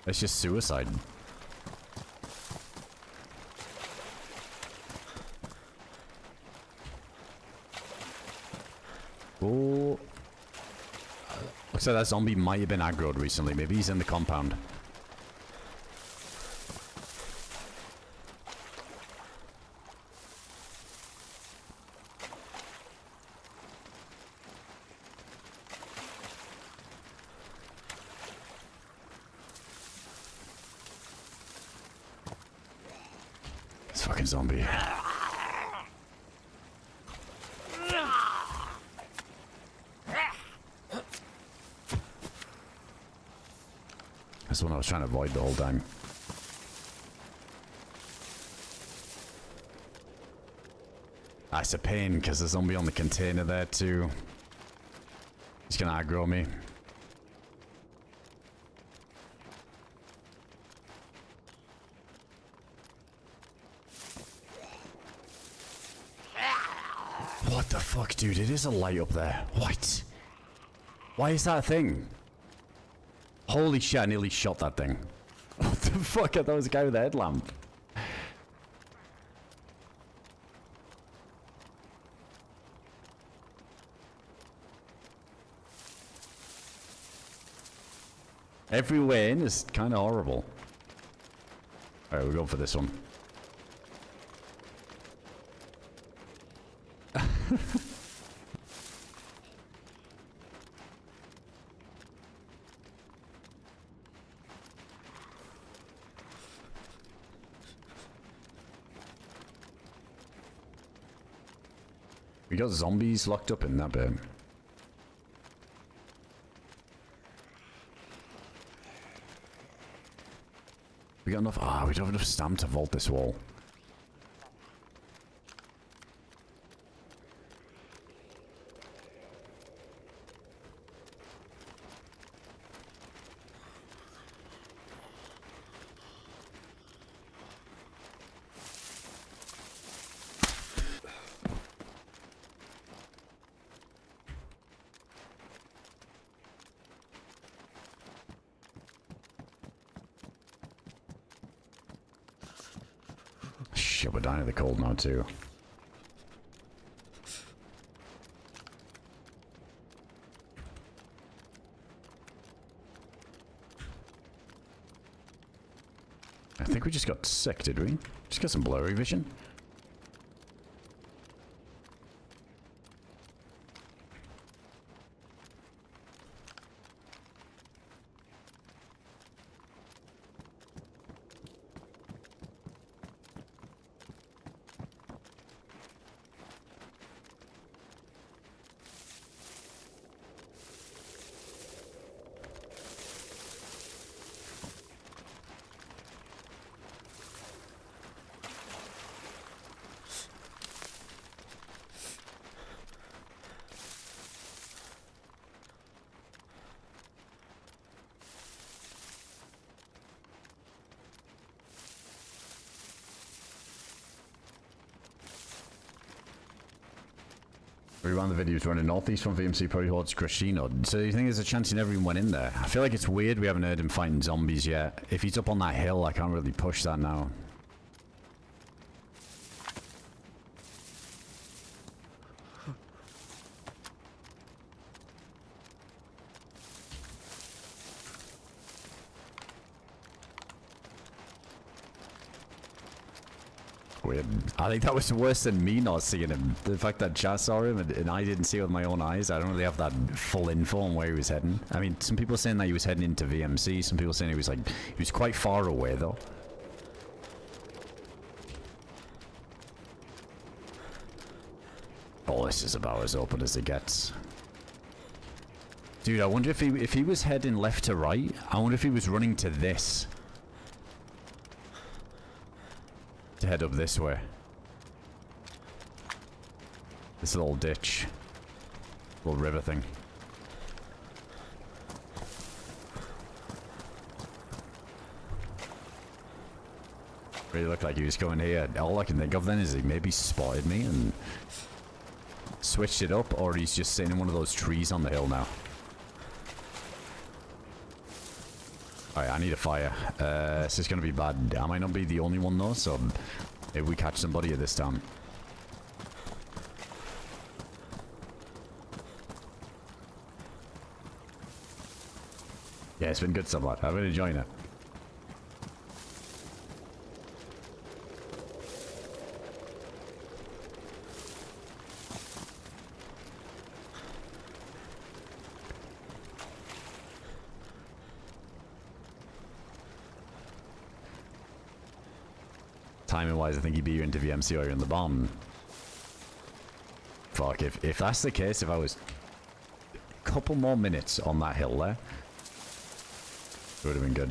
It's just suicide. Oh. Looks like that zombie might have been aggroed recently. Maybe he's in the compound. Fucking zombie. That's the one I was trying to avoid the whole time. That's a pain because there's a zombie on the container there too. He's gonna aggro me. What the fuck, dude? It is a light up there. What? Why is that a thing? Holy shit, I nearly shot that thing. What the fuck? I thought it was a guy with a headlamp. Every way in is kind of horrible. Alright, we're going for this one. We got zombies locked up in that bit. We got enough. Ah, we don't have enough stamina to vault this wall. Shit, we're dying of the cold now too. I think we just got sick, did we? Just got some blurry vision. Rewound the videos running northeast from VMC probably towards Grashino. So you think there's a chance he never even went in there? I feel like it's weird we haven't heard him fighting zombies yet. If he's up on that hill, I can't really push that now. Weird. I think that was worse than me not seeing him. The fact that Chaz saw him and I didn't see it with my own eyes. I don't really have that full info on where he was heading. I mean, some people are saying that he was heading into VMC. Some people are saying he was quite far away though. Oh, this is about as open as it gets. Dude, I wonder if he was heading left to right. I wonder if he was running to this. To head up this way. This little ditch. Little river thing. Really looked like he was going here. All I can think of then is he maybe spotted me and switched it up, or he's just sitting in one of those trees on the hill now. Alright, I need a fire. This is gonna be bad. I might not be the only one though, so maybe we catch somebody at this time. Yeah, it's been good so far. I've been enjoying it. Timing wise, I think he'd be here into VMC or you're in the bomb. Fuck, if that's the case, if I was a couple more minutes on that hill there, it would have been good.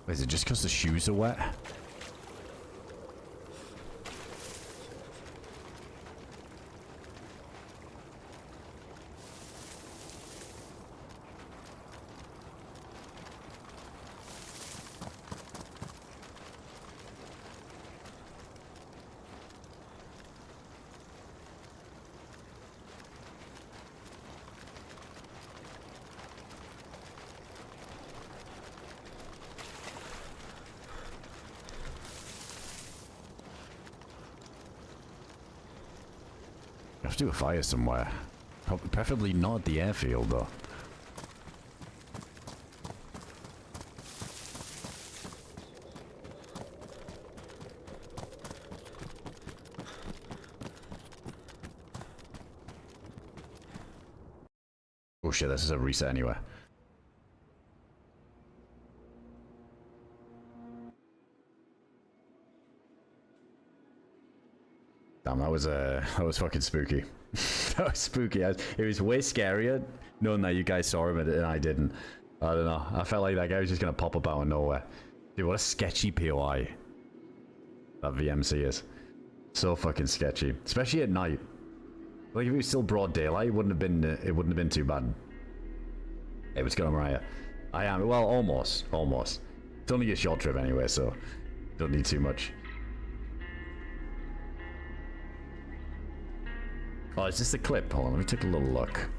Is it just because the shoes are wet? do a fire somewhere. Preferably not at the airfield, though. Oh shit, this is a reset anyway. Damn, that was fucking spooky. That was spooky. It was way scarier knowing that you guys saw him and I didn't. I don't know. I felt like that guy was just gonna pop up out of nowhere. Dude, what a sketchy POI that VMC is. So fucking sketchy, especially at night. Like if it was still broad daylight, it wouldn't have been too bad. Hey, what's going on, Mariah? I am well, almost. It's only a short trip anyway, so don't need too much. Oh, is this the clip? Hold on, let me take a little look.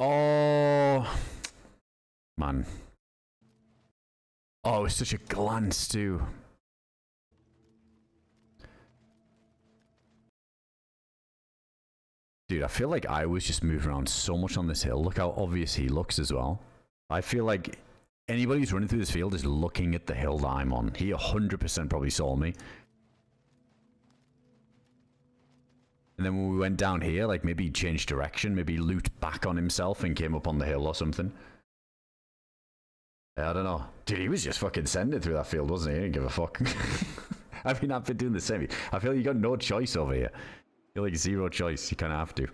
Oh, man. Oh, it was such a glance too. Dude, I feel like I was just moving around so much on this hill. Look how obvious he looks as well. I feel like anybody who's running through this field is looking at the hill that I'm on. He 100% probably saw me. And then when we went down here, like maybe he changed direction, maybe he looped back on himself and came up on the hill or something. I don't know. Dude, he was just fucking sending through that field, wasn't he? He didn't give a fuck. I mean, I've been doing the same. I feel like you got no choice over here. I feel like zero choice. You kind of have to.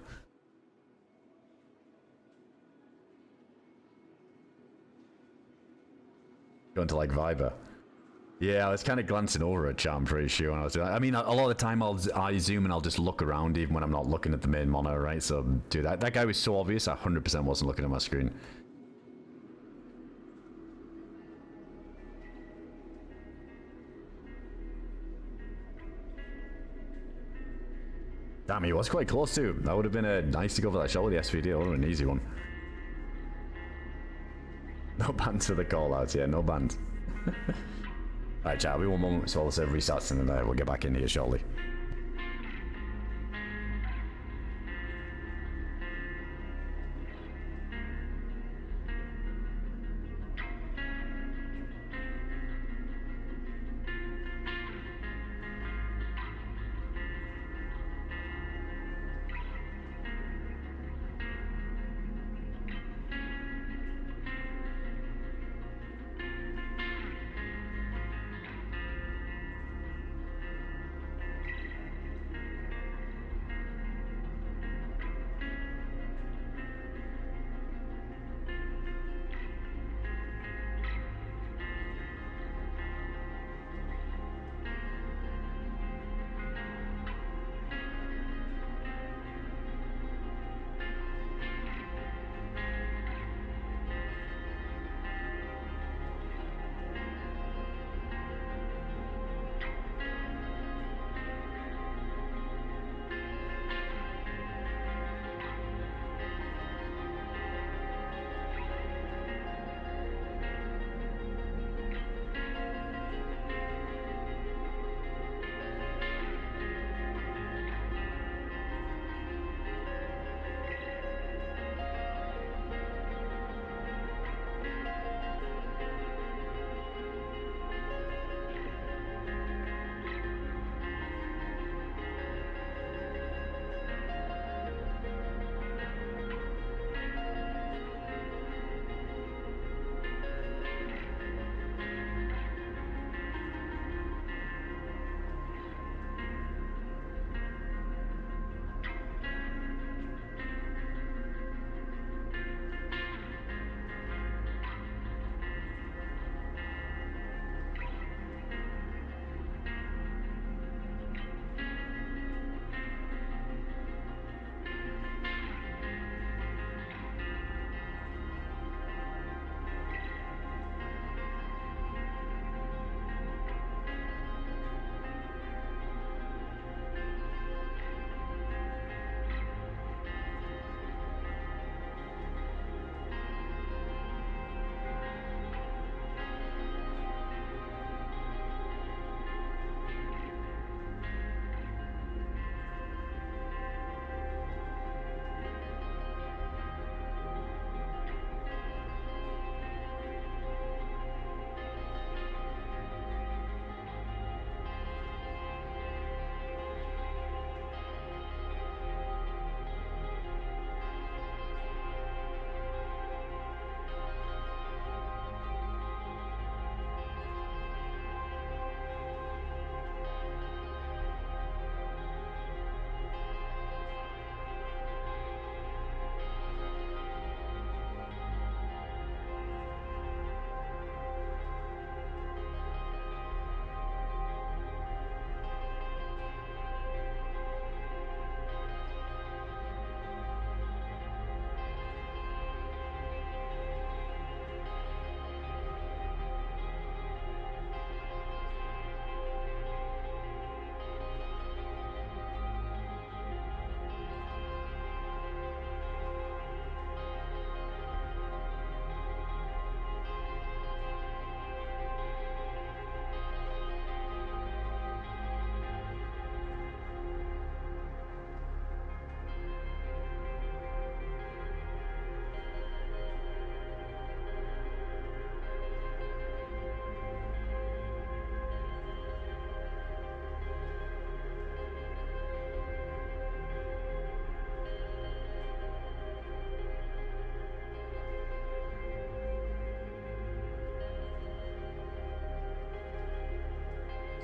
Going to like Viber. Yeah, I was kind of glancing over at chat, I'm pretty sure, when I was doing that. I mean, a lot of the time I zoom and I'll just look around even when I'm not looking at the main monitor, right? So, dude, that guy was so obvious, I 100% wasn't looking at my screen. Damn, he was quite close too. That would have been nice to go for that shot with the SVD. That would have been an easy one. No bans for the call-outs, yeah, no bans. Alright, chat, we 1 moment, so I'll say restarts and then we'll get back in here shortly.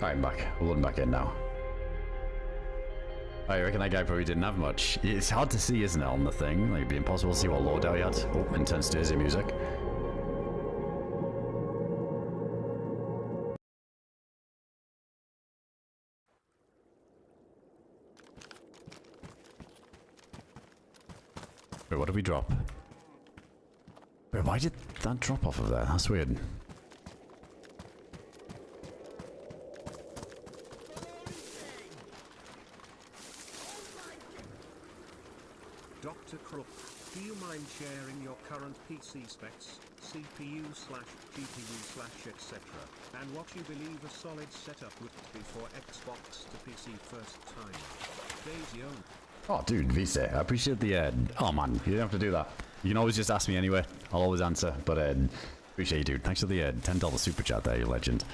Alright, I'm back. We're loading back in now. I reckon that guy probably didn't have much. It's hard to see, isn't it, on the thing? Like, it'd be impossible to see what loadout he had. Oh, intense DayZ music. Wait, what did we drop? Wait, why did that drop off of there? That's weird. Dr. Crook, do you mind sharing your current PC specs, CPU/GPU/etc., and what you believe a solid setup would be for Xbox to PC first time? DayZ. Oh, dude, VC, I appreciate the, oh man, you don't have to do that. You can always just ask me anyway. I'll always answer, but, appreciate you, dude. Thanks for the, $10 super chat there, you legend.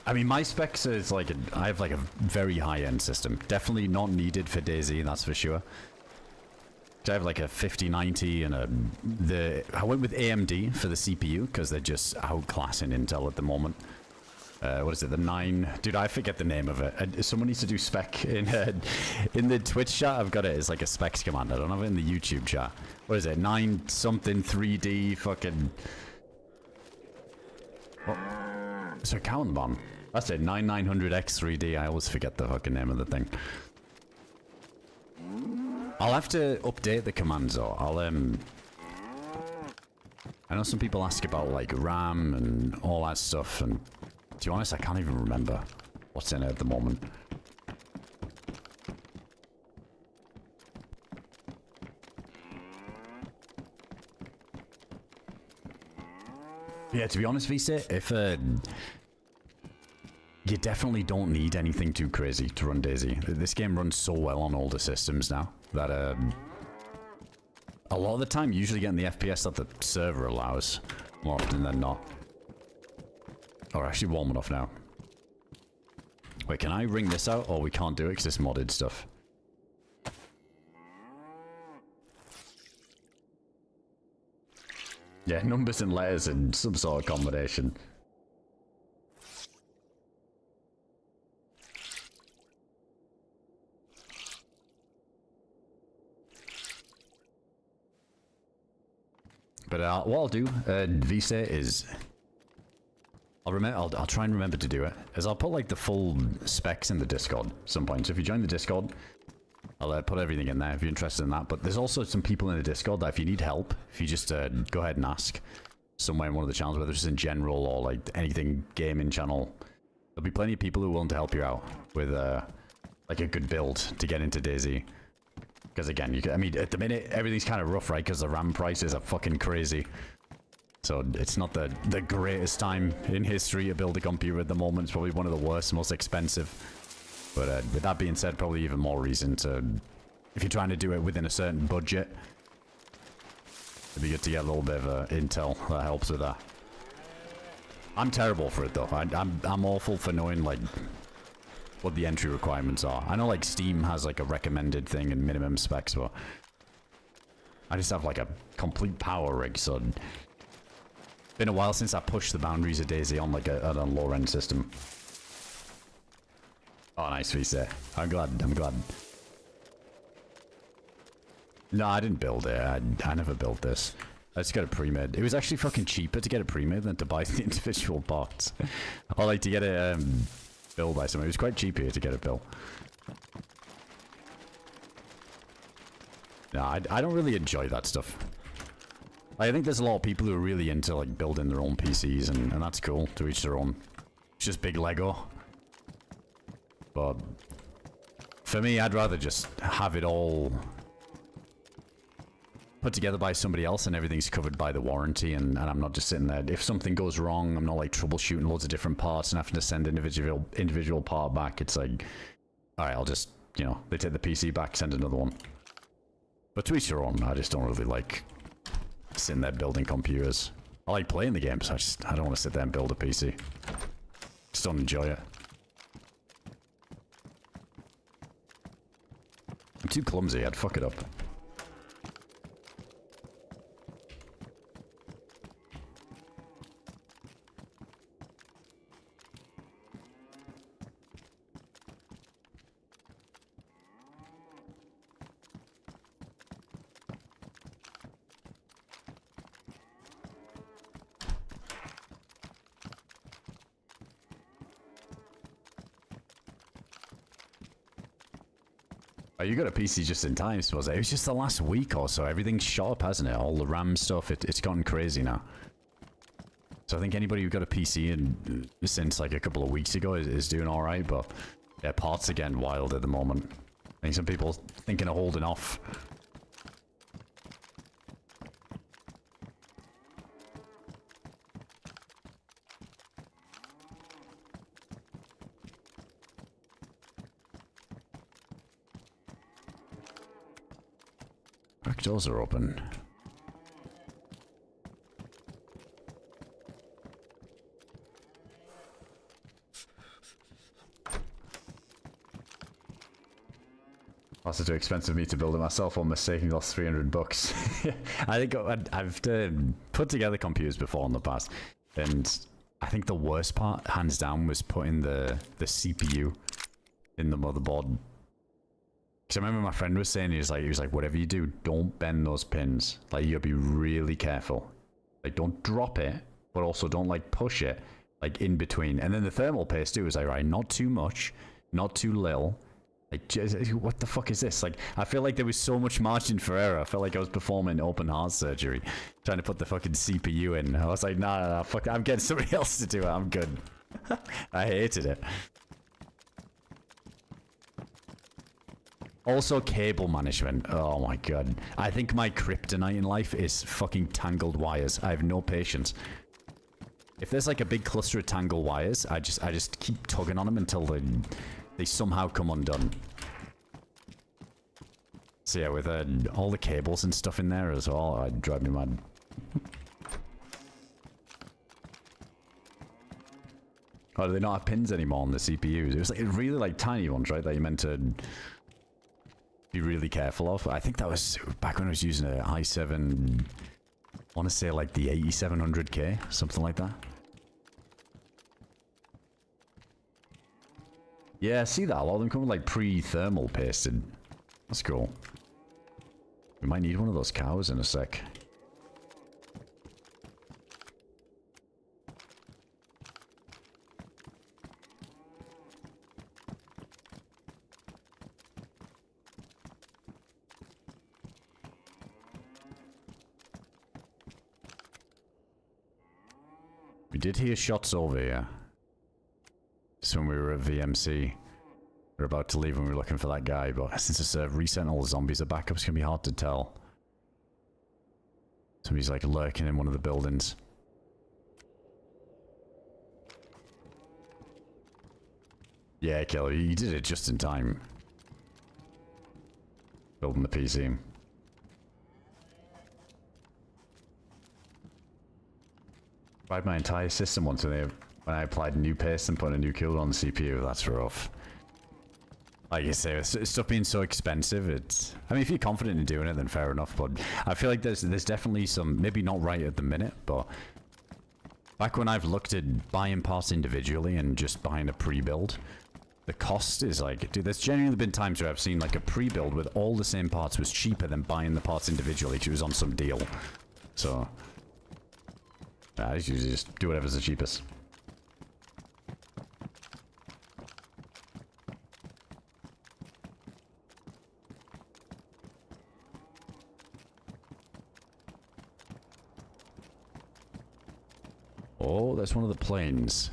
I mean, my specs is like, I have like a very high-end system. Definitely not needed for DayZ, that's for sure. I have like a 5090 and I went with AMD for the CPU because they're just outclassing Intel at the moment. What is it, the 9? Dude, I forget the name of it. Someone needs to do spec in the Twitch chat. I've got it as like a specs command. I don't have it in the YouTube chat. What is it, 9 something 3D fucking... What? It's a count bomb. That's it, 9900X3D. I always forget the fucking name of the thing. I'll have to update the commands though. I know some people ask about like RAM and all that stuff, and to be honest, I can't even remember what's in it at the moment. Yeah, to be honest, VC, if you definitely don't need anything too crazy to run DayZ. This game runs so well on older systems now that a lot of the time, usually getting the FPS that the server allows, more often than not. Oh, actually warm enough now. Wait, can I ring this out? Or we can't do it because it's modded stuff. Yeah, numbers and letters in some sort of combination. But what I'll do, VC, is I'll try and remember to do it. Is I'll put like the full specs in the Discord at some point. So if you join the Discord, I'll put everything in there if you're interested in that. But there's also some people in the Discord that if you need help, if you just go ahead and ask somewhere in one of the channels, whether it's in general or like anything gaming channel, there'll be plenty of people who are willing to help you out with like a good build to get into DayZ. Because again, I mean, at the minute, everything's kind of rough, right? Because the RAM prices are fucking crazy. So it's not the greatest time in history to build a computer at the moment. It's probably one of the worst, most expensive. But with that being said, probably even more reason to, if you're trying to do it within a certain budget, it'd be good to get a little bit of intel that helps with that. I'm terrible for it though. I'm awful for knowing like what the entry requirements are. I know like Steam has like a recommended thing and minimum specs, but I just have like a complete power rig, so it's been a while since I pushed the boundaries of DayZ on like a lower end system. Oh, nice, VC. I'm glad. No, I didn't build it. I never built this. I just got it pre-made. It was actually fucking cheaper to get it pre-made than to buy the individual parts. I like to get it built by someone. It was quite cheap here to get it built. No, I don't really enjoy that stuff. I think there's a lot of people who are really into like building their own PCs, and that's cool, to each their own. It's just big Lego. But for me, I'd rather just have it all put together by somebody else and everything's covered by the warranty, and I'm not just sitting there. If something goes wrong, I'm not like troubleshooting loads of different parts and having to send individual part back. It's like, alright, I'll just, you know, they take the PC back, send another one. But to each their own. I just don't really like sitting there building computers. I like playing the games, I don't want to sit there and build a PC. Just don't enjoy it. I'm too clumsy, I'd fuck it up. Oh, you got a PC just in time, I suppose. It was just the last week or so. Everything's shot up, hasn't it? All the RAM stuff, it's gotten crazy now. So I think anybody who got a PC since like a couple of weeks ago is doing alright, but yeah, parts are getting wild at the moment. I think some people thinking of holding off. Back doors are open. Also too expensive for me to build it myself or mistaking lost $300. I think I've put together computers before in the past, and I think the worst part, hands down, was putting the CPU in the motherboard. Because I remember my friend was saying, he was like, whatever you do, don't bend those pins. Like, you gotta be really careful. Like, don't drop it, but also don't like push it, like in between. And then the thermal paste too was like, right, not too much, not too little. Like, what the fuck is this? Like, I feel like there was so much margin for error. I felt like I was performing open heart surgery, trying to put the fucking CPU in. I was like, nah, fuck, I'm getting somebody else to do it. I'm good. I hated it. Also, cable management. Oh my god. I think my kryptonite in life is fucking tangled wires. I have no patience. If there's like a big cluster of tangled wires, I just keep tugging on them until they somehow come undone. So yeah, with all the cables and stuff in there as well, I'd drive me mad. Oh, do they not have pins anymore on the CPUs? It was like really like tiny ones, right? That you meant to be really careful of. I think that was back when I was using an i7, I want to say like the 8700K, something like that. Yeah, see that? A lot of them come with like pre-thermal pasted. That's cool. We might need one of those cows in a sec. We did hear shots over here. Just when we were at VMC. We were about to leave when we were looking for that guy, but since it's recent all the zombies are back up, it's gonna be hard to tell. Somebody's like lurking in one of the buildings. Yeah, Kelly, you did it just in time. Building the PC. Tried my entire system once when I applied new paste and put a new cooler on the CPU. That's rough. Like you say, with stuff being so expensive, it's... I mean, if you're confident in doing it, then fair enough, but I feel like there's definitely some... Maybe not right at the minute, but... Back when I've looked at buying parts individually and just buying a pre-build, the cost is like... Dude, there's genuinely been times where I've seen like a pre-build with all the same parts was cheaper than buying the parts individually because it was on some deal. So... I usually just do whatever's the cheapest. Oh, that's one of the planes.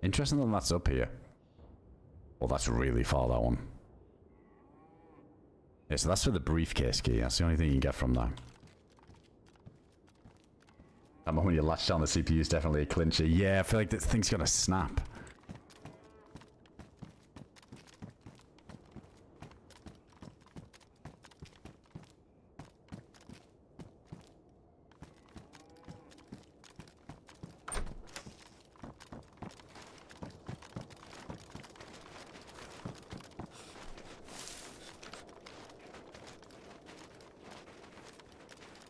Interesting that that's up here. Well, that's really far, that one. Yeah, so that's for the briefcase key. That's the only thing you can get from that. That moment when you latch down the CPU is definitely a clincher. Yeah, I feel like this thing's gonna snap.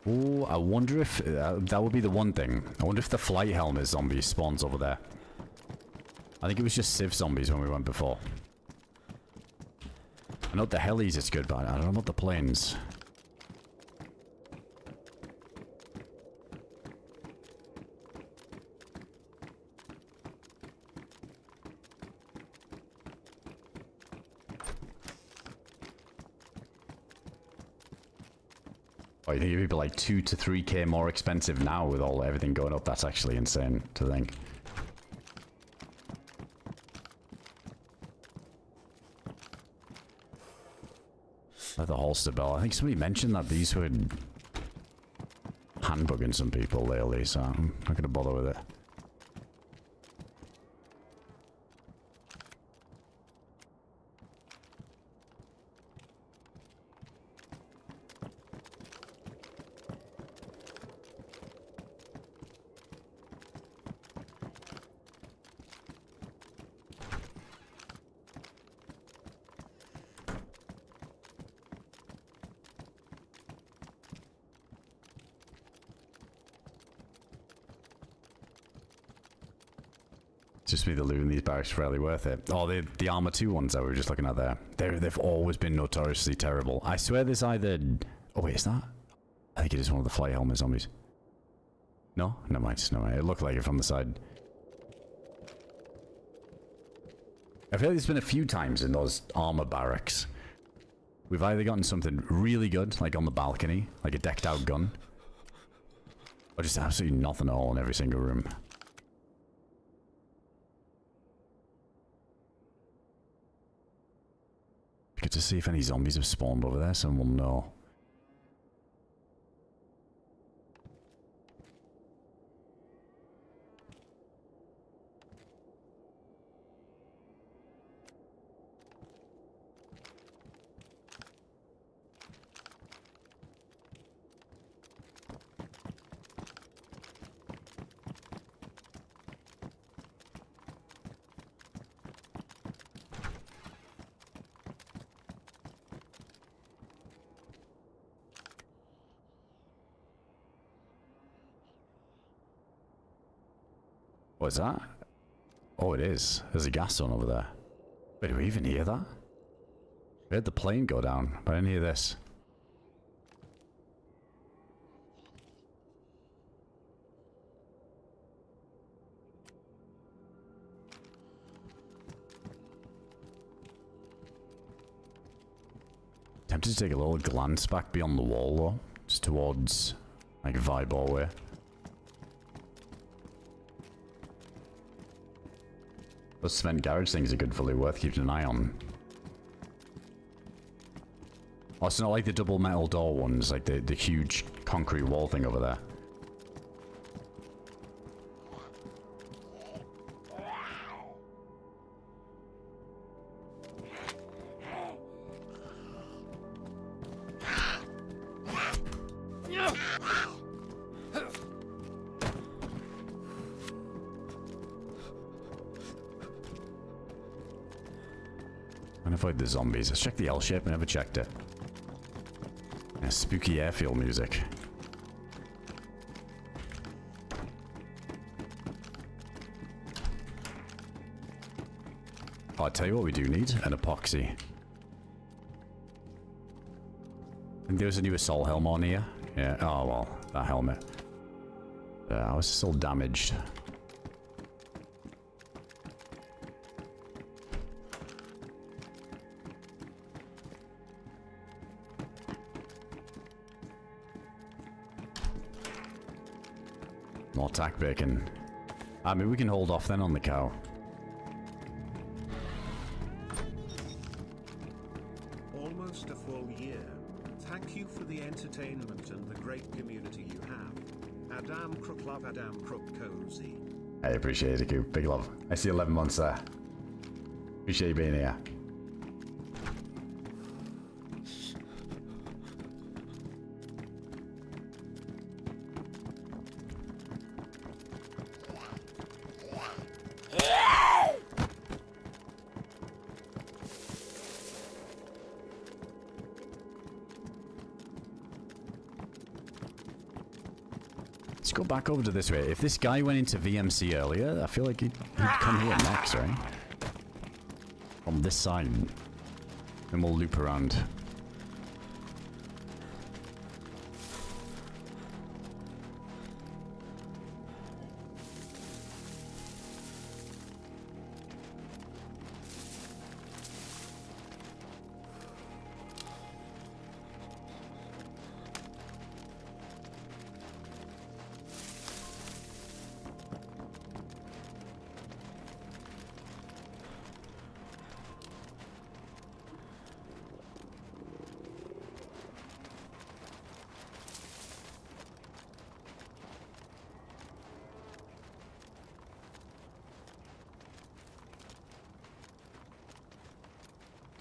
Oh, I wonder if... that would be the one thing. I wonder if the flight helmet zombie spawns over there. I think it was just Civ zombies when we went before. I know the helis is good, but I don't know about the planes. Oh, you think it'd be like 2 to 3k more expensive now with everything going up? That's actually insane to think. Like the holster bell. I think somebody mentioned that these were handbugging some people lately, so I'm not going to bother with it. Just me, the loot in these barracks fairly worth it. Oh, the armor 2 ones that we were just looking at there. They've always been notoriously terrible. I swear there's either... Oh wait, is that? I think it is one of the fly helmet zombies. No? Never mind, never mind. It looked like it from the side. I feel like there's been a few times in those armor barracks. We've either gotten something really good, like on the balcony, like a decked out gun. Or just absolutely nothing at all in every single room. Good to see if any zombies have spawned over there, someone will know. What's that? Oh, it is. There's a gas zone over there. Wait, do we even hear that? We heard the plane go down, but I didn't hear this. Tempted to take a little glance back beyond the wall, though. Just towards, like, Vibor way. Those cement garage things are good for loot, worth keeping an eye on. Oh, it's not like the double metal door ones, like the huge concrete wall thing over there. Avoid the zombies. Let's check the L shape. I never checked it. Yeah, spooky airfield music. Oh, I'll tell you what we do need. An epoxy. I think there's a new assault helmet on here. Yeah. Oh, well. That helmet. I was still damaged. More tack bacon. I mean, we can hold off then on the cow. Almost a full year. Thank you for the entertainment and the great community you have. AdamCrooK, love AdamCrooK cozy. I appreciate it, Coop. Big love. I see 11 months there. Appreciate you being here. Let's go back over to this way. If this guy went into VMC earlier, I feel like he'd come here next, right? From this side. Then we'll loop around.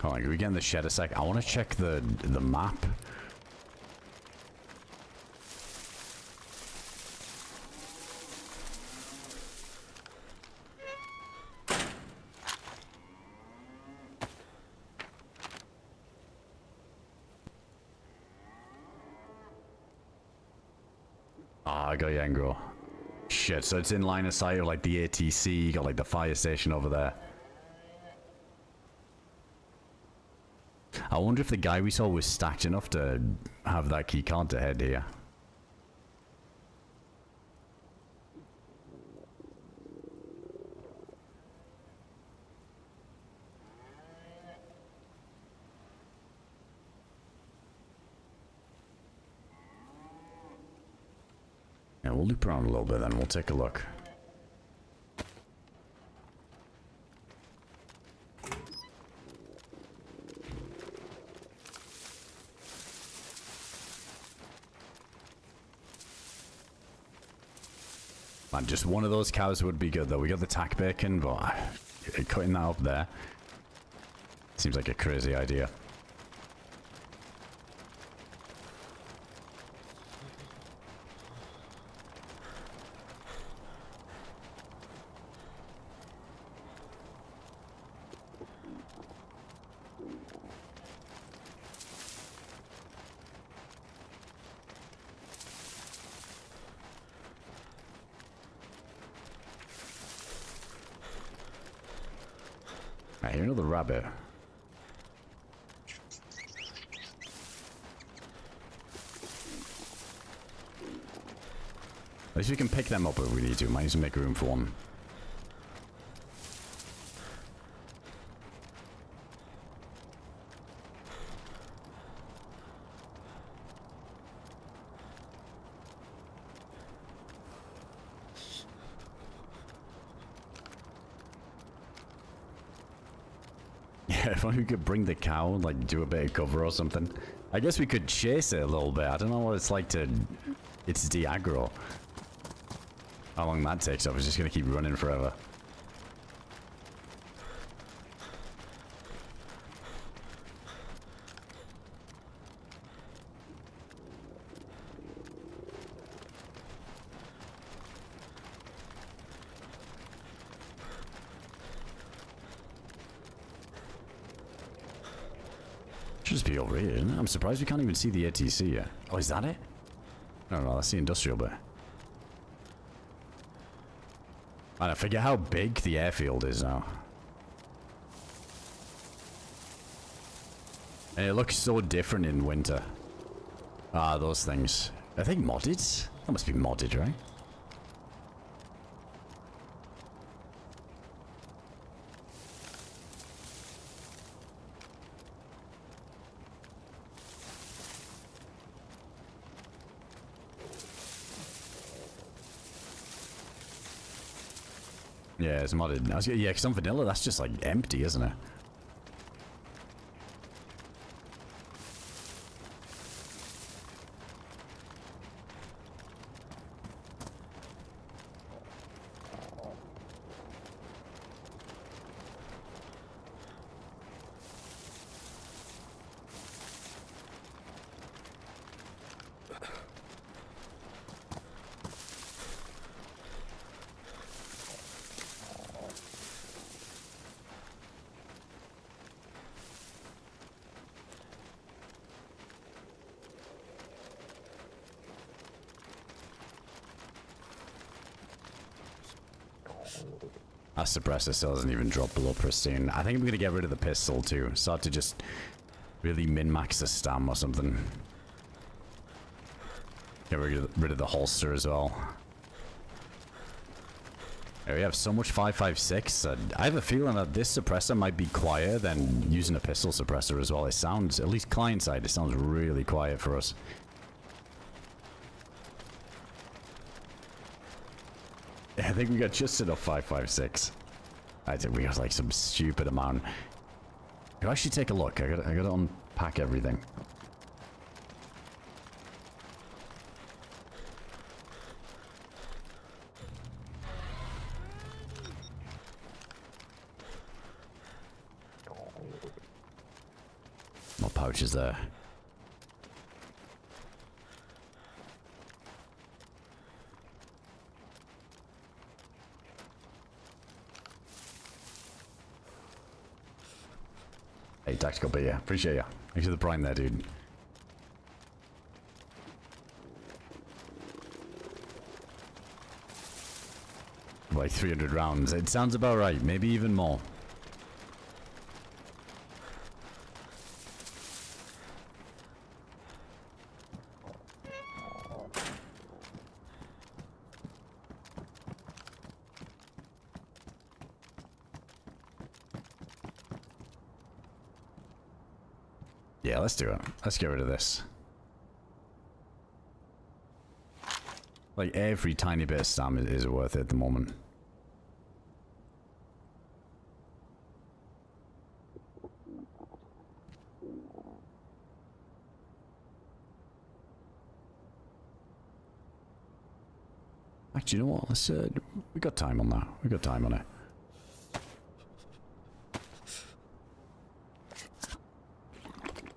Hold on, can we get in the shed a sec? I want to check the map. Ah, I got Yangro. Shit, so it's in line of sight of like the ATC, you got like the fire station over there. I wonder if the guy we saw was stacked enough to have that key card to head here. Yeah, we'll loop around a little bit then, we'll take a look. Man, just one of those cows would be good though. We got the tack bacon, but cutting that up there seems like a crazy idea. I hear another rabbit. At least we can pick them up if we need to. Might need to make room for one. If only we could bring the cow, like do a bit of cover or something. I guess we could chase it a little bit. I don't know what it's like to... It's de-aggro. How long that takes off. It's just gonna keep running forever. Should just be over here, isn't it? I'm surprised we can't even see the ATC yet. Oh, is that it? No, no, that's the industrial bit. Man, I forget how big the airfield is now. And it looks so different in winter. Ah, those things. I think modded? That must be modded, right? Yeah, it's modded. Yeah, because on vanilla, that's just like empty, isn't it? Our suppressor still doesn't even drop below pristine. I think I'm gonna get rid of the pistol too. Start to just really min-max the stam or something. Get rid of the holster as well. Yeah, we have so much 5.56. I have a feeling that this suppressor might be quieter than using a pistol suppressor as well. It sounds, at least client side, it sounds really quiet for us. I think we got just enough 5.56. I think we got like some stupid amount. Can I actually take a look? I gotta unpack everything. more pouches there. Hey, Tactical B, yeah. Appreciate ya. Thanks for the prime there, dude. Like 300 rounds. It sounds about right. Maybe even more. Yeah, let's do it. Let's get rid of this. Like, every tiny bit of stam is worth it at the moment. Actually, you know what? Let's, we got time on that. We got time on it.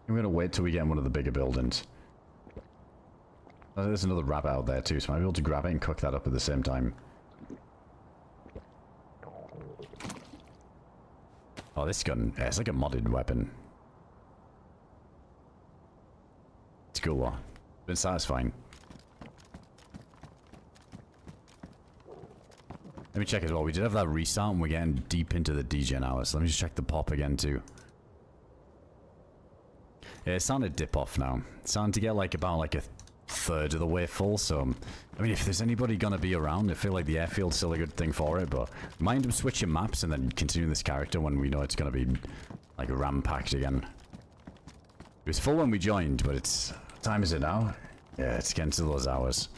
I'm gonna wait till we get in one of the bigger buildings. Oh, there's another rabbit out there too, so I might be able to grab it and cook that up at the same time. Oh, this gun, yeah, it's like a modded weapon. It's cool though. Been satisfying. Let me check as well. We did have that restart and we're getting deep into the degen hours. So let me just check the pop again too. Yeah, it's starting to dip off now. It's starting to get like about like a third of the way full, so I mean if there's anybody gonna be around, I feel like the airfield's still a good thing for it, but mind them switching maps and then continuing this character when we know it's gonna be like ram-packed again. It was full when we joined, but it's... What time is it now? Yeah, it's getting to those hours.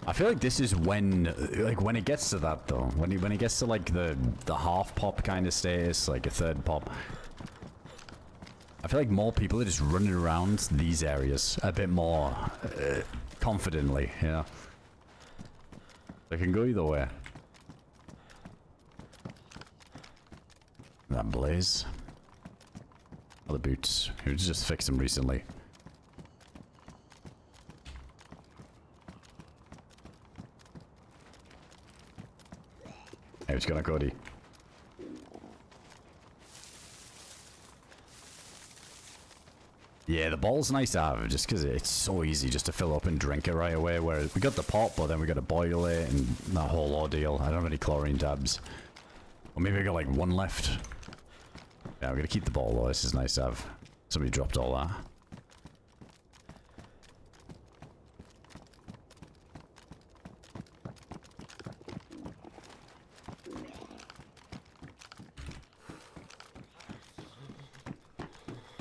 I feel like this is when, like, when it gets to that though, when it gets to like the half pop kind of status, like a third pop, I feel like more people are just running around these areas a bit more confidently, you know. They can go either way. That blaze. Other boots. We just fixed them recently. Hey, what's going on, Cody? Yeah, the ball's nice to have, just because it's so easy just to fill up and drink it right away, whereas we got the pot, but then we got to boil it and that whole ordeal. I don't have any chlorine tabs. Or maybe I got like one left. Yeah, we're going to keep the ball though, this is nice to have. Somebody dropped all that.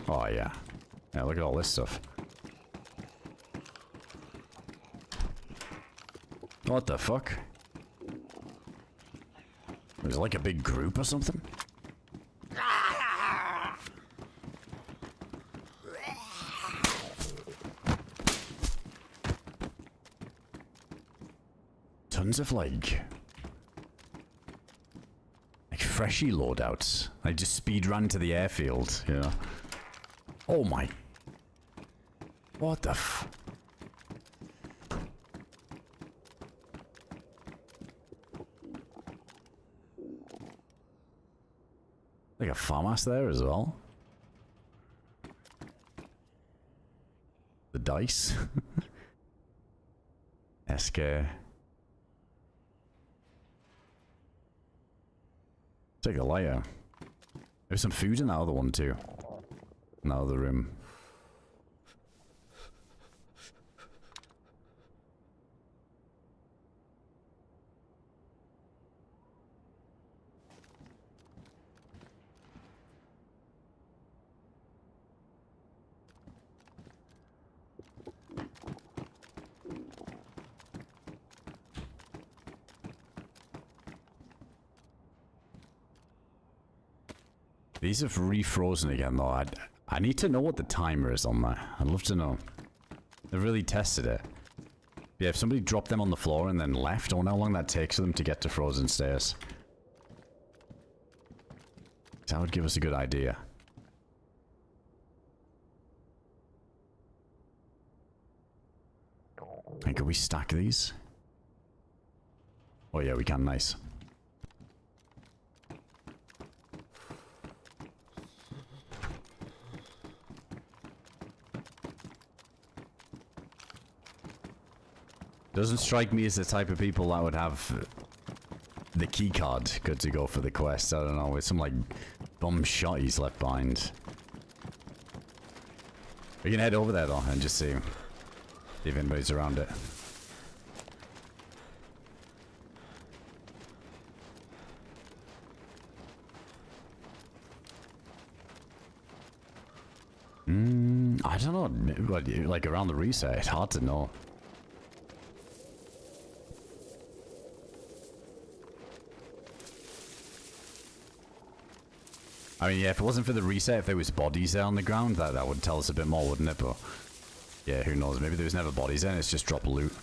Oh, yeah. Yeah, look at all this stuff. What the fuck? There's like a big group or something? Tons of like freshy loadouts. I just speed ran to the airfield, you know. Oh my. What the f... Like a farmhouse there as well. The dice. SK. Take a lighter. There's some food in that other one too. In that other room. These have refrozen again though. I need to know what the timer is on that. I'd love to know. They've really tested it. Yeah, if somebody dropped them on the floor and then left, I wonder how long that takes for them to get to frozen stairs. That would give us a good idea. And can we stack these? Oh yeah, we can. Nice. Doesn't strike me as the type of people that would have the key card good to go for the quest. I don't know, with some like bum shotties left behind. We can head over there though and just see if anybody's around it. I don't know, like around the reset, it's hard to know. I mean, yeah, if it wasn't for the reset, if there was bodies there on the ground, that would tell us a bit more, wouldn't it? But yeah, who knows? Maybe there was never bodies there and it's just drop loot.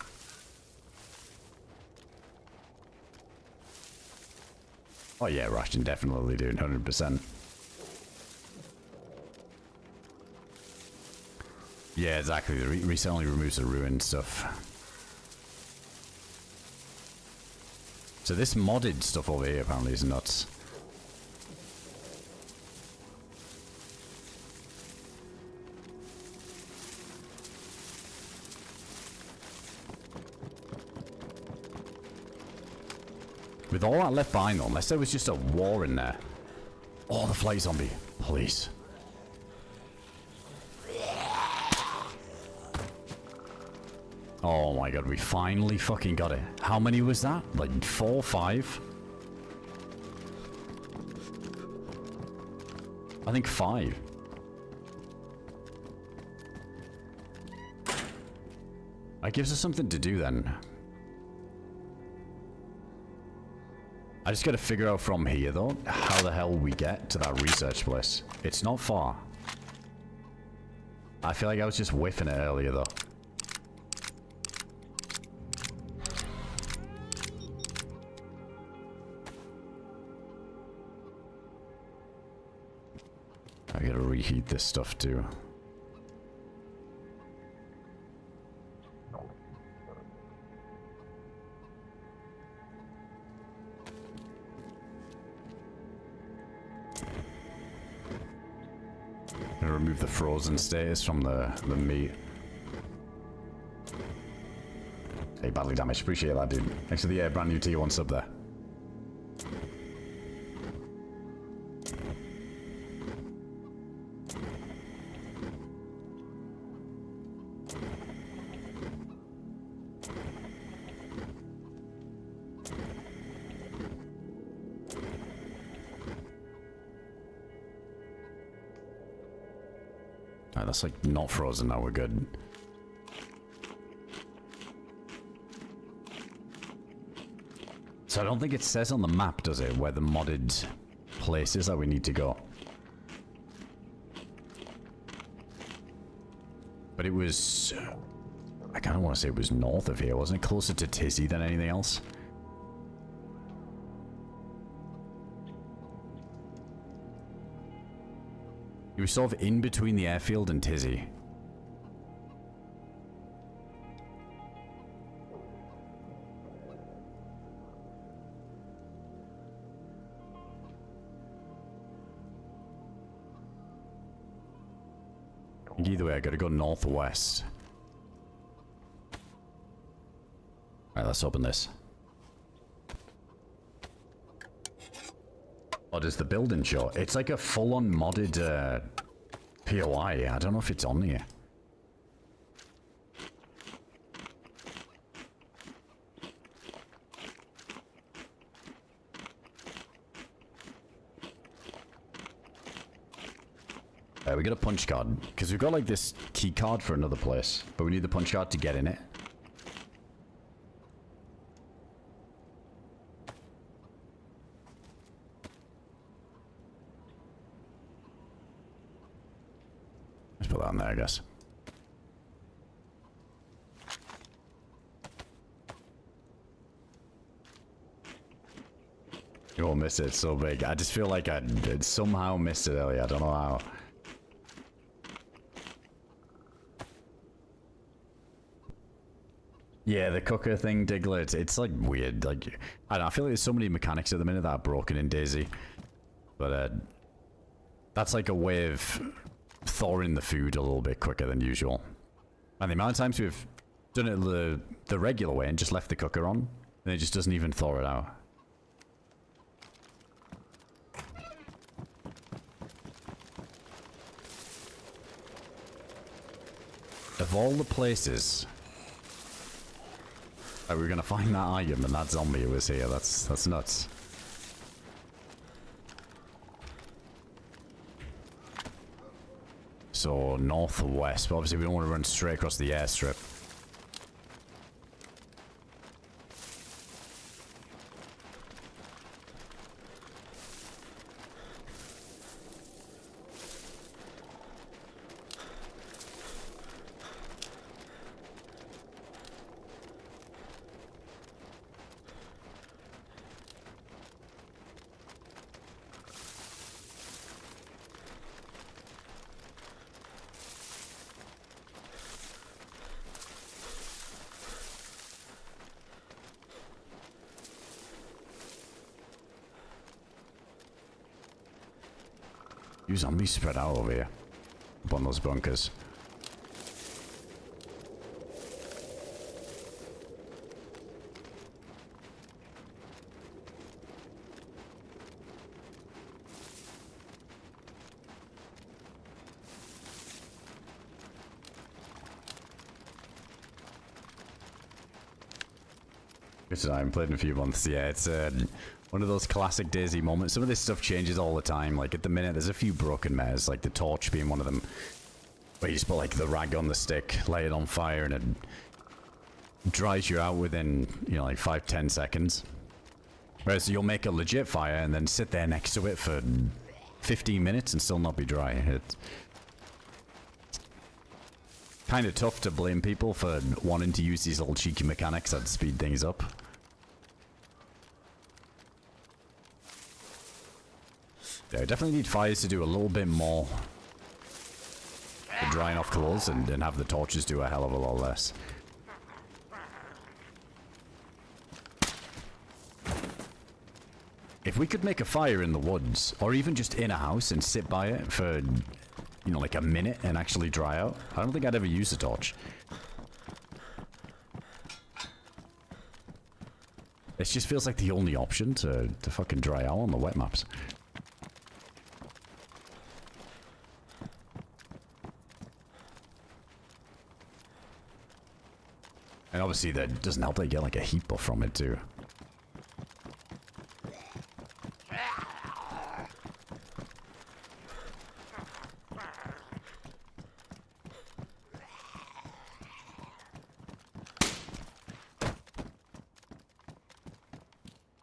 Oh yeah, Russian definitely, dude, 100%. Yeah, exactly. The reset only removes the ruined stuff. So this modded stuff over here apparently is nuts. With all that left behind though, unless there was just a war in there. Oh, the fly zombie. Please. Oh my god, we finally fucking got it. How many was that? Like 4, 5? I think 5. That gives us something to do then. I just gotta figure out from here though, how the hell we get to that research place. It's not far. I feel like I was just whiffing it earlier though. I gotta reheat this stuff too. Gonna remove the frozen status from the meat. Hey, badly damaged. Appreciate that, dude. Thanks for the brand new tier 1 sub there. That's like not frozen now, we're good. So I don't think it says on the map, does it, where the modded place is that we need to go. But it was... I kind of want to say it was north of here, wasn't it? Closer to Tizzy than anything else. It was sort of in between the airfield and Tizzy. Either way, I gotta go northwest. Alright, let's open this. Oh, does the building show? It's like a full-on modded POI. I don't know if it's on here. We got a punch card because we've got like this key card for another place, but we need the punch card to get in it. Let's put that on there, I guess. You won't miss it, it's so big. I just feel like I somehow missed it earlier. I don't know how. Yeah, the cooker thing, Diglett, it's like weird. Like, I don't know, I feel like there's so many mechanics at the minute that are broken in DayZ. But that's like a way of thawing the food a little bit quicker than usual. And the amount of times we've done it the regular way and just left the cooker on, and it just doesn't even thaw it out. Of all the places that we were gonna find that item and that zombie was here, that's nuts. So northwest, but obviously we don't want to run straight across the airstrip. You zombies spread out over here. Up on those bunkers. Good I haven't played in a few months. Yeah, it's one of those classic DayZ moments. Some of this stuff changes all the time. Like at the minute, there's a few broken mares, like the torch being one of them, where you just put like the rag on the stick, lay it on fire, and it dries you out within, you know, like 5-10 seconds. Whereas you'll make a legit fire and then sit there next to it for 15 minutes and still not be dry. It's kind of tough to blame people for wanting to use these little cheeky mechanics that speed things up. Yeah, definitely need fires to do a little bit more for drying off clothes and have the torches do a hell of a lot less. If we could make a fire in the woods, or even just in a house and sit by it for, you know, like a minute and actually dry out, I don't think I'd ever use a torch. It just feels like the only option to fucking dry out on the wet maps. And obviously that doesn't help that you get like a heat buff from it too.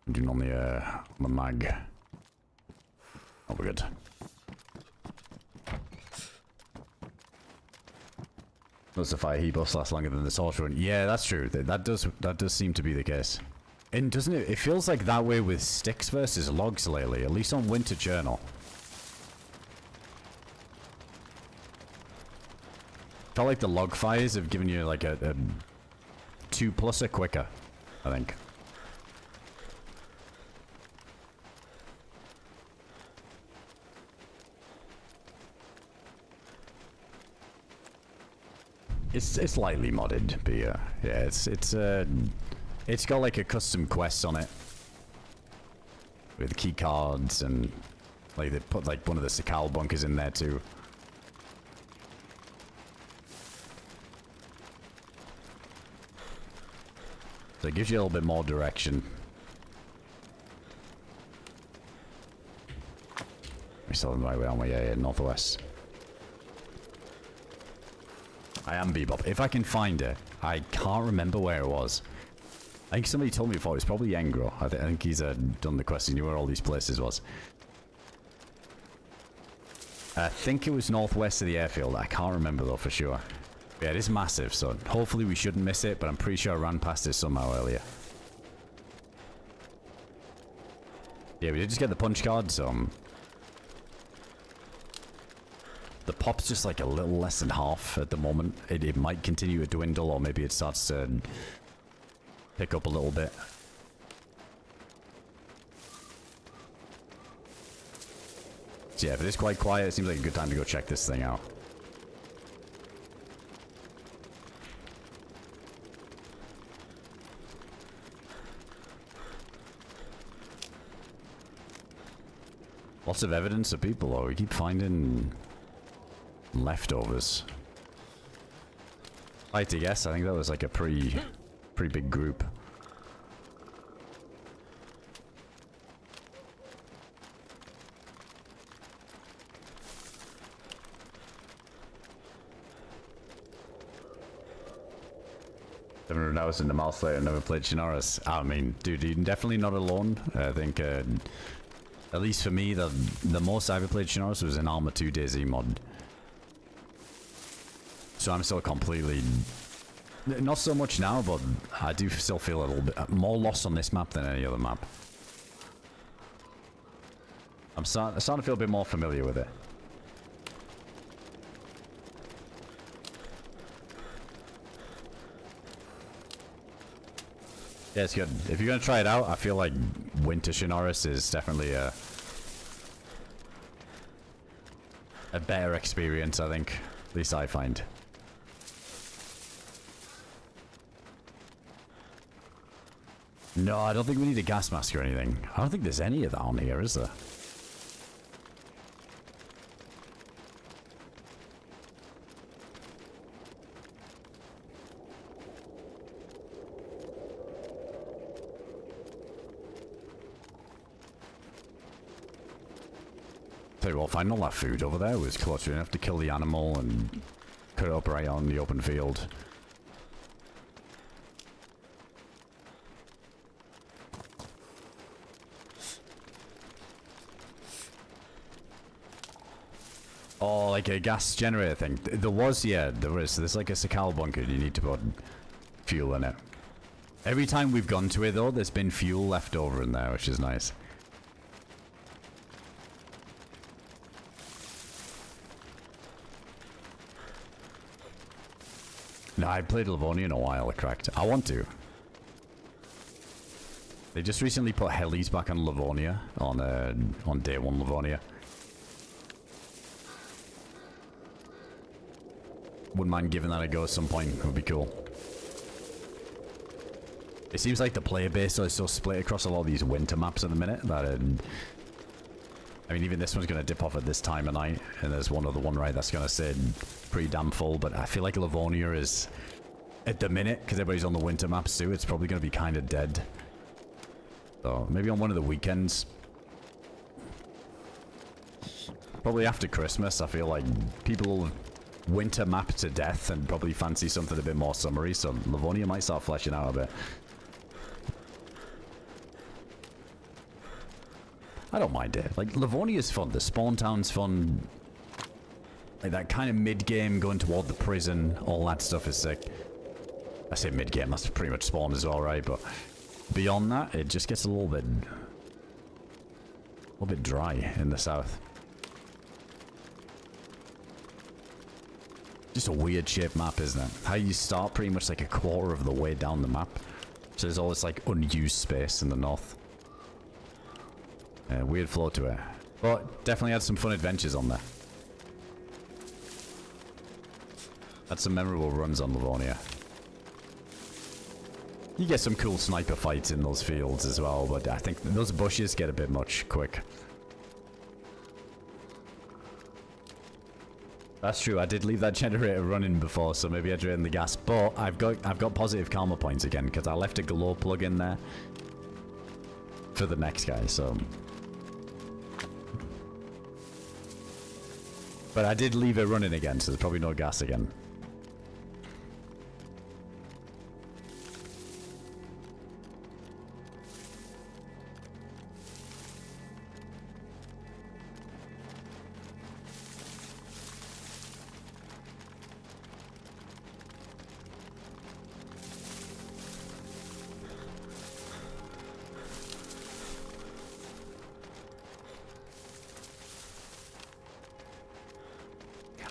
I'm doing on the mag. Oh, we're good. Does the fire heat buffs last longer than the torch run? Yeah, that's true. That does seem to be the case. And doesn't it? It feels like that way with sticks versus logs lately. At least on Winter Journal. Felt like the log fires have given you like a 2+ quicker, I think. It's lightly modded, but yeah, it's got like a custom quest on it with key cards, and like they put like one of the Sakal bunkers in there too. So it gives you a little bit more direction. We're still on the right way, aren't we? Yeah, northwest. I am Bebop. If I can find it, I can't remember where it was. I think somebody told me before, it was probably Engro. I think he's done the quest, he knew where all these places was. I think it was northwest of the airfield, I can't remember though for sure. Yeah, it is massive, so hopefully we shouldn't miss it, but I'm pretty sure I ran past it somehow earlier. Yeah, we did just get the punch cards. The pop's just like a little less than half at the moment. It might continue to dwindle, or maybe it starts to pick up a little bit. So yeah, if it is quite quiet, it seems like a good time to go check this thing out. Lots of evidence of people, though. We keep finding leftovers. I like to guess, I think that was like a pretty big group. Everyone else in the mouse later never played Chernarus. I mean, dude, you're definitely not alone. I think, at least for me, the most I ever played Chernarus was in Arma 2 DayZ mod. So I'm still completely... Not so much now, but I do still feel a little bit more lost on this map than any other map. I'm starting to feel a bit more familiar with it. Yeah, it's good. If you're going to try it out, I feel like Winter Chernarus is definitely a better experience, I think. At least I find. No, I don't think we need a gas mask or anything. I don't think there's any of that on here, is there? Tell you what, finding all that food over there was close enough to kill the animal and cut it up right on the open field. Oh, like a gas generator thing. There was, yeah, there is. There's like a Sakal bunker. You need to put fuel in it. Every time we've gone to it, though, there's been fuel left over in there, which is nice. No, I played Livonia in a while, cracked. I want to. They just recently put helis back on Livonia, on day 1 Livonia. Wouldn't mind giving that a go at some point. It would be cool. It seems like the player base is so split across a lot of these winter maps at the minute that I mean, even this one's going to dip off at this time of night, and there's one other one right that's going to sit pretty damn full, but I feel like Livonia is, at the minute, because everybody's on the winter maps too, it's probably going to be kind of dead. So maybe on one of the weekends, probably after Christmas, I feel like people will winter map to death and probably fancy something a bit more summery, so Livonia might start fleshing out a bit. I don't mind it. Like, Livonia's fun. The spawn town's fun. Like, that kind of mid-game going toward the prison, all that stuff is sick. I say mid-game, that's pretty much spawn as well, right? But beyond that, it just gets a little bit dry in the south. Just a weird shaped map, isn't it? How you start pretty much like a quarter of the way down the map. So there's all this like unused space in the north. Weird flow to it. But definitely had some fun adventures on there. Had some memorable runs on Livonia. You get some cool sniper fights in those fields as well, but I think those bushes get a bit much quick. That's true, I did leave that generator running before, so maybe I drained the gas. But I've got positive karma points again, because I left a glow plug in there for the next guy, so... But I did leave it running again, so there's probably no gas again.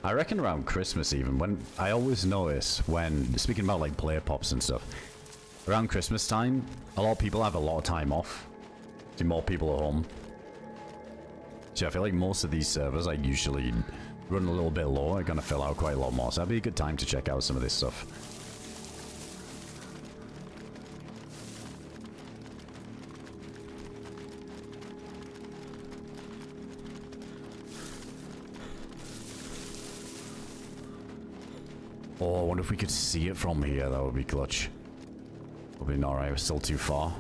I reckon around Christmas even, when I always notice when, speaking about like player pops and stuff, around Christmas time, a lot of people have a lot of time off. See more people at home. So I feel like most of these servers I usually run a little bit low, are gonna fill out quite a lot more, so that'd be a good time to check out some of this stuff. Oh, I wonder if we could see it from here. That would be clutch. Probably not right. We're still too far.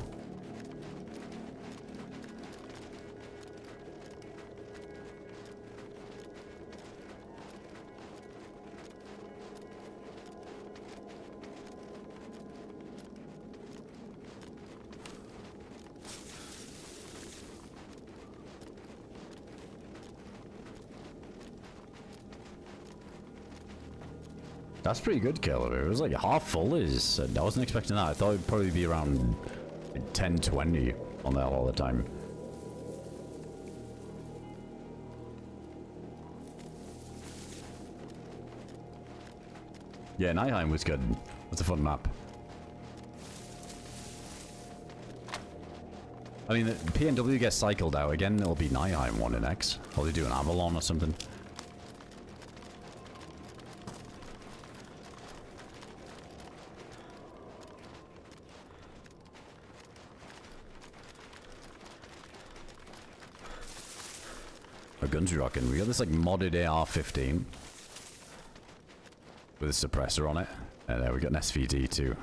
That's pretty good, Caleb. It was like half full. I wasn't expecting that. I thought it'd probably be around 10, 20 on that all the time. Yeah, Nijheim was good. That's a fun map. I mean, the PNW gets cycled out again. It'll be Nijheim one in X. Or they do an Avalon or something. Our guns are rocking. We got this like modded AR-15 with a suppressor on it, and we got an SVD too.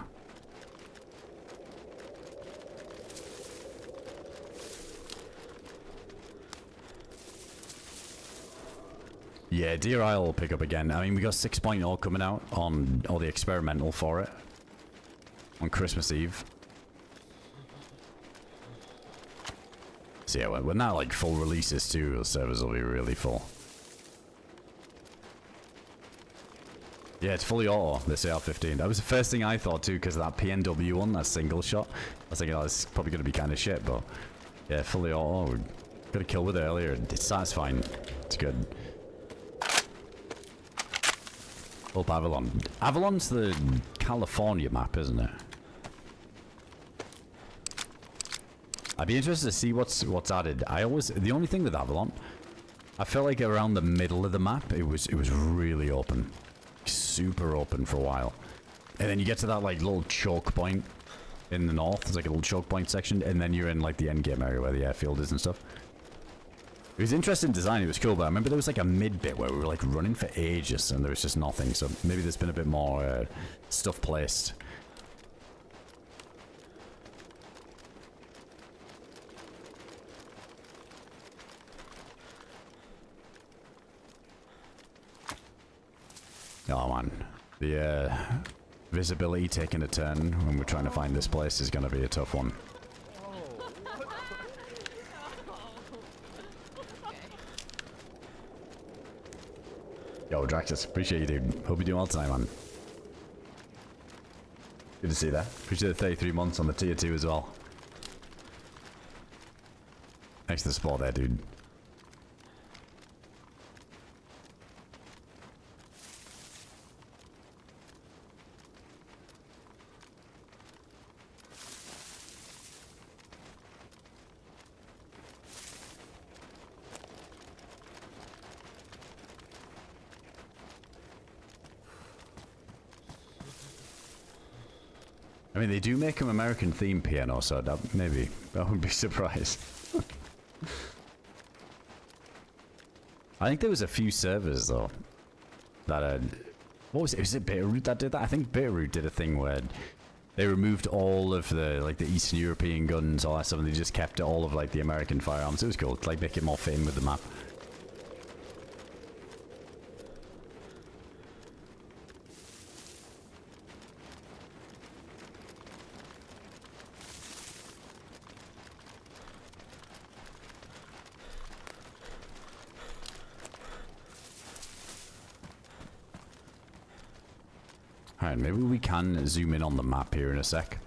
Yeah, DRI will pick up again. I mean, we got 6.0 coming out on all the experimental for it on Christmas Eve. So yeah, when that like full releases too, the servers will be really full. Yeah, it's fully auto, this AR-15. That was the first thing I thought too, because of that PNW one, that single shot. I was thinking, oh, it's probably going to be kind of shit, but yeah, fully auto. We got a kill with it earlier. It's satisfying. It's good. Up Avalon. Avalon's the California map, isn't it? I'd be interested to see what's added. The only thing with Avalon, I felt like around the middle of the map, it was really open. Super open for a while. And then you get to that like little choke point in the north. There's like a little choke point section, and then you're in like the end game area where the airfield is and stuff. It was interesting design, it was cool, but I remember there was like a mid bit where we were like running for ages and there was just nothing, so maybe there's been a bit more stuff placed. Oh man, the visibility taking a turn when we're trying to find this place is going to be a tough one. Yo, Draxus, appreciate you, dude. Hope you're doing well tonight, man. Good to see that. Appreciate the 33 months on the tier 2 as well. Thanks for the support there, dude. I mean, they do make them American themed piano, so that maybe I wouldn't be surprised. I think there was a few servers though that what was it? Was it Bitterroot that did that? I think Bitterroot did a thing where they removed all of the like the Eastern European guns, all that stuff, and they just kept all of like the American firearms. It was cool to like make it more fitting with the map. Alright, maybe we can zoom in on the map here in a sec.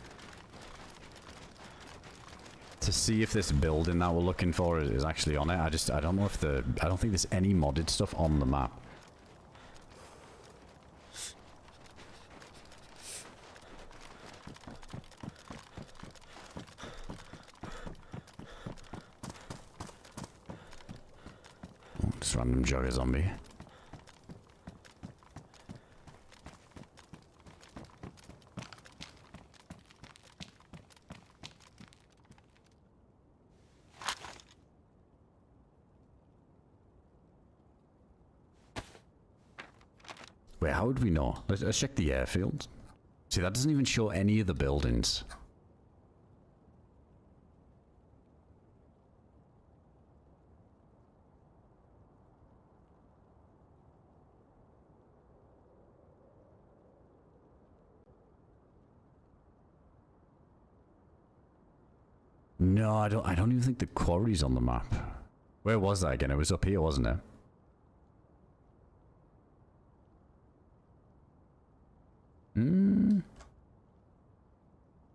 To see if this building that we're looking for is actually on it. I don't know if I don't think there's any modded stuff on the map. Just random jogger zombie. Wait, how would we know? Let's check the airfield. See, that doesn't even show any of the buildings. No, I don't even think the quarry's on the map. Where was that again? It was up here, wasn't it?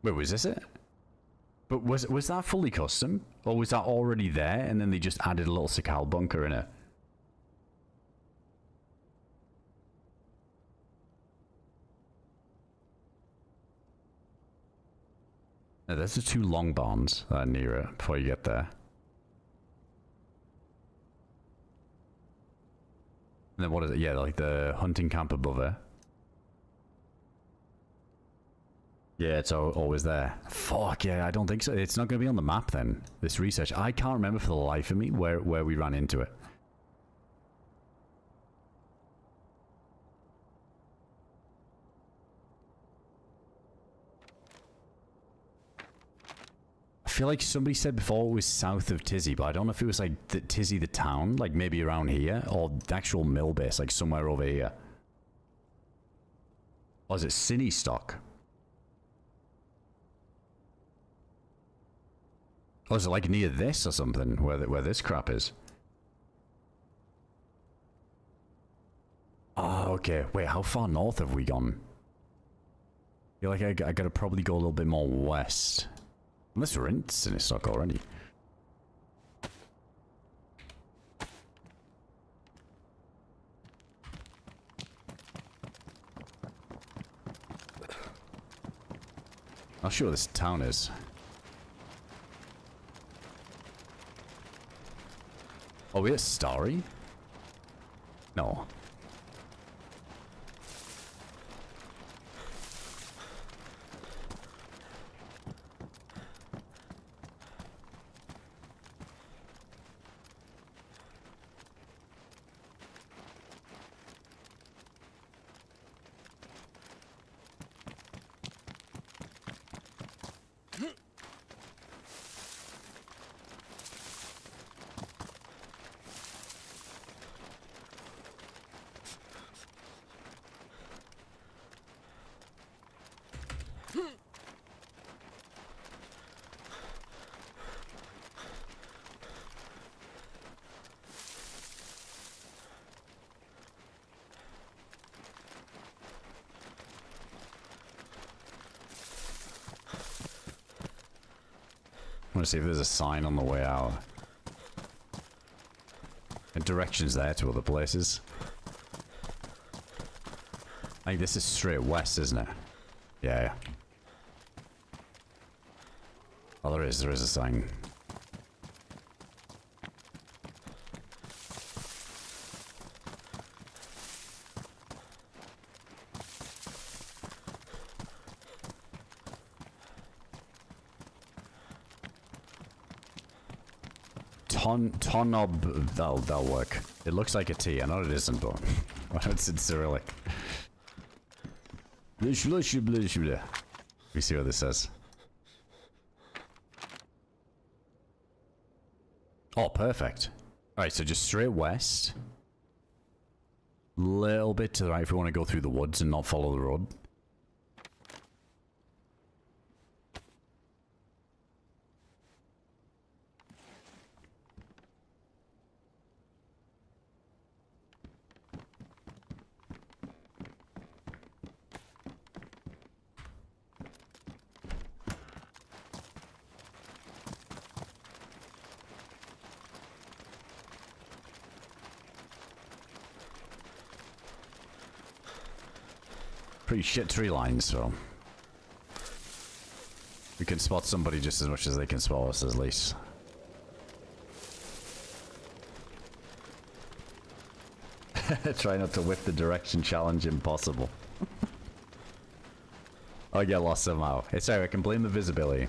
Wait, was this it? But was that fully custom? Or was that already there and then they just added a little Sakal bunker in it? No, there's the two long barns that are near it before you get there. And then what is it? Yeah, like the hunting camp above it. Yeah, it's always there. Fuck yeah, I don't think so. It's not going to be on the map then, this research. I can't remember for the life of me where we ran into it. I feel like somebody said before it was south of Tizzy, but I don't know if it was like Tizzy the town, like maybe around here, or the actual mill base, like somewhere over here. Or is it Cine Stock? Or is it like near this or something, where this crap is? Oh, okay. Wait, how far north have we gone? I feel like I gotta probably go a little bit more west. Unless we're in Cine Stock already. Not sure what this town is. Oh, we're at Starry? No. I want to see if there's a sign on the way out. And directions there to other places. I think this is straight west, isn't it? Yeah. Oh, there is a sign. Tonob, that'll work. It looks like a T. I know it isn't, but it's in Cyrillic. We see what this says. Oh, perfect. Alright, so just straight west. Little bit to the right if we want to go through the woods and not follow the road. Pretty shit tree lines, so we can spot somebody just as much as they can spot us, at least. Try not to whip the direction challenge impossible. I get lost somehow. It's alright, I can blame the visibility.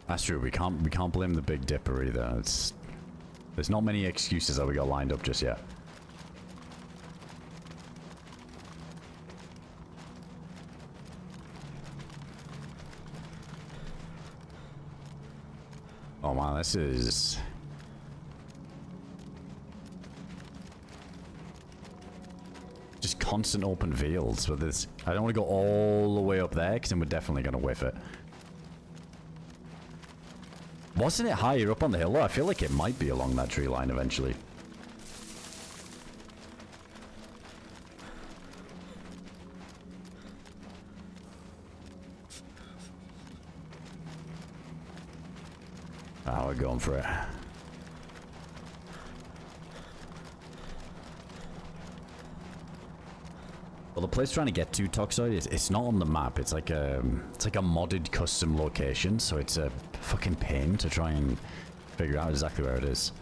That's true. We can't blame the Big Dipper either. There's not many excuses that we got lined up just yet. Oh man, this is just constant open fields with this. I don't want to go all the way up there because then we're definitely gonna whiff it. Wasn't it higher up on the hill? I feel like it might be along that tree line eventually. Ah, we're going for it. Well, the place trying to get to Toxoid is it's not on the map. It's like a modded custom location, so it's a fucking pain to try and figure out exactly where it is.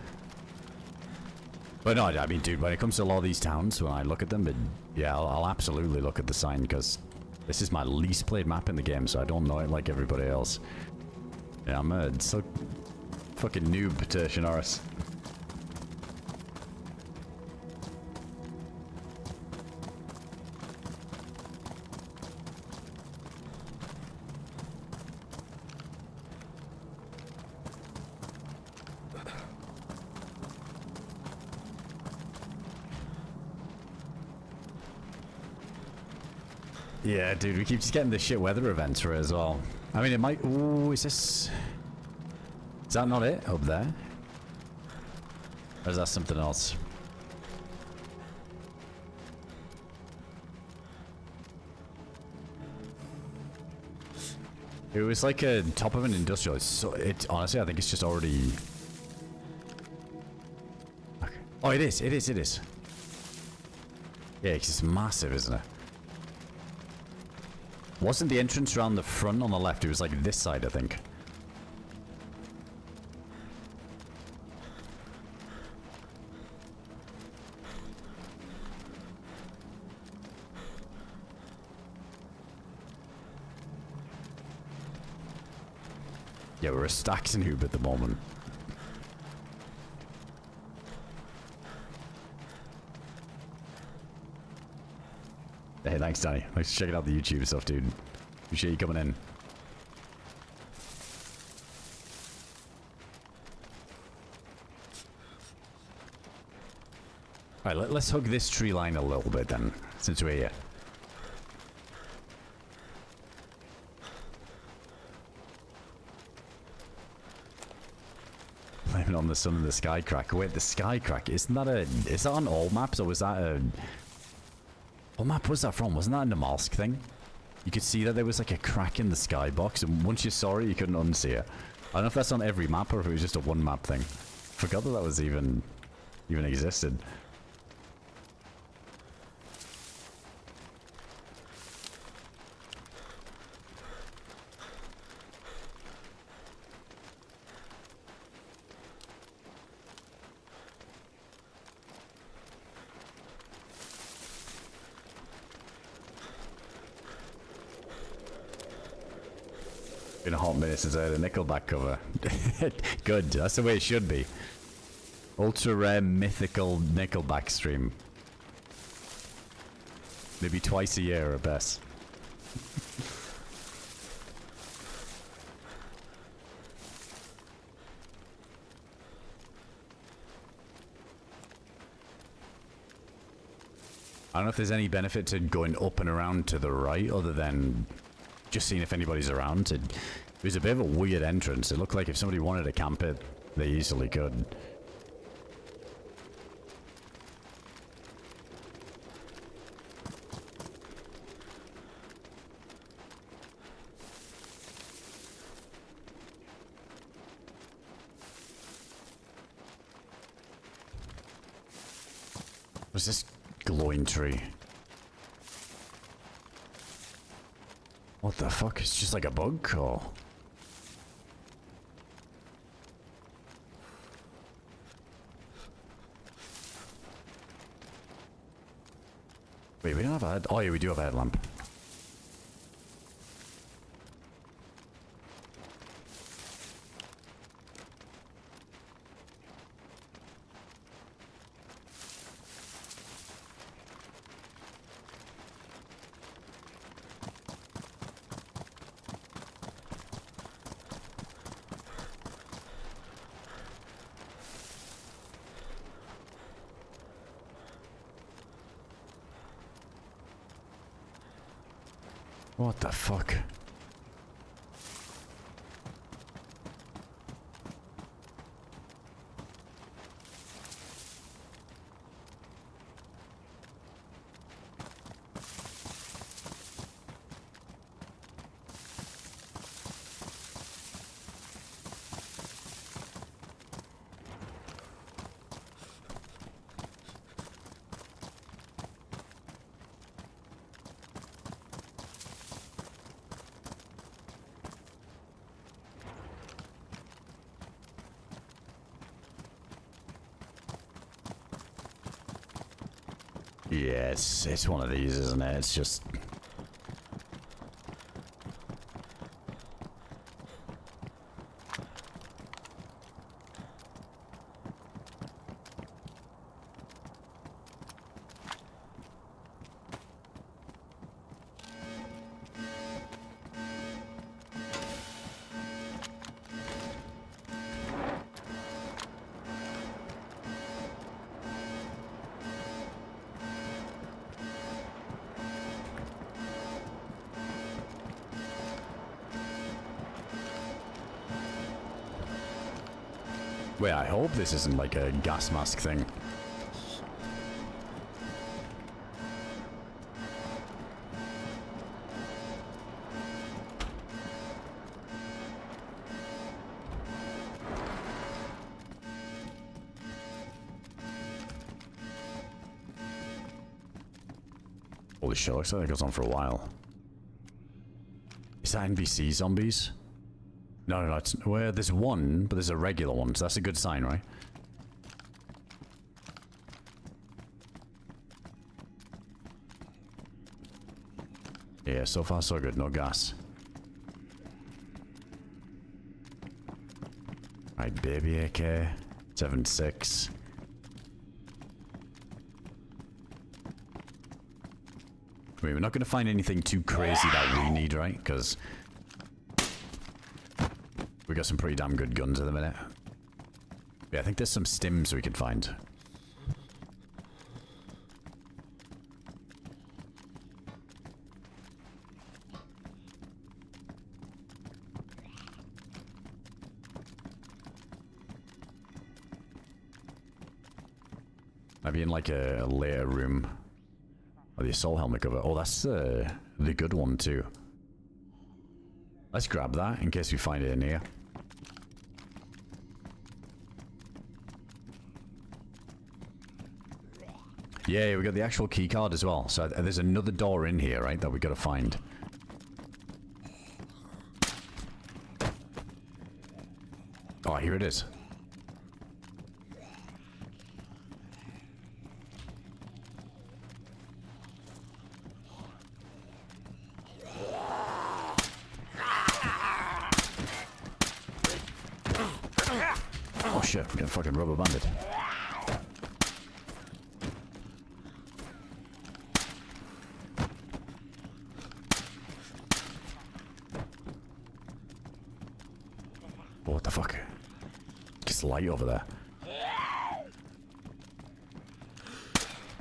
But no, I mean, dude, when it comes to a lot of these towns, when I look at them, yeah, I'll absolutely look at the sign because this is my least played map in the game, so I don't know it like everybody else. Yeah, I'm a so fucking noob to Chernarus. Yeah, dude, we keep just getting the shit weather events for it as well. I mean, it might... Ooh, is this... Is that not it? Up there? Or is that something else? It was like a top of an industrial. It's honestly, I think it's just already... Okay. Oh, it is. It is. It is. Yeah, because it's massive, isn't it? Wasn't the entrance around the front on the left? It was like this side, I think. Yeah, we're a stacks and noob at the moment. Hey, thanks, Danny. Thanks for checking out the YouTube stuff, dude. Appreciate you coming in. Alright, let's hug this tree line a little bit then, since we're here. Blaming on the sun and the sky crack. Wait, the sky crack, isn't that is that on all maps, or was that a... What map was that from? Wasn't that a Namalsk thing? You could see that there was like a crack in the skybox, and once you saw it, you couldn't unsee it. I don't know if that's on every map or if it was just a one map thing. Forgot that that was even existed. Been a hot minute since I had a Nickelback cover. Good, that's the way it should be. Ultra rare mythical Nickelback stream. Maybe twice a year at best. I don't know if there's any benefit to going up and around to the right other than just seeing if anybody's around. It was a bit of a weird entrance. It looked like if somebody wanted to camp it, they easily could. What's this glowing tree? What the fuck? It's just like a bug or... Wait, we don't have a head... Oh yeah, we do have a headlamp. What the fuck? Yeah, it's one of these, isn't it? It's just... Wait, I hope this isn't like a gas mask thing. Holy shit, looks like it goes on for a while. Is that NPC zombies? No, it's, well, there's one, but there's a regular one, so that's a good sign, right? Yeah, so far so good, no gas. Right, baby AK, 7.6. I mean, we're not going to find anything too crazy that we need, right? Because... we got some pretty damn good guns at the minute. Yeah, I think there's some stims we can find. Maybe in like a later room. Oh, the assault helmet cover. Oh, that's the good one too. Let's grab that in case we find it in here. Yeah, we got the actual key card as well. So there's another door in here, right, that we gotta find. Oh, here it is. Oh shit, we're getting fucking rubber banded. What the fuck? It's light over there.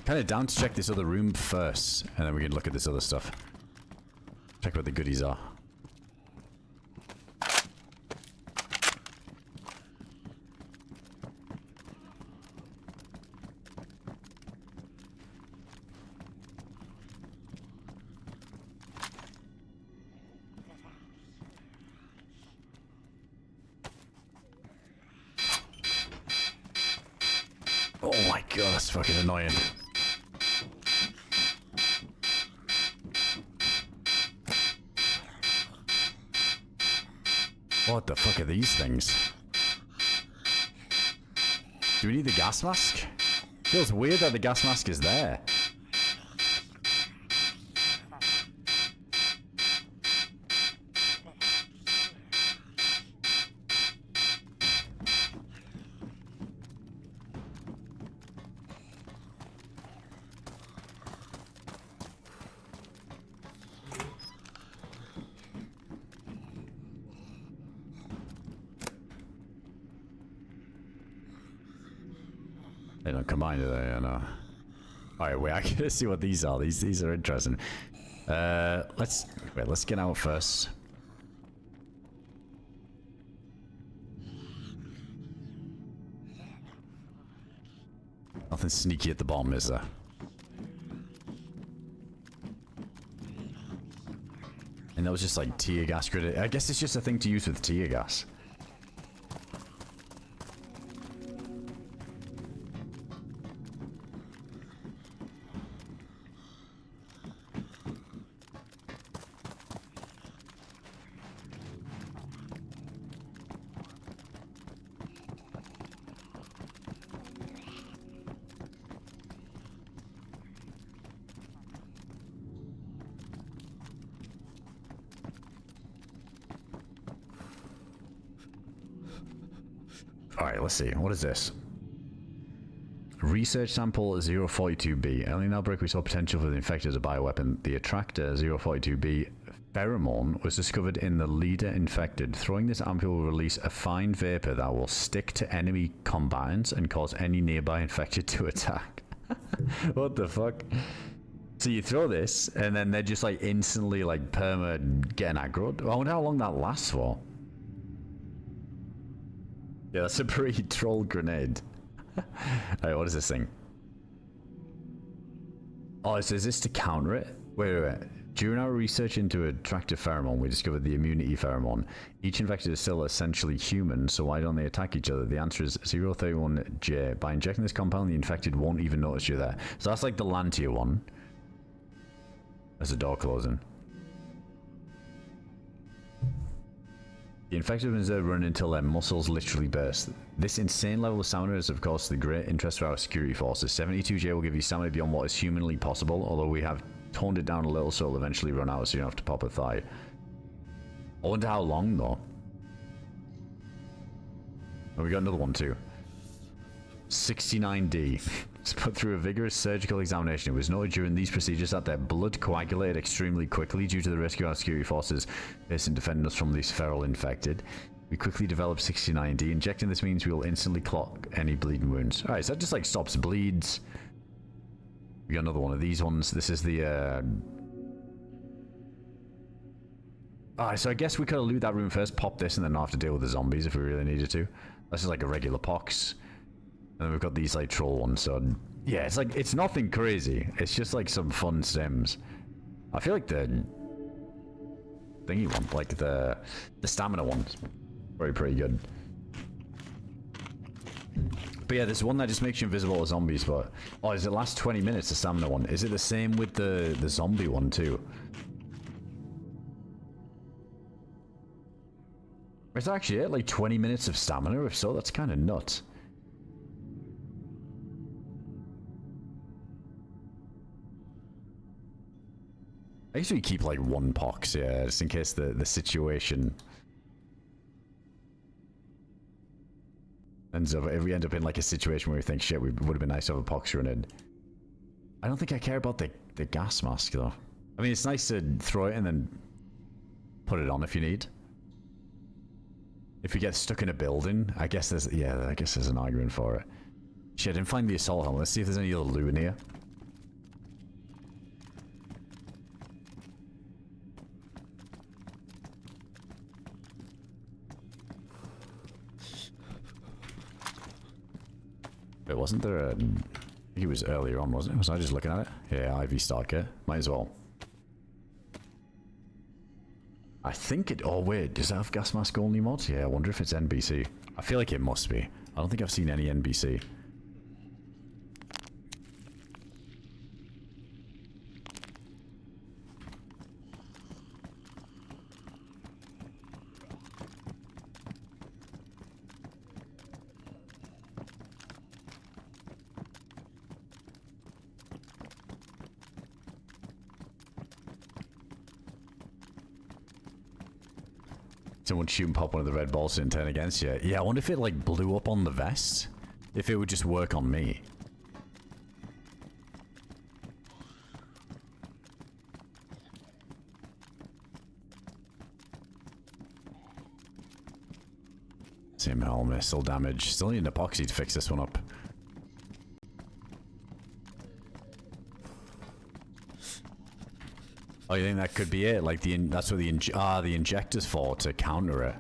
Kinda down to check this other room first, and then we can look at this other stuff. Check what the goodies are. Oh my god, that's fucking annoying. What the fuck are these things? Do we need the gas mask? Feels weird that the gas mask is there. They don't combine, do they? I know. Alright, wait, I gotta see what these are. These are interesting. Let's get out first. Nothing sneaky at the bottom, is there? And that was just like tear gas grenade. I guess it's just a thing to use with tear gas. Alright, let's see. What is this? Research sample 042B. Early in the outbreak, we saw potential for the infected as a bioweapon. The attractor 042B pheromone was discovered in the leader infected. Throwing this ampule will release a fine vapor that will stick to enemy combatants and cause any nearby infected to attack. What the fuck? So you throw this, and then they're just like instantly like perma getting aggroed. I wonder how long that lasts for. Yeah, that's a pretty troll grenade. Alright, what is this thing? Oh, so is this to counter it? Wait. During our research into attractive pheromone, we discovered the immunity pheromone. Each infected is still essentially human, so why don't they attack each other? The answer is 031J. By injecting this compound, the infected won't even notice you're there. So that's like the Lantia one. There's a door closing. The infected ones run until their muscles literally burst. This insane level of stamina is of course the great interest for our security forces. 72J will give you stamina beyond what is humanly possible, although we have toned it down a little so it'll eventually run out so you don't have to pop a thigh. I wonder how long though. Oh, we got another one too. 69D. It's put through a vigorous surgical examination. It was noted during these procedures that their blood coagulated extremely quickly due to the risk of our security forces facing defending us from these feral infected. We quickly developed 69D. Injecting this means we will instantly clot any bleeding wounds. Alright, so that just like stops bleeds. We got another one of these ones. This is the Alright, so I guess we could have looted that room first, pop this, and then not have to deal with the zombies if we really needed to. This is like a regular pox. And then we've got these like troll ones, so yeah, it's like, it's nothing crazy. It's just like some fun stems. I feel like the thingy one, like the stamina one's pretty good. But yeah, there's one that just makes you invisible to zombies, but oh, is it last 20 minutes, the stamina one? Is it the same with the zombie one too? Is that actually it? Like 20 minutes of stamina? If so, that's kind of nuts. I usually keep like one pox, yeah, just in case the situation ends up, if we end up in like a situation where we think, shit, we would have been nice to have a pox grenade. I don't think I care about the gas mask though. I mean, it's nice to throw it and then put it on if you need. If you get stuck in a building, I guess there's, yeah, I guess there's an argument for it. Shit, I didn't find the assault helmet. Let's see if there's any other loot in here. Wait, wasn't there a... I think it was earlier on, wasn't it? Was I just looking at it? Yeah, IV start kit. Might as well. I think it... Oh, wait. Does that have gas mask only mods? Yeah, I wonder if it's NBC. I feel like it must be. I don't think I've seen any NBC. Someone shoot and pop one of the red balls and turn against you. Yeah, I wonder if it like blew up on the vest. If it would just work on me. Same helmet, still damage. Still need an epoxy to fix this one up. Oh, you think that could be it? Like that's what the injector's for, to counter it.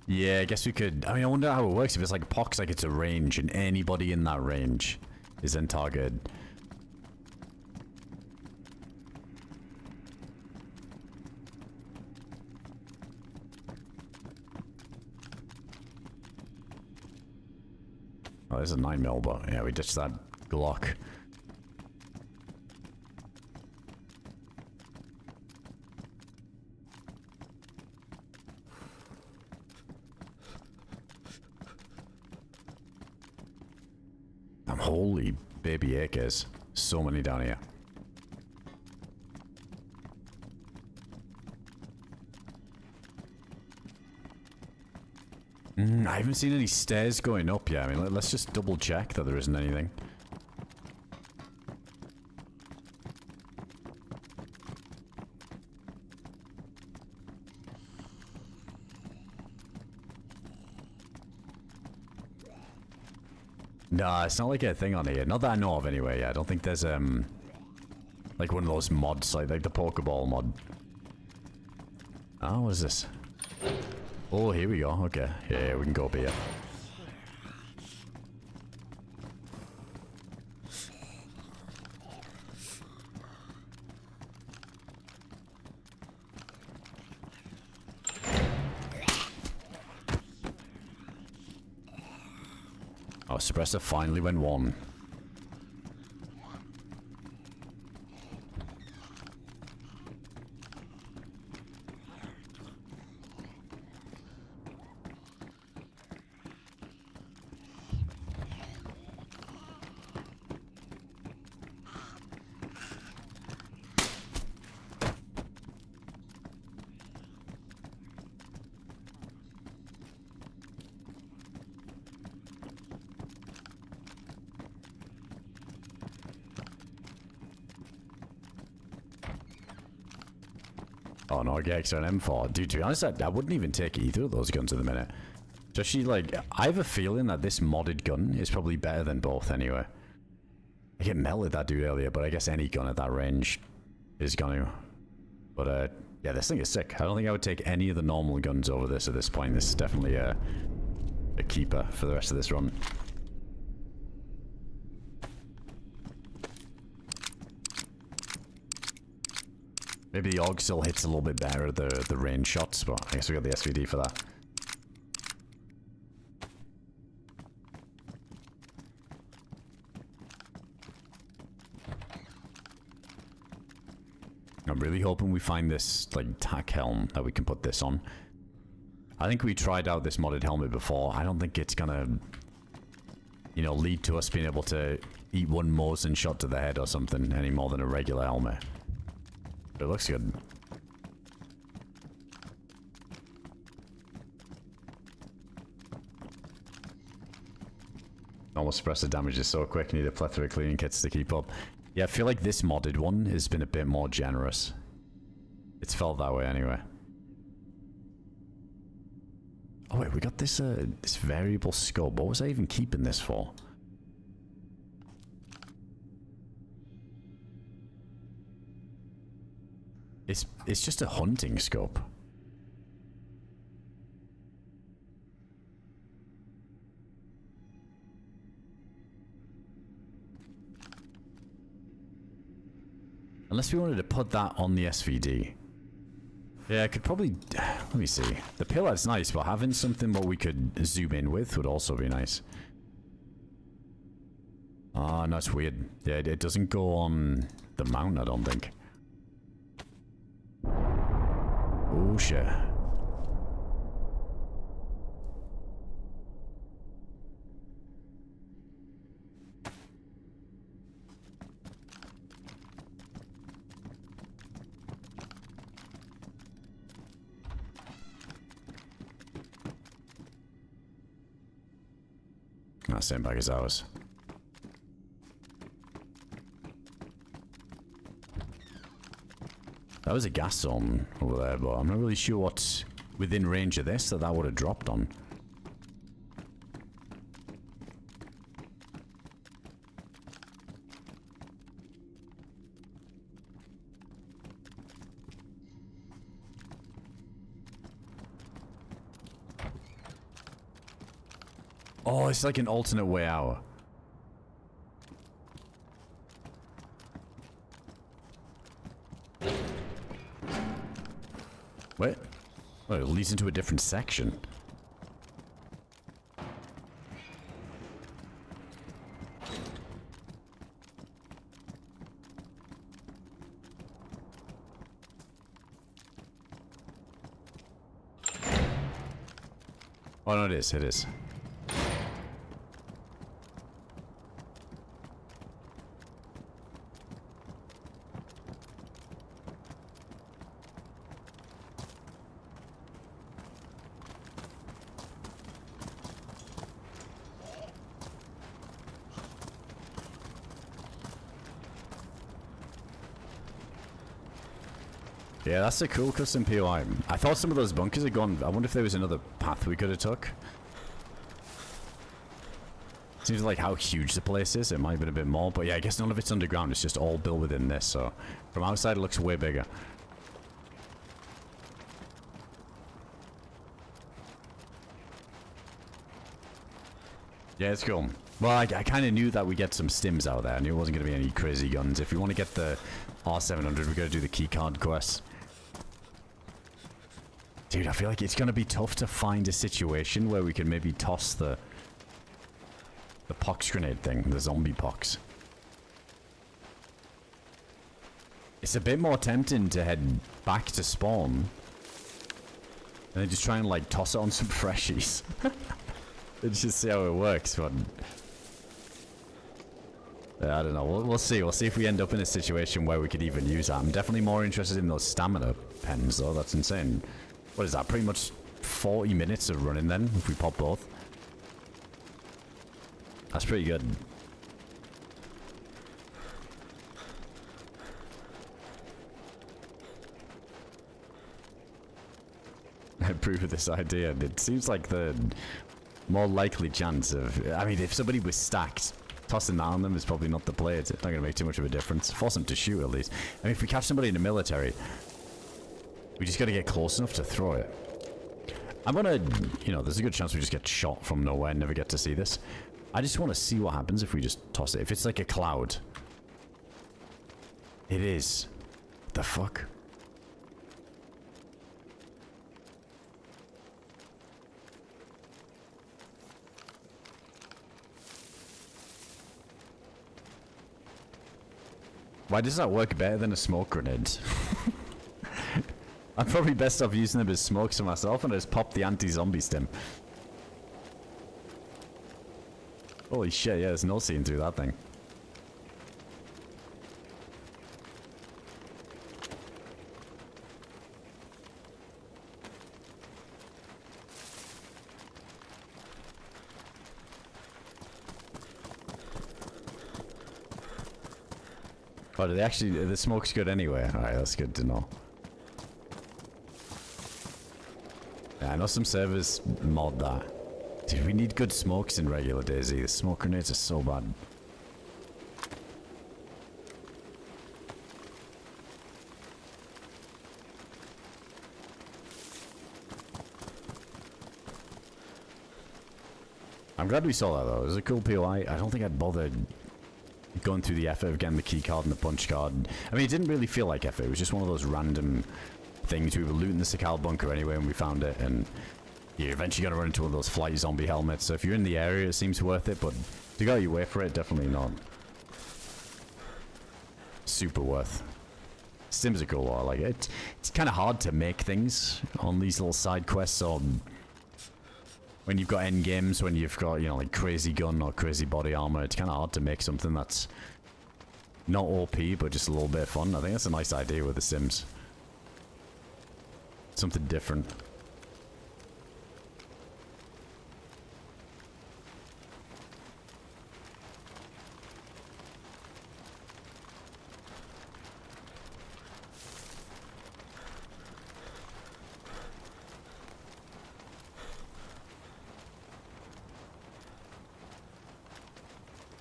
Yeah, I guess we could. I mean, I wonder how it works if it's like pox, like it's a range, and anybody in that range is then targeted. Oh, there's a 9mm, but yeah, we ditched that Glock. Holy baby acres. So many down here. I haven't seen any stairs going up yet. I mean, let's just double check that there isn't anything. Nah, it's not like a thing on here. Not that I know of anyway. Yeah, I don't think there's like one of those mods, like the Pokeball mod. Oh, what is this? Oh, here we go. Okay. Yeah, we can go up here. Oh, suppressor finally went one. Oh no, I get extra M4. Dude, to be honest, I wouldn't even take either of those guns at the minute. Especially, like, I have a feeling that this modded gun is probably better than both anyway. I get melted that dude earlier, but I guess any gun at that range is gonna. But, yeah, this thing is sick. I don't think I would take any of the normal guns over this at this point. This is definitely a keeper for the rest of this run. Maybe the AUG still hits a little bit better at the range shots, but I guess we got the SVD for that. I'm really hoping we find this, like, tack helm that we can put this on. I think we tried out this modded helmet before. I don't think it's gonna, you know, lead to us being able to eat one Mosin shot to the head or something any more than a regular helmet. It looks good. Almost suppressor damage is so quick, need a plethora of cleaning kits to keep up. Yeah, I feel like this modded one has been a bit more generous. It's felt that way anyway. Oh wait, we got this this variable scope. What was I even keeping this for? It's just a hunting scope. Unless we wanted to put that on the SVD. Yeah, I could probably... Let me see. The pillar's nice, but having something what we could zoom in with would also be nice. Ah, no, it's weird. Yeah, it doesn't go on the mount, I don't think. Oh shit. Not same bag as ours. That was a gas zone over there, but I'm not really sure what's within range of this that would have dropped on. Oh, it's like an alternate way out. Wait. Oh, it leads into a different section. Oh no, it is, it is. Yeah, that's a cool custom POI. I thought some of those bunkers had gone. I wonder if there was another path we could have took. Seems like how huge the place is. It might have been a bit more, but yeah, I guess none of it's underground. It's just all built within this. So from outside, it looks way bigger. Yeah, it's cool. Well, I kind of knew that we get some stims out there. I knew it wasn't going to be any crazy guns. If we want to get the R700, we got to do the keycard quest. Dude, I feel like it's going to be tough to find a situation where we can maybe toss the pox grenade thing, the zombie pox. It's a bit more tempting to head back to spawn and then just try and like toss it on some freshies. Let's just see how it works, but I don't know. We'll see. We'll see if we end up in a situation where we could even use that. I'm definitely more interested in those stamina pens, though. That's insane. What is that? Pretty much 40 minutes of running then, if we pop both. That's pretty good. I approve of this idea. It seems like the more likely chance of... I mean, if somebody was stacked, tossing that on them is probably not the play. It's not going to make too much of a difference. Force them to shoot, at least. I mean, if we catch somebody in the military, we just got to get close enough to throw it. I'm going to... You know, there's a good chance we just get shot from nowhere and never get to see this. I just want to see what happens if we just toss it. If it's like a cloud. It is. What the fuck? Why does that work better than a smoke grenade? I'm probably best off using them as smokes for myself and just pop the anti-zombie stim. Holy shit, yeah, there's no seeing through that thing. Oh, do they actually... The smoke's good anyway. Alright, that's good to know. Yeah, I know some servers mod that. Dude, we need good smokes in regular DayZ. The smoke grenades are so bad. I'm glad we saw that though. It was a cool POI. I don't think I'd bother going through the effort of getting the key card and the punch card. I mean, it didn't really feel like effort. It was just one of those random things. We were looting the Sakal bunker anyway and we found it, and you're eventually going to run into one of those flight zombie helmets. So if you're in the area, it seems worth it, but to go your way for it, definitely not. Super worth. Sims are cool, though. Like, it's kind of hard to make things on these little side quests, or when you've got end games, when you've got, you know, like crazy gun or crazy body armor. It's kind of hard to make something that's not OP, but just a little bit of fun. I think that's a nice idea with the Sims. Something different.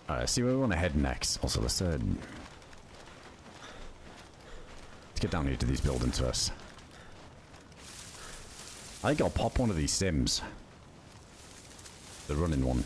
Alright, see where we want to head next. Also, let's get down here to these buildings first. I think I'll pop one of these Sims. The running one.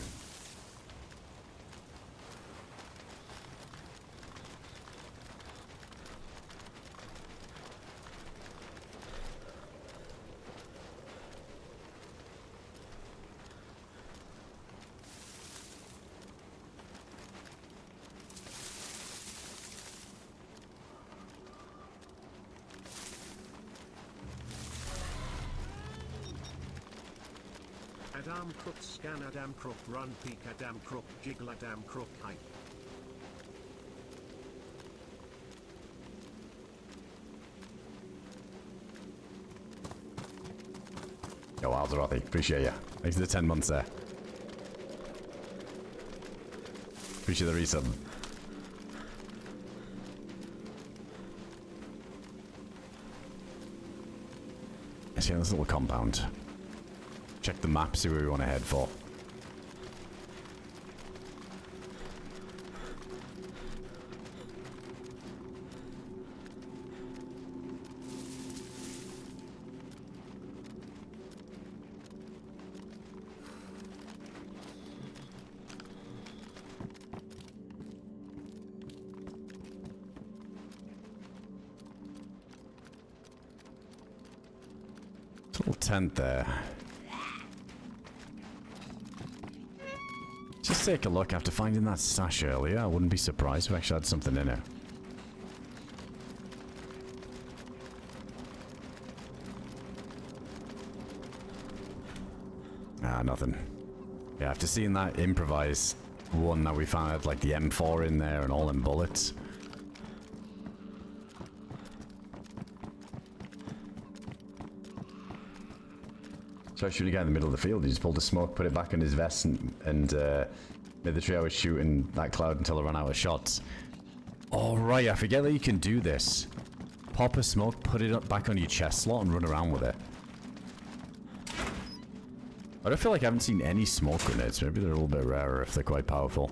AdamCrooK scan AdamCrooK run peek AdamCrooK jiggle AdamCrooK hype. Yo, Alzerothy, appreciate you. Thanks for the 10 months there. Appreciate the resub. Let's get this little compound. Check the map, see where we want to head for. Little tent there. Just take a look. After finding that stash earlier, I wouldn't be surprised if we actually had something in it. Ah, nothing. Yeah, after seeing that improvised one that we found had like the M4 in there and all them bullets. So shooting a guy in the middle of the field, he just pulled a smoke, put it back in his vest, and made the 3 hours shooting that cloud until I ran out of shots. Oh right, I forget that you can do this. Pop a smoke, put it up back on your chest slot, and run around with it. I don't feel like I haven't seen any smoke grenades. Maybe they're a little bit rarer if they're quite powerful.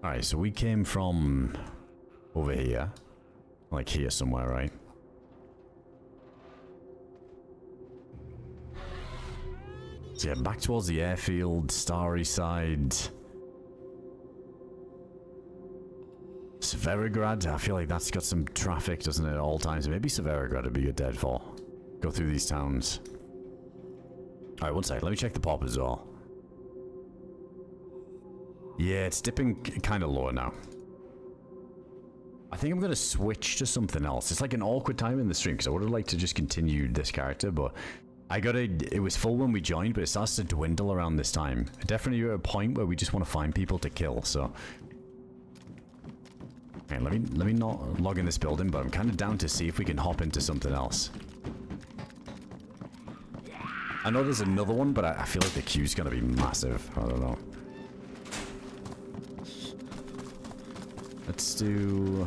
Alright, so we came from over here. Like here somewhere, right? So yeah, back towards the airfield, Starry side. Severograd, I feel like that's got some traffic, doesn't it, at all times? Maybe Severograd would be good dead for. Go through these towns. Alright, one sec, let me check the pop as well. Yeah, it's dipping kind of lower now. I think I'm going to switch to something else. It's like an awkward time in the stream, because I would have liked to just continue this character, but it was full when we joined, but it starts to dwindle around this time. Definitely at a point where we just want to find people to kill, so. Okay, let me not log in this building, but I'm kind of down to see if we can hop into something else. I know there's another one, but I feel like the queue's going to be massive. I don't know. Let's do...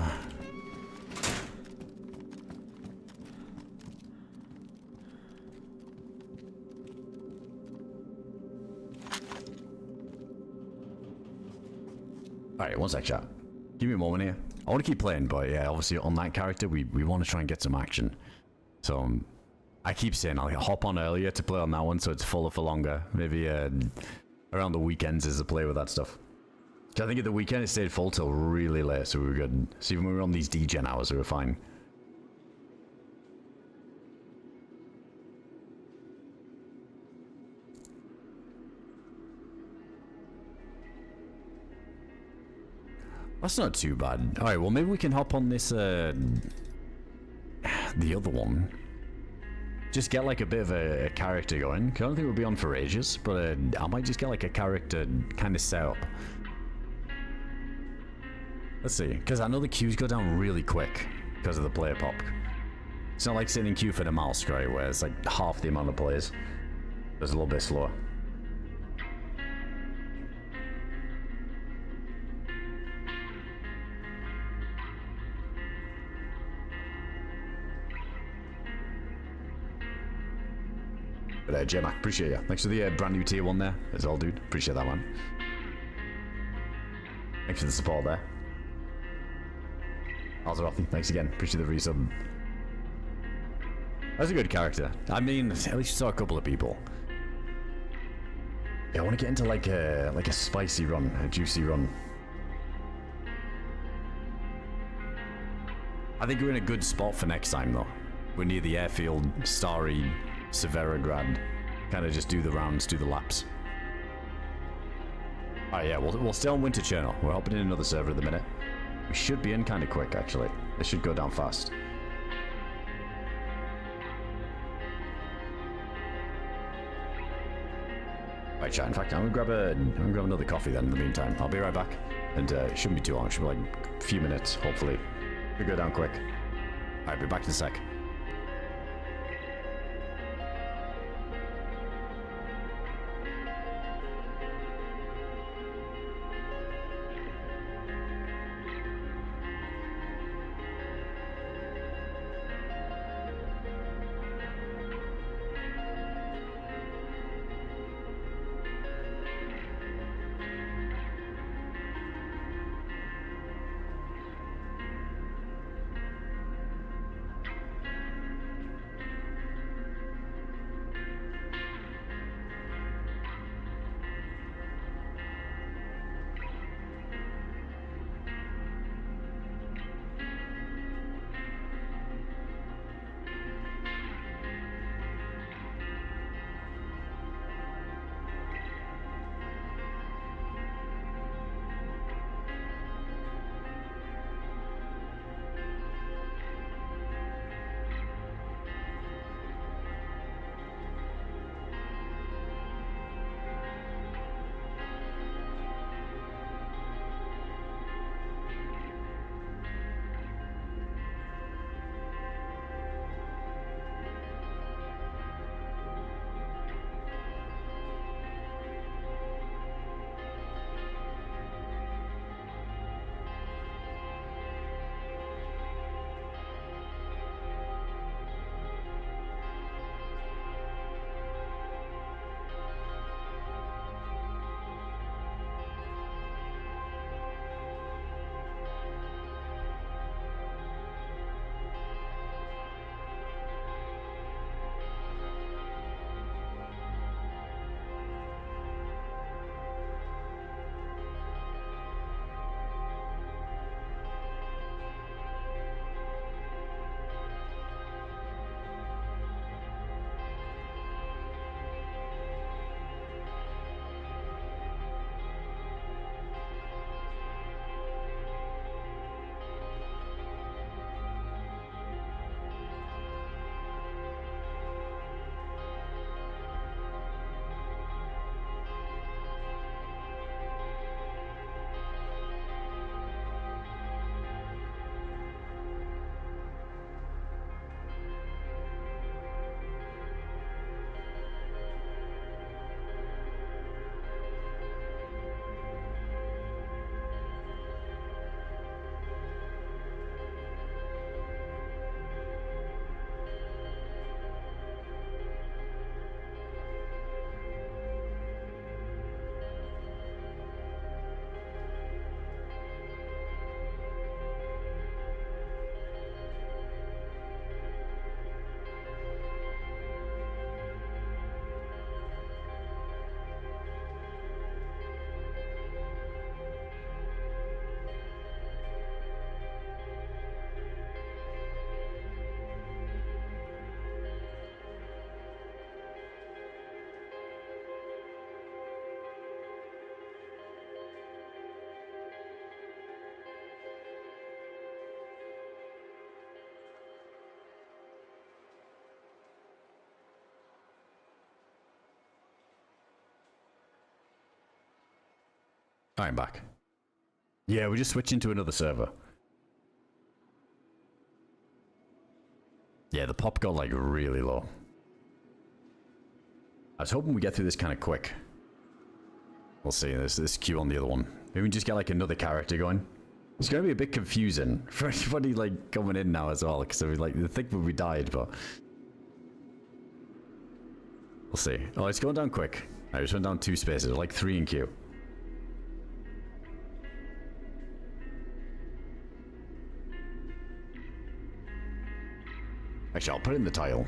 Alright, one sec, chat. Give me a moment here. I want to keep playing, but yeah, obviously on that character, we want to try and get some action. So, I keep saying I'll hop on earlier to play on that one so it's fuller for longer. Maybe around the weekends is the play with that stuff. I think at the weekend it stayed full till really late, so we were good. So even when we were on these degen hours, we were fine. That's not too bad. Alright, well maybe we can hop on this, the other one. Just get like a bit of a character going. I don't think we'll be on for ages, but I might just get like a character kind of set up. Let's see, because I know the queues go down really quick because of the player pop. It's not like sitting in queue for the mouse, right, where it's like half the amount of players. It's a little bit slower. But J-Mac, appreciate you. Thanks for the brand new tier 1 there as well, dude. Appreciate that, man. Thanks for the support there. Alzerothi, thanks again. Appreciate the resub. That's a good character. I mean, at least you saw a couple of people. Yeah, I want to get into like a spicy run, a juicy run. I think we're in a good spot for next time, though. We're near the airfield, starry Severograd. Kind of just do the rounds, do the laps. Alright, yeah, we'll stay on Winter Chernarus. We're hopping in another server at the minute. We should be in kind of quick, actually. This should go down fast. Right, chat. In fact, I'm gonna grab another coffee then in the meantime. I'll be right back. And it shouldn't be too long. It should be like a few minutes, hopefully. Should go down quick. Alright, be back in a sec. I'm back. Yeah, we just switched into another server. Yeah, the pop got like really low. I was hoping we get through this kind of quick. We'll see. There's this queue on the other one. Maybe we can just get like another character going. It's going to be a bit confusing for anybody like coming in now as well, because like they think we died, but we'll see. Oh, it's going down quick. I just went down 2 spaces, like 3 in queue. Actually, I'll put it in the title.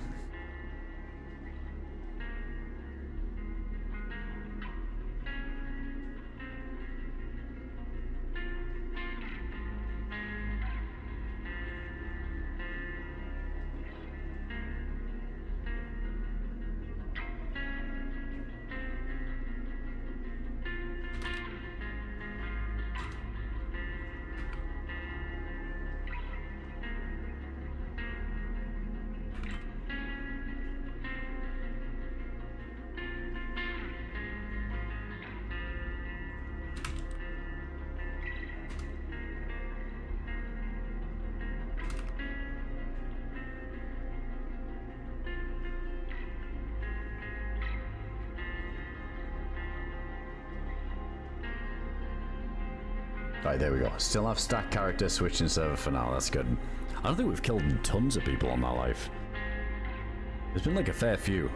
Right, there we go. Still have stack character, switching server for now. That's good. I don't think we've killed tons of people on that life. There's been like a fair few.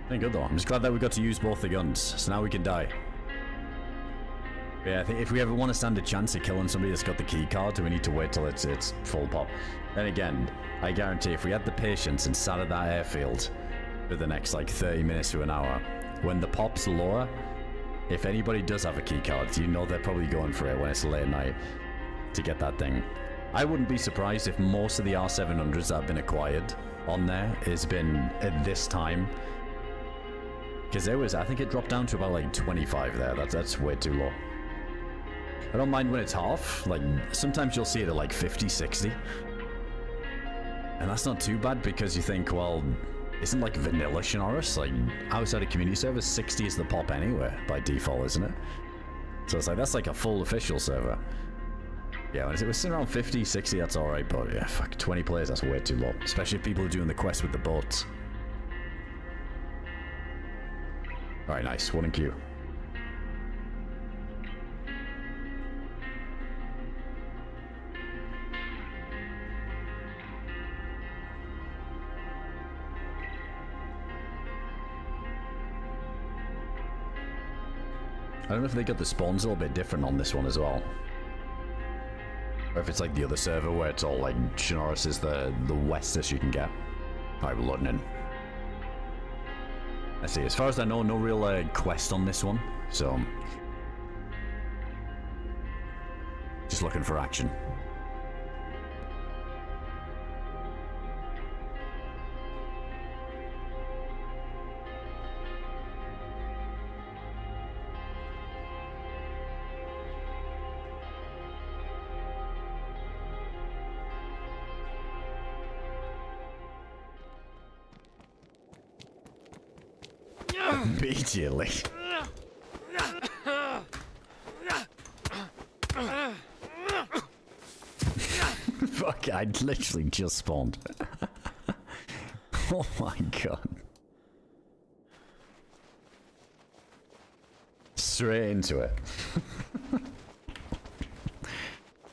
Pretty good though. I'm just glad that we got to use both the guns, so now we can die. But yeah, I think if we ever want to stand a chance of killing somebody that's got the key card, we need to wait till it's full pop. Then again, I guarantee if we had the patience and sat at that airfield for the next like 30 minutes to an hour, when the pop's lower, if anybody does have a key card, you know they're probably going for it when it's late at night to get that thing. I wouldn't be surprised if most of the R700s that have been acquired on there has been at this time. Because there was, I think it dropped down to about like 25 there. That's way too low. I don't mind when it's half. Like, sometimes you'll see it at like 50, 60. And that's not too bad because you think, well, isn't like vanilla Chernarus, like outside of community servers, 60 is the pop anyway by default, isn't it? So it's like, that's like a full official server. Yeah, when it was sitting around 50, 60, that's alright, but yeah, fuck, 20 players, that's way too low. Especially if people are doing the quest with the boats. Alright, nice, 1 in queue. I don't know if they got the spawns a little bit different on this one as well. Or if it's like the other server where it's all like Chernarus is the westest you can get. Alright, we're loading in. Let's see, as far as I know, no real quest on this one, so just looking for action. Immediately. Fuck, I literally just spawned. Oh my god. Straight into it.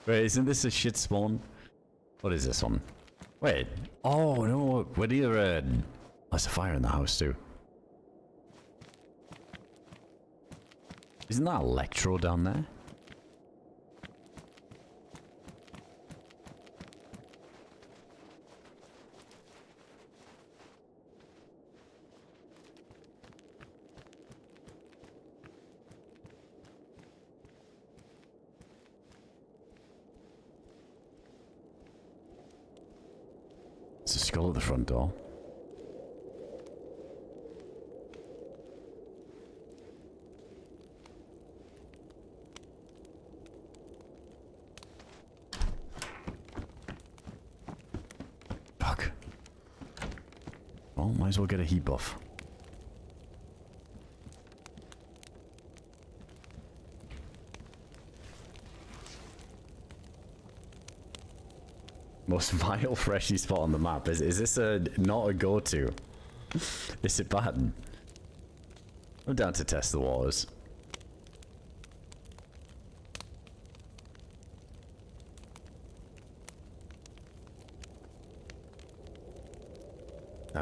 Wait, isn't this a shit spawn? What is this one? Wait. Oh no, we're either there's a fire in the house too. Isn't that Electro down there? There's a skull at the front door. Might as well get a heat buff. Might as well get a heat buff. Most vile freshie spot on the map. Is this not a go-to? Is it bad? I'm down to test the waters.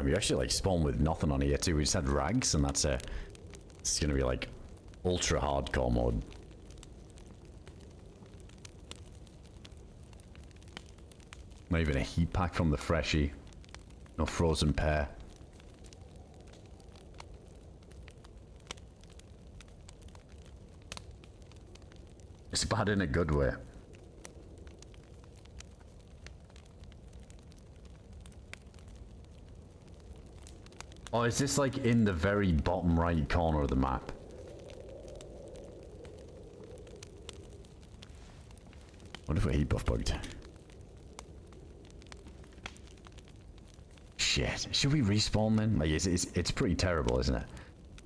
We actually like spawn with nothing on here too. We just had rags, and that's it. It's gonna be like ultra hardcore mode. Not even a heat pack from the freshie. No frozen pear. It's bad in a good way. Oh, is this like in the very bottom right corner of the map? What if we're heat buff bugged? Shit. Should we respawn then? Like, it's pretty terrible, isn't it?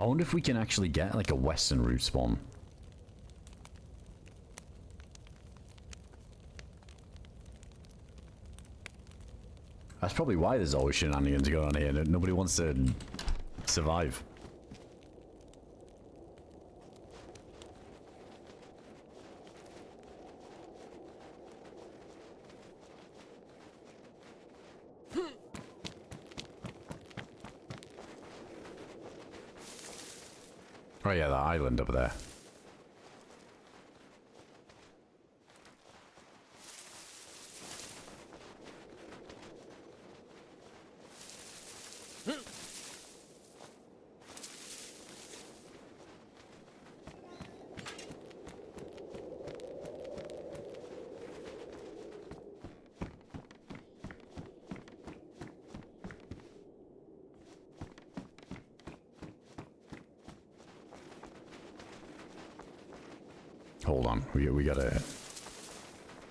I wonder if we can actually get like a western route spawn. That's probably why there's always shenanigans going on here. Nobody wants to survive. Oh yeah, that island up there. Hold on, we gotta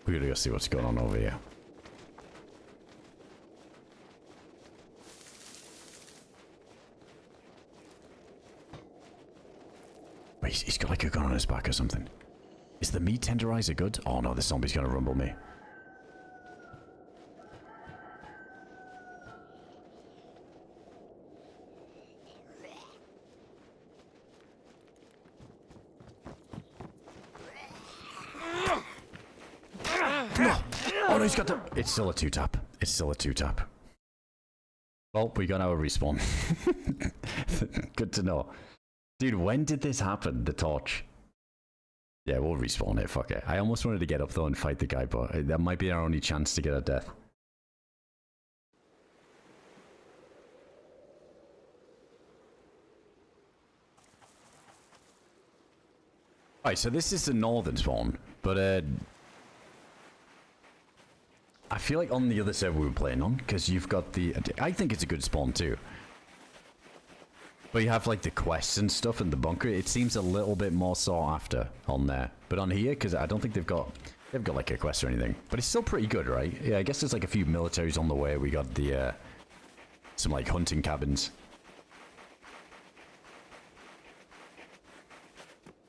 go see what's going on over here. Wait, he's got like a gun on his back or something. Is the meat tenderizer good? Oh no, the zombie's gonna rumble me. Oh no, he's got the... It's still a 2-tap. It's still a 2-tap. Well, we got our respawn. Good to know. Dude, when did this happen? The torch. Yeah, we'll respawn it. Fuck it. I almost wanted to get up though and fight the guy, but that might be our only chance to get a death. Alright, so this is the northern spawn, but I feel like on the other server we were playing on, because you've got the... I think it's a good spawn too. But you have like the quests and stuff and the bunker. It seems a little bit more sought after on there. But on here, because I don't think they've got like a quest or anything. But it's still pretty good, right? Yeah, I guess there's like a few militaries on the way. We got the some like hunting cabins.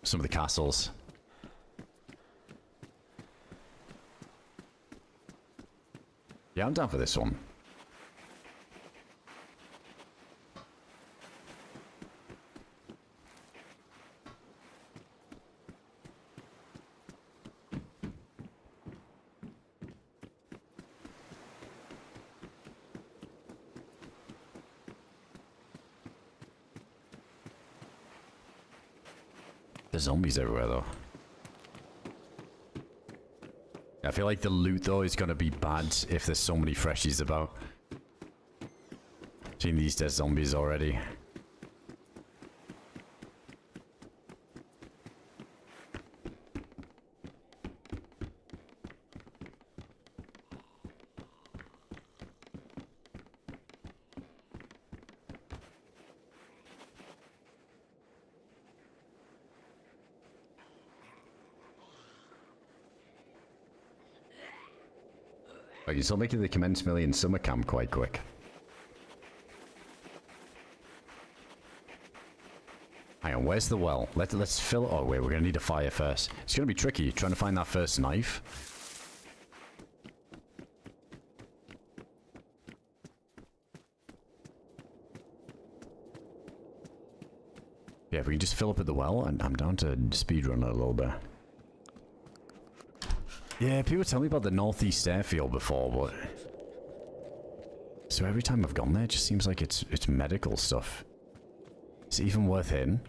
Some of the castles. Yeah, I'm down for this one. There's zombies everywhere though. I feel like the loot though is gonna be bad if there's so many freshies about. Seen these dead zombies already. Oh, you're still making the commence million summer camp quite quick. Hang on, where's the well? Let's fill it. Oh wait, we're gonna need a fire first. It's gonna be tricky trying to find that first knife. Yeah, if we can just fill up at the well, and I'm down to speedrun it a little bit. Yeah, people tell me about the northeast airfield before, but... So every time I've gone there, it just seems like it's medical stuff. Is it even worth hitting?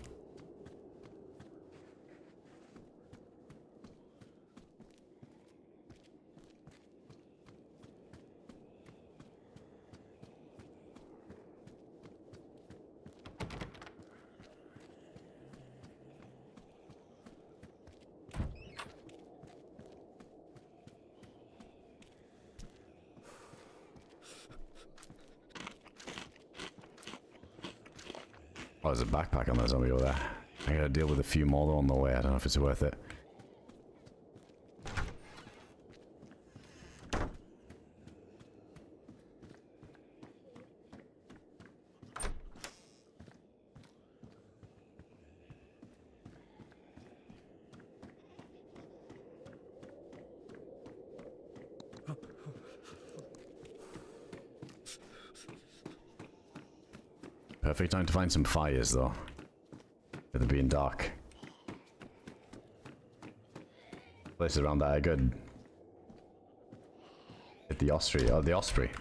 Oh, there's a backpack on that zombie over there. I gotta deal with a few more though on the way. I don't know if it's worth it. Perfect time to find some fires, though. With it being dark. Places around that are good. Hit the Osprey. Oh, the Osprey.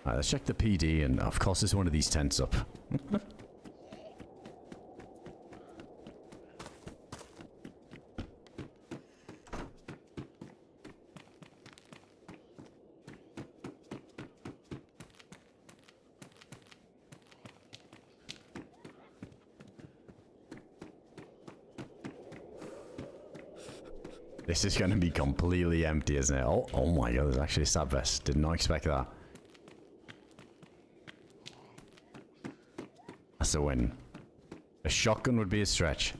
Alright, let's check the PD, and of course there's one of these tents up. This is going to be completely empty, isn't it? Oh my god, there's actually a stab vest. Did not expect that. That's a win. A shotgun would be a stretch.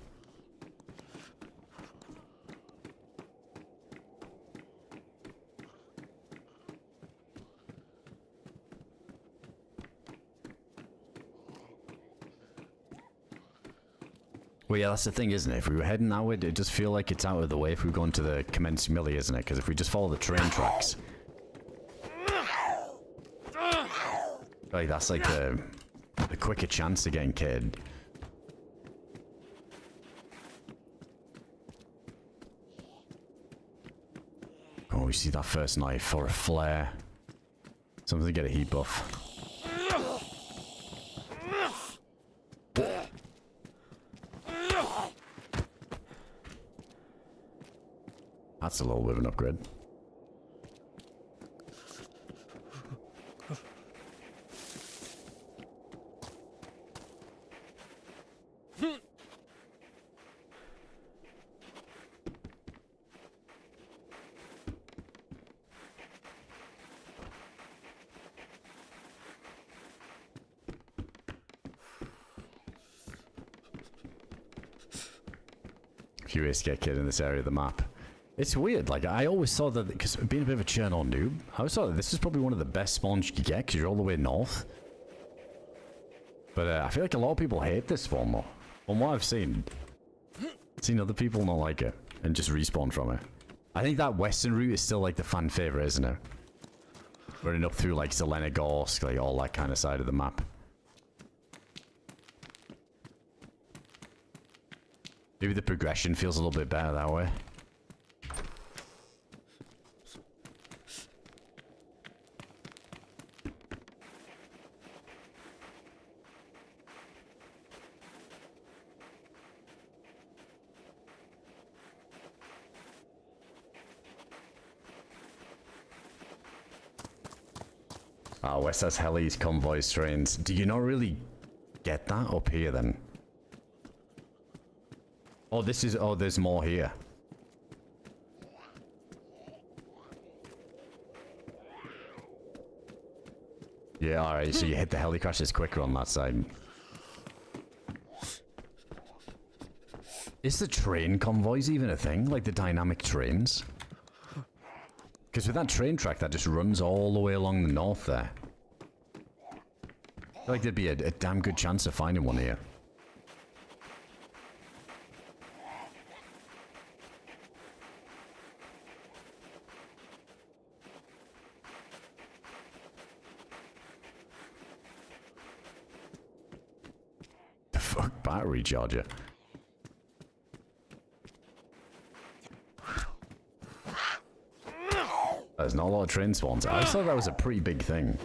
Well, yeah, that's the thing, isn't it? If we were heading that way, it does feel like it's out of the way if we go into the commence millie, isn't it? Because if we just follow the train tracks... Like, that's like the quicker chance of getting killed. Oh, we see that first knife or a flare. Something to get a heat buff. That's a little bit of an upgrade. Few ways to get killed in this area of the map. It's weird, like, I always thought that, because being a bit of a Chernarus noob, I always thought that this is probably one of the best spawns you could get, because you're all the way north. But I feel like a lot of people hate this spawn, though. From what I've seen other people not like it, and just respawn from it. I think that western route is still, like, the fan favorite, isn't it? Running up through, like, Zelenogorsk, like, all that kind of side of the map. Maybe the progression feels a little bit better that way. Ah, West has helis, convoys, trains. Do you not really get that up here then? Oh, this is... Oh, there's more here. Yeah, alright, so you hit the heli crashes quicker on that side. Is the train convoys even a thing? Like the dynamic trains? Because with that train track that just runs all the way along the north there. I feel like there'd be a damn good chance of finding one here. battery charger. There's not a lot of train spawns. I thought that was a pretty big thing.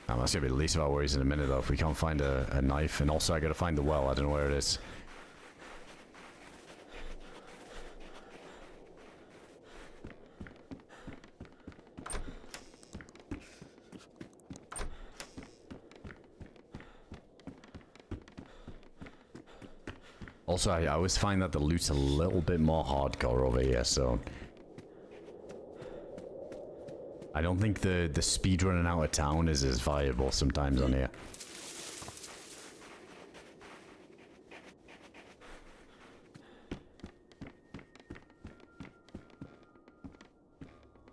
That's gonna be the least of our worries in a minute though, if we can't find a knife. And also I gotta find the well, I don't know where it is. Also, I always find that the loot's a little bit more hardcore over here, so... I don't think the speed running out of town is as viable sometimes on here.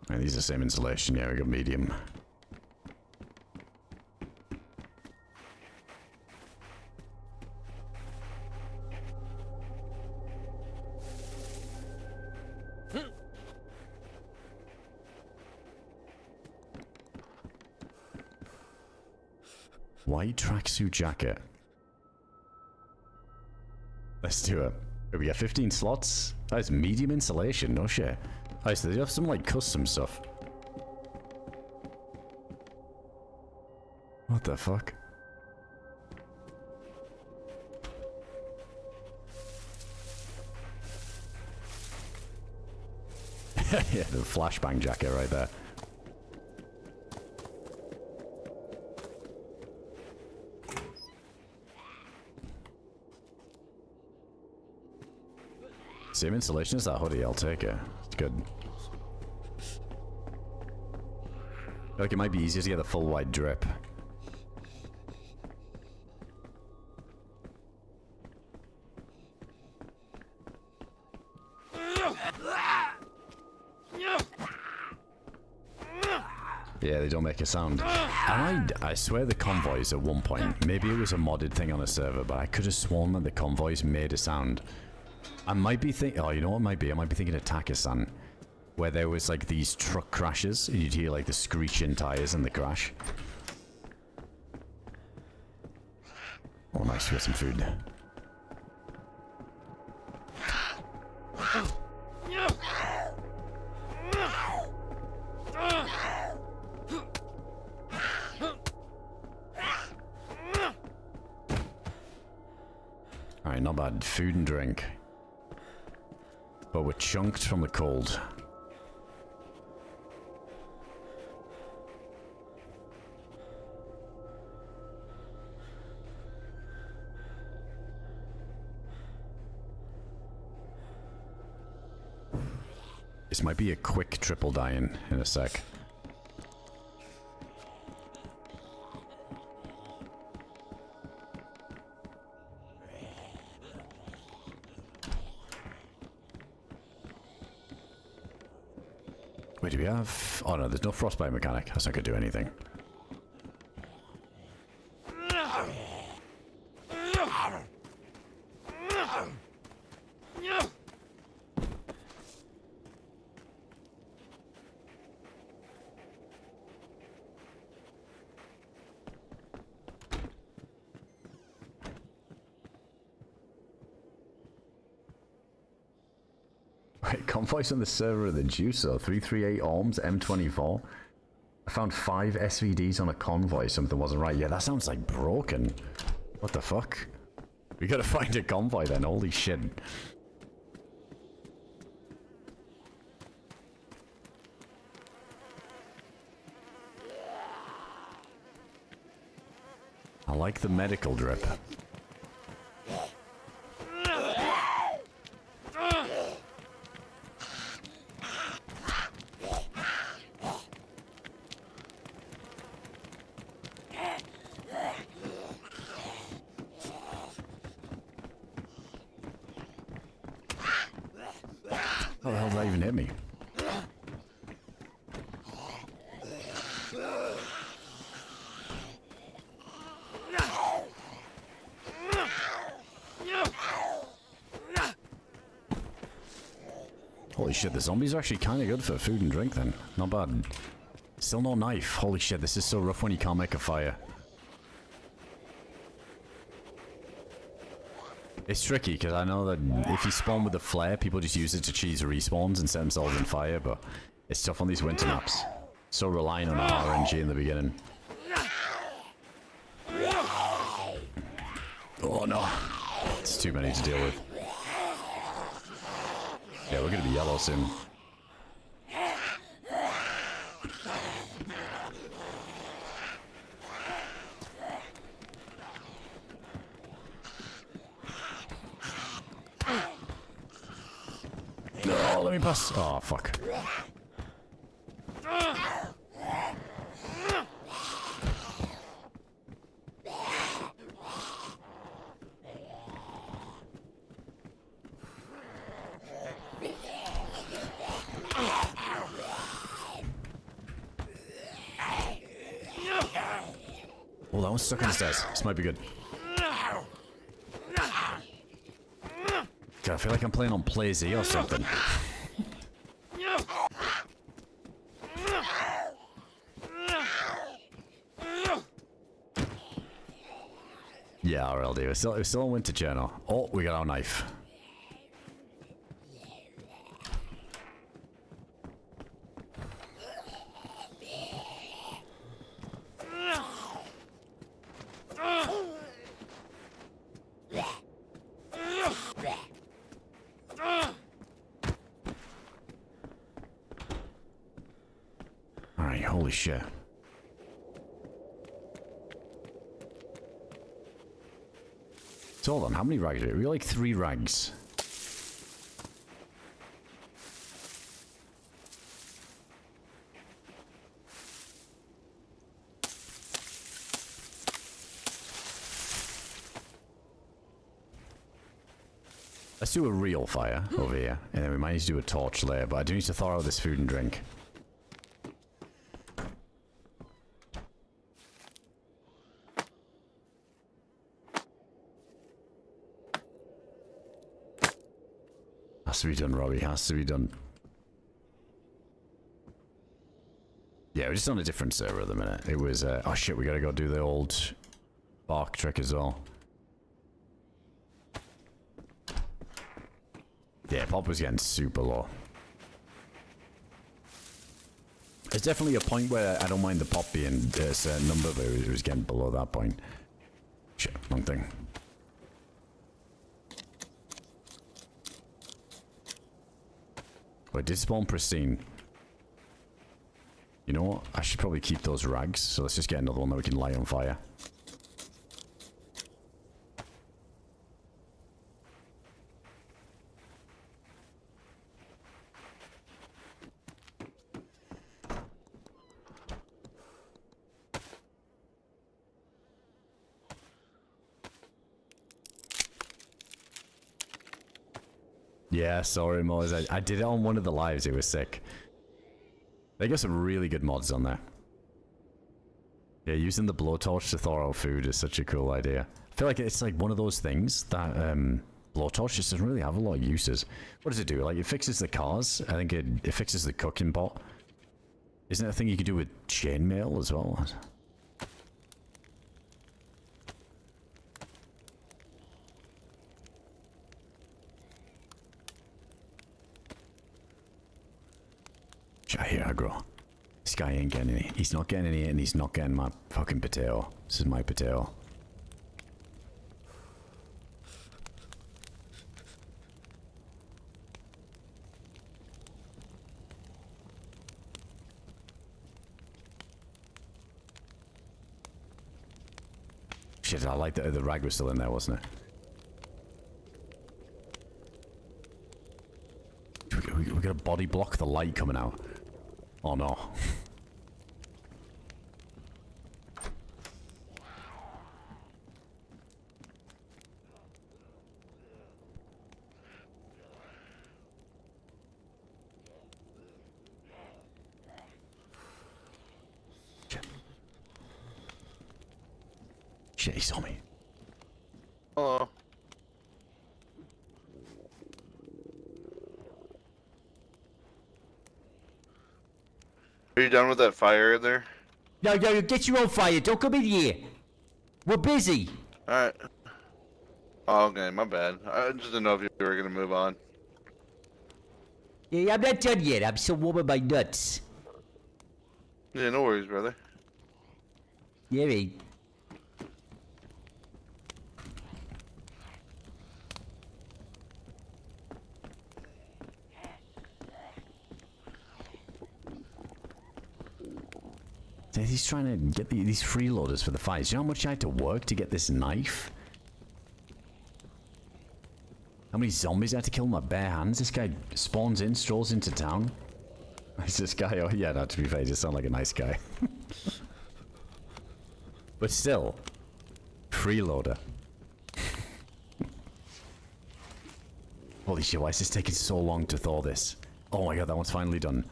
And these are the same insulation, yeah, we got medium. White tracksuit jacket. Let's do it. We got 15 slots. That's medium insulation, no shit. Oh, so they have some like custom stuff. What the fuck? Yeah, the flashbang jacket right there. Same insulation as that hoodie, I'll take it. It's good. I feel like it might be easier to get the full white drip. Yeah, they don't make a sound. And I swear the convoys at one point, maybe it was a modded thing on a server, but I could have sworn that the convoys made a sound. I might be thinking, oh, you know what it might be? I might be thinking of Takistan, where there was like these truck crashes, and you'd hear like the screeching tires in the crash. Oh, nice, we got some food. Alright, not bad. Food and drink. But we're chunked from the cold. This might be a quick triple die-in in a sec. Wait, do we have... Oh no, there's no frostbite mechanic. That's not gonna do anything. Convoys on the server of the Juicer, 338 Orms, M24. I found 5 SVDs on a convoy, something wasn't right. Yeah, that sounds like broken. What the fuck? We gotta find a convoy then, holy shit. I like the medical drip. How the hell did that even hit me? Holy shit, the zombies are actually kind of good for food and drink then. Not bad. Still no knife. Holy shit, this is so rough when you can't make a fire. It's tricky, because I know that if you spawn with a flare, people just use it to cheese respawns and set themselves on fire, but it's tough on these winter maps. So relying on RNG in the beginning. Oh no. It's too many to deal with. Yeah, we're gonna be yellow soon. No, let me pass. Oh, fuck. Oh, that one's stuck on the stairs. This might be good. God, I feel like I'm playing on PlayZ or something. Yeah, IRL, dude. We're still on winter journal. Oh, we got our knife. Alright, holy shit. So hold on, how many rags are we? We got like 3 rags. Let's do a real fire over here, and then we might need to do a torch later, but I do need to thaw out this food and drink. Has to be done, Robbie. Has to be done. Yeah, we're just on a different server at the minute. It was, oh shit, we gotta go do the old bark trick as well. Yeah, pop was getting super low. There's definitely a point where I don't mind the pop being a certain number, but it was getting below that point. Shit, wrong thing. Wait, did spawn pristine? You know what? I should probably keep those rags, so let's just get another one that we can light on fire. Yeah, sorry, Moz. I did it on one of the lives. It was sick. They got some really good mods on there. Yeah, using the blowtorch to thaw out food is such a cool idea. I feel like it's like one of those things that blowtorch just doesn't really have a lot of uses. What does it do? Like, it fixes the cars. I think it fixes the cooking pot. Isn't it a thing you could do with chainmail as well? Here, aggro. This guy ain't getting any. He's not getting any, and he's not getting my fucking potato. This is my potato. Shit, I like that the rag was still in there, wasn't it? We gotta body block the light coming out. Oh no. Shit, he saw me. Hello. Are you done with that fire in there? No, get your own fire. Don't come in here. We're busy. Alright. Oh, okay, my bad. I just didn't know if you were gonna move on. Yeah, I'm not done yet. I'm still warming my nuts. Yeah, no worries, brother. Yeah, right. He's trying to get these freeloaders for the fires. You know how much I had to work to get this knife? How many zombies I had to kill with my bare hands? This guy spawns in, strolls into town. Is this guy? Oh, yeah, no, to be fair, he just sounds like a nice guy. But still, freeloader. Holy shit, why is this taking so long to thaw this? Oh my god, that one's finally done.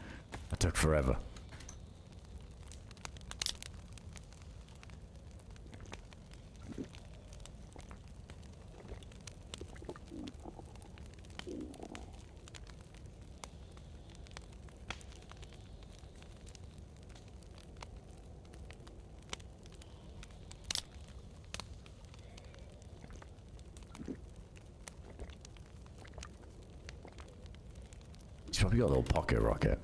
That took forever. He's probably got a little pocket rocket.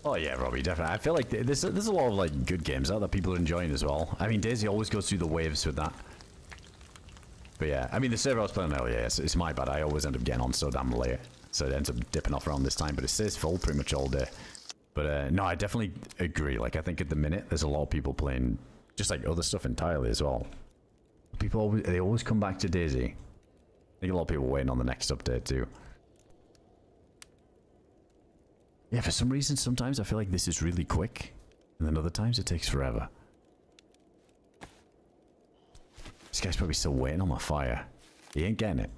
Oh yeah, Robbie, definitely. I feel like there's a lot of like good games out that people are enjoying as well. I mean, DayZ always goes through the waves with that. But yeah, I mean, the server I was playing earlier, it's my bad. I always end up getting on so damn late. So it ends up dipping off around this time, but it stays full pretty much all day. But no, I definitely agree. Like, I think at the minute, there's a lot of people playing just like other stuff entirely as well. People they always come back to DayZ. I think a lot of people waiting on the next update too. Yeah, for some reason, sometimes I feel like this is really quick, and then other times it takes forever. This guy's probably still waiting on my fire. He ain't getting it.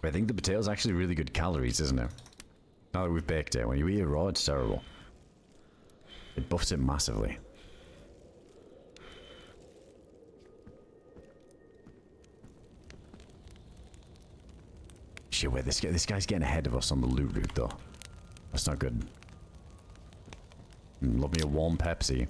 I think the potato's actually really good calories, isn't it? Now that we've baked it, when you eat it raw, it's terrible. It buffs it massively. Shit, wait, this guy's getting ahead of us on the loot route, though. That's not good. Love me a warm Pepsi.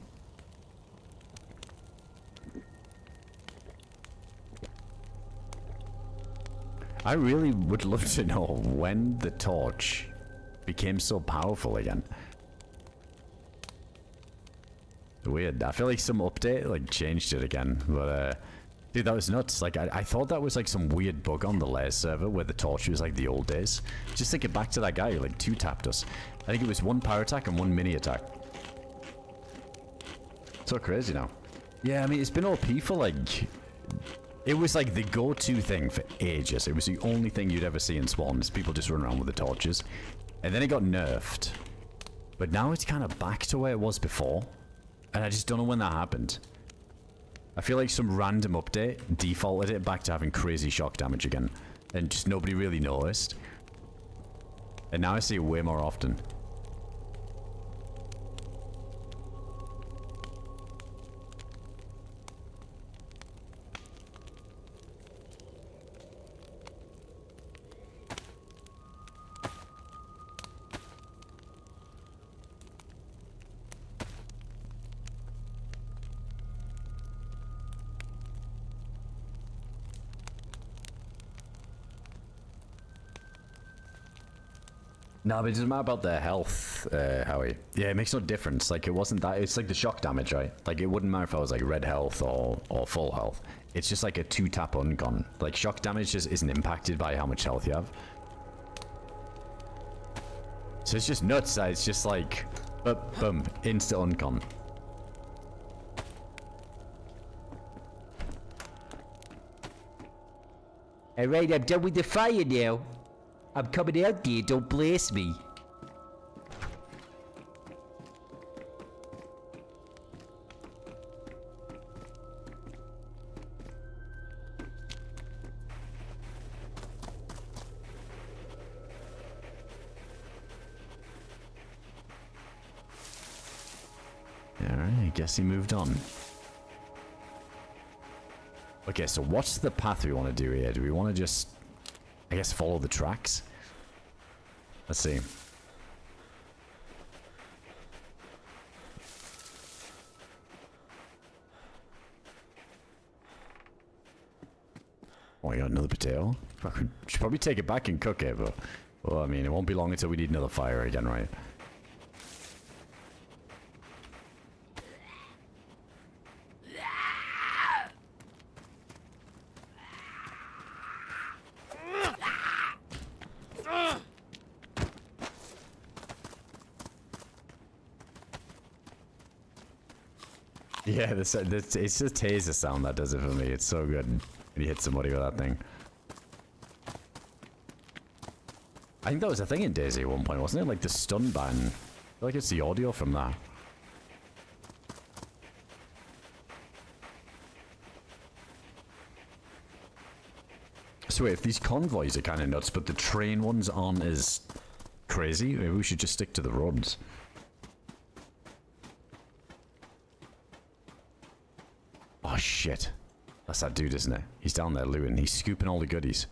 I really would love to know when the torch became so powerful again. Weird. I feel like some update like changed it again, but dude, that was nuts. Like I thought that was like some weird bug on the Lair server where the torch was like the old days. Just thinking back to that guy who like two-tapped us. I think it was one power attack and one mini attack. So crazy now. Yeah, I mean it's been OP for like. It was like the go-to thing for ages. It was the only thing you'd ever see in spawns. People just run around with the torches. And then it got nerfed. But now it's kind of back to where it was before. And I just don't know when that happened. I feel like some random update defaulted it back to having crazy shock damage again. And just nobody really noticed. And now I see it way more often. No, but it doesn't matter about their health, Howie. Yeah, it makes no difference. Like, it wasn't that... It's like the shock damage, right? Like, it wouldn't matter if I was, like, red health or full health. It's just like a two-tap uncon. Like, shock damage just isn't impacted by how much health you have. So it's just nuts. It's just like... boom. Instant uncon. Alright, I'm done with the fire now. I'm coming out there, don't blast me. guess he moved on. Okay, so what's the path we want to do here? Do we want to just, I guess, follow the tracks? Let's see. Oh, I got another potato. I should probably take it back and cook it, but... Well, I mean, it won't be long until we need another fire again, right? Yeah, it's just a taser sound that does it for me. It's so good when you hit somebody with that thing. I think that was a thing in DayZ at one point, wasn't it? Like the stun ban. I feel like it's the audio from that. So wait, if these convoys are kind of nuts, but the train ones aren't as crazy, maybe we should just stick to the roads. Oh shit. That's that dude, isn't it? He's down there looting. He's scooping all the goodies.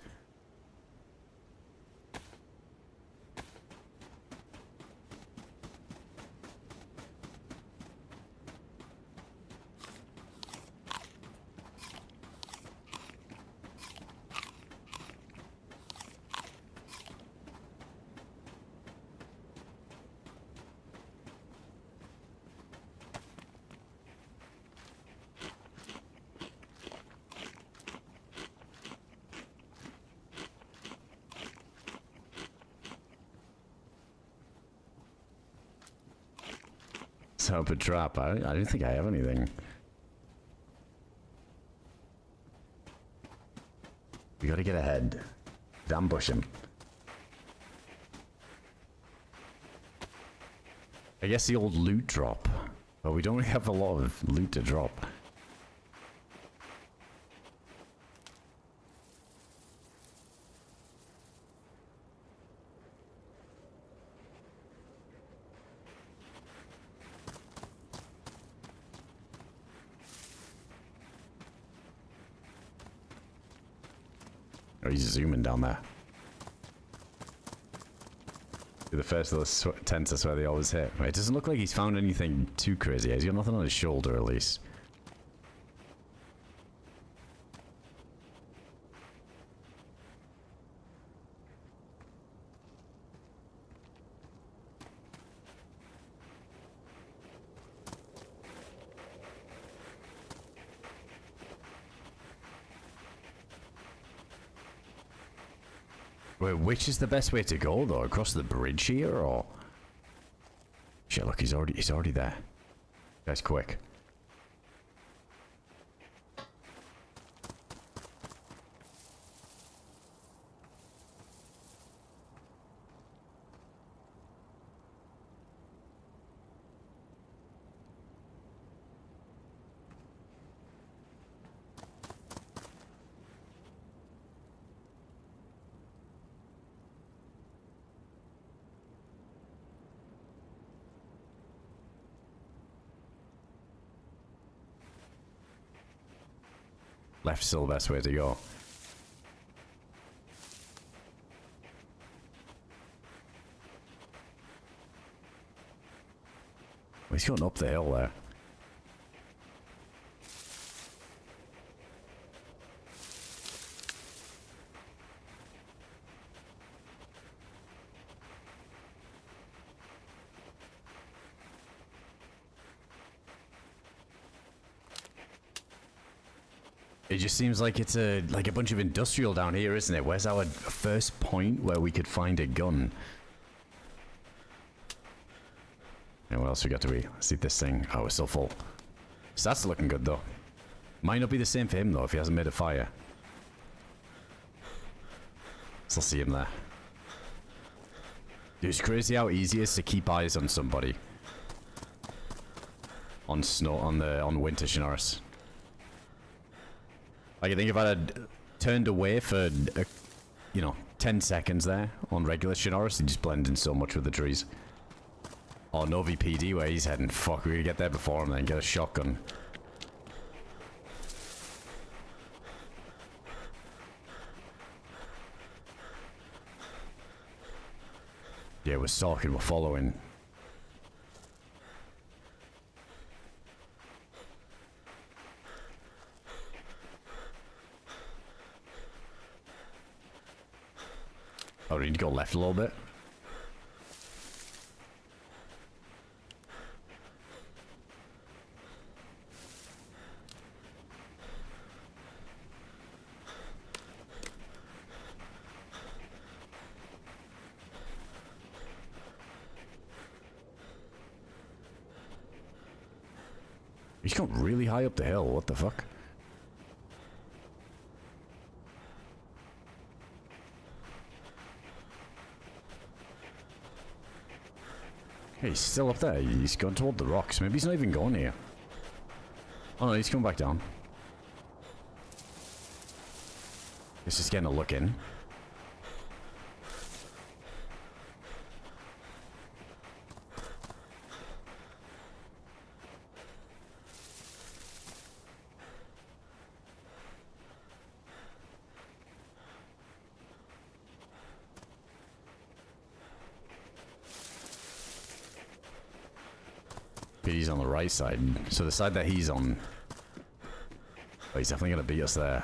Set up a trap. I don't think I have anything. We gotta get ahead. Ambush him. I guess the old loot drop. But we don't really have a lot of loot to drop. Oh, he's zooming down there. The first of those tents, that's where they always hit. It doesn't look like he's found anything too crazy. He's got nothing on his shoulder, at least. Wait, which is the best way to go though? Across the bridge here, or? Shit! Look, he's already there. Guys, quick! Left's still the best way to go. He's going up the hill there. It just seems like it's a bunch of industrial down here, isn't it? Where's our first point where we could find a gun? And what else we got to eat? Let's eat this thing. Oh, we're still full. So that's looking good though. Might not be the same for him though if he hasn't made a fire. Still see him there. Dude, it's crazy how easy it is to keep eyes on somebody. On winter Chernarus. Like, I think if I had turned away for, you know, 10 seconds there on regular Chernarus, he'd just blend in so much with the trees. Oh, Novi PD where he's heading. Fuck, we gotta get there before him then get a shotgun. Yeah, we're stalking, we're following. Oh, we need to go left a little bit. He's gone really high up the hill, what the fuck? Hey, he's still up there. He's gone toward the rocks. Maybe he's not even going here. Oh no, he's coming back down. He's just getting a look in. He's on the right side, so the side that he's on, oh, he's definitely gonna beat us there.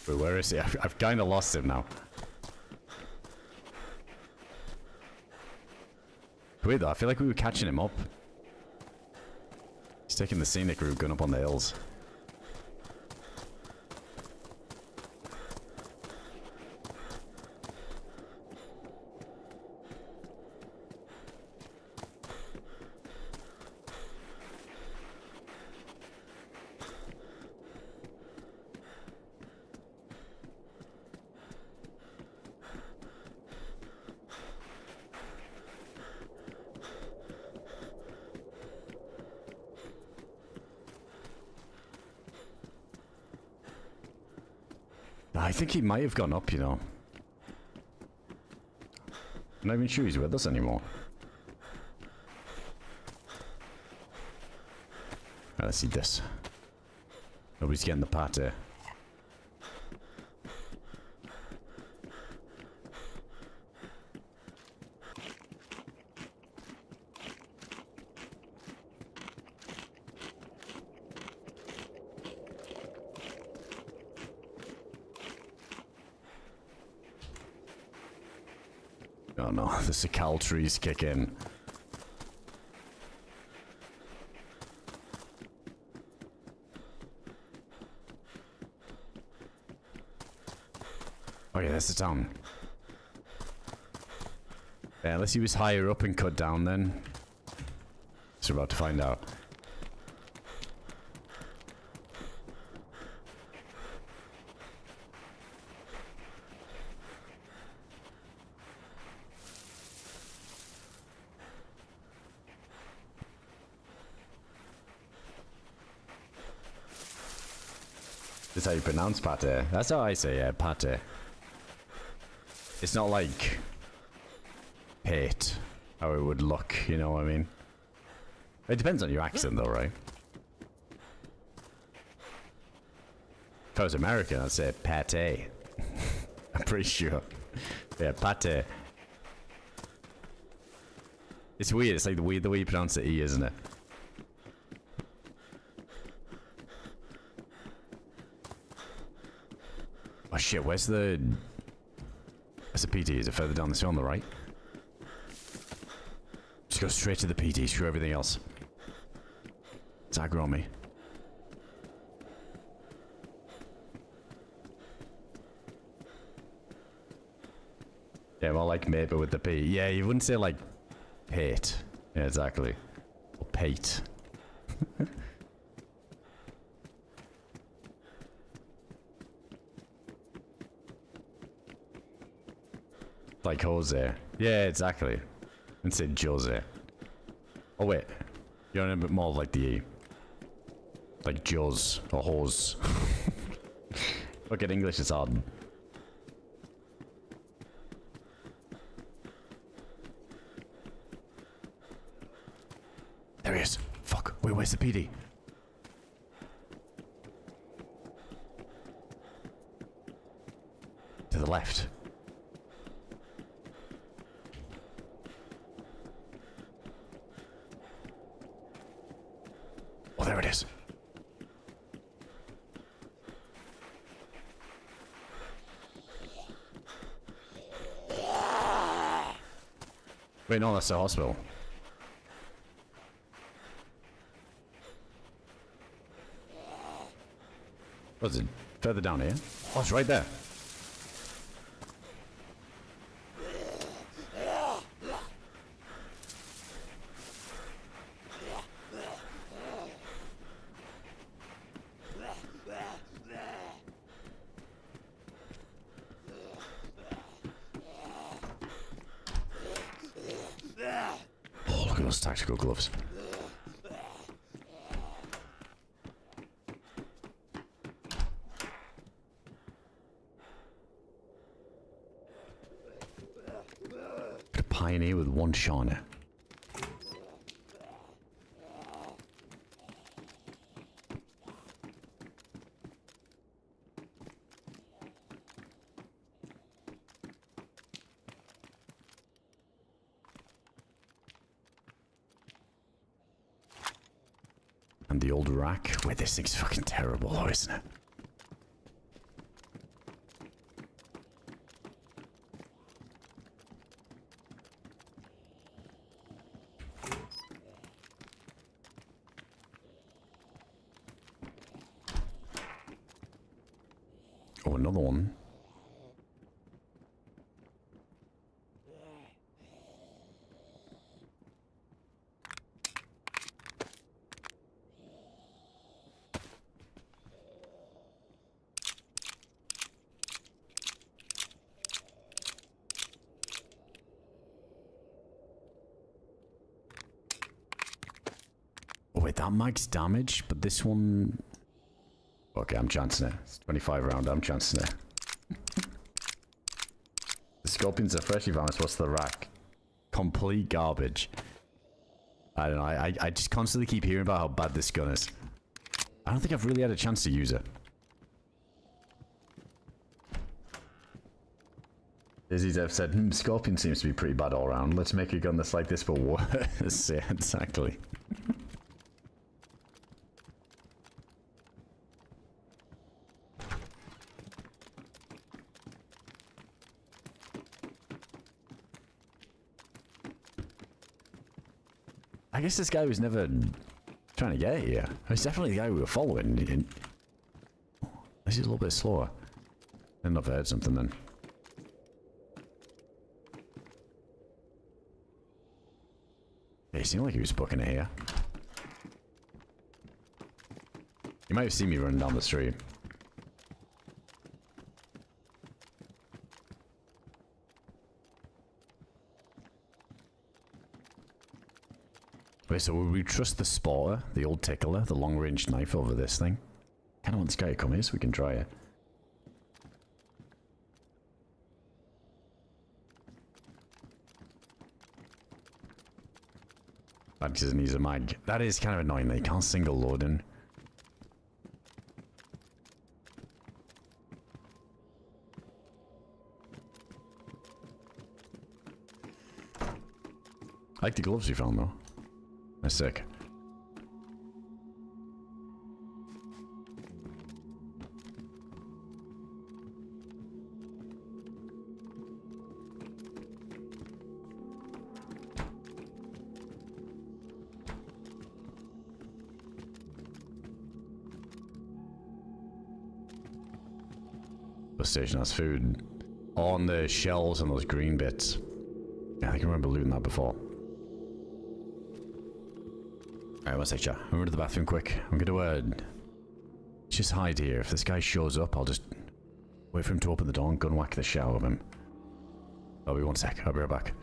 Wait, where is he? I've kind of lost him now. Weird though, I feel like we were catching him up. He's taking the scenic route, going up on the hills. I think he might have gone up, you know. I'm not even sure he's with us anymore. Right, let's see this. Nobody's getting the party. Oh no, the Sakal trees kick in. Oh yeah, that's the town. Yeah, unless he was higher up and cut down then. So we're about to find out. That's how you pronounce pate. That's how I say it, pate. It's not like pate, how it would look, you know what I mean? It depends on your accent though, right? If I was American, I'd say pate. I'm pretty sure. Yeah, pate. It's weird, it's like the way you pronounce the E, isn't it? Oh shit, where's the PT? Is it further down this hill on the right? Just go straight to the PT, screw everything else. It's aggro on me. Yeah, more like maybe with the P. Yeah, you wouldn't say like pate. Yeah, exactly. Or pate. Like Jose. Yeah, exactly. And say Jose. Oh wait, you're on a bit more like the, like Joes or Hose. Look at English is hard. There he is. Fuck. Wait, where's the PD? To the left. Oh, there it is. Wait, no, that's the hospital. Was it further down here? Oh, it's right there. Oh, look at those tactical gloves. A pioneer with one shot on it. And the old rack. Wait, this thing's fucking terrible though, isn't it? Oh, another one. Oh wait, that mag's damaged, but this one... Okay, I'm chancing it. It's 25 round, I'm chancing it. The scorpions are freshly vanished. What's the rack? Complete garbage. I don't know, I just constantly keep hearing about how bad this gun is. I don't think I've really had a chance to use it. DayZ said, Scorpion seems to be pretty bad all around. Let's make a gun that's like this but worse. Yeah, exactly. I guess this guy was never trying to get here. It's definitely the guy we were following. This is a little bit slower. I don't know if I heard something then. Yeah, he seemed like he was booking it here. You might have seen me running down the street. Wait, so would we trust the spotter, the old tickler, the long-range knife over this thing? Kind of want this guy to come here so we can try it. That because it needs a mag. That is kind of annoying that you can't single load in. I like the gloves you found though. That's sick. The station has food on the shelves and those green bits. Yeah, I can remember looting that before. Alright, one sec, chat. I'm going to the bathroom quick. I'm going to just hide here. If this guy shows up, I'll just wait for him to open the door and gun whack the shit out of him. I'll be one sec. I'll be right back.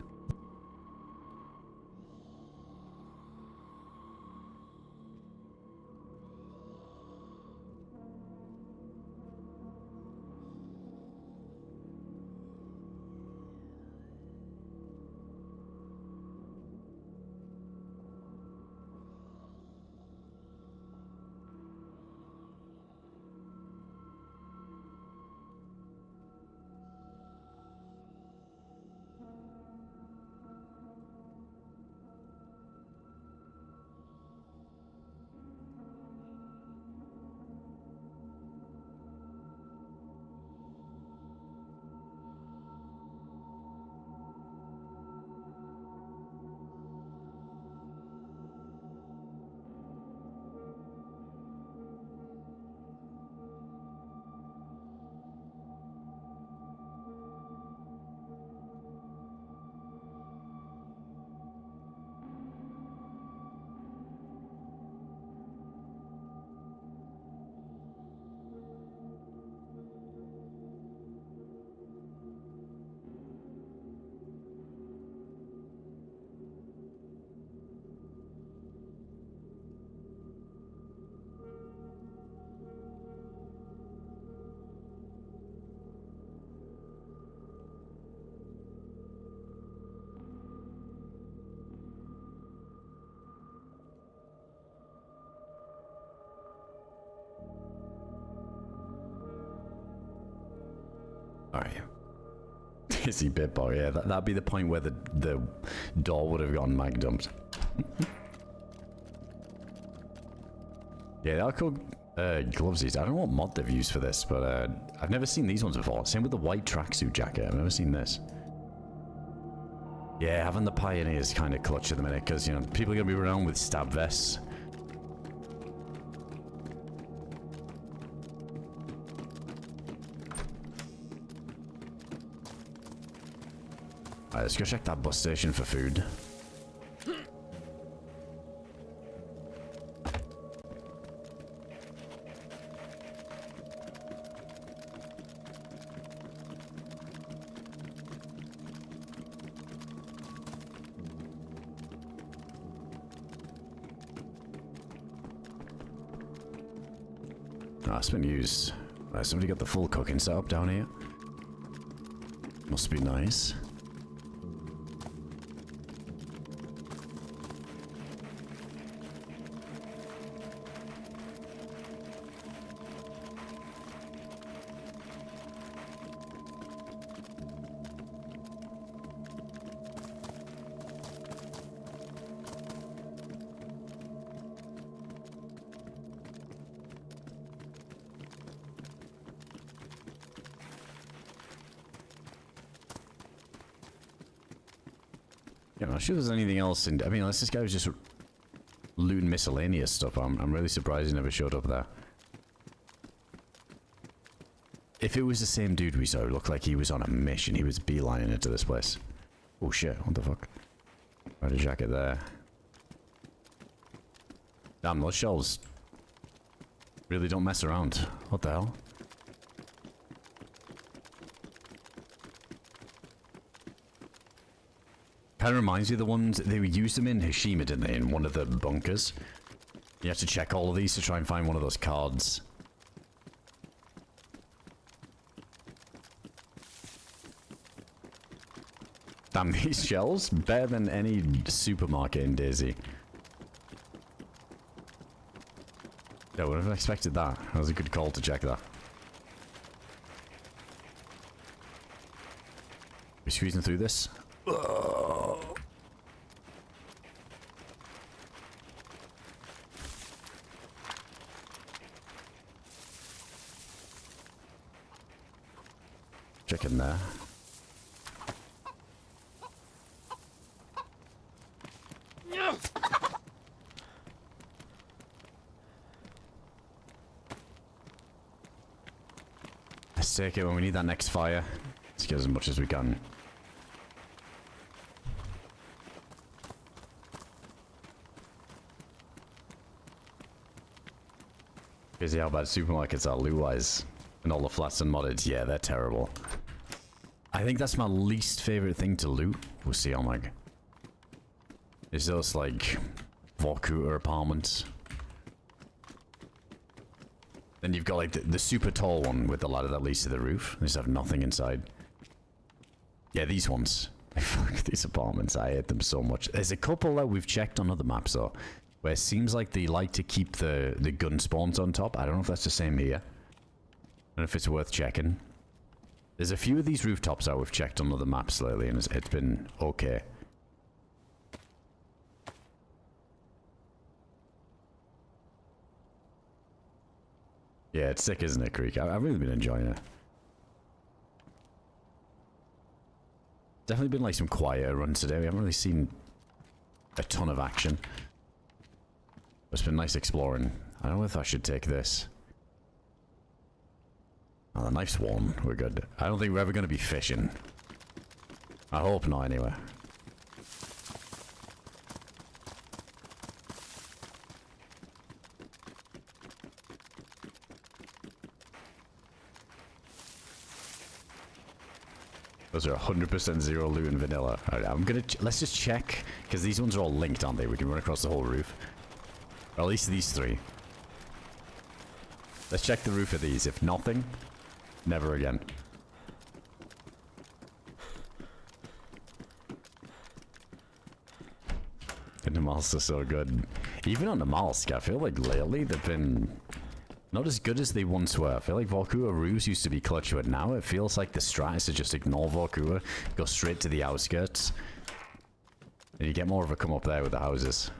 Alright. Dizzy Bitbar, yeah, that'd be the point where the door would have gotten mag dumped. Yeah, they are called glovesies. I don't know what mod they've used for this, but I've never seen these ones before. Same with the white tracksuit jacket. I've never seen this. Yeah, having the Pioneer is kind of clutch at the minute because, you know, people are going to be around with stab vests. Alright, let's go check that bus station for food. It's been used. Somebody got the full cooking setup down here. Must be nice. Yeah, I'm not sure there's anything else in... I mean, unless this guy was just looting miscellaneous stuff, I'm really surprised he never showed up there. If it was the same dude we saw, it looked like he was on a mission. He was beelining into this place. Oh shit, what the fuck? Right, a jacket there. Damn, those shells really don't mess around. What the hell? Kind of reminds me of the ones, they used them in Hashima, didn't they, in one of the bunkers? You have to check all of these to try and find one of those cards. Damn, these shells, better than any supermarket in DayZ. Yeah, I would have expected that. That was a good call to check that. We're squeezing through this. Check in there. Let's take it when we need that next fire. Let's get as much as we can. Crazy how bad supermarkets are loot-wise. And all the flats and modded, yeah, they're terrible. I think that's my least favorite thing to loot. We'll see on like... Is those like... Vorkuta apartments. Then you've got like the super tall one with the ladder that leads to the roof. They just have nothing inside. Yeah, these ones. Fuck these apartments, I hate them so much. There's a couple that we've checked on other maps though, where it seems like they like to keep the gun spawns on top. I don't know if that's the same here. I don't know if it's worth checking. There's a few of these rooftops that we've checked on other maps lately, and it's been okay. Yeah, it's sick, isn't it, Creek? I've really been enjoying it. Definitely been like some quieter runs today. We haven't really seen a ton of action. It's been nice exploring. I don't know if I should take this. Oh, the knife's warm. We're good. I don't think we're ever going to be fishing. I hope not, anyway. Those are 100% zero loot and vanilla. Alright, I'm gonna... let's just check, because these ones are all linked, aren't they? We can run across the whole roof. Or at least these three. Let's check the roof of these. If nothing... never again. And the Malsk are so good. Even on the Malsk, I feel like lately they've been Not as good as they once were. I feel like Valkyra roofs used to be clutch, but now it feels like the strat is to just ignore Valkyra, go straight to the outskirts. And you get more of a come up there with the houses.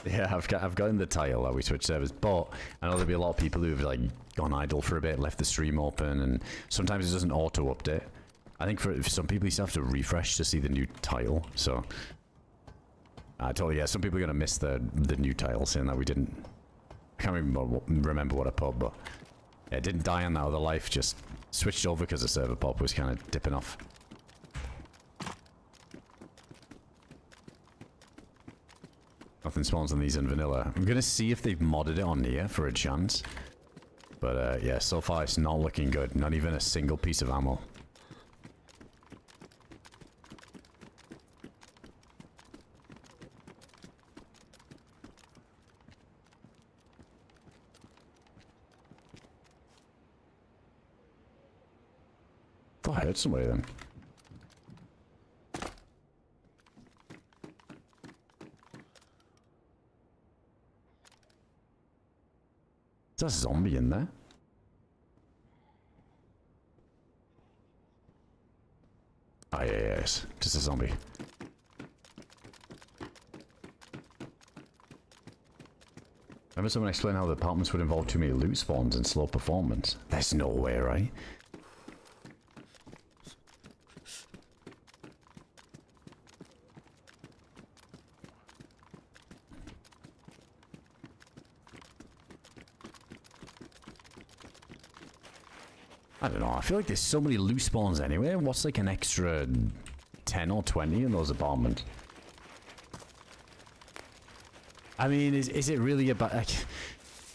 Yeah, I've gotten the tile that we switched servers, but I know there'll be a lot of people who've like gone idle for a bit, left the stream open, and sometimes it doesn't auto update. I think for some people you still have to refresh to see the new tile. So I totally, yeah, some people are gonna miss the new tile, saying that we didn't. I can't remember what I put, but yeah, it didn't die on that other life. Just switched over because the server pop was kind of dipping off. Nothing spawns on these in vanilla. I'm gonna see if they've modded it on here for a chance. But yeah, so far it's not looking good. Not even a single piece of ammo. Thought I heard somebody then. Is there a zombie in there? Oh yeah, yes. Just a zombie. Remember someone explained how the apartments would involve too many loot spawns and slow performance? There's no way, right? I don't know, I feel like there's so many loot spawns anyway. What's like an extra 10 or 20 in those apartments? I mean, is it really a bad... Like,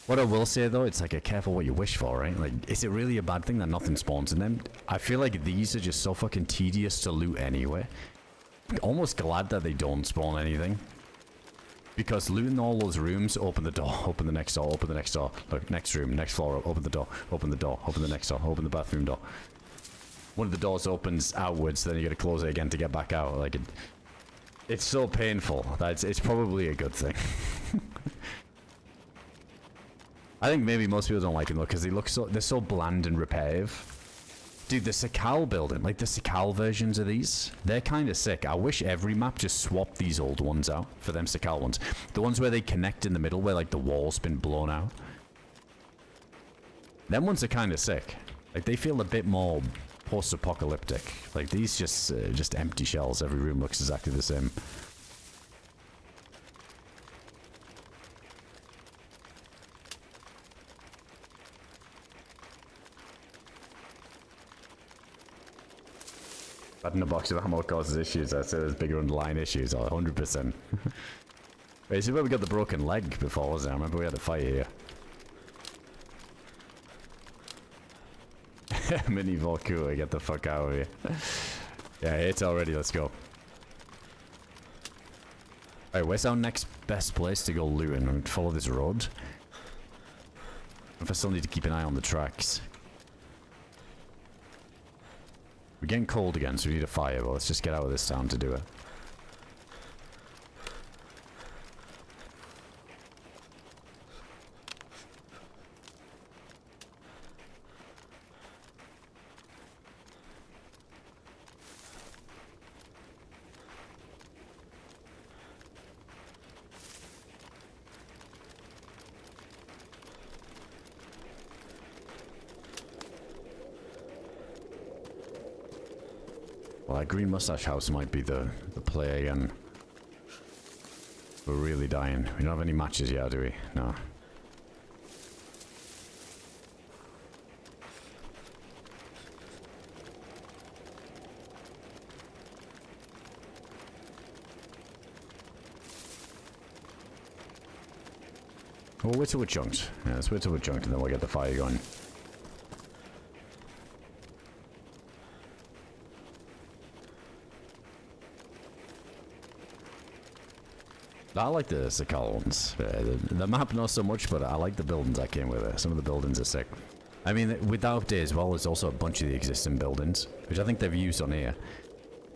what I will say though, it's like a careful what you wish for, right? Like, is it really a bad thing that nothing spawns in them? I feel like these are just so fucking tedious to loot anyway. Almost glad that they don't spawn anything. Because looting all those rooms, open the door, open the next door, open the next door, look, next room, next floor, open the door, open the door, open the next door, open the bathroom door. One of the doors opens outwards, then you gotta close it again to get back out. Like, it's so painful that it's probably a good thing. I think maybe most people don't like them though, because they're so bland and repetitive. Dude, the Sakal building, like the Sakal versions of these, they're kind of sick. I wish every map just swapped these old ones out for them Sakal ones. The ones where they connect in the middle, where like the wall's been blown out. Them ones are kind of sick. Like they feel a bit more post-apocalyptic. Like these just empty shells. Every room looks exactly the same. Adding a box of ammo causes issues. I'd say there's bigger underlying issues, 100%. Wait, this is where we got the broken leg before, wasn't it? I remember we had a fight here. Mini Valkyra, get the fuck out of here. Yeah, it's already, let's go. Alright, where's our next best place to go looting? I'm gonna follow this road. If I still need to keep an eye on the tracks. We're getting cold again, so we need a fire, but let's just get out of this town to do it. Well, that green mustache house might be the play again. We're really dying. We don't have any matches yet, do we? No. Well, wait till we're chunked. Yeah, let's wait till we're chunked and then we'll get the fire going. I like the Sakal ones. The map not so much, but I like the buildings that came with it. Some of the buildings are sick. I mean, with that update as well, there's also a bunch of the existing buildings, which I think they've used on here,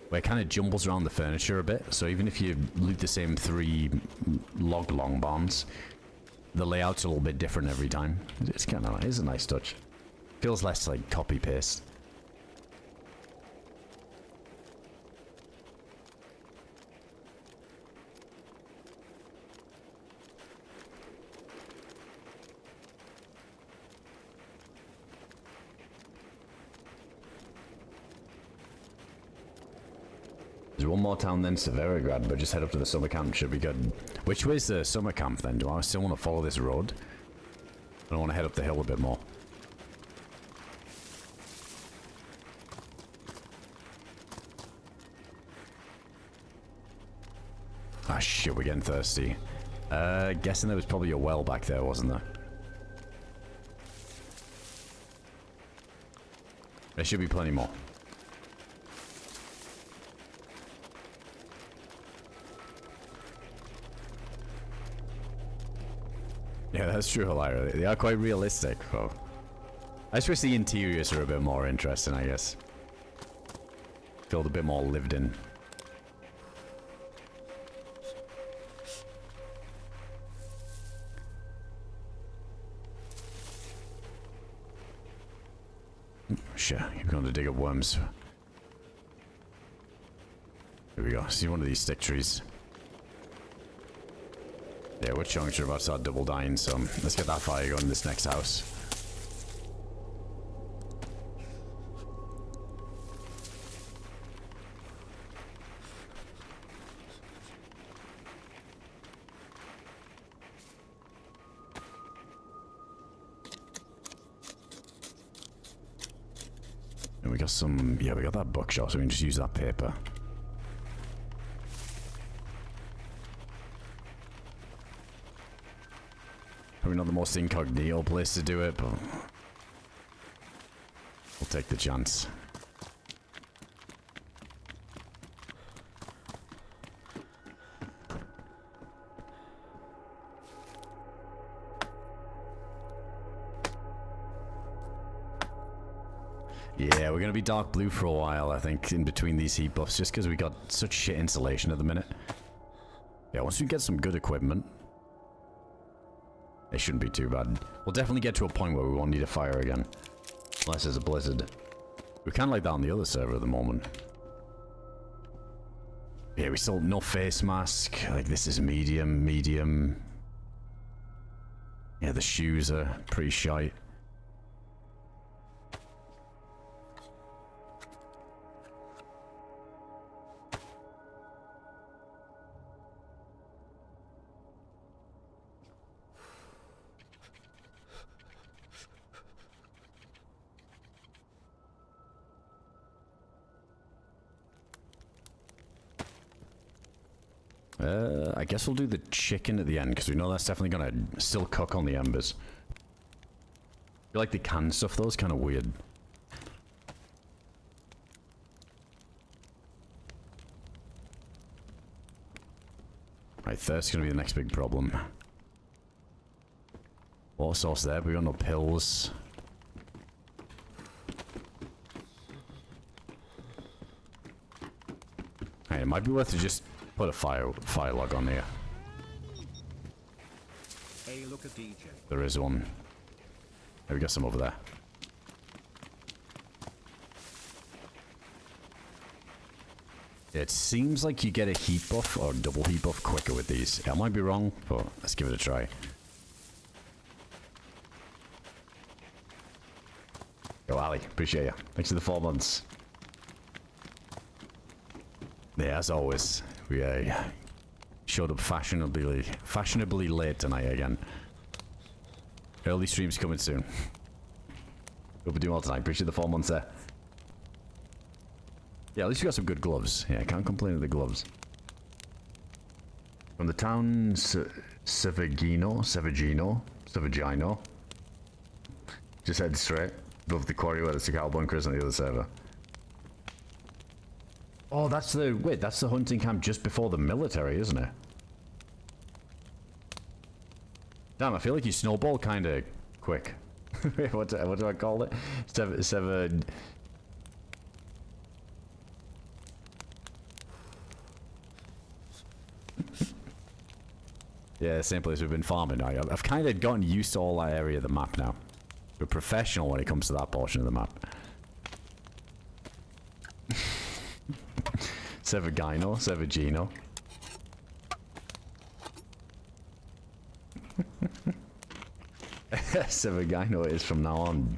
where it kind of jumbles around the furniture a bit. So even if you loot the same 3 log long bombs, the layout's a little bit different every time. It's kind of, it's a nice touch. Feels less like copy paste. There's one more town then, Severograd, but just head up to the summer camp, should be good. Which way's the summer camp then? Do I still want to follow this road? I want to head up the hill a bit more. Ah shit, we're getting thirsty. Guessing there was probably a well back there, wasn't there? There should be plenty more. Yeah, that's true, Hilary. They are quite realistic, though. I just wish the interiors are a bit more interesting, I guess. Felt a bit more lived in. Shit, you're going to dig up worms. Here we go. See one of these stick trees. Yeah, we're chunks are about to start double dying, so let's get that fire going in this next house. And we got some, yeah, we got that buckshot, so we can just use that paper. Probably not the most incognito place to do it, but we'll take the chance. Yeah, we're gonna be dark blue for a while, I think, in between these heat buffs, just because we got such shit insulation at the minute. Yeah, once we get some good equipment, it shouldn't be too bad. We'll definitely get to a point where we won't need a fire again. Unless there's a blizzard. We're kind of like that on the other server at the moment. Yeah, we still no face mask. Like, this is medium. Yeah, the shoes are pretty shite. I guess we'll do the chicken at the end, because we know that's definitely gonna still cook on the embers. I feel like the canned stuff though is kind of weird. Right, thirst's gonna be the next big problem. Water source there, but we got no pills. Hey, it might be worth to just put a fire log on here. Hey, look at DJ. There is one. Hey, we got some over there. It seems like you get a heat buff or double heat buff quicker with these. I might be wrong, but let's give it a try. Yo, Ali, appreciate you. Thanks for the 4 months. Yeah, as always, we showed up fashionably late tonight again. Early streams coming soon. Hope we're doing well tonight. Appreciate the 4 months there. Yeah, at least we got some good gloves. Yeah, I can't complain with the gloves. From the town Sevagino. Just head straight above the quarry where the Sakal bunker is on the other server. Oh, that's the hunting camp just before the military, isn't it? Damn, I feel like you snowball kind of quick. what do I call it? Seven. Yeah, the same place we've been farming now. I've kind of gotten used to all that area of the map now. We're professional when it comes to that portion of the map. Sevagino, Sevagino. Sevagino is from now on.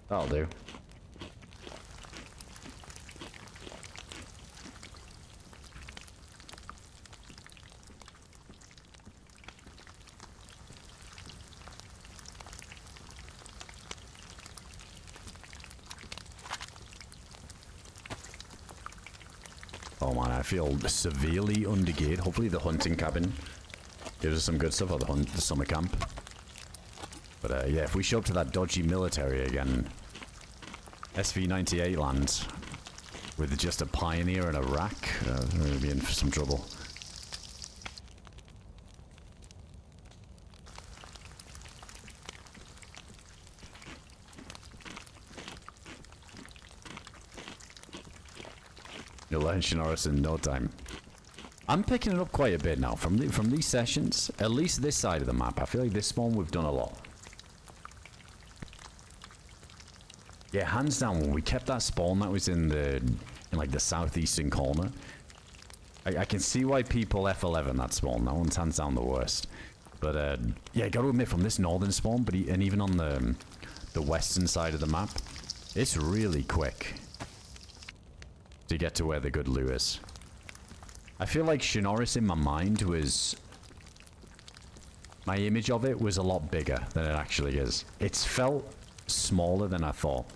That'll do. Oh man, I feel severely undergeared. Hopefully the hunting cabin gives us some good stuff, or the summer camp. But yeah, if we show up to that dodgy military again, SV-98 lands with just a pioneer and a rack, we're going to be in for some trouble. You'll learn Chernarus in no time. I'm picking it up quite a bit now from these sessions. At least this side of the map. I feel like this spawn we've done a lot. Yeah, hands down. When we kept that spawn that was in like the southeastern corner, I can see why people F11 that spawn. That one's hands down the worst. But yeah, got to admit, from this northern spawn, and even on the western side of the map, it's really quick to get to where the good loot is. I feel like Chernarus in my mind was... my image of it was a lot bigger than it actually is. It's felt smaller than I thought.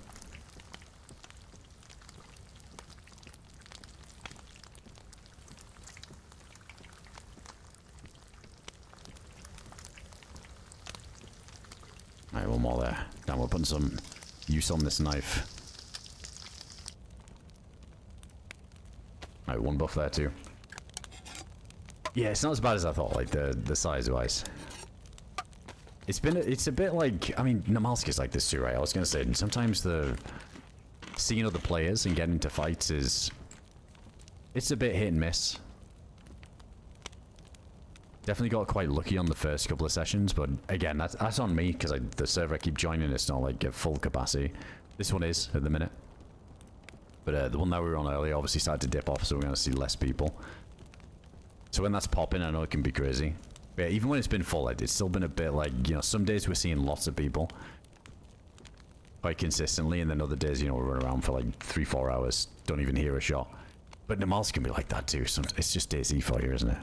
Alright, one more there. Now we're putting some use on this knife. Alright, one buff there too. Yeah, it's not as bad as I thought, like the size-wise. It's a bit like, I mean, Normalski's like this too, right? I was gonna say, sometimes seeing other players and getting into fights it's a bit hit and miss. Definitely got quite lucky on the first couple of sessions, but again, that's on me, because the server I keep joining, it's not like at full capacity. This one is, at the minute. But the one that we were on earlier obviously started to dip off, so we're going to see less people. So when that's popping, I know it can be crazy. But yeah, even when it's been full, it's still been a bit like, you know, some days we're seeing lots of people quite consistently, and then other days, you know, we run around for like 3-4 hours, don't even hear a shot. But Normalski can be like that too. It's just DayZ for you, isn't it?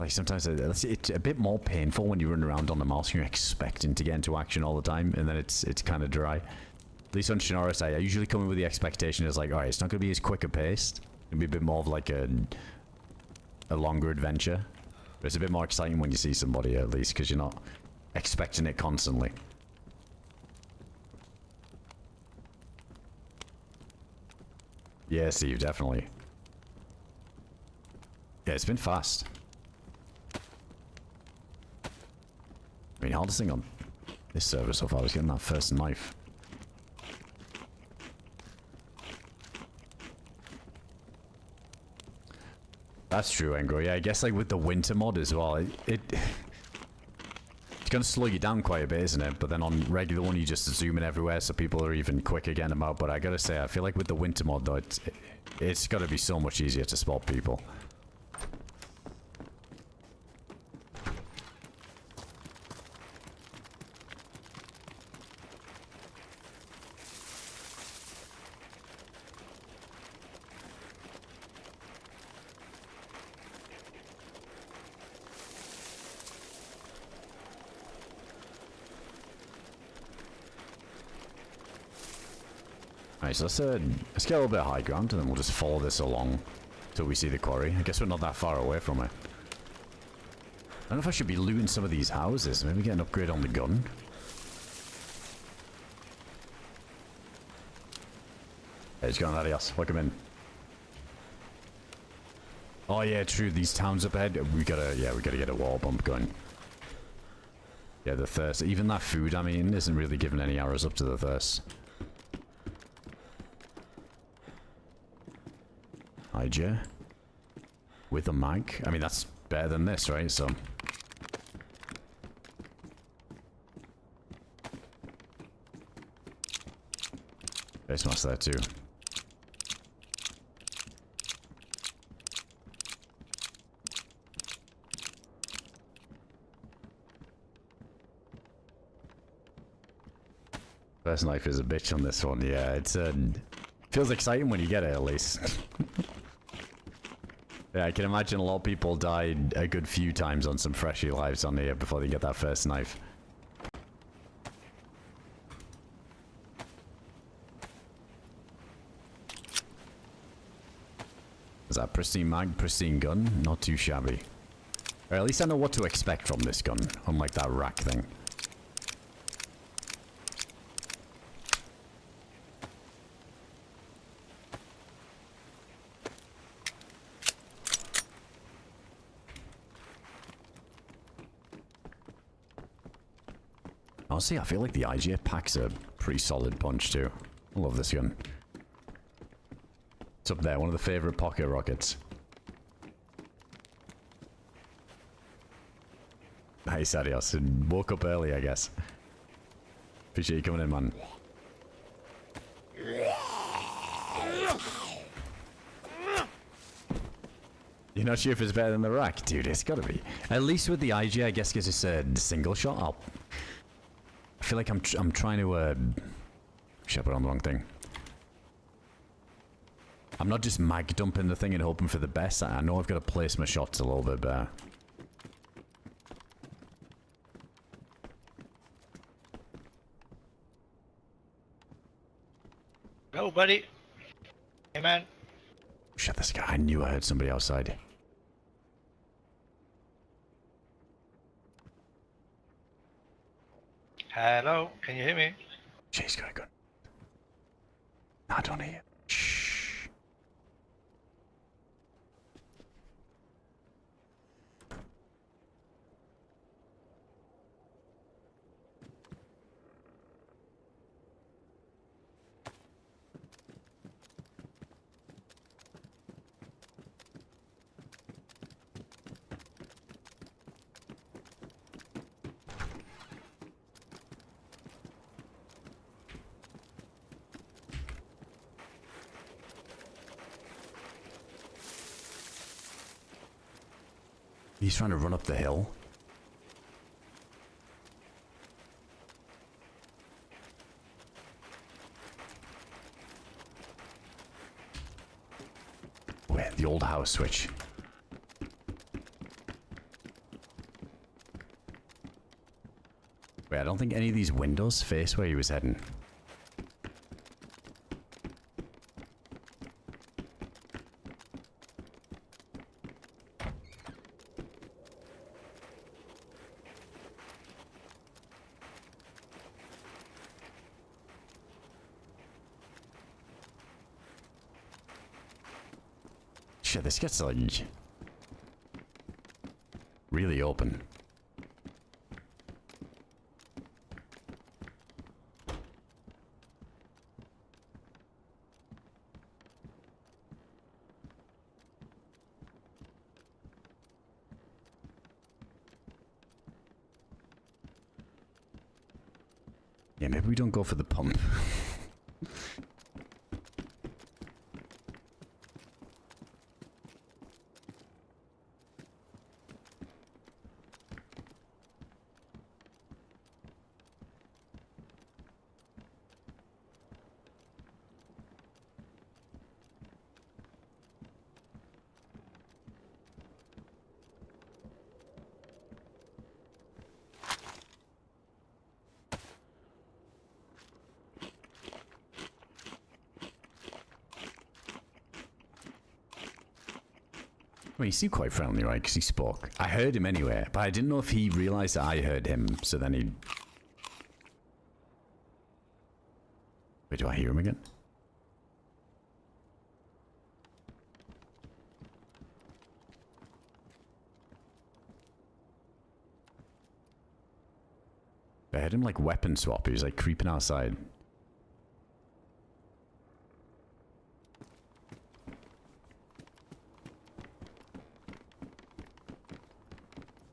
Like sometimes it's a bit more painful when you run around on the mouse and you're expecting to get into action all the time, and then it's kind of dry. At least on Chernarus, I usually come in with the expectation is like, alright, it's not going to be as quick a paced. It'll be a bit more of like a longer adventure. But it's a bit more exciting when you see somebody, at least, because you're not expecting it constantly. Yeah, Steve, definitely. Yeah, it's been fast. I mean, hardest thing on this server so far was getting that first knife. That's true, Engro. Yeah, I guess like with the winter mod as well, it's gonna slow you down quite a bit, isn't it? But then on regular one, you just zoom in everywhere, so people are even quicker getting them out. But I gotta say, I feel like with the winter mod though, it's gotta be so much easier to spot people. Alright, so let's get a little bit of high ground, and then we'll just follow this along till we see the quarry. I guess we're not that far away from it. I don't know if I should be looting some of these houses. Maybe get an upgrade on the gun. Hey, it's going, adios. Welcome in. Oh yeah, true. These towns up ahead, we gotta get a wall bump going. Yeah, the thirst. Even that food, I mean, isn't really giving any arrows up to the thirst. IJ. With a mag? I mean, that's better than this, right? So... Face mask there too. First knife is a bitch on this one, yeah. It's feels exciting when you get it, at least. Yeah, I can imagine a lot of people died a good few times on some freshy lives on here before they get that first knife. Is that pristine mag, pristine gun? Not too shabby. Or at least I know what to expect from this gun, unlike that rack thing. Honestly, I feel like the IJ packs a pretty solid punch too. I love this gun. It's up there, one of the favorite pocket rockets. Nice, Adios. Woke up early, I guess. Appreciate you coming in, man. You're not sure if it's better than the rack? Dude, it's gotta be. At least with the IJ, I guess because it's a single shot. I feel like I'm trying to, shit, I put on the wrong thing. I'm not just mag dumping the thing and hoping for the best. I know I've got to place my shots a little bit better. Hello, buddy. Hey, man. Shit, this guy. I knew I heard somebody outside. Hello, can you hear me? She's got a gun. I don't hear you. Shh. He's trying to run up the hill. Wait, the old house switch. Wait, I don't think any of these windows face where he was heading. Shit, this gets like really open. Yeah, maybe we don't go for the pump. Well, he seemed quite friendly, right? Because he spoke. I heard him anyway, but I didn't know if he realized that I heard him, so then he... Wait, do I hear him again? I heard him like weapon swap. He was like creeping outside.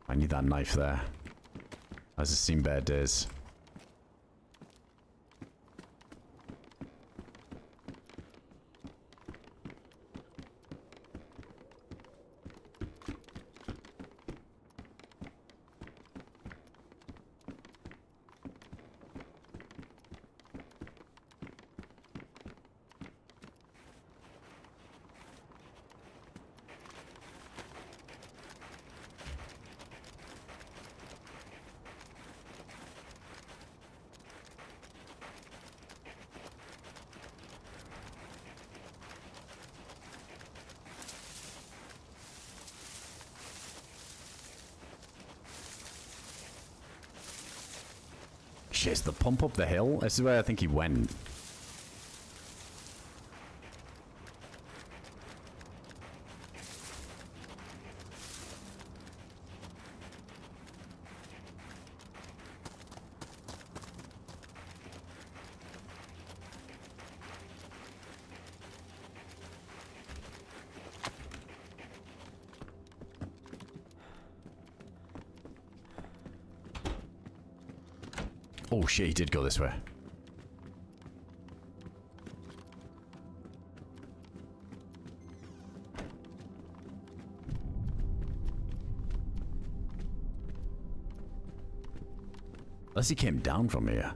I need that knife there. Has it seen better days? Shit, is the pump up the hill? This is where I think he went. Oh shit, he did go this way. Unless he came down from here.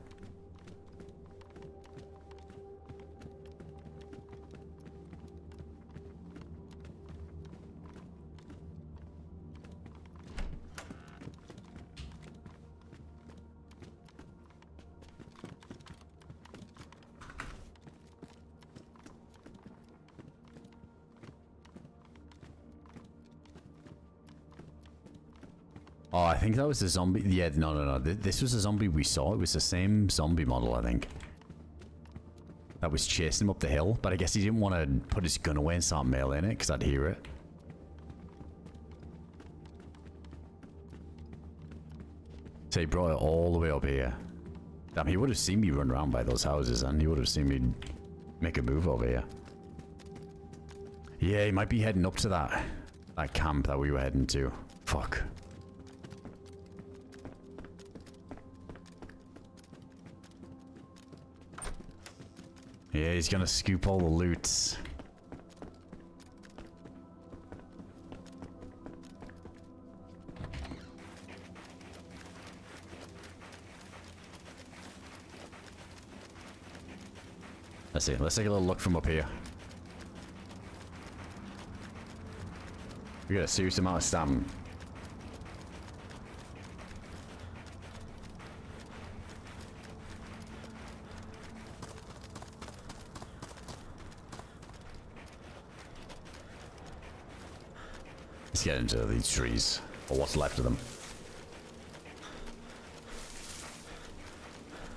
Oh, I think that was the zombie. Yeah, no. This was the zombie we saw. It was the same zombie model, I think. That was chasing him up the hill. But I guess he didn't want to put his gun away and start meleeing it, because I'd hear it. So he brought it all the way up here. Damn, he would have seen me run around by those houses, and he would have seen me make a move over here. Yeah, he might be heading up to that camp that we were heading to. Fuck. Yeah, he's gonna scoop all the loot. Let's see. Let's take a little look from up here. We got a serious amount of stamina. Let's get into these trees, or what's left of them.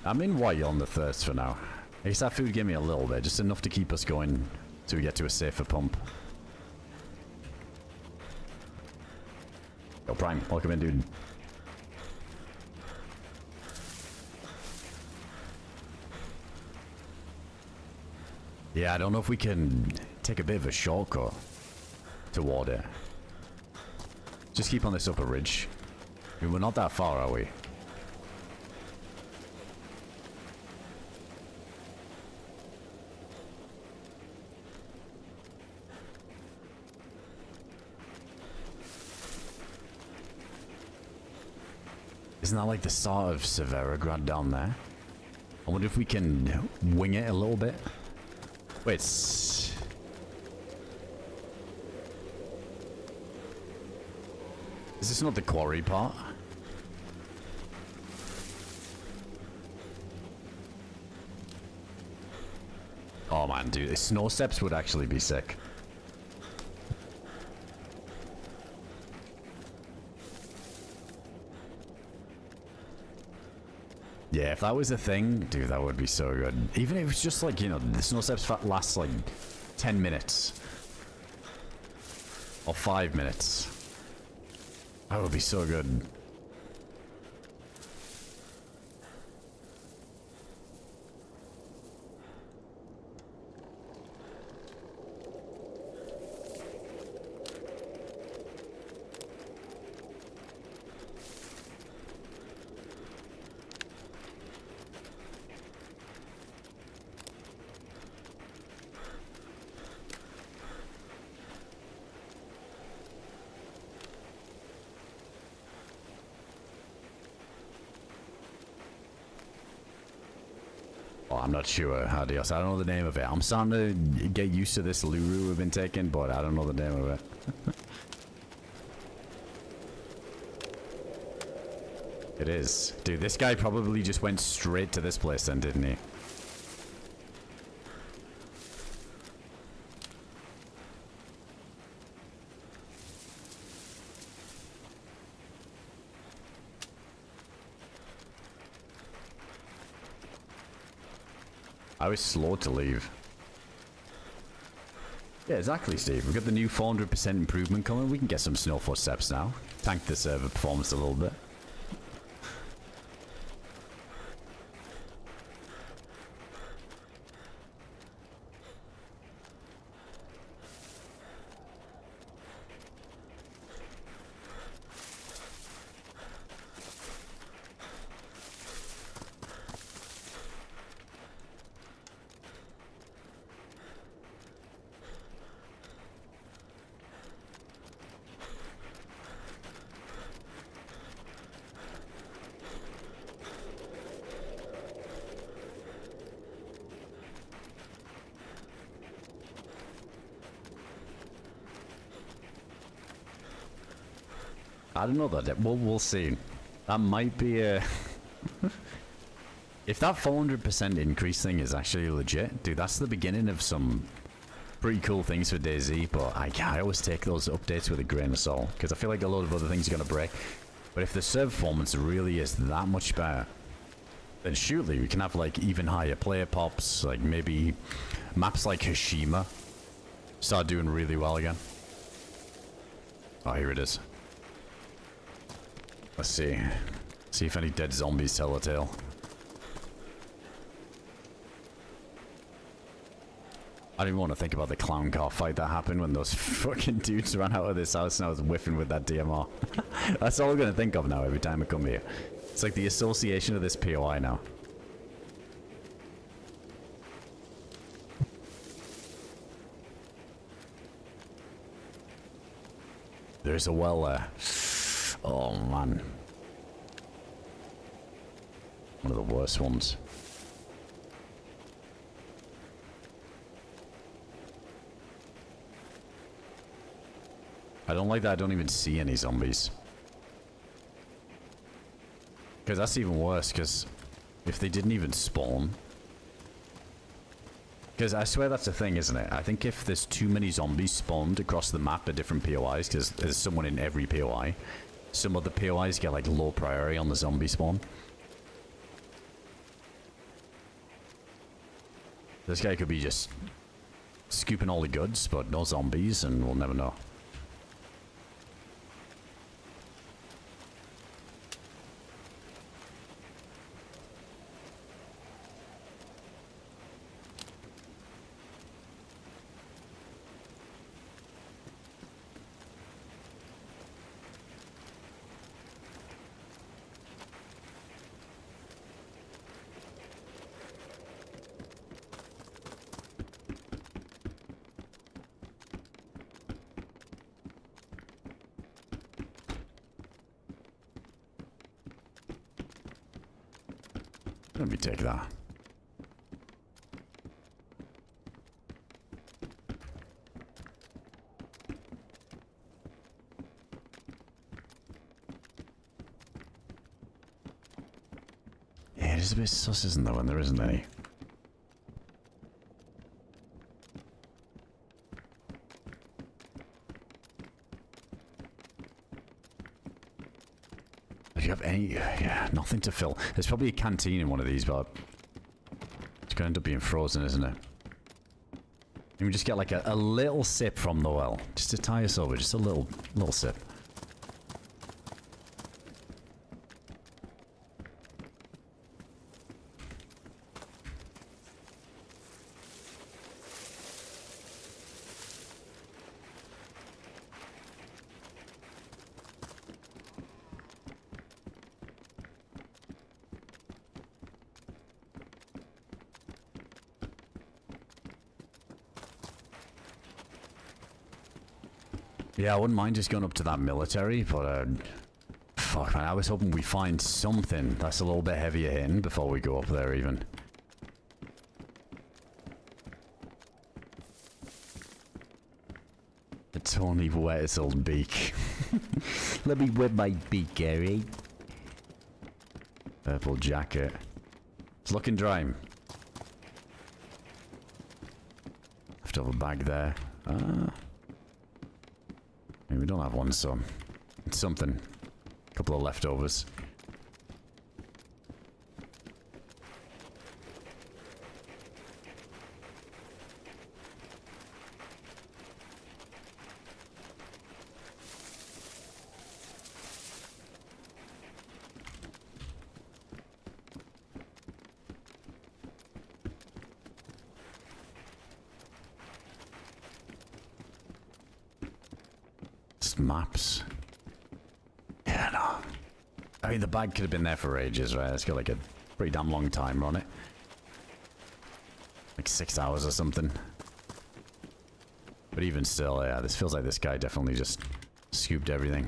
I'm in white on the thirst for now. I guess that food gave me a little bit, just enough to keep us going till we get to a safer pump. Yo, Prime, welcome in, dude. Yeah, I don't know if we can take a bit of a shortcut toward it. Just keep on this upper ridge. I mean, we're not that far, are we? Isn't that like the start of Severograd down there? I wonder if we can wing it a little bit. Wait, is this not the quarry part? Oh man, dude, the snow steps would actually be sick. Yeah, if that was a thing, dude, that would be so good. Even if it was just like, you know, the snow steps last like 10 minutes. Or 5 minutes. That would be so good. Oh, I'm not sure. Adios. I don't know the name of it. I'm starting to get used to this Luru we've been taking, but I don't know the name of it. It is. Dude, this guy probably just went straight to this place then, didn't he? I was slow to leave. Yeah, exactly, Steve. We've got the new 400% improvement coming. We can get some snow footsteps now. Tank the server performance a little bit. I don't know that. We'll see. That might be a... If that 400% increase thing is actually legit, dude, that's the beginning of some pretty cool things for DayZ, but I always take those updates with a grain of salt, because I feel like a lot of other things are going to break. But if the server performance really is that much better, then surely we can have, like, even higher player pops, like, maybe maps like Hashima start doing really well again. Oh, here it is. Let's see. See if any dead zombies tell a tale. I don't even want to think about the clown car fight that happened when those fucking dudes ran out of this house and I was whiffing with that DMR. That's all I'm going to think of now every time I come here. It's like the association of this POI now. There's a well there. Oh man. One of the worst ones. I don't like that I don't even see any zombies. Because that's even worse, because if they didn't even spawn... Because I swear that's a thing, isn't it? I think if there's too many zombies spawned across the map at different POIs, because there's someone in every POI, some of the POIs get like low priority on the zombie spawn. This guy could be just scooping all the goods, but no zombies, and we'll never know. Let me take that. Yeah, it is a bit sus, isn't there, when there isn't any? Do you have any? Yeah, nothing to fill. There's probably a canteen in one of these, but it's going to end up being frozen, isn't it? And we just get like a little sip from the well, just to tie us over, just a little sip. Yeah, I wouldn't mind just going up to that military, but fuck man, I was hoping we find something that's a little bit heavier hitting before we go up there even. Tony wet his old beak. Let me wet my beak, Gary. Purple jacket. It's looking dry. Have to have a bag there. We don't have one, so it's something. A couple of leftovers. Maps. Yeah, no. I mean, the bag could have been there for ages, right? It's got like a pretty damn long timer on it. Like 6 hours or something. But even still, yeah, this feels like this guy definitely just scooped everything.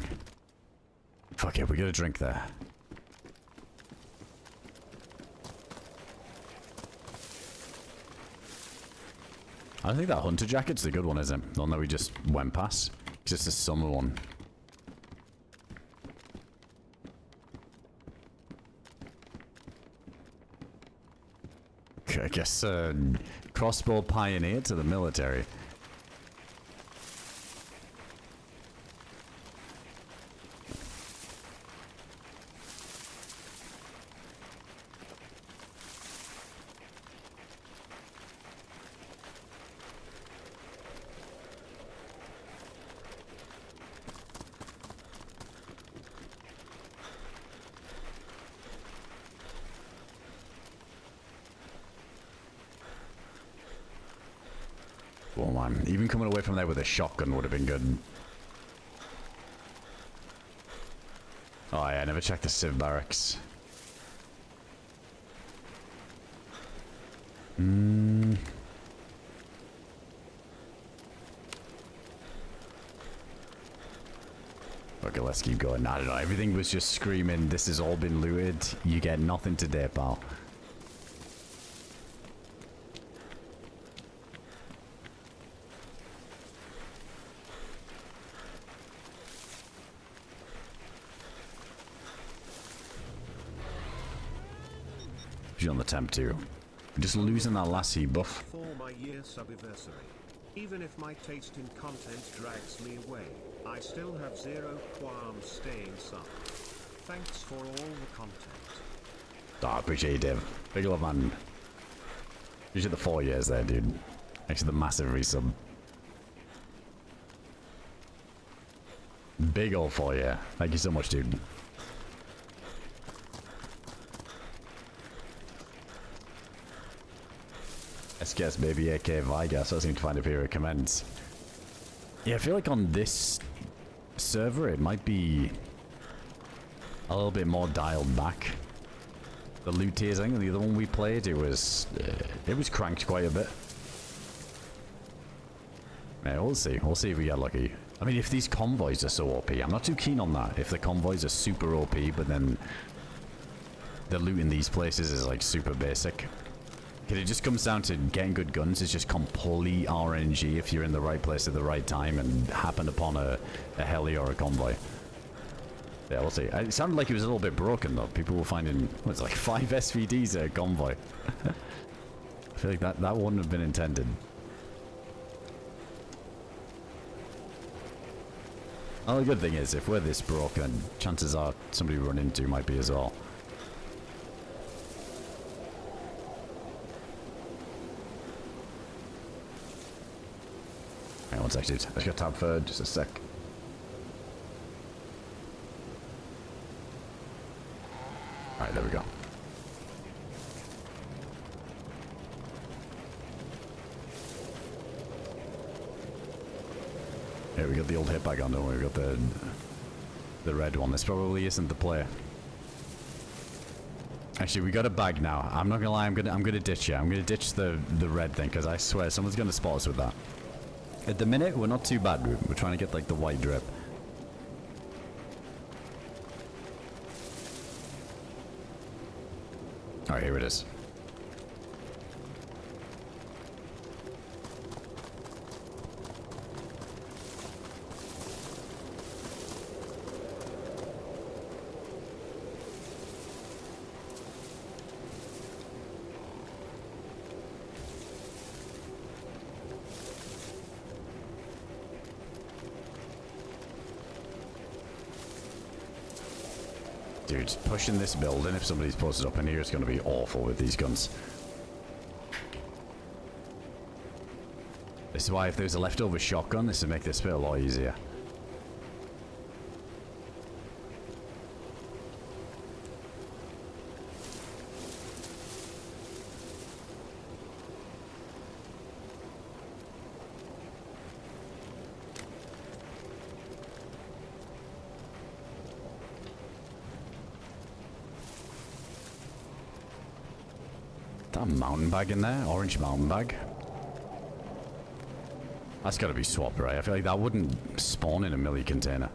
Fuck it, we got a drink there. I think that hunter jacket's the good one, isn't it? The one that we just went past. Just a summer one. I guess crossbow pioneer to the military. Oh man, even coming away from there with a shotgun would have been good. Oh yeah, I never checked the civ barracks. Okay, let's keep going. I don't know, everything was just screaming, this has all been looted, you get nothing today, pal. On the temp too. Just losing that lassie buff. For my year subiversary. Even if my taste in content drags me away, I still have zero qualms staying sub. Thanks for all the content. Oh, I appreciate you, Dave. Big love, man. Appreciate the 4 years there, dude. Thanks for the massive resub. Big ol' 4 year. Thank you so much, dude. SKS baby AK Vigas, I seem to find a few comments. Yeah, I feel like on this server it might be a little bit more dialed back. The loot tiers, I think the other one we played, it was cranked quite a bit. Yeah, we'll see. We'll see if we get lucky. I mean, if these convoys are so OP, I'm not too keen on that. If the convoys are super OP, but then the loot in these places is like super basic. It just comes down to getting good guns. It's just complete RNG if you're in the right place at the right time and happened upon a heli or a convoy. Yeah, we'll see. It sounded like it was a little bit broken though. People were finding, what's like 5 SVDs at a convoy. I feel like that wouldn't have been intended. Well, the good thing is, if we're this broke, then chances are somebody we run into might be as well. Hang on one sec, dude. I just got tab for just a sec. Alright, there we go. Yeah, we got the old hit bag on, don't we? We got the red one. This probably isn't the player. Actually, we got a bag now. I'm not gonna lie, I'm gonna ditch it. I'm gonna ditch the red thing, because I swear someone's gonna spot us with that. At the minute, we're not too bad. We're trying to get like the white drip. Alright, here it is. Dude, pushing this building, if somebody's posted up in here, it's going to be awful with these guns. This is why if there's a leftover shotgun, this would make this bit a lot easier. That mountain bag in there, orange mountain bag. That's got to be swapped, right? I feel like that wouldn't spawn in a milli container.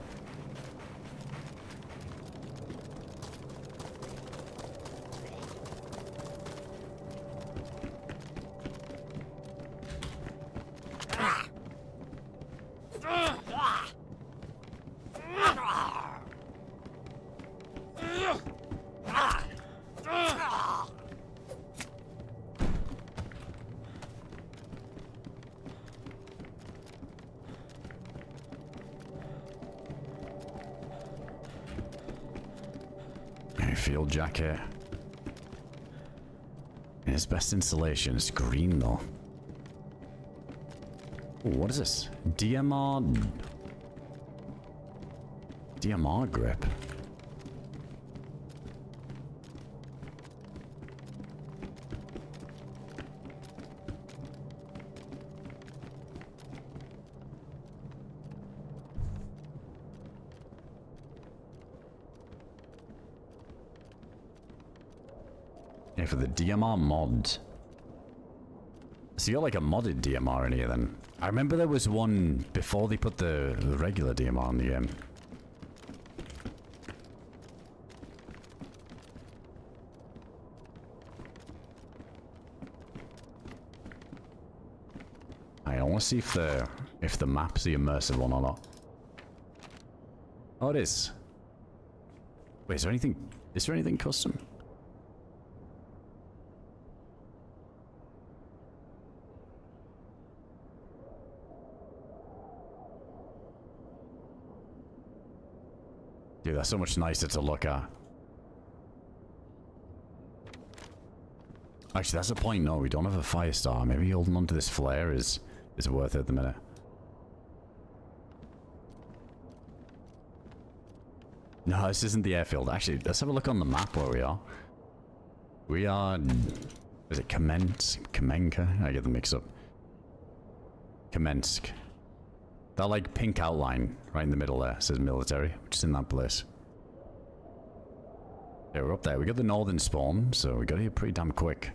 Field jacket. His best installation is green though. Ooh, what is this? DMR grip. Yeah, for the DMR mod. So you got like a modded DMR in here then? I remember there was one before they put the regular DMR in the game. I want to see if the map's the immersive one or not. Oh, it is. Wait, is there anything custom? Dude, that's so much nicer to look at. Actually, that's a point. No, we don't have a fire star. Maybe holding onto this flare is worth it at the minute. No, this isn't the airfield. Actually, let's have a look on the map where we are. We are... Is it Kamenka? I get them mixed up. Kamensk. That like pink outline right in the middle there says military, which is in that place. Yeah, we're up there. We got the northern spawn, so we got here pretty damn quick.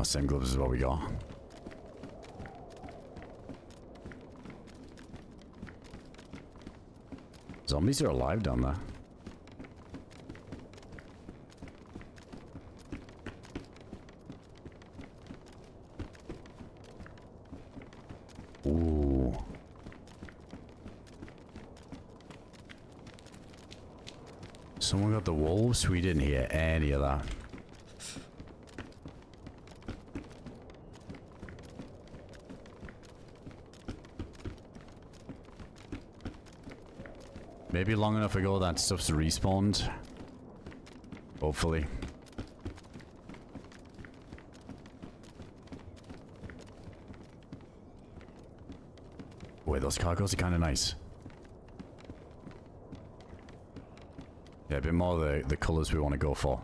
Same gloves as what we got. Zombies are alive down there. Ooh. Someone got the wolves? We didn't hear any of that. Maybe long enough ago that stuff's respawned. Hopefully. Wait, those cargoes are kind of nice. Yeah, a bit more the colors we want to go for.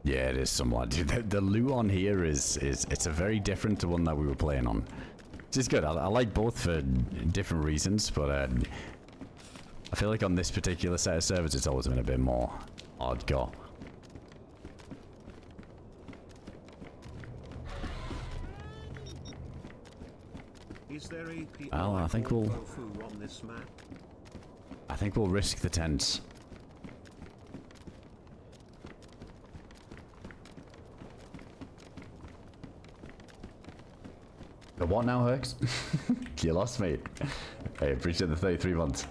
Yeah, it is somewhat. Dude, the loot on here is it's a very different to one that we were playing on. Which is good. I like both for different reasons, but I feel like on this particular set of servers, it's always been a bit more hardcore. Is there API Well, I think we'll... on this map? I think we'll risk the tents. The what now, Herx? You lost, mate. Hey, appreciate the 33 months.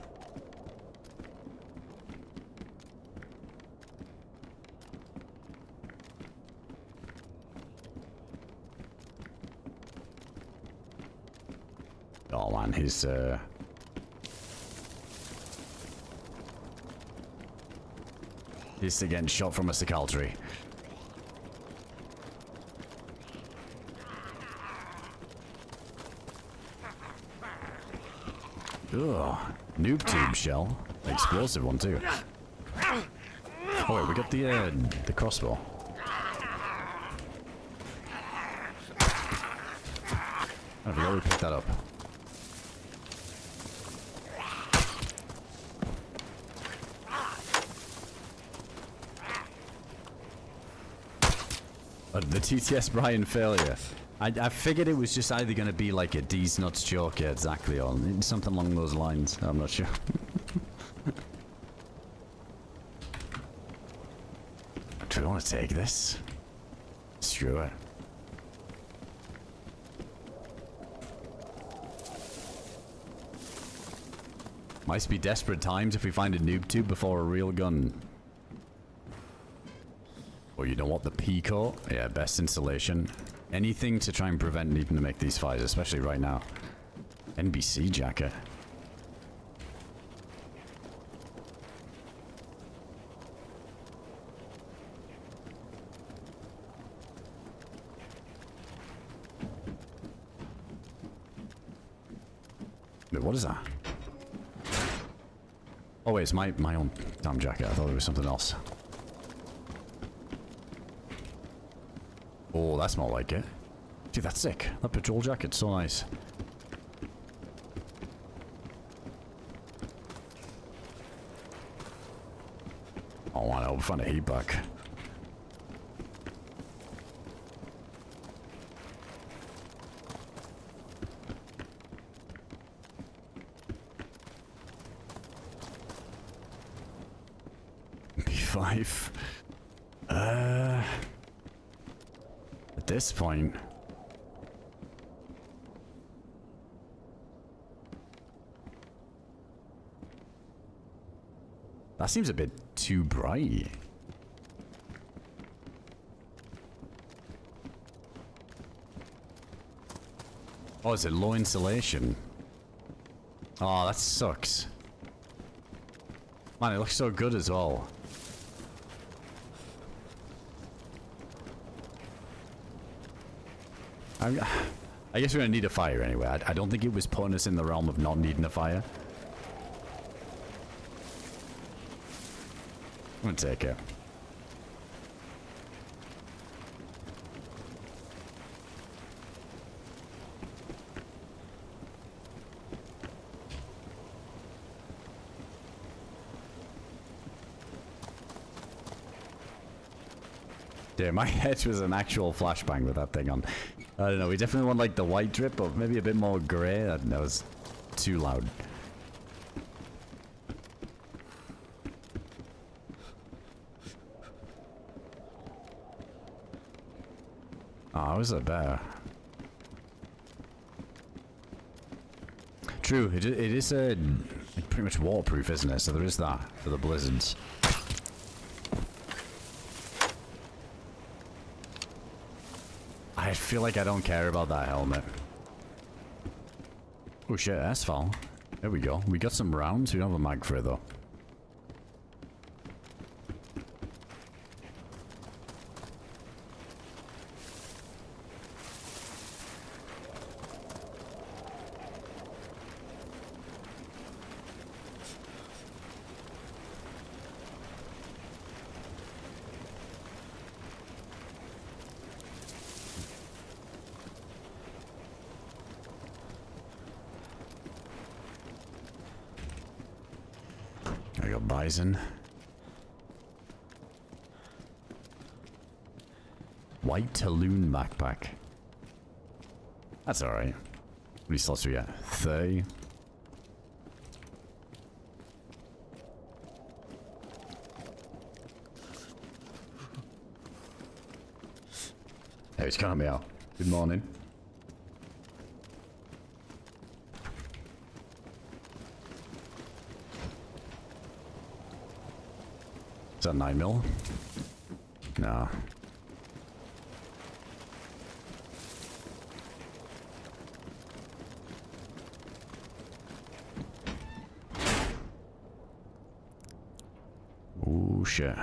Oh man, he's getting shot from a Sicaltry. Ugh, noob tube shell, explosive one too. Oh wait, we got the crossbow. I forgot we picked that up. The TTS Brian failure. I figured it was just either going to be like a D's nuts joke, yeah, exactly, or something along those lines. I'm not sure. Do we want to take this? Screw it. Might be desperate times if we find a noob tube before a real gun. Or you know what, the Pico? Yeah, best installation. Anything to try and prevent needing to make these fires, especially right now. NBC jacket. Wait, what is that? Oh wait, it's my own damn jacket. I thought it was something else. Oh, that's more like it. Dude, that's sick. That patrol jacket's so nice. Oh, I know. We'll find a heat back. B5. At this point... That seems a bit too bright. Oh, is it low insulation? Oh, that sucks. Man, it looks so good as well. I guess we're gonna need a fire anyway. I don't think it was putting us in the realm of not needing a fire. I'm gonna take it. Yeah, my head was an actual flashbang with that thing on. I don't know, we definitely want like the white drip, but maybe a bit more grey. That was too loud. Oh, was that better? True, it is like pretty much waterproof, isn't it? So there is that for the blizzards. I feel like I don't care about that helmet. Oh shit, asphalt. There we go. We got some rounds. We don't have a mag for it though. There we go, bison. White Talon backpack. That's alright. many slots do we got? 30. Hey, he's calling me out. Good morning. Is that 9mm? No. Ooh, shit.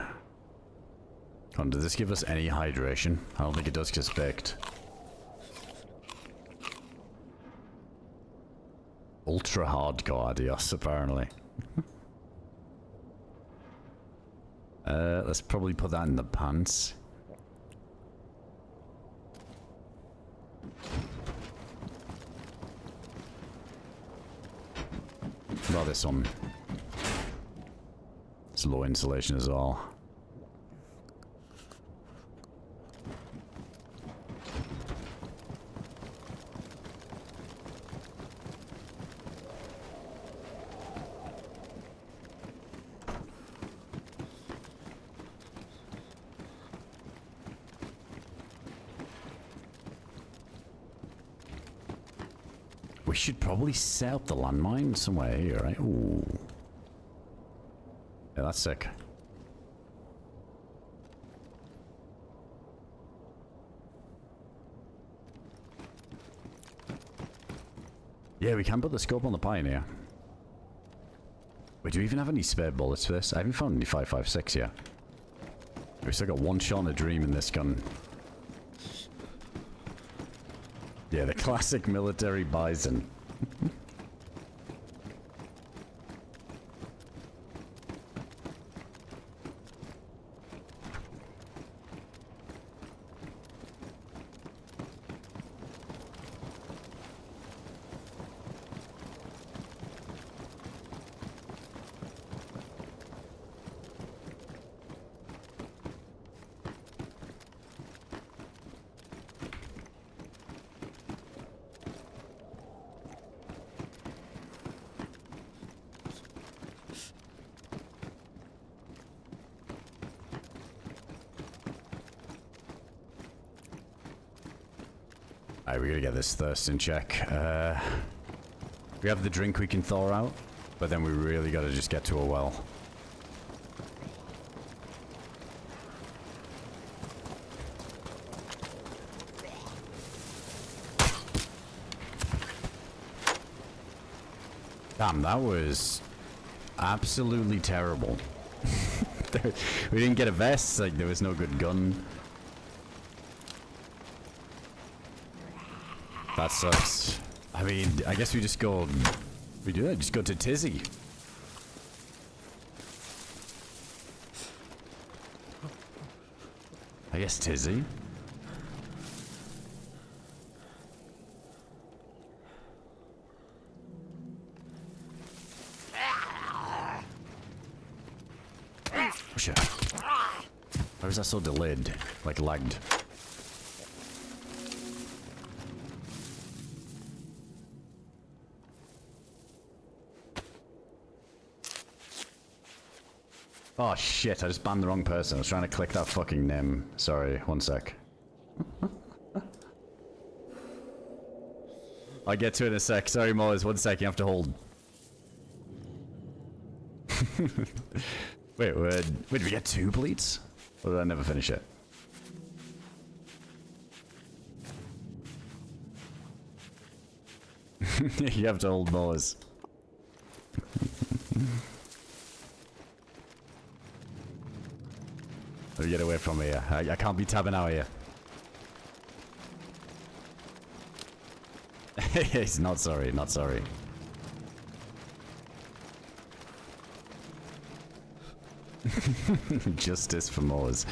Does this give us any hydration? I don't think it does because it's baked. Ultra hardcore adios, apparently. Let's probably put that in the pants. What about this one? It's low insulation as well. We should probably set up the landmine somewhere here, right? Ooh. Yeah, that's sick. Yeah, we can put the scope on the Pioneer. Wait, do we even have any spare bullets for this? I haven't found any 5.56 yet. We've still got one shot and a dream in this gun. Yeah, the classic military bison. Alright, we gotta get this thirst in check. We have the drink we can thaw out, but then we really gotta just get to a well. Damn, that was absolutely terrible. We didn't get a vest, like there was no good gun. That sucks. I mean, I guess we just go... We do it, just go to Tizzy. I guess Tizzy. Oh shit. Why was that so delayed? Like lagged. Oh shit, I just banned the wrong person. I was trying to click that fucking name. Sorry, one sec. I'll get to it in a sec. Sorry, Moz, 1 sec, you have to hold. Wait, did we get 2 bleeds? Or did I never finish it? You have to hold Moz. Let me get away from here. I can't be tabbing out here. He's not sorry, not sorry. Justice for Moors.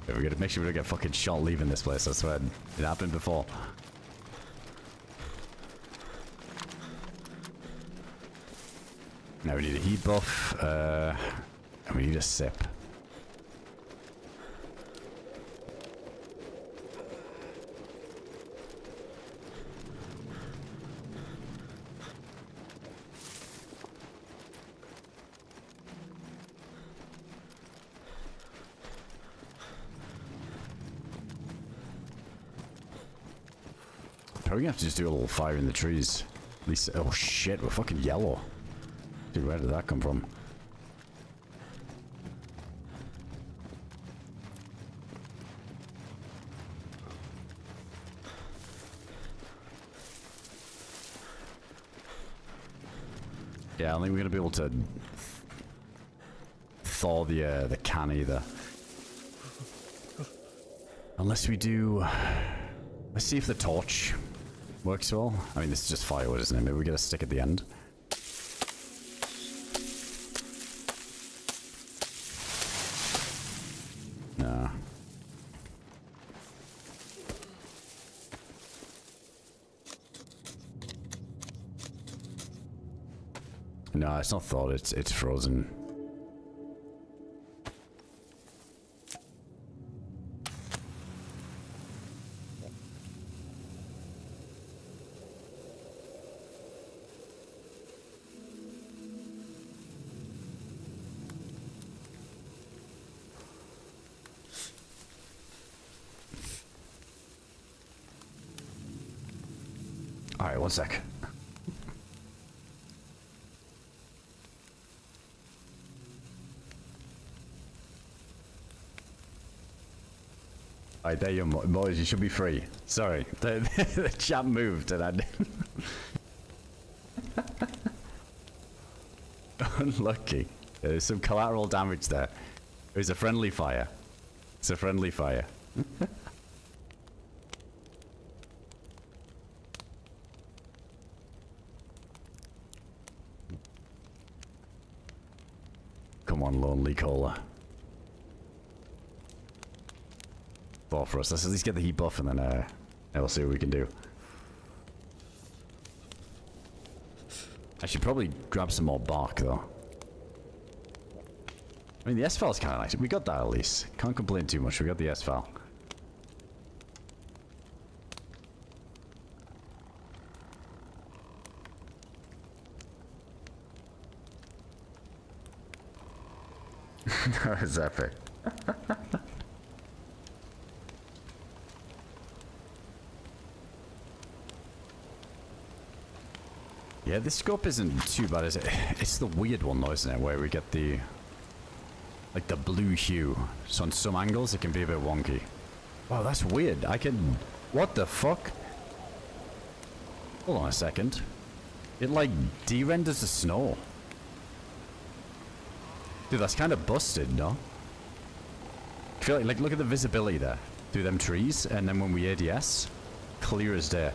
We gotta make sure we don't get fucking shot leaving this place, I swear. It happened before. Now we need a heat buff, and we need a sip. Probably gonna have to just do a little fire in the trees. At least, oh shit, we're fucking yellow. Dude, where did that come from? Yeah, I don't think we're gonna be able to thaw the can either. Unless we do... Let's see if the torch works well. I mean, this is just firewood, isn't it? Maybe we get a stick at the end. No. No, it's not thawed. It's frozen. Alright, one sec. Alright, there you are, boys, you should be free. Sorry, the chat moved and I didn't. Unlucky. There's some collateral damage there. It was a friendly fire. It's a friendly fire. Come on, lonely cola. Fall for us. Let's at least get the heat buff and then we'll see what we can do. I should probably grab some more bark though. I mean, the S-file is kind of nice. We got that at least. Can't complain too much. We got the S-file. That was epic. Yeah, this scope isn't too bad, is it? It's the weird one though, isn't it? Where we get the... like the blue hue. So on some angles it can be a bit wonky. Wow, that's weird. I can... What the fuck? Hold on a second. It like de-renders the snow. Dude, that's kind of busted, no? I feel like look at the visibility there. Through them trees, and then when we ADS, clear as day.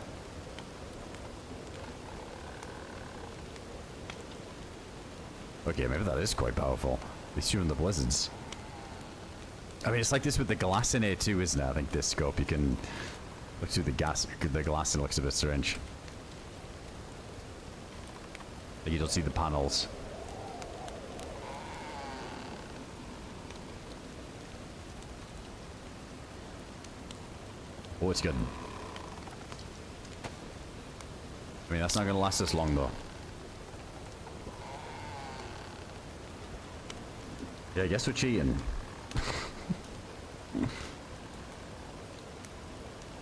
Okay, maybe that is quite powerful. At least you're in the blizzards. I mean, it's like this with the glass in A2, isn't it? I think this scope, you can look through the glass and it looks a bit strange. Like you don't see the panels. Oh, it's good. I mean, that's not going to last us long, though. Yeah, I guess we're cheating.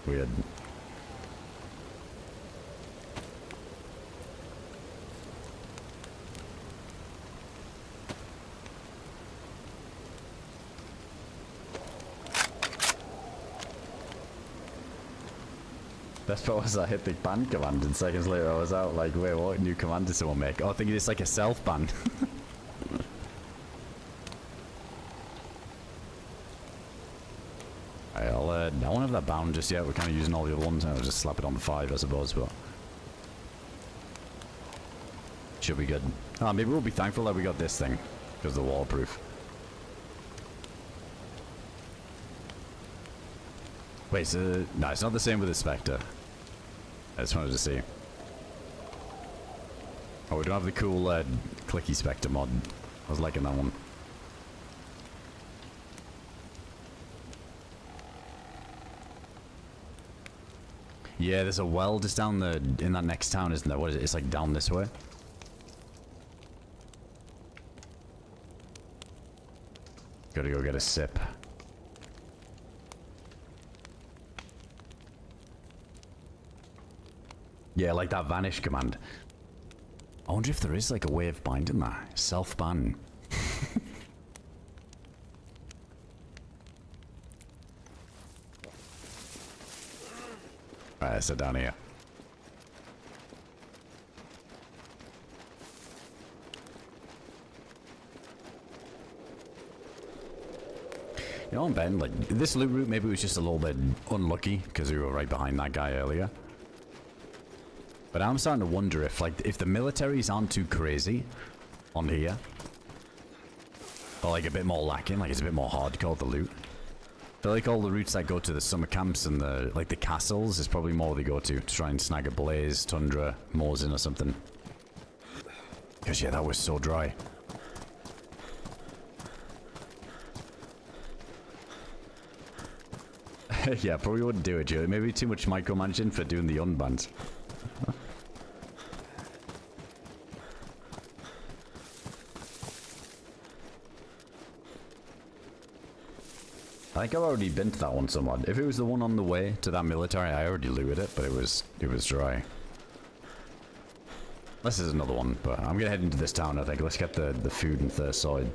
Weird. Best part was I hit the ban command and seconds later I was out like, wait, what new command did someone make? Oh, I think it's like a self-ban. I don't have that bound just yet. We're kind of using all the other ones. I'll just slap it on 5, I suppose, but should be good. Oh, maybe we'll be thankful that we got this thing because the waterproof. Wait, so no, it's not the same with the Spectre. I just wanted to see. Oh, we don't have the cool clicky Spectre mod. I was liking that one. Yeah, there's a well just down in that next town, isn't there? What is it? It's like down this way. Gotta go get a sip. Yeah, like that vanish command. I wonder if there is like a way of binding that. Self-ban. Right, let's sit down here. You know, Ben, like, this loot route maybe was just a little bit unlucky because we were right behind that guy earlier. But I'm starting to wonder if, like, if the militaries aren't too crazy on here, or like a bit more lacking, like it's a bit more hardcore, the loot. I feel like all the routes that go to the summer camps and the, like, the castles is probably more they go to try and snag a blaze, tundra, Mosin or something. Because, yeah, that was so dry. Yeah, probably wouldn't do it, Joe. Maybe too much micromanaging for doing the unbans. I think I've already been to that one somewhat. If it was the one on the way to that military, I already looted it, but it was dry. This is another one, but I'm gonna head into this town, I think. Let's get the food and thirst sorted.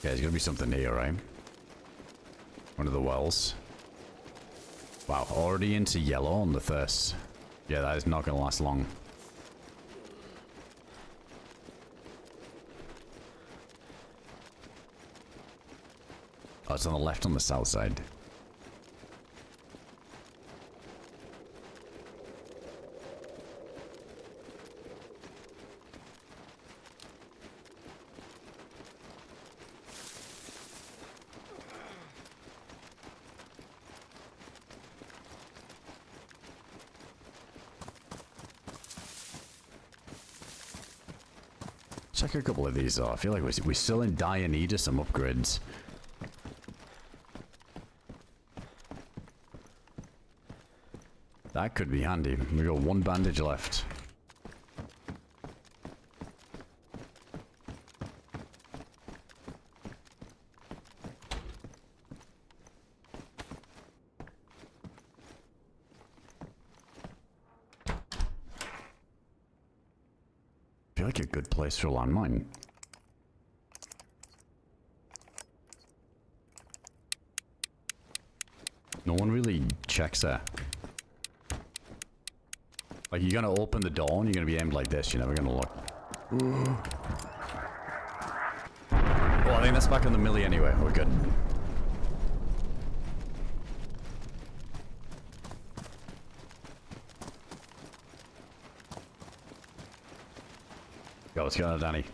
Yeah, there's gonna be something here, right? One of the wells. Wow, already into yellow on the thirst. Yeah, that is not gonna last long. Oh, it's on the left on the south side. Check a couple of these though. I feel like we're still in dire need of some upgrades. That could be handy. We got one bandage left. Feel like a good place for a landmine. No one really checks that. Like, you're gonna open the door and you're gonna be aimed like this. You're never gonna look. Ooh. Oh, I think that's back on the millie anyway. We're good. Yo, what's going on, Danny?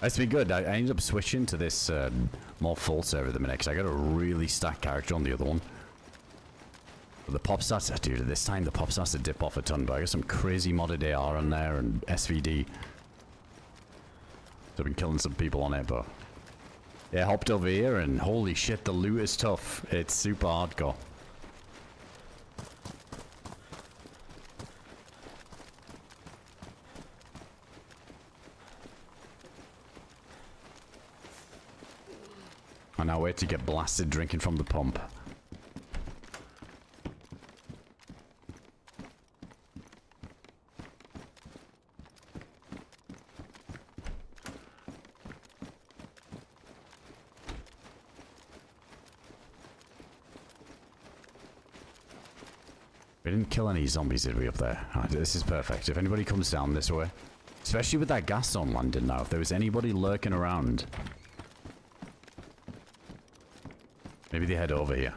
That's been good. I ended up switching to this more full server at the minute because I got a really stacked character on the other one. But the pop stats, dude, this time the pop stats to dip off a ton, but I got some crazy modded AR on there and SVD. So I've been killing some people on it, but yeah, hopped over here and holy shit, the loot is tough. It's super hardcore. I now wait to get blasted drinking from the pump. We didn't kill any zombies, did we, up there? This is perfect. If anybody comes down this way, Especially with that gas zone landing now. If there was anybody lurking around. Maybe they head over here.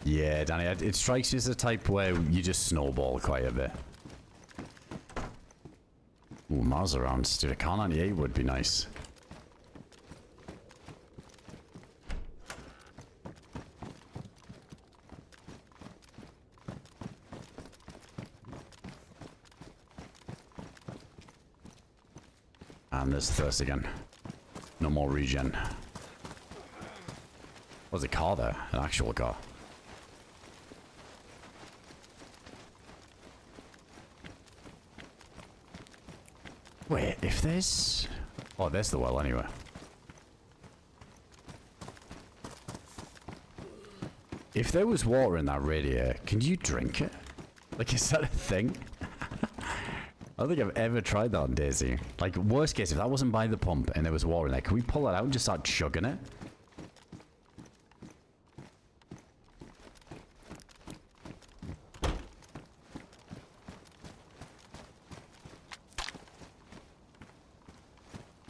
Yeah, Danny, it strikes you as a type where you just snowball quite a bit. Ooh, Mars around. Dude, a car 98 would be nice. And there's thirst again. No more regen. What's a car there? An actual car. Wait, if there's... Oh, there's the well anyway. If there was water in that radiator, can you drink it? Like, is that a thing? I don't think I've ever tried that on DayZ. Like, worst case, if that wasn't by the pump and there was water in there, can we pull that out and just start chugging it?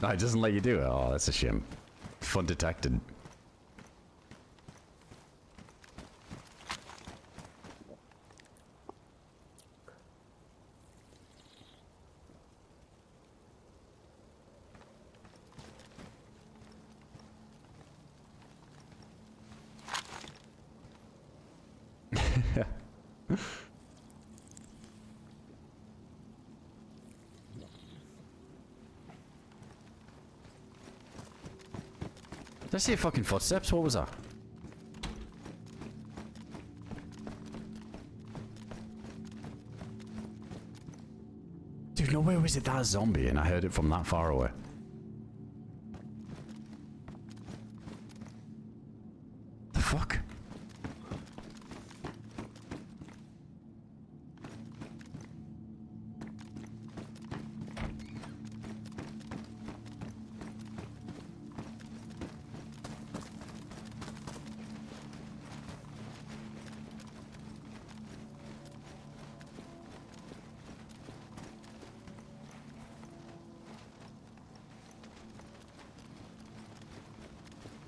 No, it doesn't let you do it. Oh, that's a shame. Fun detected. Did I see fucking footsteps? What was that? Dude, no way was it that zombie and I heard it from that far away. The fuck?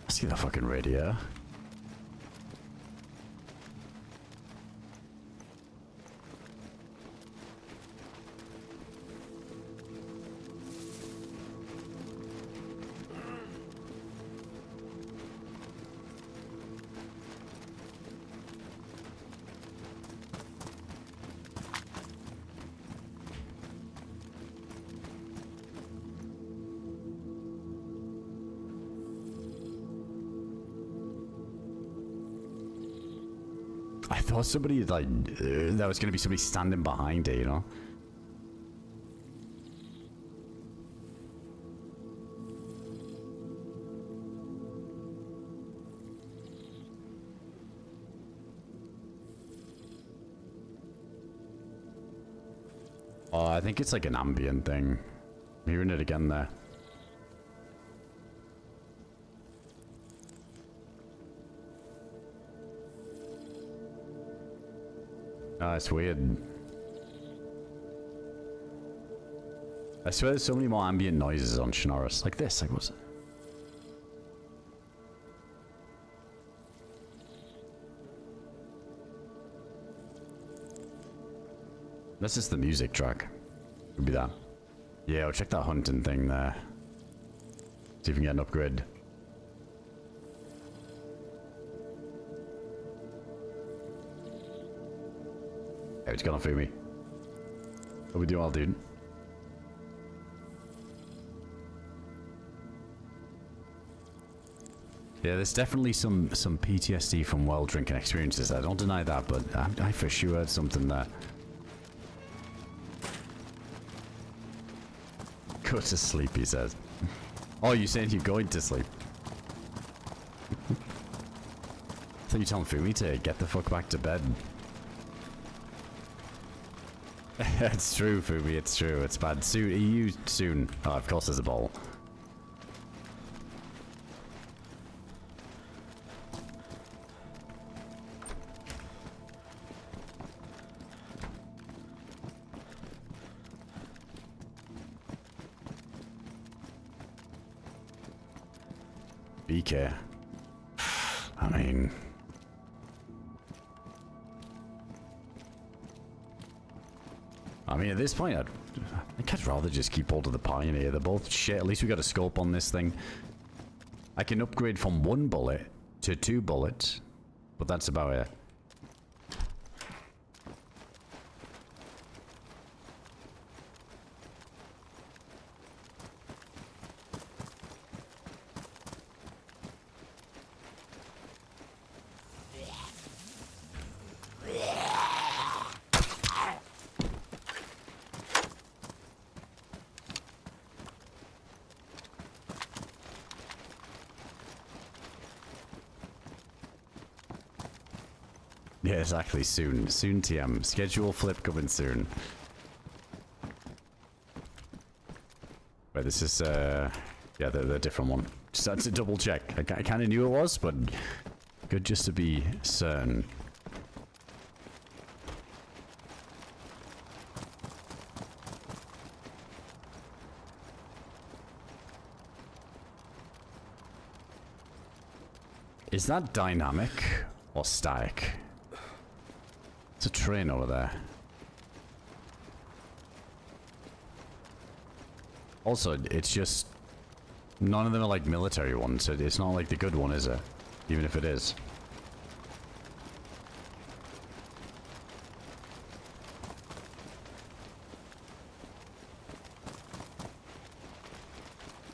See the fucking radio. I thought somebody, like, there was going to be somebody standing behind it, you know? Oh, I think it's like an ambient thing. I'm hearing it again there. Oh, it's weird. I swear there's so many more ambient noises on Chernarus. Like this, like what's it? This is the music track. Could be that. Yeah, I'll check that hunting thing there. See if we can get an upgrade. Hey, what's going on, Fumi? What we doing, all, dude? Yeah, there's definitely some PTSD from well drinking experiences. I don't deny that, but I for sure heard something there. Go to sleep, he says. Oh, you're saying you're going to sleep? thought you telling Fumi to get the fuck back to bed. It's true, Fumi, it's true. It's bad. Soon, EU soon. Oh, of course there's a ball. BK. I mean, at this point, I'd rather just keep hold of the Pioneer. They're both shit. At least we got a scope on this thing. I can upgrade from 1 bullet to 2 bullets, but that's about it. Yeah, exactly. Soon. Soon, TM. Schedule flip coming soon. Wait, this is, yeah, the different one. Just had to double check. I kind of knew it was, but good just to be certain. Is that dynamic or static? It's a train over there. Also, it's just... none of them are like military ones. It's not like the good one, is it? Even if it is.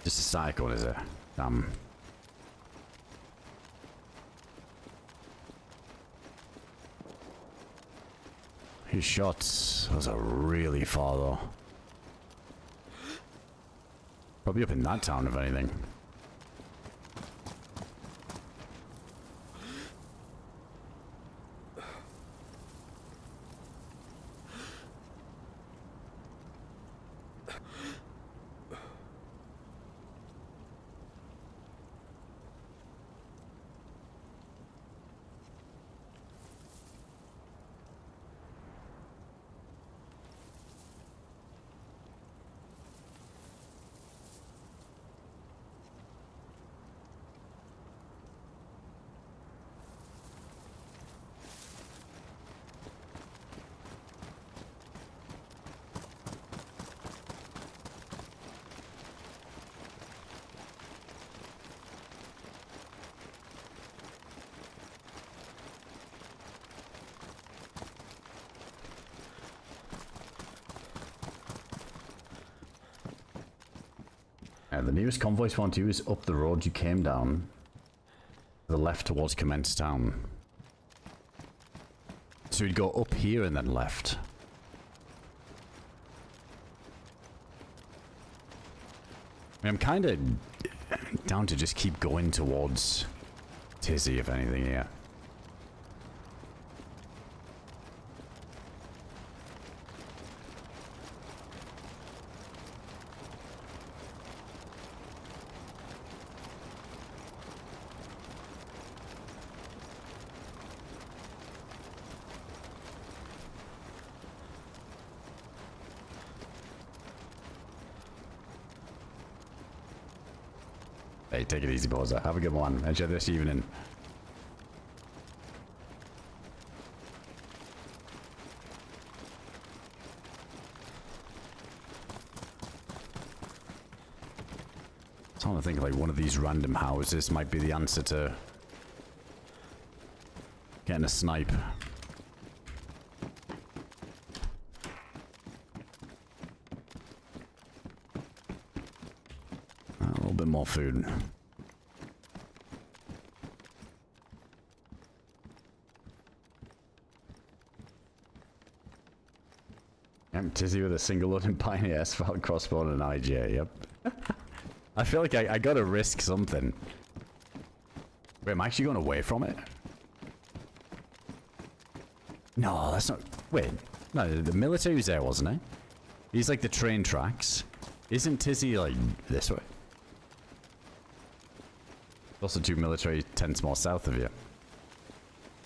Just a static one, is it? Damn. His shots, those are really far though. Probably up in that town, if anything. The nearest convoy spawn to you is up the road you came down. To the left towards Commence Town. So we'd go up here and then left. I mean, I'm kind of down to just keep going towards Tizzy, if anything, yeah. Hey, take it easy, Boza. Have a good one. Enjoy this evening. I'm trying to think like one of these random houses might be the answer to getting a snipe. A little bit more food. Tizzy with a single loading Pioneer asphalt crossbow and an IJ, yep. I feel like I gotta risk something. Wait, am I actually going away from it? No, that's not... Wait. No, the military was there, wasn't he? He's like the train tracks. Isn't Tizzy like this way? Also 2 military tents more south of you.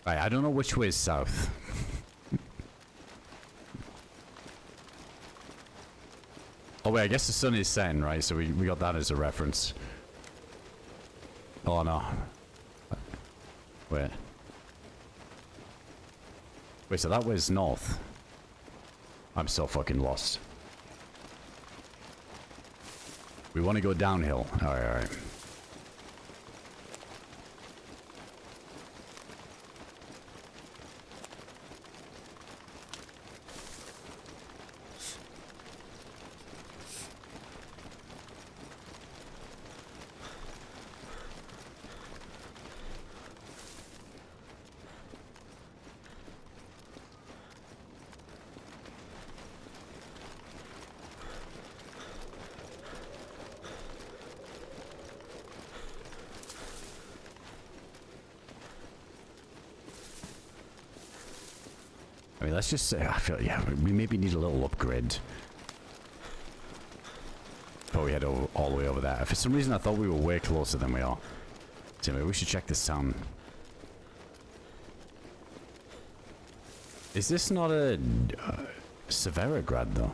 Right, I don't know which way is south. Oh wait, I guess the sun is setting, right? So we got that as a reference. Oh no. Wait. Wait, so that way's north. I'm so fucking lost. We want to go downhill. Alright, alright. I mean, let's just say, I feel, yeah, we maybe need a little upgrade. But we head all the way over there. For some reason, I thought we were way closer than we are. So maybe we should check this town. Is this not a Severograd, though?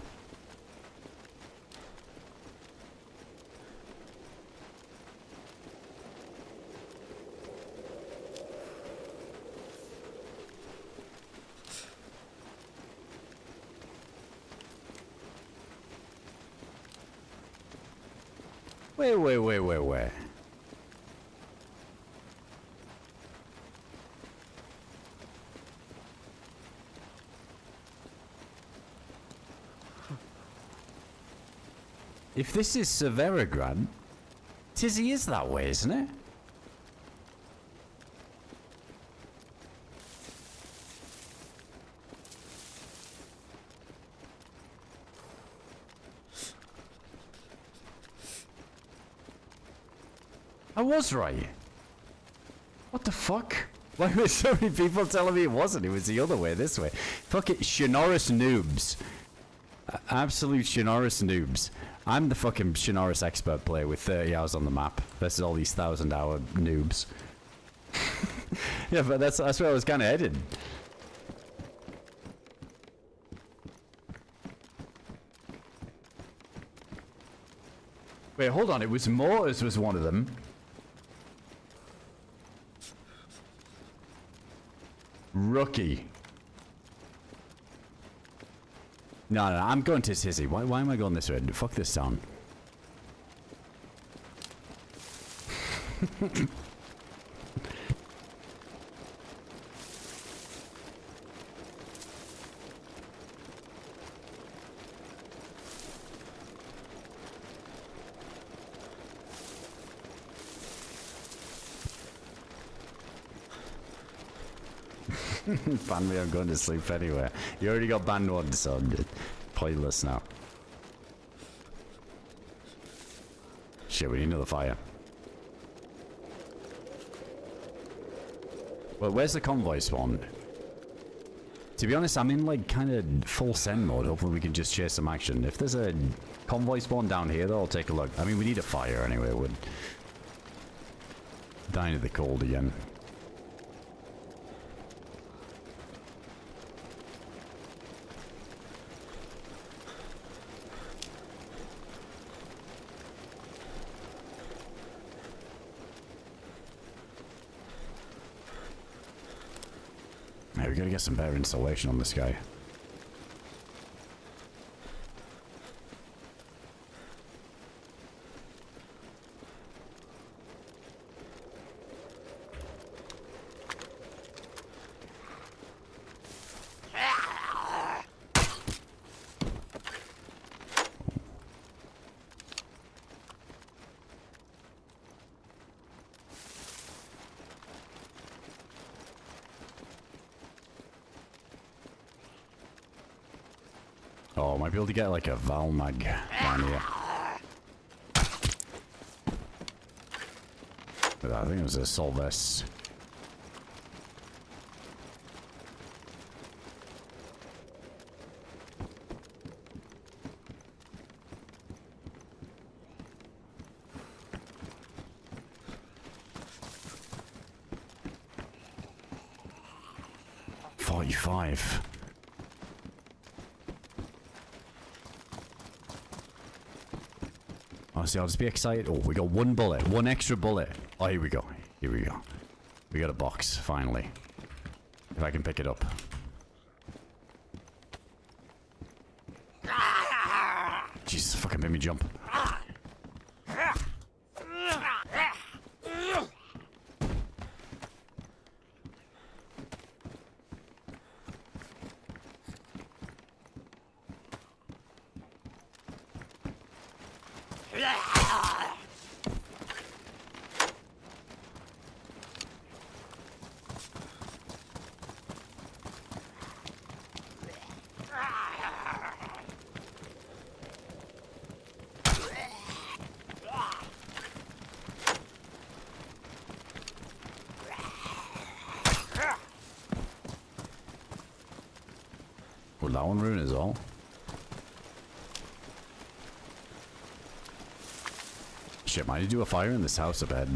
Wait. If this is Severograd, Tizzy is that way, isn't it? I was right. What the fuck? Why were so many people telling me it wasn't? It was the other way, this way. Fuck it, Chernarus noobs. Absolute Chernarus noobs. I'm the fucking Chernarus expert player with 30 hours on the map versus all these 1,000-hour noobs. Yeah, but that's where I was kind of headed. Wait, hold on. It was Mortars was one of them. Rookie. No, I'm going to Tizzy. Why am I going this way? Fuck this town. Ban me, I'm going to sleep anyway. You already got banned once, so it's pointless now. Shit, we need another fire. Well, where's the convoy spawn? To be honest, I'm in like kind of full send mode. Hopefully we can just chase some action. If there's a convoy spawn down here, though, I'll take a look. I mean, we need a fire anyway. We're dying of the cold again. We gotta get some better insulation on this guy. Oh, I might be able to get like a Valmag down here. But I think it was a Solves. 45. Honestly, I'll just be excited. Oh, we got one bullet. One extra bullet. Oh, here we go. Here we go. We got a box, finally. If I can pick it up. Jesus, fucking made me jump. Well, that one ruin is all. Shit, might you do a fire in this house, I bet.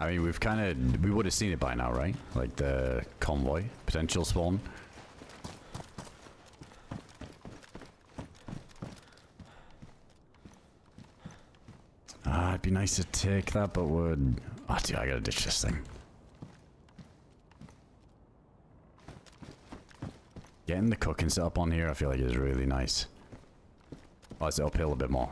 I mean, we would have seen it by now, right? Like the convoy, potential spawn. It'd be nice to take that, but would... Oh, dude, I gotta ditch this thing. Getting the cooking set up on here, I feel like is really nice. Oh, it's uphill a bit more.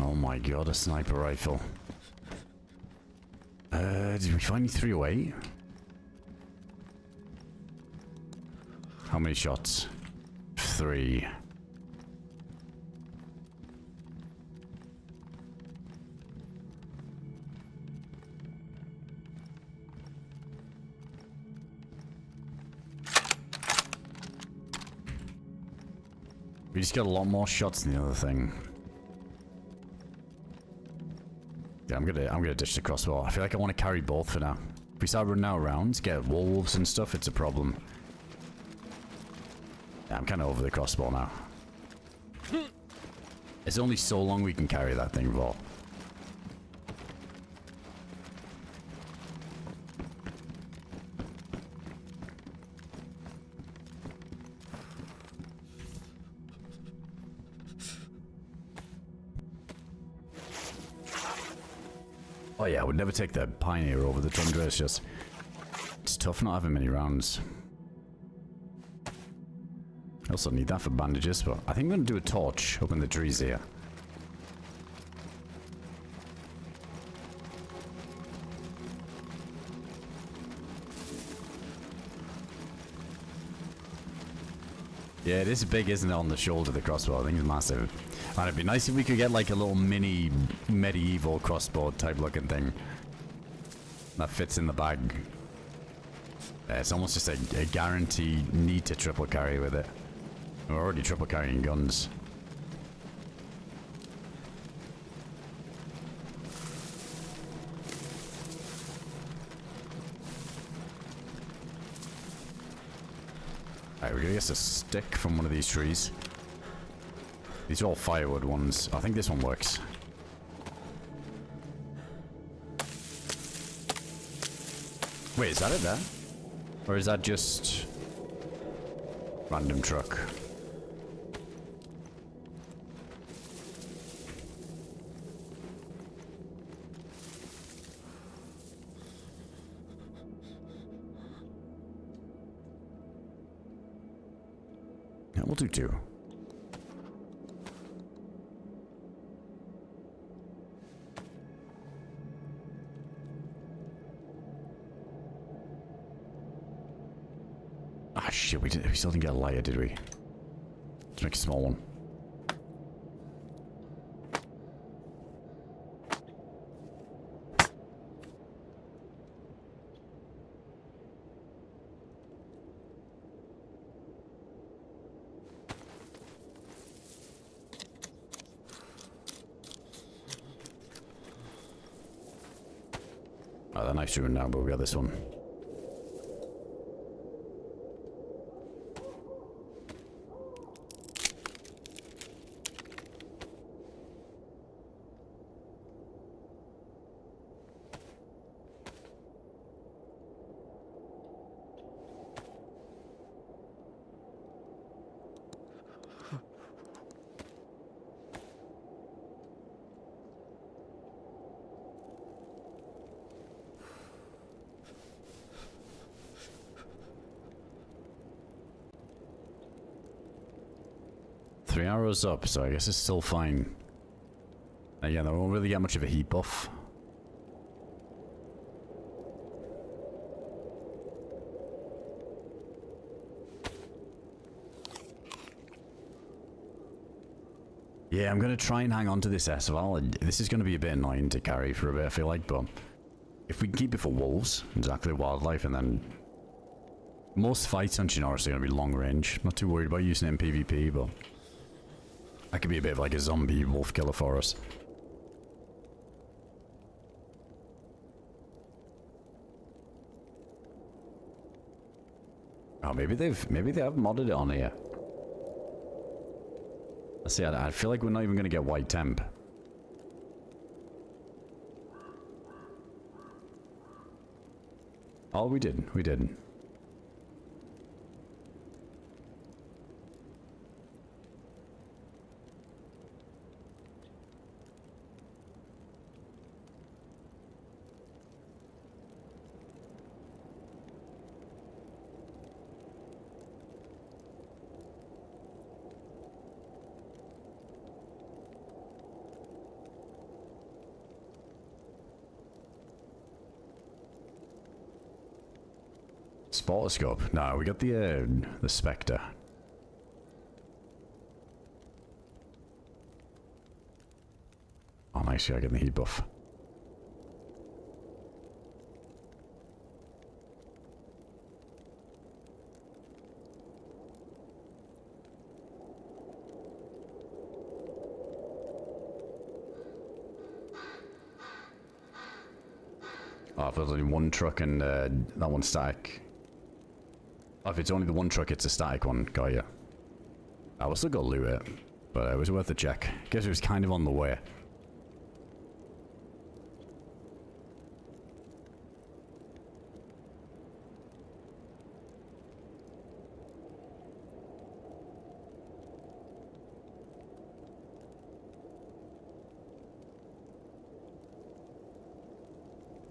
Oh my god, a sniper rifle. Did we find any 308? How many shots? 3. We just got a lot more shots than the other thing. Yeah, I'm gonna ditch the crossbow. I feel like I want to carry both for now. If we start running out of rounds, get wolves and stuff, it's a problem. Yeah, I'm kind of over the crossbow now. It's only so long we can carry that thing for. Oh yeah, I would never take the Pioneer over the Tundra. It's tough not having many rounds. I also need that for bandages, but I think I'm going to do a torch up in the trees here. Yeah, it is big, isn't it, on the shoulder, the crossbow? I think it's massive. And it'd be nice if we could get like a little mini medieval crossbow type looking thing that fits in the bag. Yeah, it's almost just a guaranteed need to triple carry with it. We're already triple carrying guns. Alright, we're gonna get a stick from one of these trees. These are all firewood ones. I think this one works. Wait, is that it there? Or is that just random truck? do two. Ah, shit, we still didn't get a lighter, did we? Let's make a small one. Oh, that knife's ruined now, but we got this one. Three arrows up, so I guess it's still fine. Again, they won't really get much of a heat buff. Yeah, I'm going to try and hang on to this SVAL. This is going to be a bit annoying to carry for a bit, I feel like, but if we can keep it for wolves, exactly wildlife, and then most fights on Chernarus are going to be long range. Not too worried about using it in PvP, but that could be a bit of like a zombie wolf killer for us. Oh, maybe they have modded it on here. Let's see. I feel like we're not even going to get white temp. Oh, we did. We did. Spotoscope. No, we got the Spectre. Oh, nice. Yeah, I get the heat buff. Oh, if there's only one truck and that one static. Oh, if it's only the one truck, it's a static one. Got ya. I will still go loot it, but it was worth a check. Guess it was kind of on the way.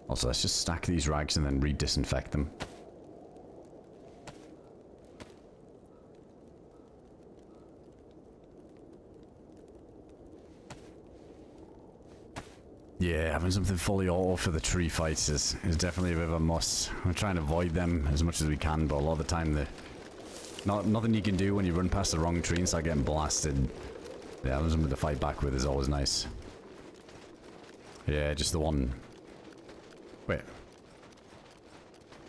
Also, let's just stack these rags and then re-disinfect them. Yeah, having something fully auto for the tree fights is definitely a bit of a must. We're trying to avoid them as much as we can, but a lot of the time, nothing you can do when you run past the wrong tree and start getting blasted. Yeah, having something to fight back with is always nice. Yeah, just the one. Wait.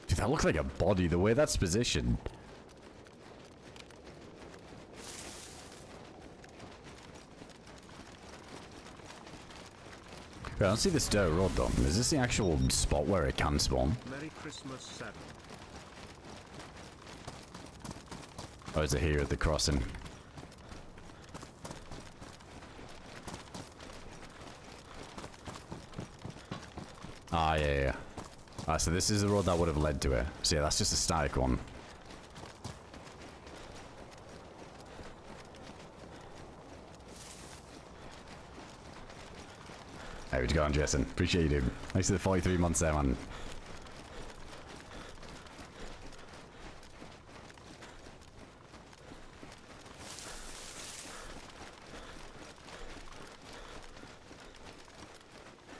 Dude, that looks like a body, the way that's positioned. Wait, I don't see this dirt road though. Is this the actual spot where it can spawn? Merry Christmas, 7. Or is it here at the crossing? Ah, yeah. Ah, so this is the road that would have led to it. So yeah, that's just a static one. Hey, what's going on, Jason? Appreciate you, dude. Thanks for the 43 months there, man.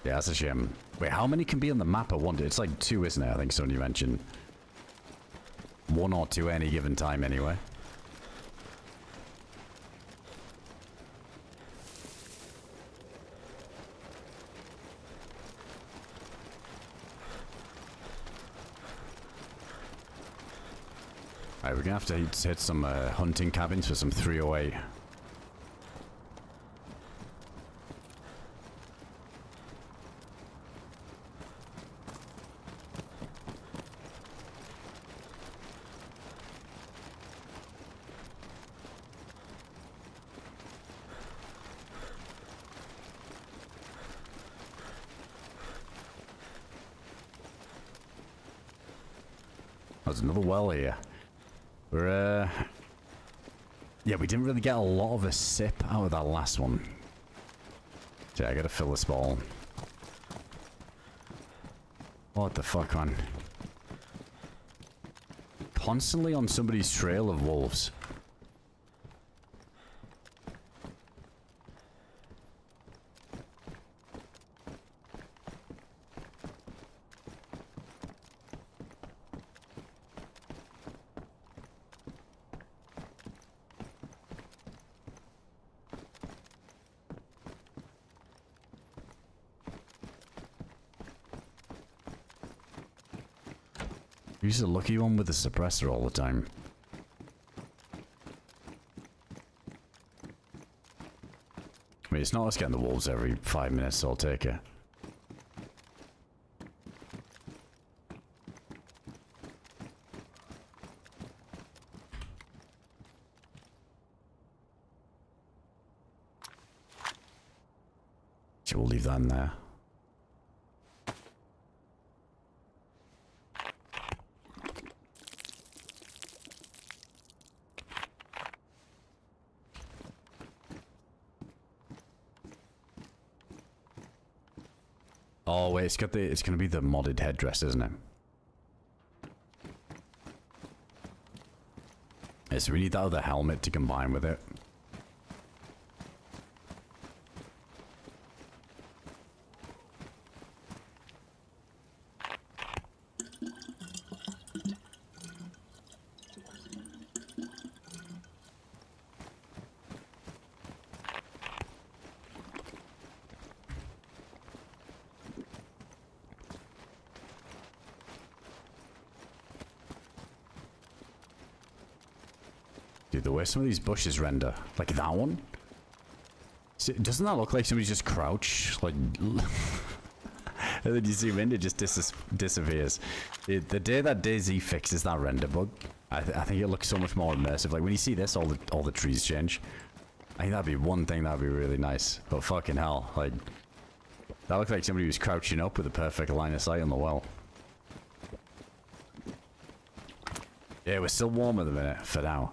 Yeah, that's a shame. Wait, how many can be on the map at once? It's like 2, isn't it? I think someone you mentioned. 1 or 2 any given time, anyway. Alright, we're gonna have to hit some hunting cabins for some 308. There's another well here. We're, yeah, we didn't really get a lot of a sip out of that last one. So yeah, I gotta fill this ball. What the fuck, man? Constantly on somebody's trail of wolves. He's the lucky one with the suppressor all the time. I mean, it's not us getting the wolves every 5 minutes, so I'll take it. So we'll leave that in there. Oh wait, it's gonna be the modded headdress, isn't it? Yeah, so we need that other helmet to combine with it. Dude, the way some of these bushes render, like that one, doesn't that look like somebody just crouched, like, and then you zoom in, it just disappears. The day that DayZ fixes that render bug, I think it looks so much more immersive. Like when you see this, all the trees change. I think that'd be one thing that'd be really nice. But fucking hell, like that looked like somebody was crouching up with a perfect line of sight on the well. Yeah, we're still warm at the minute for now.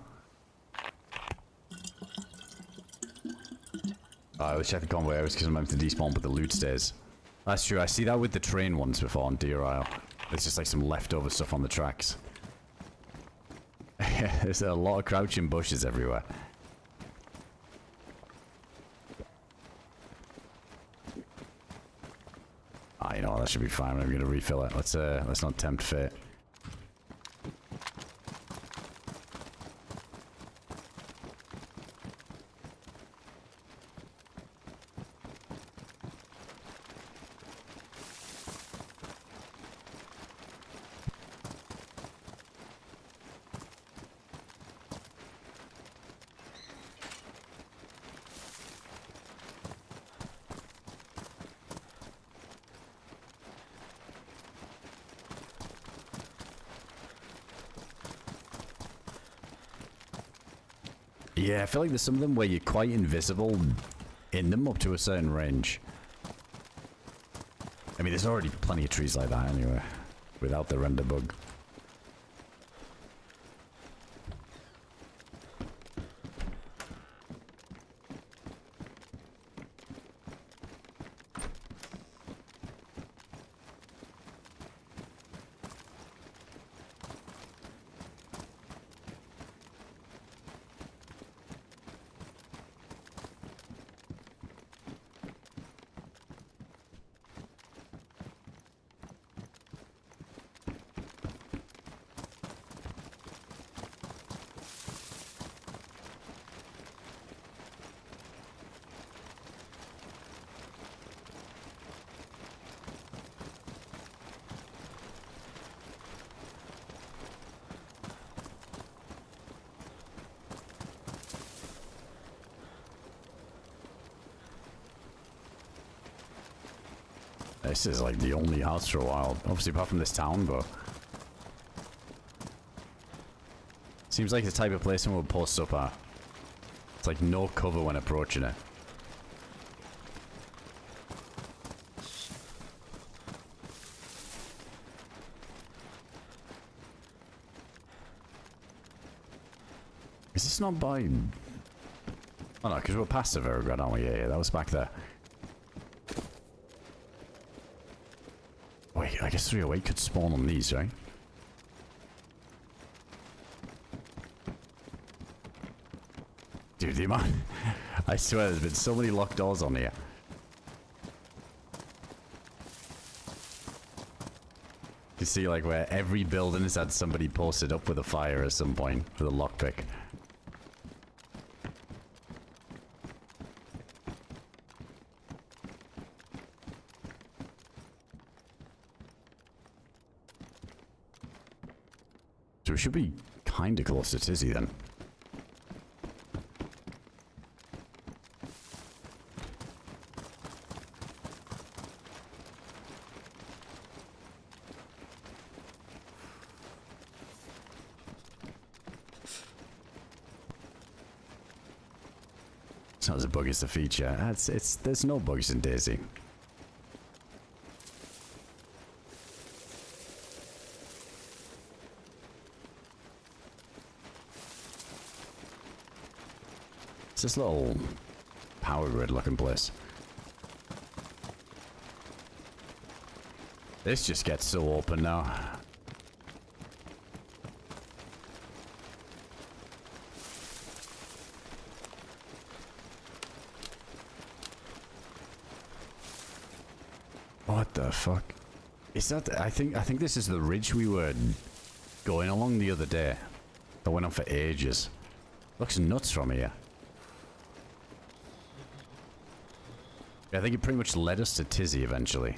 I was checking convoy because I'm meant to despawn, but the loot stays. That's true. I see that with the train ones before on DRL. There's just like some leftover stuff on the tracks. There's a lot of crouching bushes everywhere. Ah, you know what? That should be fine. I'm gonna refill it. Let's not tempt fate. Yeah, I feel like there's some of them where you're quite invisible in them up to a certain range. I mean, there's already plenty of trees like that anyway, without the render bug. this is like the only house for a while. Obviously apart from this town, but... Seems like the type of place someone would post up at. It's like no cover when approaching it. Is this not by... Oh no, because we're past the Verograd, aren't we? Yeah, that was back there. Wait, I guess 308 could spawn on these, right? Dude, the amount... I swear there's been so many locked doors on here. You see, like, where every building has had somebody posted up with a fire at some point with a lockpick. So we should be kind of close to Tizzy then. It's not as a bug as the feature. There's no bugs in DayZ. It's this little power grid looking place. This just gets so open now. What the fuck? Is that... I think this is the ridge we were going along the other day. That went on for ages. Looks nuts from here. I think it pretty much led us to Tizzy eventually.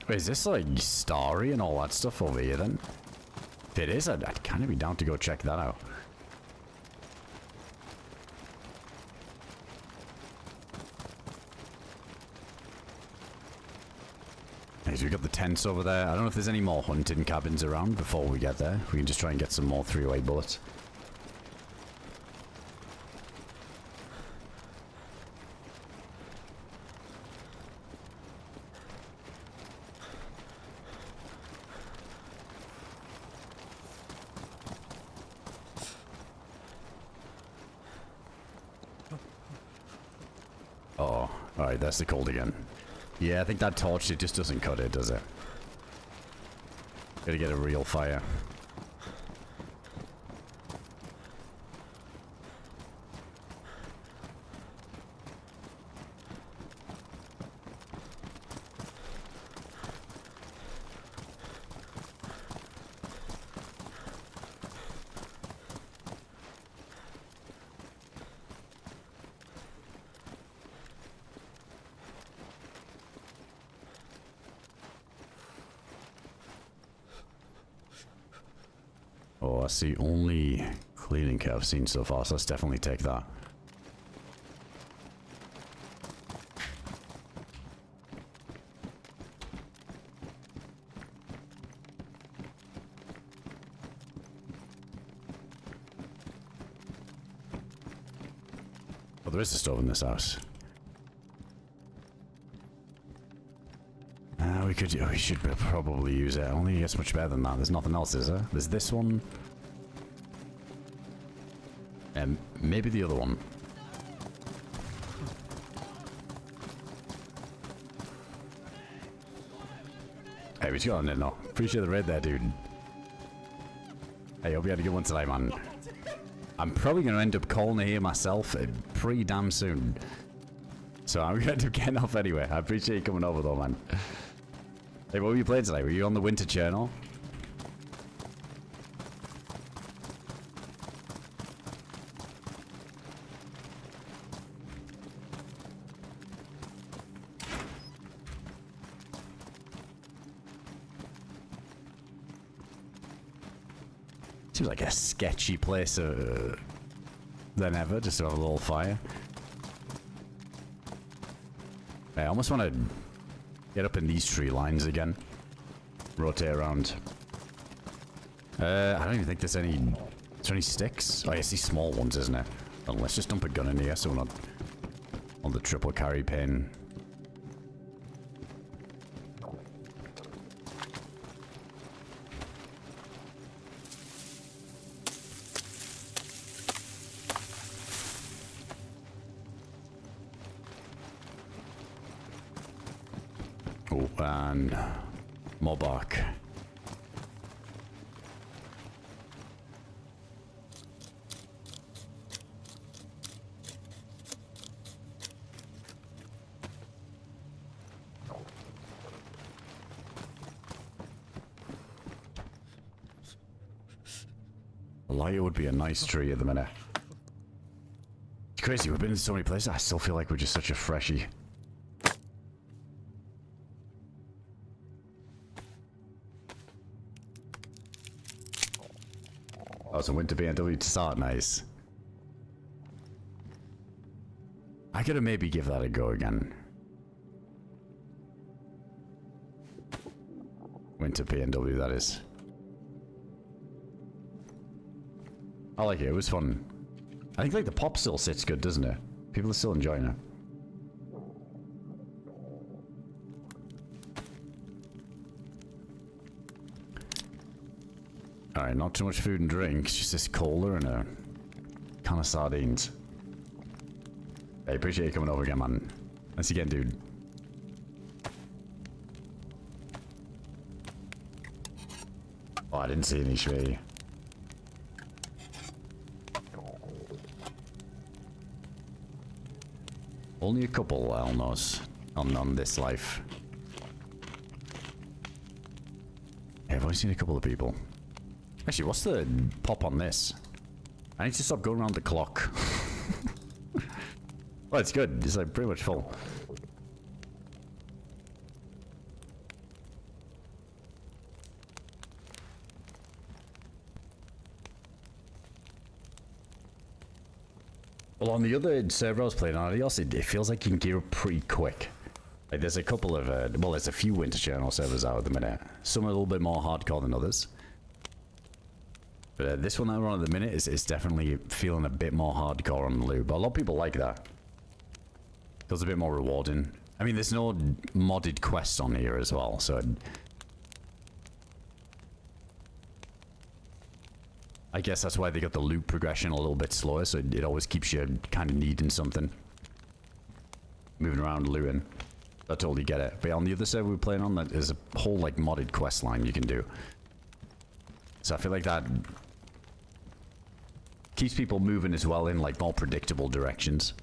Wait, is this like starry and all that stuff over here then? If it is, I'd kind of be down to go check that out. We've got the tents over there. I don't know if there's any more hunting cabins around before we get there. We can just try and get some more 308 bullets. Oh, alright, that's the cold again. Yeah, I think that torch, it just doesn't cut it, does it? Gotta get a real fire. Oh, that's the only cleaning kit I've seen so far, so let's definitely take that. Oh, there is a stove in this house. We should probably use it. I don't think it gets much better than that. There's nothing else, is there? There's this one. And maybe the other one. Hey, what you got on it now? Appreciate the raid there, dude. Hey, hope you had a good one tonight, man. I'm probably going to end up calling it here myself pretty damn soon. So I'm going to end up getting off anyway. I appreciate you coming over though, man. Hey, what were you playing tonight? Were you on the Winter Chernarus? Seems like a sketchy place. than ever, just to have a little fire. I almost want to get up in these tree lines again. Rotate around. I don't even think there's any... Is there any sticks? Oh, I see small ones, isn't it? Well, let's just dump a gun in here so we're not on the triple carry pain. Oh, and more bark. A lighter would be a nice tree at the minute. It's crazy, we've been in so many places, I still feel like we're just such a freshie. Oh, some winter BMW to start, nice. I could have maybe give that a go again. Winter BMW, that is. I like it, it was fun. I think like the pop still sits good, doesn't it? People are still enjoying it. Alright, not too much food and drink, just this cola and a can of sardines. I appreciate you coming over again, man. Thanks again, dude. Oh, I didn't see any tree. Only a couple, almost, on this life. Yeah, I've only seen a couple of people. Actually, what's the pop on this? I need to stop going around the clock. Well, it's good. It's like pretty much full. Well, on the other server I was playing on, it feels like you can gear up pretty quick. Like, there's a couple of, well, there's a few Winter Channel servers out at the minute. Some are a little bit more hardcore than others. But this one that we're on at the minute is definitely feeling a bit more hardcore on the loot. But a lot of people like that. Feels a bit more rewarding. I mean, there's no modded quests on here as well, so... I guess that's why they got the loot progression a little bit slower, so it always keeps you kind of needing something. Moving around looting. I totally get it. But yeah, on the other server we're playing on, there's a whole like modded quest line you can do. So I feel like that keeps people moving as well in like more predictable directions.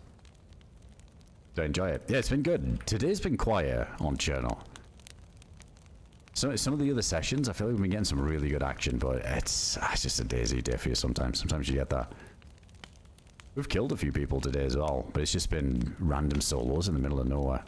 So I enjoy it. Yeah, it's been good. Today's been quiet on Chernarus. So some of the other sessions, I feel like we've been getting some really good action, but it's just a DayZ day for you sometimes. Sometimes you get that. We've killed a few people today as well, but it's just been random solos in the middle of nowhere.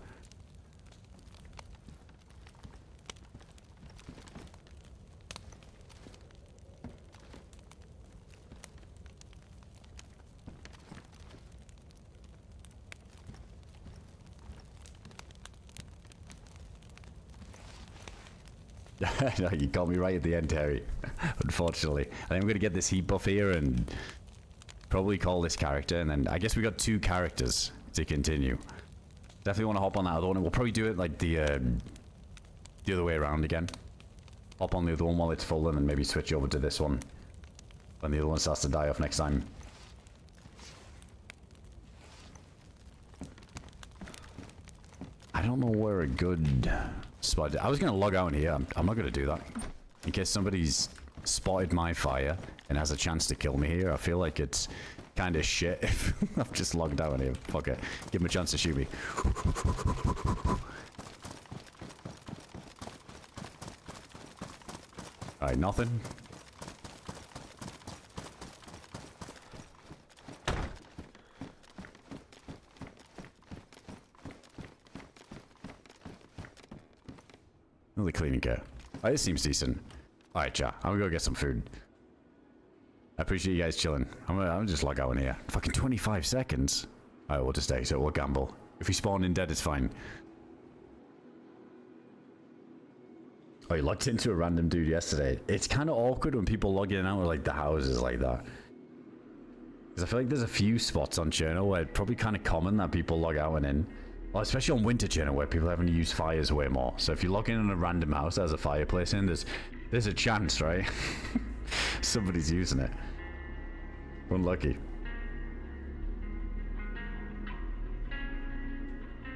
No, you caught me right at the end, Terry. Unfortunately. I think I'm going to get this heat buff here and probably call this character, and then I guess we got 2 characters to continue. Definitely want to hop on that other one, and we'll probably do it like the other way around again. Hop on the other one while it's full, and then maybe switch over to this one when the other one starts to die off next time. I don't know where a good spot... I was going to log out in here. I'm not going to do that. In case somebody's spotted my fire and has a chance to kill me here, I feel like it's kind of shit if I've just logged out in here. Fuck it. Give him a chance to shoot me. Alright, nothing. Another cleaning kit. Oh, this seems decent. Alright, chat. I'm gonna go get some food. I appreciate you guys chilling. I'm just log out in here. Fucking 25 seconds. Alright, we'll just stay, so we'll gamble. If we spawn in dead, it's fine. Oh, you logged into a random dude yesterday. It's kind of awkward when people log in and out of like the houses like that. Because I feel like there's a few spots on Cherno where it's probably kind of common that people log out and in. Well, especially on winter Cherno where people having to use fires way more. So if you log in a random house that has a fireplace in, there's a chance, right? Somebody's using it. Unlucky.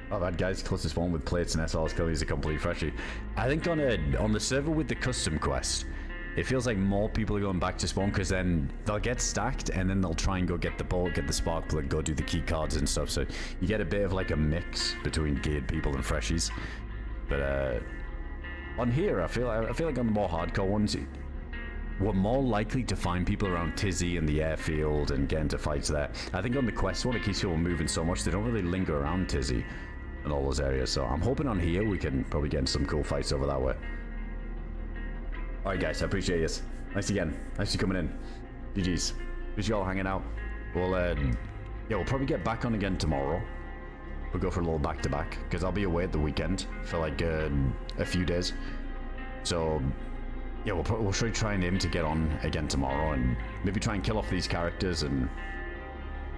Oh, that guy's closest one with plates and SLs kill. He's a complete freshie. I think on the server with the custom quest, it feels like more people are going back to spawn because then they'll get stacked and then they'll try and go get the bolt, get the spark plug, go do the key cards and stuff. So you get a bit of like a mix between geared people and freshies. But on here, I feel like on the more hardcore ones, we're more likely to find people around Tizzy and the airfield and get into fights there. I think on the quest one, it keeps people moving so much they don't really linger around Tizzy and all those areas. So I'm hoping on here we can probably get into some cool fights over that way. Alright guys, I appreciate you. Nice again. Nice you coming in. GG's. Appreciate you all hanging out. We'll we'll probably get back on again tomorrow. We'll go for a little back-to-back because I'll be away at the weekend for like a few days. So yeah, we'll try and aim to get on again tomorrow and maybe try and kill off these characters and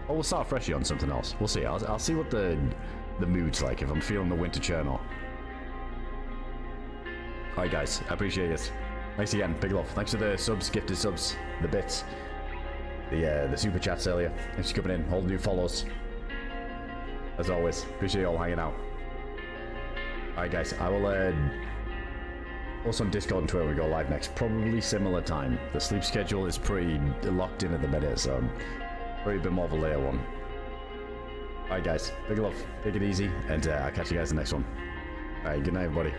we'll start freshly on something else. We'll see. I'll see what the mood's like if I'm feeling the winter churnal. Alright guys, I appreciate it. Thanks again, big love. Thanks for the subs, gifted subs, the bits, the super chats earlier. Thanks for coming in, all the new follows. As always, appreciate you all hanging out. Alright guys, I will also on Discord and Twitter we go live next, probably similar time. The sleep schedule is pretty locked in at the minute, so probably a bit more of a later one. Alright guys, big love, take it easy, and I'll catch you guys in the next one. Alright, good night everybody.